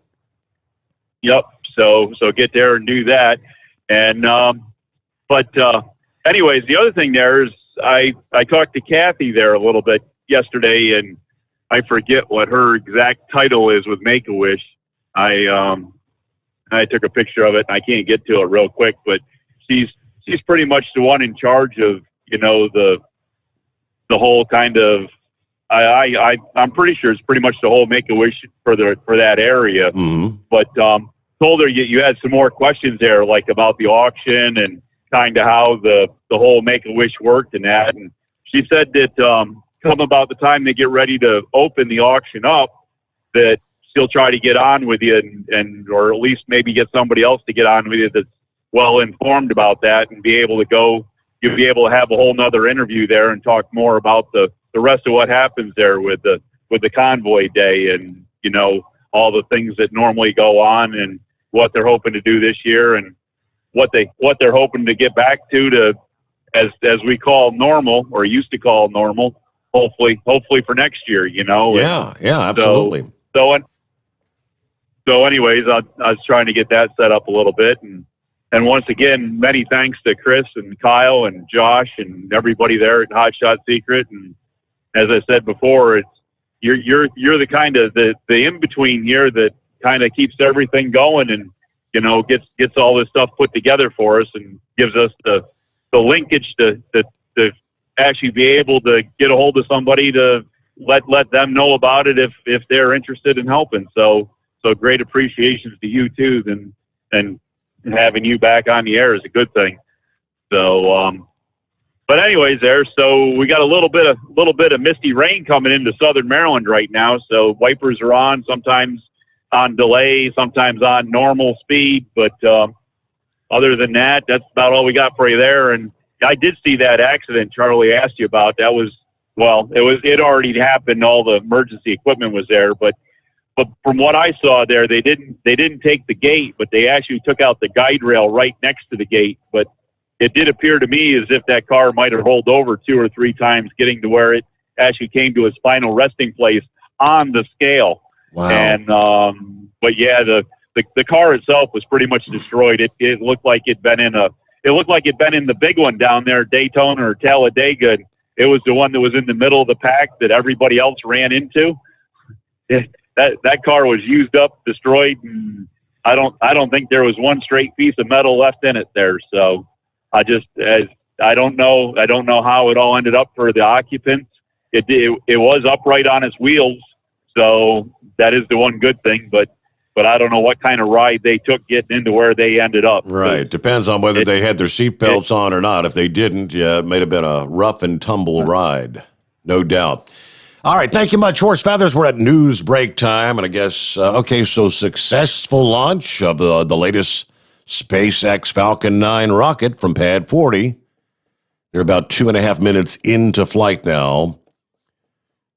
So get there and do that. And anyways, the other thing there is I talked to Kathy there a little bit yesterday, and I forget what her exact title is with Make-A-Wish. I took a picture of it, and I can't get to it real quick, but she's pretty much the one in charge of the whole kind of I'm pretty sure it's pretty much the whole Make-A-Wish for that area. But told her you had some more questions there, like about the auction and kind of how the whole Make-A-Wish worked and that. And she said that come about the time they get ready to open the auction up, that she'll try to get on with you and or at least maybe get somebody else to get on with you that's well informed about that, and be able to go. You'll be able to have a whole nother interview there and talk more about the rest of what happens there with the convoy day, and all the things that normally go on, and what they're hoping to do this year, and what they're hoping to get back to as we call normal, or used to call normal, hopefully for next year, Yeah, absolutely. So anyways, I was trying to get that set up a little bit, and once again, many thanks to Chris and Kyle and Josh and everybody there at Hot Shot Secret. And as I said before, you're the kind of the in between here that kind of keeps everything going, and gets all this stuff put together for us, and gives us the linkage to actually be able to get a hold of somebody to let them know about it if they're interested in helping. So great appreciations to you too, and having you back on the air is a good thing. So but anyways, so we got a little bit of misty rain coming into southern Maryland right now, so wipers are on, sometimes on delay, sometimes on normal speed, but other than that, that's about all we got for you there. And I did see that accident Charlie asked you about. That was, it already happened. All the emergency equipment was there, but from what I saw there, they didn't take the gate, but they actually took out the guide rail right next to the gate. But it did appear to me as if that car might have rolled over 2 or 3 times, getting to where it actually came to its final resting place on the scale. Wow. And but yeah, the car itself was pretty much destroyed. It looked like it'd been in the big one down there, Daytona or Talladega. It was the one that was in the middle of the pack that everybody else ran into. That car was used up, destroyed, and I don't think there was one straight piece of metal left in it there. So I don't know how it all ended up for the occupants. It was upright on its wheels, so that is the one good thing. But but I don't know what kind of ride they took getting into where they ended up. Right. Depends on whether they had their seatbelts on or not. If they didn't, it may have been a rough and tumble ride. No doubt. All right. Thank you much, Horse Feathers. We're at news break time. And I guess, so successful launch of the latest SpaceX Falcon 9 rocket from Pad 40. They're about 2.5 minutes into flight now.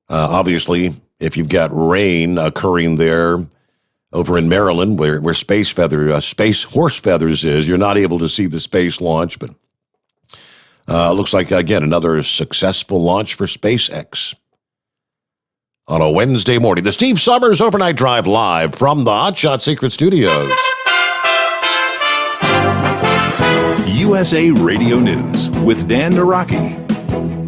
Obviously, if you've got rain occurring there over in Maryland, where Space Horse Feathers is, you're not able to see the space launch, but looks like, again, another successful launch for SpaceX. On a Wednesday morning, the Steve Sommers Overnight Drive live from the Hot Shot Secret Studios. USA Radio News with Dan Naraki.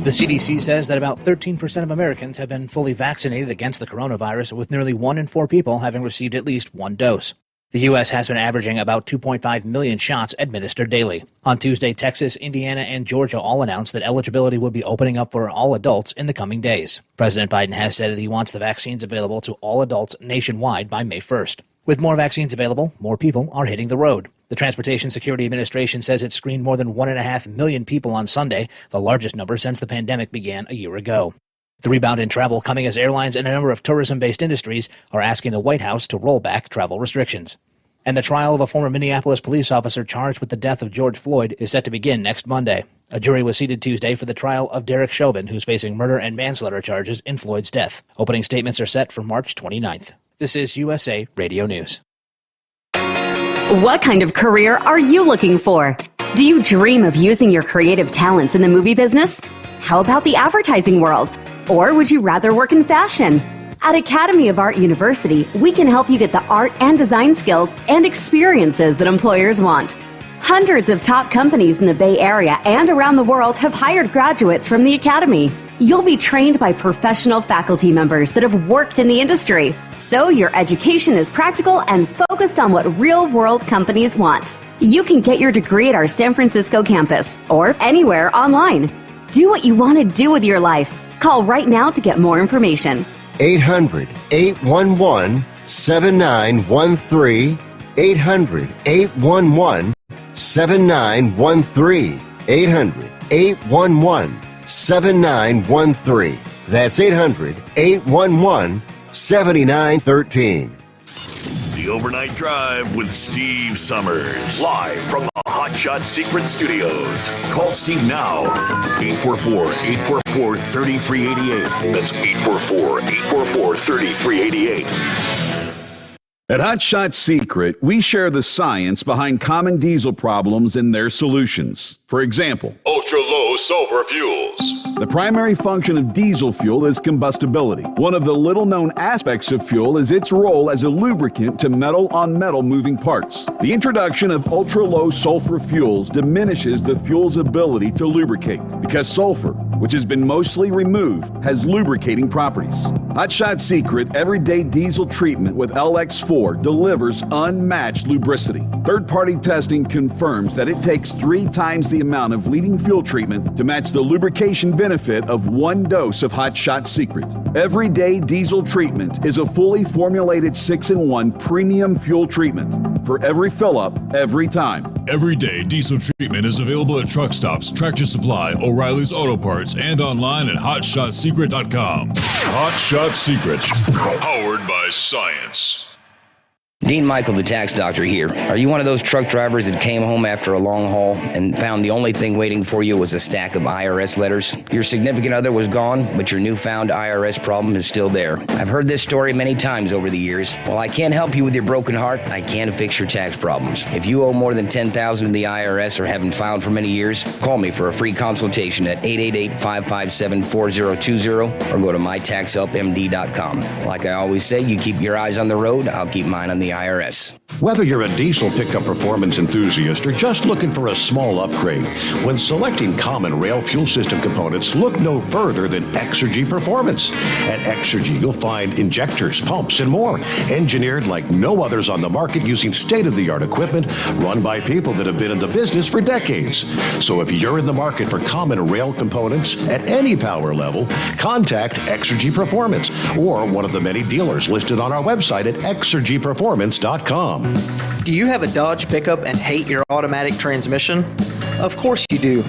The CDC says that about 13% of Americans have been fully vaccinated against the coronavirus, with nearly 1 in 4 people having received at least one dose. The U.S. has been averaging about 2.5 million shots administered daily. On Tuesday, Texas, Indiana, and Georgia all announced that eligibility would be opening up for all adults in the coming days. President Biden has said that he wants the vaccines available to all adults nationwide by May 1st. With more vaccines available, more people are hitting the road. The Transportation Security Administration says it screened more than 1.5 million people on Sunday, the largest number since the pandemic began a year ago. The rebound in travel coming as airlines and a number of tourism-based industries are asking the White House to roll back travel restrictions. And the trial of a former Minneapolis police officer charged with the death of George Floyd is set to begin next Monday. A jury was seated Tuesday for the trial of Derek Chauvin, who's facing murder and manslaughter charges in Floyd's death. Opening statements are set for March 29th. This is USA Radio News. What kind of career are you looking for? Do you dream of using your creative talents in the movie business? How about the advertising world? Or would you rather work in fashion? At Academy of Art University, we can help you get the art and design skills and experiences that employers want. Hundreds of top companies in the Bay Area and around the world have hired graduates from the Academy. You'll be trained by professional faculty members that have worked in the industry, so your education is practical and focused on what real-world companies want. You can get your degree at our San Francisco campus or anywhere online. Do what you want to do with your life. Call right now to get more information. 800-811-7913. 800-811-7913. 800-811-7913. That's 800-811-7913. The Overnight Drive with Steve Sommers. Live from the Hot Shot Secret Studios. Call Steve now. 844-844-3388. That's 844-844-3388. At Hot Shot Secret, we share the science behind common diesel problems and their solutions. For example, ultra-low sulfur fuels. The primary function of diesel fuel is combustibility. One of the little-known aspects of fuel is its role as a lubricant to metal-on-metal moving parts. The introduction of ultra-low sulfur fuels diminishes the fuel's ability to lubricate because sulfur, which has been mostly removed, has lubricating properties. Hot Shot Secret Everyday Diesel Treatment with LX4 delivers unmatched lubricity. Third-party testing confirms that it takes 3 times the amount of leading fuel treatment to match the lubrication benefit of 1 dose of Hot Shot Secret. Everyday Diesel Treatment is a fully formulated 6-in-1 premium fuel treatment for every fill-up, every time. Everyday Diesel Treatment is available at truck stops, Tractor Supply, O'Reilly's Auto Parts, and online at HotShotSecret.com. Hot Shot Secret, powered by science. Dean Michael, the tax doctor here. Are you one of those truck drivers that came home after a long haul and found the only thing waiting for you was a stack of IRS letters? Your significant other was gone, but your newfound IRS problem is still there. I've heard this story many times over the years. While I can't help you with your broken heart, I can fix your tax problems. If you owe more than $10,000 to the IRS or haven't filed for many years, call me for a free consultation at 888-557-4020 or go to mytaxhelpmd.com. Like I always say, you keep your eyes on the road, I'll keep mine on the IRS. Whether you're a diesel pickup performance enthusiast or just looking for a small upgrade, when selecting common rail fuel system components, look no further than Exergy Performance. At Exergy, you'll find injectors, pumps, and more, engineered like no others on the market using state-of-the-art equipment run by people that have been in the business for decades. So if you're in the market for common rail components at any power level, contact Exergy Performance or one of the many dealers listed on our website at exergyperformance.com. DodgePerformance.com. Do you have a Dodge pickup and hate your automatic transmission? Of course you do.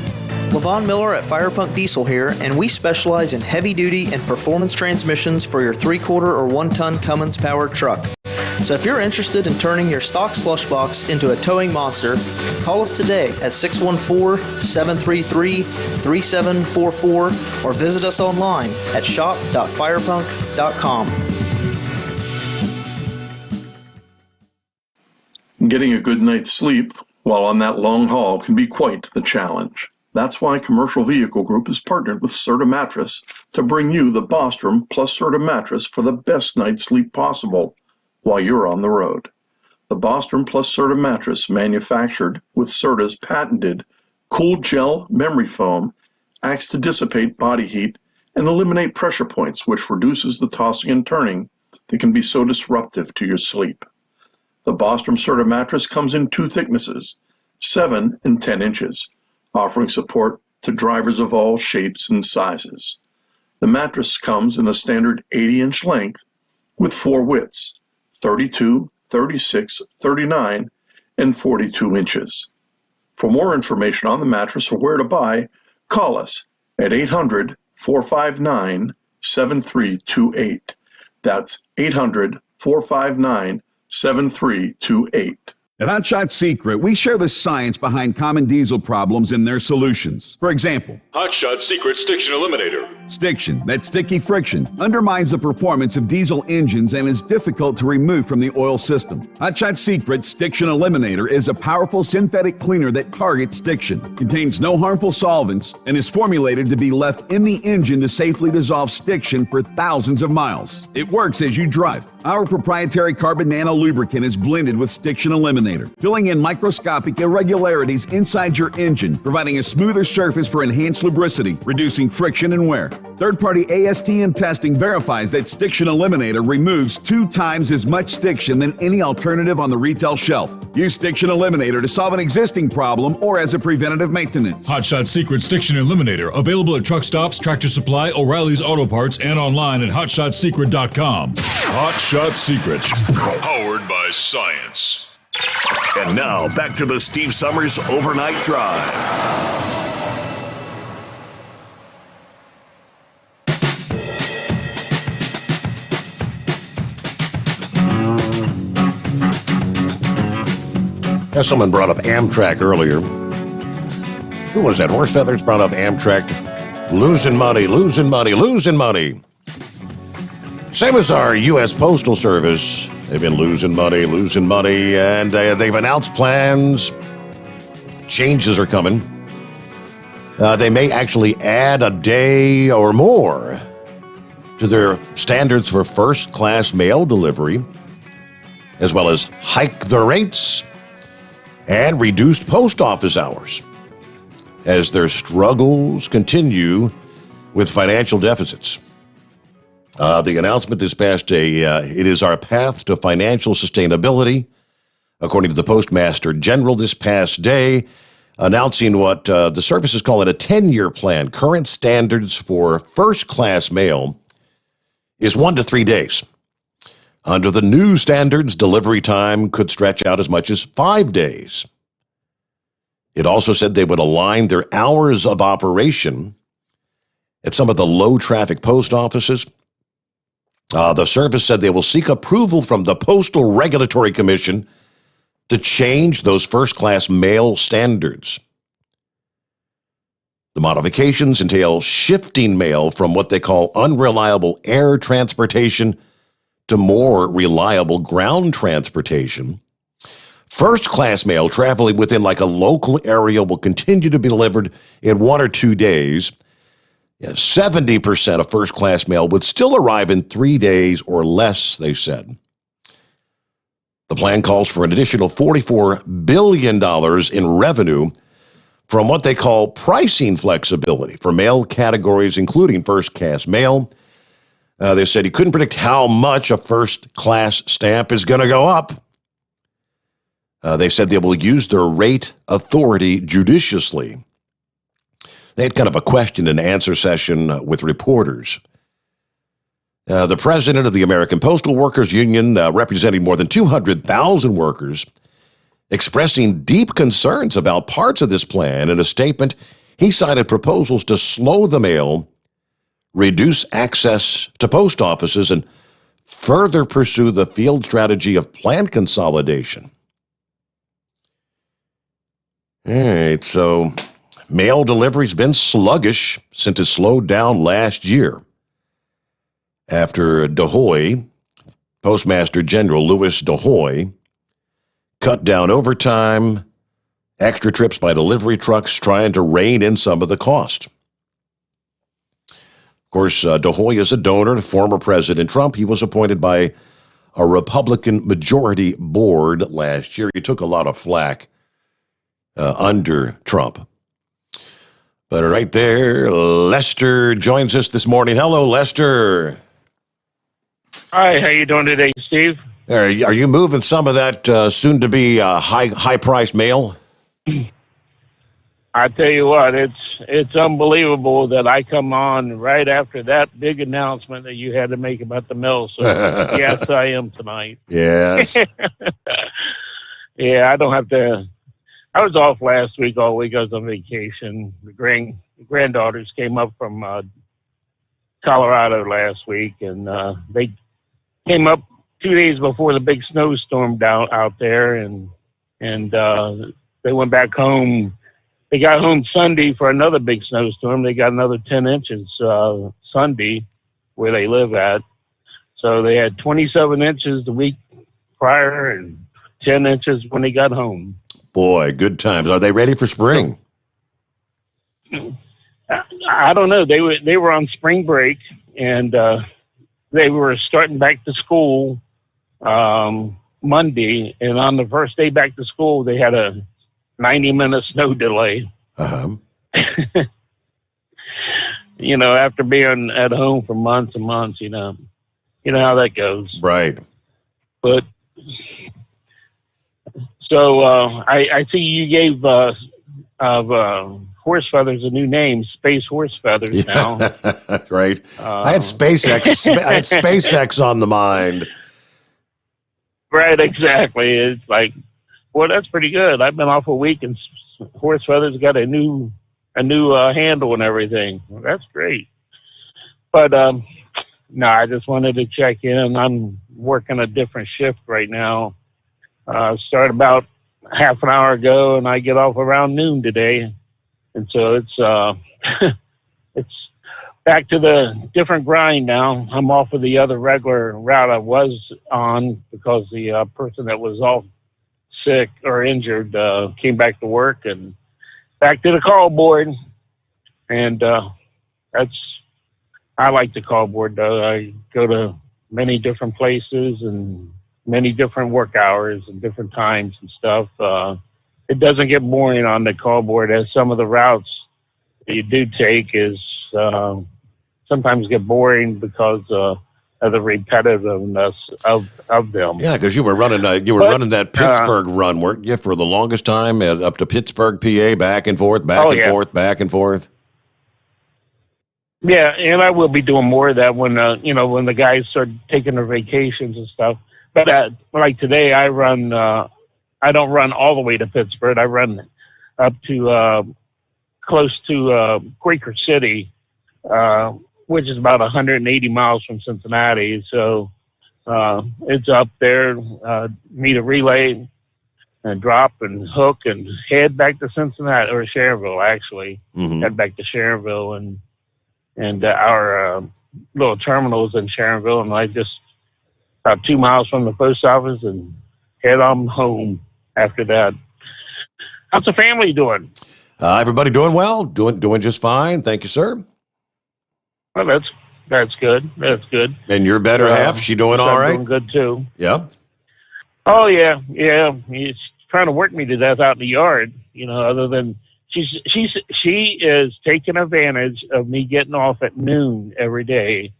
Levon Miller at Firepunk Diesel here, and we specialize in heavy-duty and performance transmissions for your 3-quarter or 1-ton Cummins-powered truck. So if you're interested in turning your stock slush box into a towing monster, call us today at 614-733-3744 or visit us online at shop.firepunk.com. Getting a good night's sleep while on that long haul can be quite the challenge. That's why Commercial Vehicle Group has partnered with Serta Mattress to bring you the Bostrom plus Serta mattress for the best night's sleep possible while you're on the road. The Bostrom plus Serta mattress, manufactured with Serta's patented Cool Gel memory foam, acts to dissipate body heat and eliminate pressure points, which reduces the tossing and turning that can be so disruptive to your sleep. The Bostrom Serta mattress comes in 2 thicknesses, 7 and 10 inches, offering support to drivers of all shapes and sizes. The mattress comes in the standard 80-inch length with 4 widths, 32, 36, 39, and 42 inches. For more information on the mattress or where to buy, call us at 800-459-7328. That's 800-459-7328. At Hot Shot Secret, we share the science behind common diesel problems and their solutions. For example, Hot Shot Secret Stiction Eliminator. Stiction, that sticky friction, undermines the performance of diesel engines and is difficult to remove from the oil system. Hot Shot Secret Stiction Eliminator is a powerful synthetic cleaner that targets stiction, contains no harmful solvents, and is formulated to be left in the engine to safely dissolve stiction for thousands of miles. It works as you drive. Our proprietary carbon nano lubricant is blended with Stiction Eliminator, filling in microscopic irregularities inside your engine, providing a smoother surface for enhanced lubricity, reducing friction and wear. Third-party ASTM testing verifies that Stiction Eliminator removes 2 times as much stiction than any alternative on the retail shelf. Use Stiction Eliminator to solve an existing problem or as a preventative maintenance. Hot Shot Secret Stiction Eliminator. Available at truck stops, Tractor Supply, O'Reilly's Auto Parts, and online at hotshotsecret.com. Hot Shot Secret. Powered by science. And now, back to the Steve Sommers Overnight Drive. As someone brought up Amtrak earlier. Who was that? Horse Feathers brought up Amtrak. Losing money, losing money, losing money. Same as our U.S. Postal Service. They've been losing money, and they've announced plans. Changes are coming. They may actually add a day or more to their standards for first-class mail delivery, as well as hike the rates and reduced post office hours as their struggles continue with financial deficits. The announcement this past day, it is our path to financial sustainability, according to the Postmaster General this past day, announcing what the service is calling a 10-year plan. Current standards for first-class mail is 1 to 3 days. Under the new standards, delivery time could stretch out as much as 5 days. It also said they would align their hours of operation at some of the low-traffic post offices. The service said they will seek approval from the Postal Regulatory Commission to change those first-class mail standards. The modifications entail shifting mail from what they call unreliable air transportation to more reliable ground transportation. First-class mail traveling within like a local area will continue to be delivered in 1 or 2 days. 70% of first-class mail would still arrive in 3 days or less, they said. The plan calls for an additional $44 billion in revenue from what they call pricing flexibility for mail categories, including first-class mail. They said he couldn't predict how much a first-class stamp is going to go up. They said they will use their rate authority judiciously. They had kind of a question and answer session with reporters. The president of the American Postal Workers Union, representing more than 200,000 workers, expressing deep concerns about parts of this plan. In a statement, he cited proposals to slow the mail, reduce access to post offices, and further pursue the field strategy of plant consolidation. All right, so mail delivery's been sluggish since it slowed down last year after DeHoy, Postmaster General Louis DeHoy, cut down overtime, extra trips by delivery trucks, trying to rein in some of the cost. Of course, DeHoy is a donor to former President Trump. He was appointed by a Republican majority board last year. He took a lot of flack under Trump. But right there, Lester joins us this morning. Hello, Lester. Hi, how you doing today, Steve? Are you moving some of that soon-to-be high-priced mail? I tell you what, it's unbelievable that I come on right after that big announcement that you had to make about the mail. So yes, I am tonight. Yes. Yeah, I don't have to. I was off last week all week. I was on vacation. The granddaughters came up from Colorado last week, and they came up 2 days before the big snowstorm down out there, and they went back home. They got home Sunday for another big snowstorm. They got another 10 inches Sunday where they live at. So they had 27 inches the week prior and 10 inches when they got home. Boy, good times. Are they ready for spring? I don't know. They were on spring break, and they were starting back to school Monday. And on the first day back to school, they had a 90-minute snow delay. Uh-huh. You know, after being at home for months and months, you know how that goes. Right. But so I see you gave horse feathers a new name, Space Horse Feathers now. Right. I had SpaceX. I had SpaceX on the mind. Right, exactly. It's like, well, that's pretty good. I've been off a week, and Horse Feathers got a new handle and everything. Well, that's great. But no, I just wanted to check in. I'm working a different shift right now. Start about half an hour ago, and I get off around noon today. And so it's it's back to the different grind now. I'm off of the other regular route I was on because the person that was off sick or injured came back to work, and back to the call board. And I like the call board, though. I go to many different places and many different work hours and different times and stuff. It doesn't get boring on the call board, as some of the routes that you do take is sometimes get boring because of the repetitiveness of them. Yeah, because you were running that Pittsburgh run, weren't you, for the longest time, up to Pittsburgh, PA, back and forth, back and forth. Yeah, and I will be doing more of that when when the guys start taking their vacations and stuff. But like today, I run. I don't run all the way to Pittsburgh. I run up to close to Quaker City, which is about 180 miles from Cincinnati. So it's up there. Meet a relay and drop and hook and head back to Cincinnati, or Sharonville, actually. Mm-hmm. Head back to Sharonville, and our little terminals in Sharonville, and I just about 2 miles from the post office and head on home after that. How's the family doing? Everybody doing well, doing just fine. Thank you, sir. Well, that's good. That's good. And your better half, she doing all right? Doing good too. Yep. Oh yeah. He's trying to work me to death out in the yard. Other than she is taking advantage of me getting off at noon every day,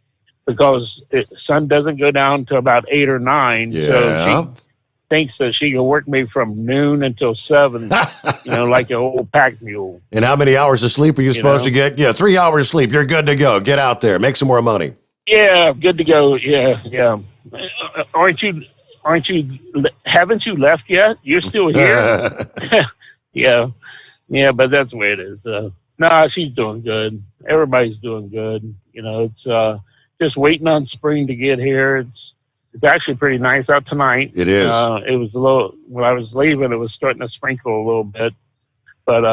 because the sun doesn't go down till about 8 or 9. Yeah. So she thinks that she can work me from noon until 7, like an old pack mule. And how many hours of sleep are you supposed to get? Yeah, 3 hours of sleep. You're good to go. Get out there. Make some more money. Yeah, good to go. Yeah. Haven't you left yet? You're still here? Yeah, but that's the way it is. No, she's doing good. Everybody's doing good. It's just waiting on spring to get here. It's actually pretty nice out tonight. It is. It was a little, when I was leaving, it was starting to sprinkle a little bit. But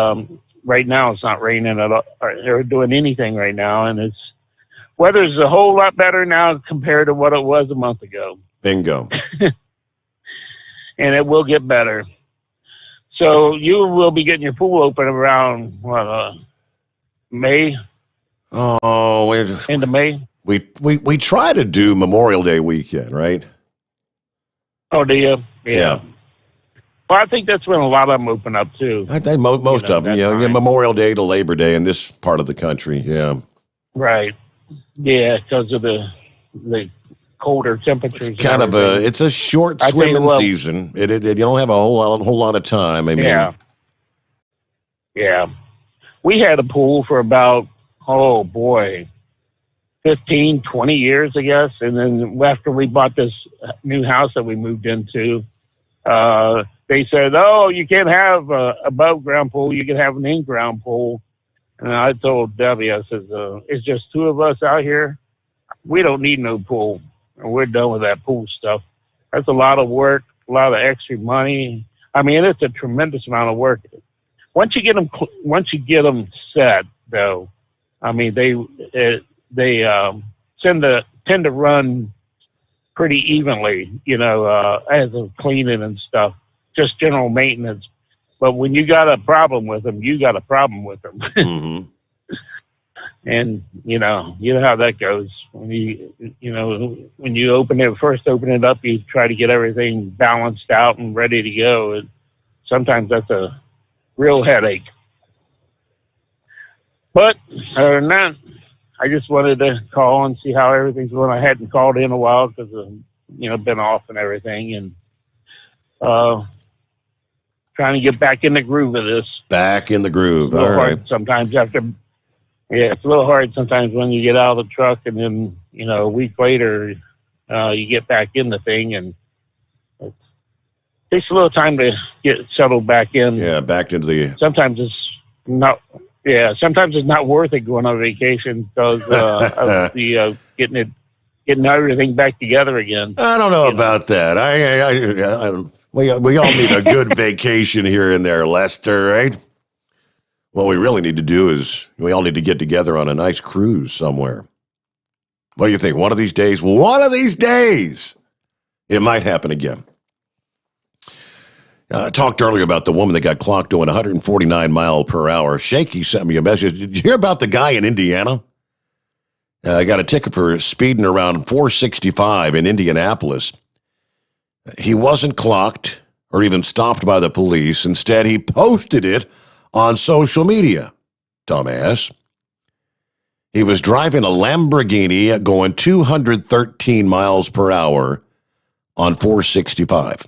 right now it's not raining at all or doing anything right now. And weather's a whole lot better now compared to what it was a month ago. Bingo. And it will get better. So you will be getting your pool open around May? Oh, end of May? We try to do Memorial Day weekend, right? Oh, do you? Yeah. Well, I think that's when a lot of them open up too. I think most of them, Memorial Day to Labor Day in this part of the country, yeah. Right. Yeah, because of the colder temperatures. It's kind of it's a short swimming season. You don't have a whole lot of time. I mean, yeah. We had a pool for about 15, 20 years, I guess. And then after we bought this new house that we moved into, they said, "Oh, you can't have a above ground pool. You can have an in ground pool." And I told Debbie, I said, "It's just two of us out here. We don't need no pool. And we're done with that pool stuff. That's a lot of work, a lot of extra money. I mean, it's a tremendous amount of work. Once you get them set, though, I mean, they tend to run pretty evenly, as of cleaning and stuff, just general maintenance. But when you got a problem with them, you got a problem with them." Mm-hmm. And you know how that goes. When you first open it up, you try to get everything balanced out and ready to go. And sometimes that's a real headache. But other than that, I just wanted to call and see how everything's going. I hadn't called in a while because been off and everything, and trying to get back in the groove of this. Back in the groove. All right. Sometimes it's a little hard sometimes when you get out of the truck and then, a week later, you get back in the thing, and it takes a little time to get settled back in. Yeah, back into the... Sometimes it's not worth it going on vacation because of the getting everything back together again. I don't know about that. We all need a good vacation here and there, Lester, right? What we really need to do is we all need to get together on a nice cruise somewhere. What do you think? One of these days, it might happen again. I talked earlier about the woman that got clocked doing 149 miles per hour. Shaky sent me a message. Did you hear about the guy in Indiana? I got a ticket for speeding around 465 in Indianapolis. He wasn't clocked or even stopped by the police. Instead, he posted it on social media. Dumbass. He was driving a Lamborghini going 213 miles per hour on 465.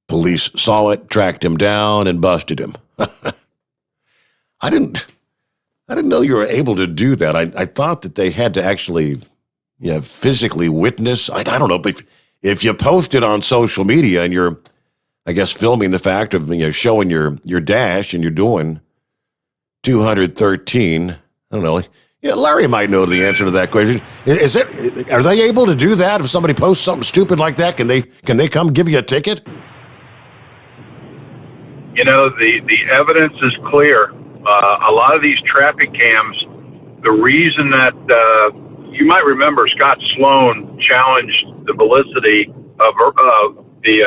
Police saw it, tracked him down, and busted him. I didn't know you were able to do that. I thought that they had to actually physically witness. I don't know, but if you post it on social media and you're, I guess, filming the fact of showing your dash and you're doing 213. I don't know. Yeah, Larry might know the answer to that question. Are they able to do that? If somebody posts something stupid like that, can they come give you a ticket? The evidence is clear. A lot of these traffic cams, the reason that you might remember Scott Sloan challenged the validity of the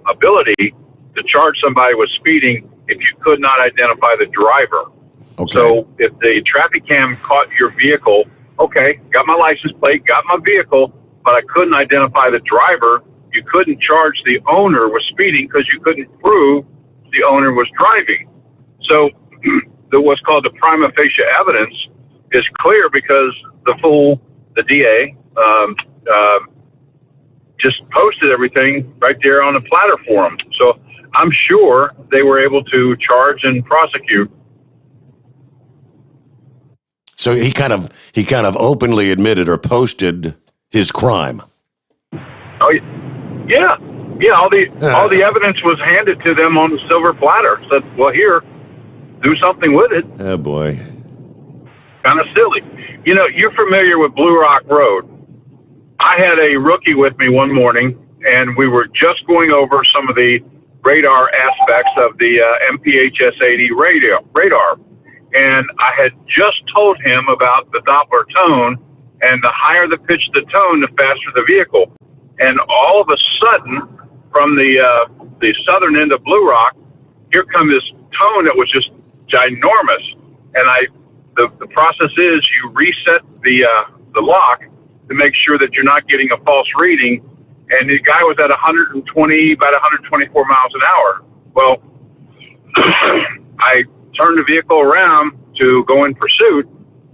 ability to charge somebody with speeding if you could not identify the driver. Okay. So if the traffic cam caught your vehicle, okay, got my license plate, got my vehicle, but I couldn't identify the driver, you couldn't charge the owner with speeding because you couldn't prove the owner was driving. So what's called the prima facie evidence is clear because the DA, just posted everything right there on the platter for them. So I'm sure they were able to charge and prosecute. So he kind of openly admitted or posted his crime. Oh, yeah. Yeah, all the evidence was handed to them on the silver platter. Said, well, here, do something with it. Oh, boy. Kind of silly. You know, you're familiar with Blue Rock Road. I had a rookie with me one morning, and we were just going over some of the radar aspects of the MPHS-80 radar. And I had just told him about the Doppler tone, and the higher the pitch of the tone, the faster the vehicle. And all of a sudden, from the southern end of Blue Rock, here come this tone that was just ginormous. And the process is you reset the lock to make sure that you're not getting a false reading. And the guy was at about 124 miles an hour. Well, I turned the vehicle around to go in pursuit,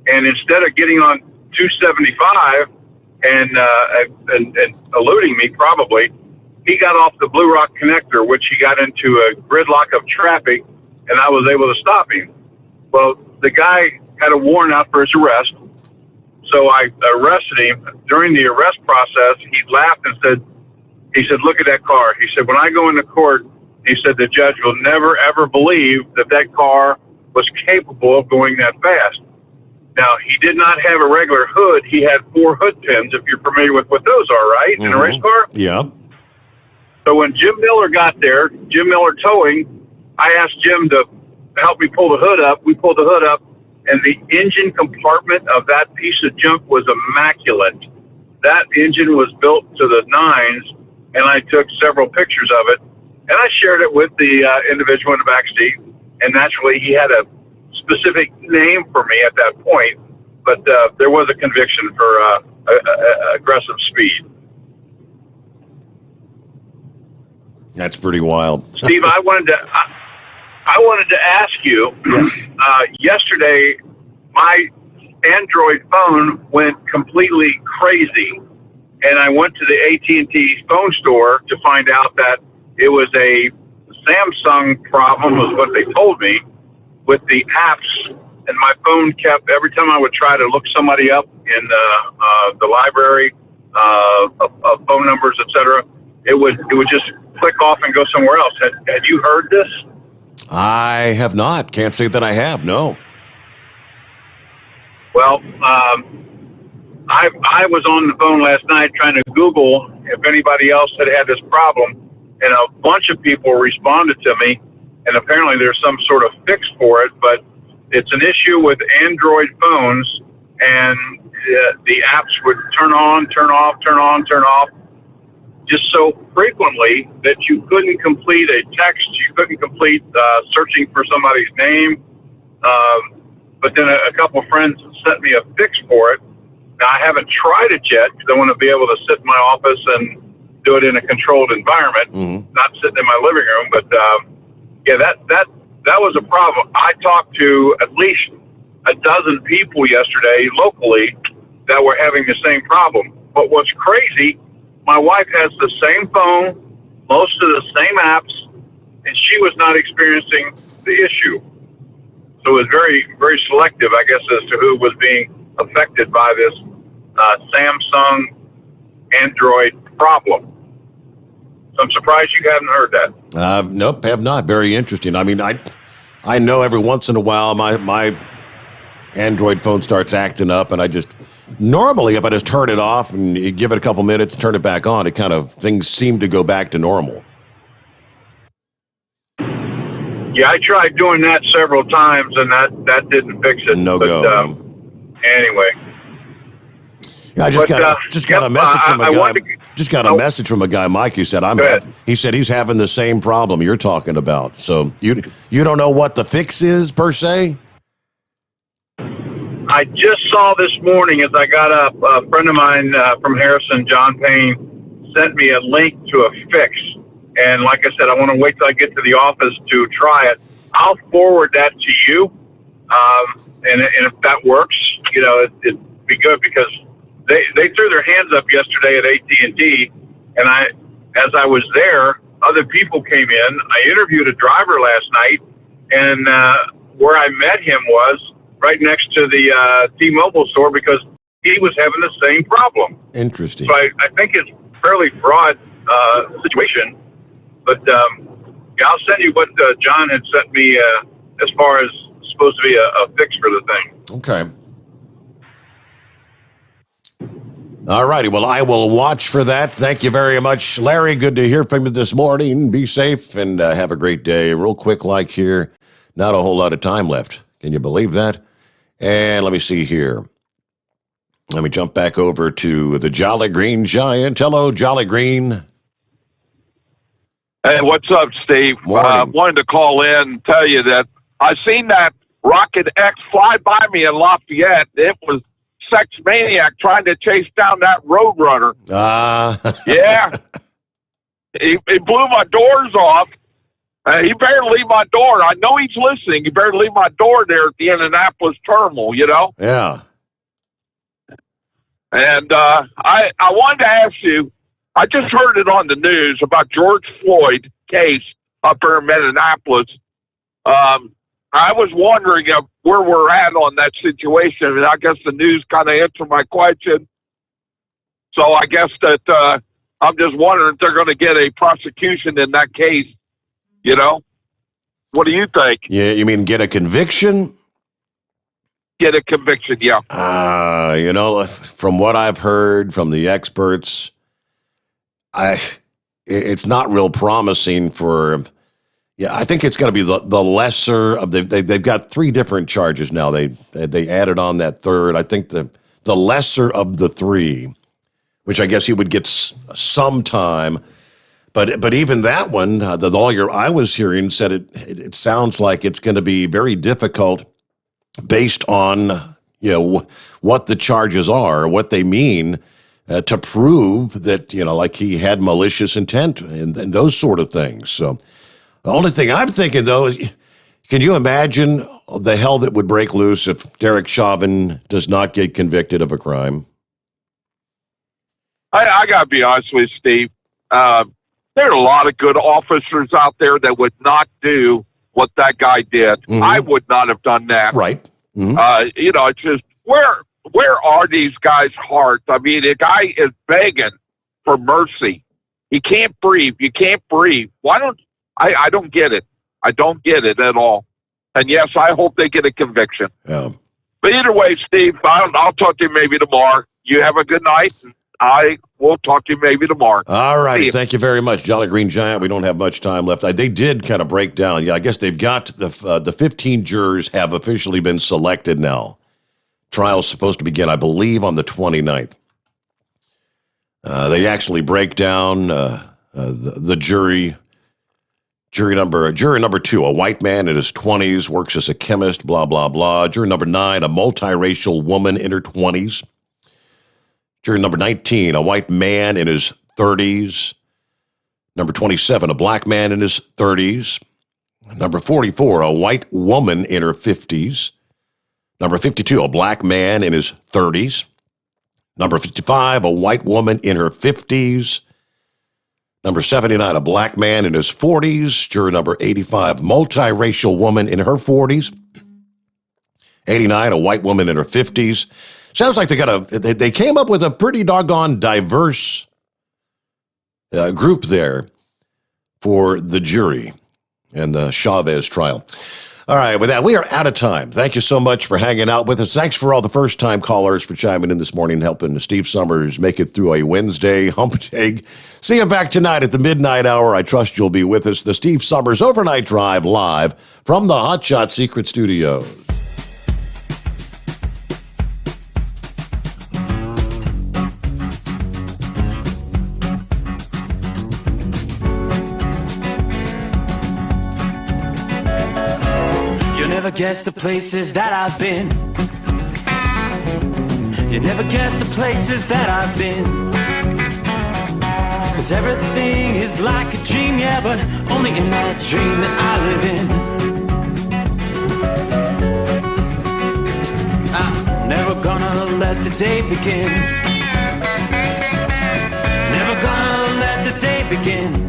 and instead of getting on 275 and eluding me probably, he got off the Blue Rock connector, which he got into a gridlock of traffic, and I was able to stop him. Well, the guy had a warrant out for his arrest, so I arrested him. During the arrest process, he laughed and said, look at that car. He said, when I go into court, he said, the judge will never, ever believe that car was capable of going that fast. Now, he did not have a regular hood. He had 4 hood pins, if you're familiar with what those are, right? In a race car? Yeah. So when Jim Miller got there, Jim Miller Towing, I asked Jim to help me pull the hood up. We pulled the hood up, and the engine compartment of that piece of junk was immaculate. That engine was built to the nines, and I took several pictures of it, and I shared it with the individual in the back seat. And naturally, he had a specific name for me at that point, but there was a conviction for aggressive speed. That's pretty wild. Steve, I wanted to ask you. Yes. Yesterday, my Android phone went completely crazy, and I went to the AT&T phone store to find out that it was a Samsung problem, was what they told me, with the apps. And my phone kept, every time I would try to look somebody up in the library of phone numbers, etc., it would just click off and go somewhere else. Had you heard this? I have not. Can't say that I have, no. Well, I was on the phone last night trying to Google if anybody else had had this problem, and a bunch of people responded to me, and apparently there's some sort of fix for it, but it's an issue with Android phones, and the apps would turn on, turn off, turn on, turn off, just so frequently that you couldn't complete a text, you couldn't complete searching for somebody's name. But then a couple of friends sent me a fix for it. Now, I haven't tried it yet because I want to be able to sit in my office and do it in a controlled environment, not sitting in my living room. But yeah, that was a problem. I talked to at least a dozen people yesterday locally that were having the same problem. But what's crazy, my wife has the same phone, most of the same apps, and she was not experiencing the issue. So it was very, very selective, I guess, as to who was being affected by this Samsung Android problem. So I'm surprised you haven't heard that. Nope, have not. Very interesting. I mean, I know every once in a while my Android phone starts acting up, and I just normally if I just turn it off and you give it a couple minutes, turn it back on, it kind of things seem to go back to normal. Yeah, I tried doing that several times, and that didn't fix it. No go. Anyway. Yeah, I just got a message from a guy. Just got a message from a guy, Mike, who said he said he's having the same problem you're talking about. So you don't know what the fix is per se? I just saw this morning as I got up, a friend of mine from Harrison, John Payne, sent me a link to a fix. And like I said, I want to wait till I get to the office to try it. I'll forward that to you. And if that works, it'd be good because they threw their hands up yesterday at AT&T. And as I was there, other people came in. I interviewed a driver last night, and where I met him was right next to the T-Mobile store because he was having the same problem. Interesting. So I think it's a fairly broad situation. But yeah, I'll send you what John had sent me as far as supposed to be a fix for the thing. Okay. All righty. Well, I will watch for that. Thank you very much, Larry. Good to hear from you this morning. Be safe and have a great day. Real quick, like here, not a whole lot of time left. Can you believe that? And let me see here. Let me jump back over to the Jolly Green Giant. Hello, Jolly Green. Hey, what's up, Steve? Wanted to call in and tell you that I seen that Rocket X fly by me in Lafayette. It was Sex Maniac trying to chase down that Roadrunner. Yeah. He blew my doors off. He better leave my door. I know he's listening. He better leave my door there at the Indianapolis terminal, you know? Yeah. And I wanted to ask you, I just heard it on the news about George Floyd case up here in Indianapolis. I was wondering where we're at on that situation, and I guess the news kind of answered my question. So I guess that I'm just wondering if they're going to get a prosecution in that case, you know? What do you think? Yeah, you mean get a conviction? Get a conviction, yeah. You know, from what I've heard from the experts, it's not real promising for... Yeah, I think it's going to be the lesser of they've got 3 different charges now. They added on that third. I think the lesser of the 3, which I guess he would get some time. But even that one, the lawyer I was hearing said it sounds like it's going to be very difficult based on what the charges are, what they mean, to prove that like he had malicious intent and those sort of things. So. The only thing I'm thinking, though, is can you imagine the hell that would break loose if Derek Chauvin does not get convicted of a crime? I got to be honest with you, Steve. There are a lot of good officers out there that would not do what that guy did. Mm-hmm. I would not have done that. Right. Mm-hmm. It's just, where are these guys' hearts? I mean, the guy is begging for mercy. He can't breathe. You can't breathe. Why don't... I don't get it. I don't get it at all. And yes, I hope they get a conviction. Yeah. But either way, Steve, I'll talk to you maybe tomorrow. You have a good night. I will talk to you maybe tomorrow. All right. Thank you very much, Jolly Green Giant. We don't have much time left. They did kind of break down. Yeah, I guess they've got the 15 jurors have officially been selected now. Trial's supposed to begin, I believe, on the 29th. They actually break down the jury. Jury number 2, a white man in his 20s, works as a chemist, blah, blah, blah. Jury number 9, a multiracial woman in her 20s. Jury number 19, a white man in his 30s. Number 27, a black man in his 30s. Number 44, a white woman in her 50s. Number 52, a black man in his 30s. Number 55, a white woman in her 50s. Number 79, a black man in his 40s. Juror number 85, multiracial woman in her 40s. 89, a white woman in her 50s. Sounds like they came up with a pretty doggone diverse group there for the jury and the Chavez trial. All right, with that, we are out of time. Thank you so much for hanging out with us. Thanks for all the first-time callers for chiming in this morning and helping Steve Sommers make it through a Wednesday hump day. See you back tonight at the midnight hour. I trust you'll be with us. The Steve Sommers Overnight Drive live from the Hot Shot Secret Studios. Never guess the places that I've been. You never guess the places that I've been. 'Cause everything is like a dream, yeah, but only in that dream that I live in. I'm never gonna let the day begin. Never gonna let the day begin.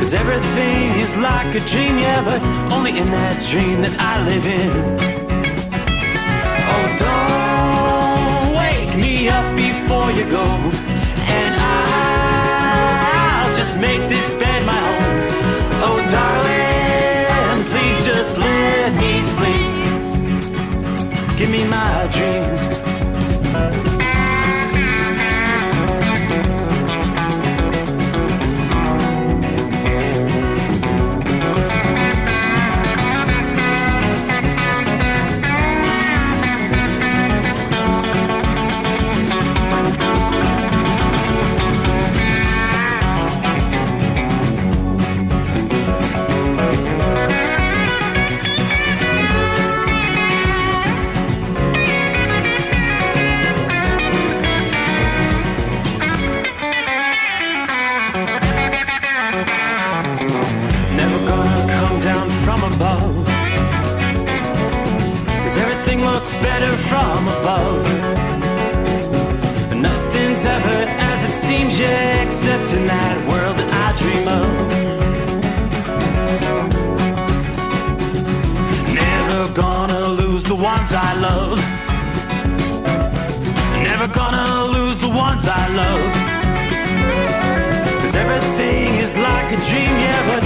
'Cause 'Cause everything is like a dream, yeah, but only in that dream that I live in. Oh, don't wake me up before you go, and I'll just make this bed my home. Oh, darling, please just let me sleep. Give me my dreams. Better from above. Nothing's ever as it seems, yeah, except in that world that I dream of. Never gonna lose the ones I love. Never gonna lose the ones I love. 'Cause everything is like a dream, yeah, but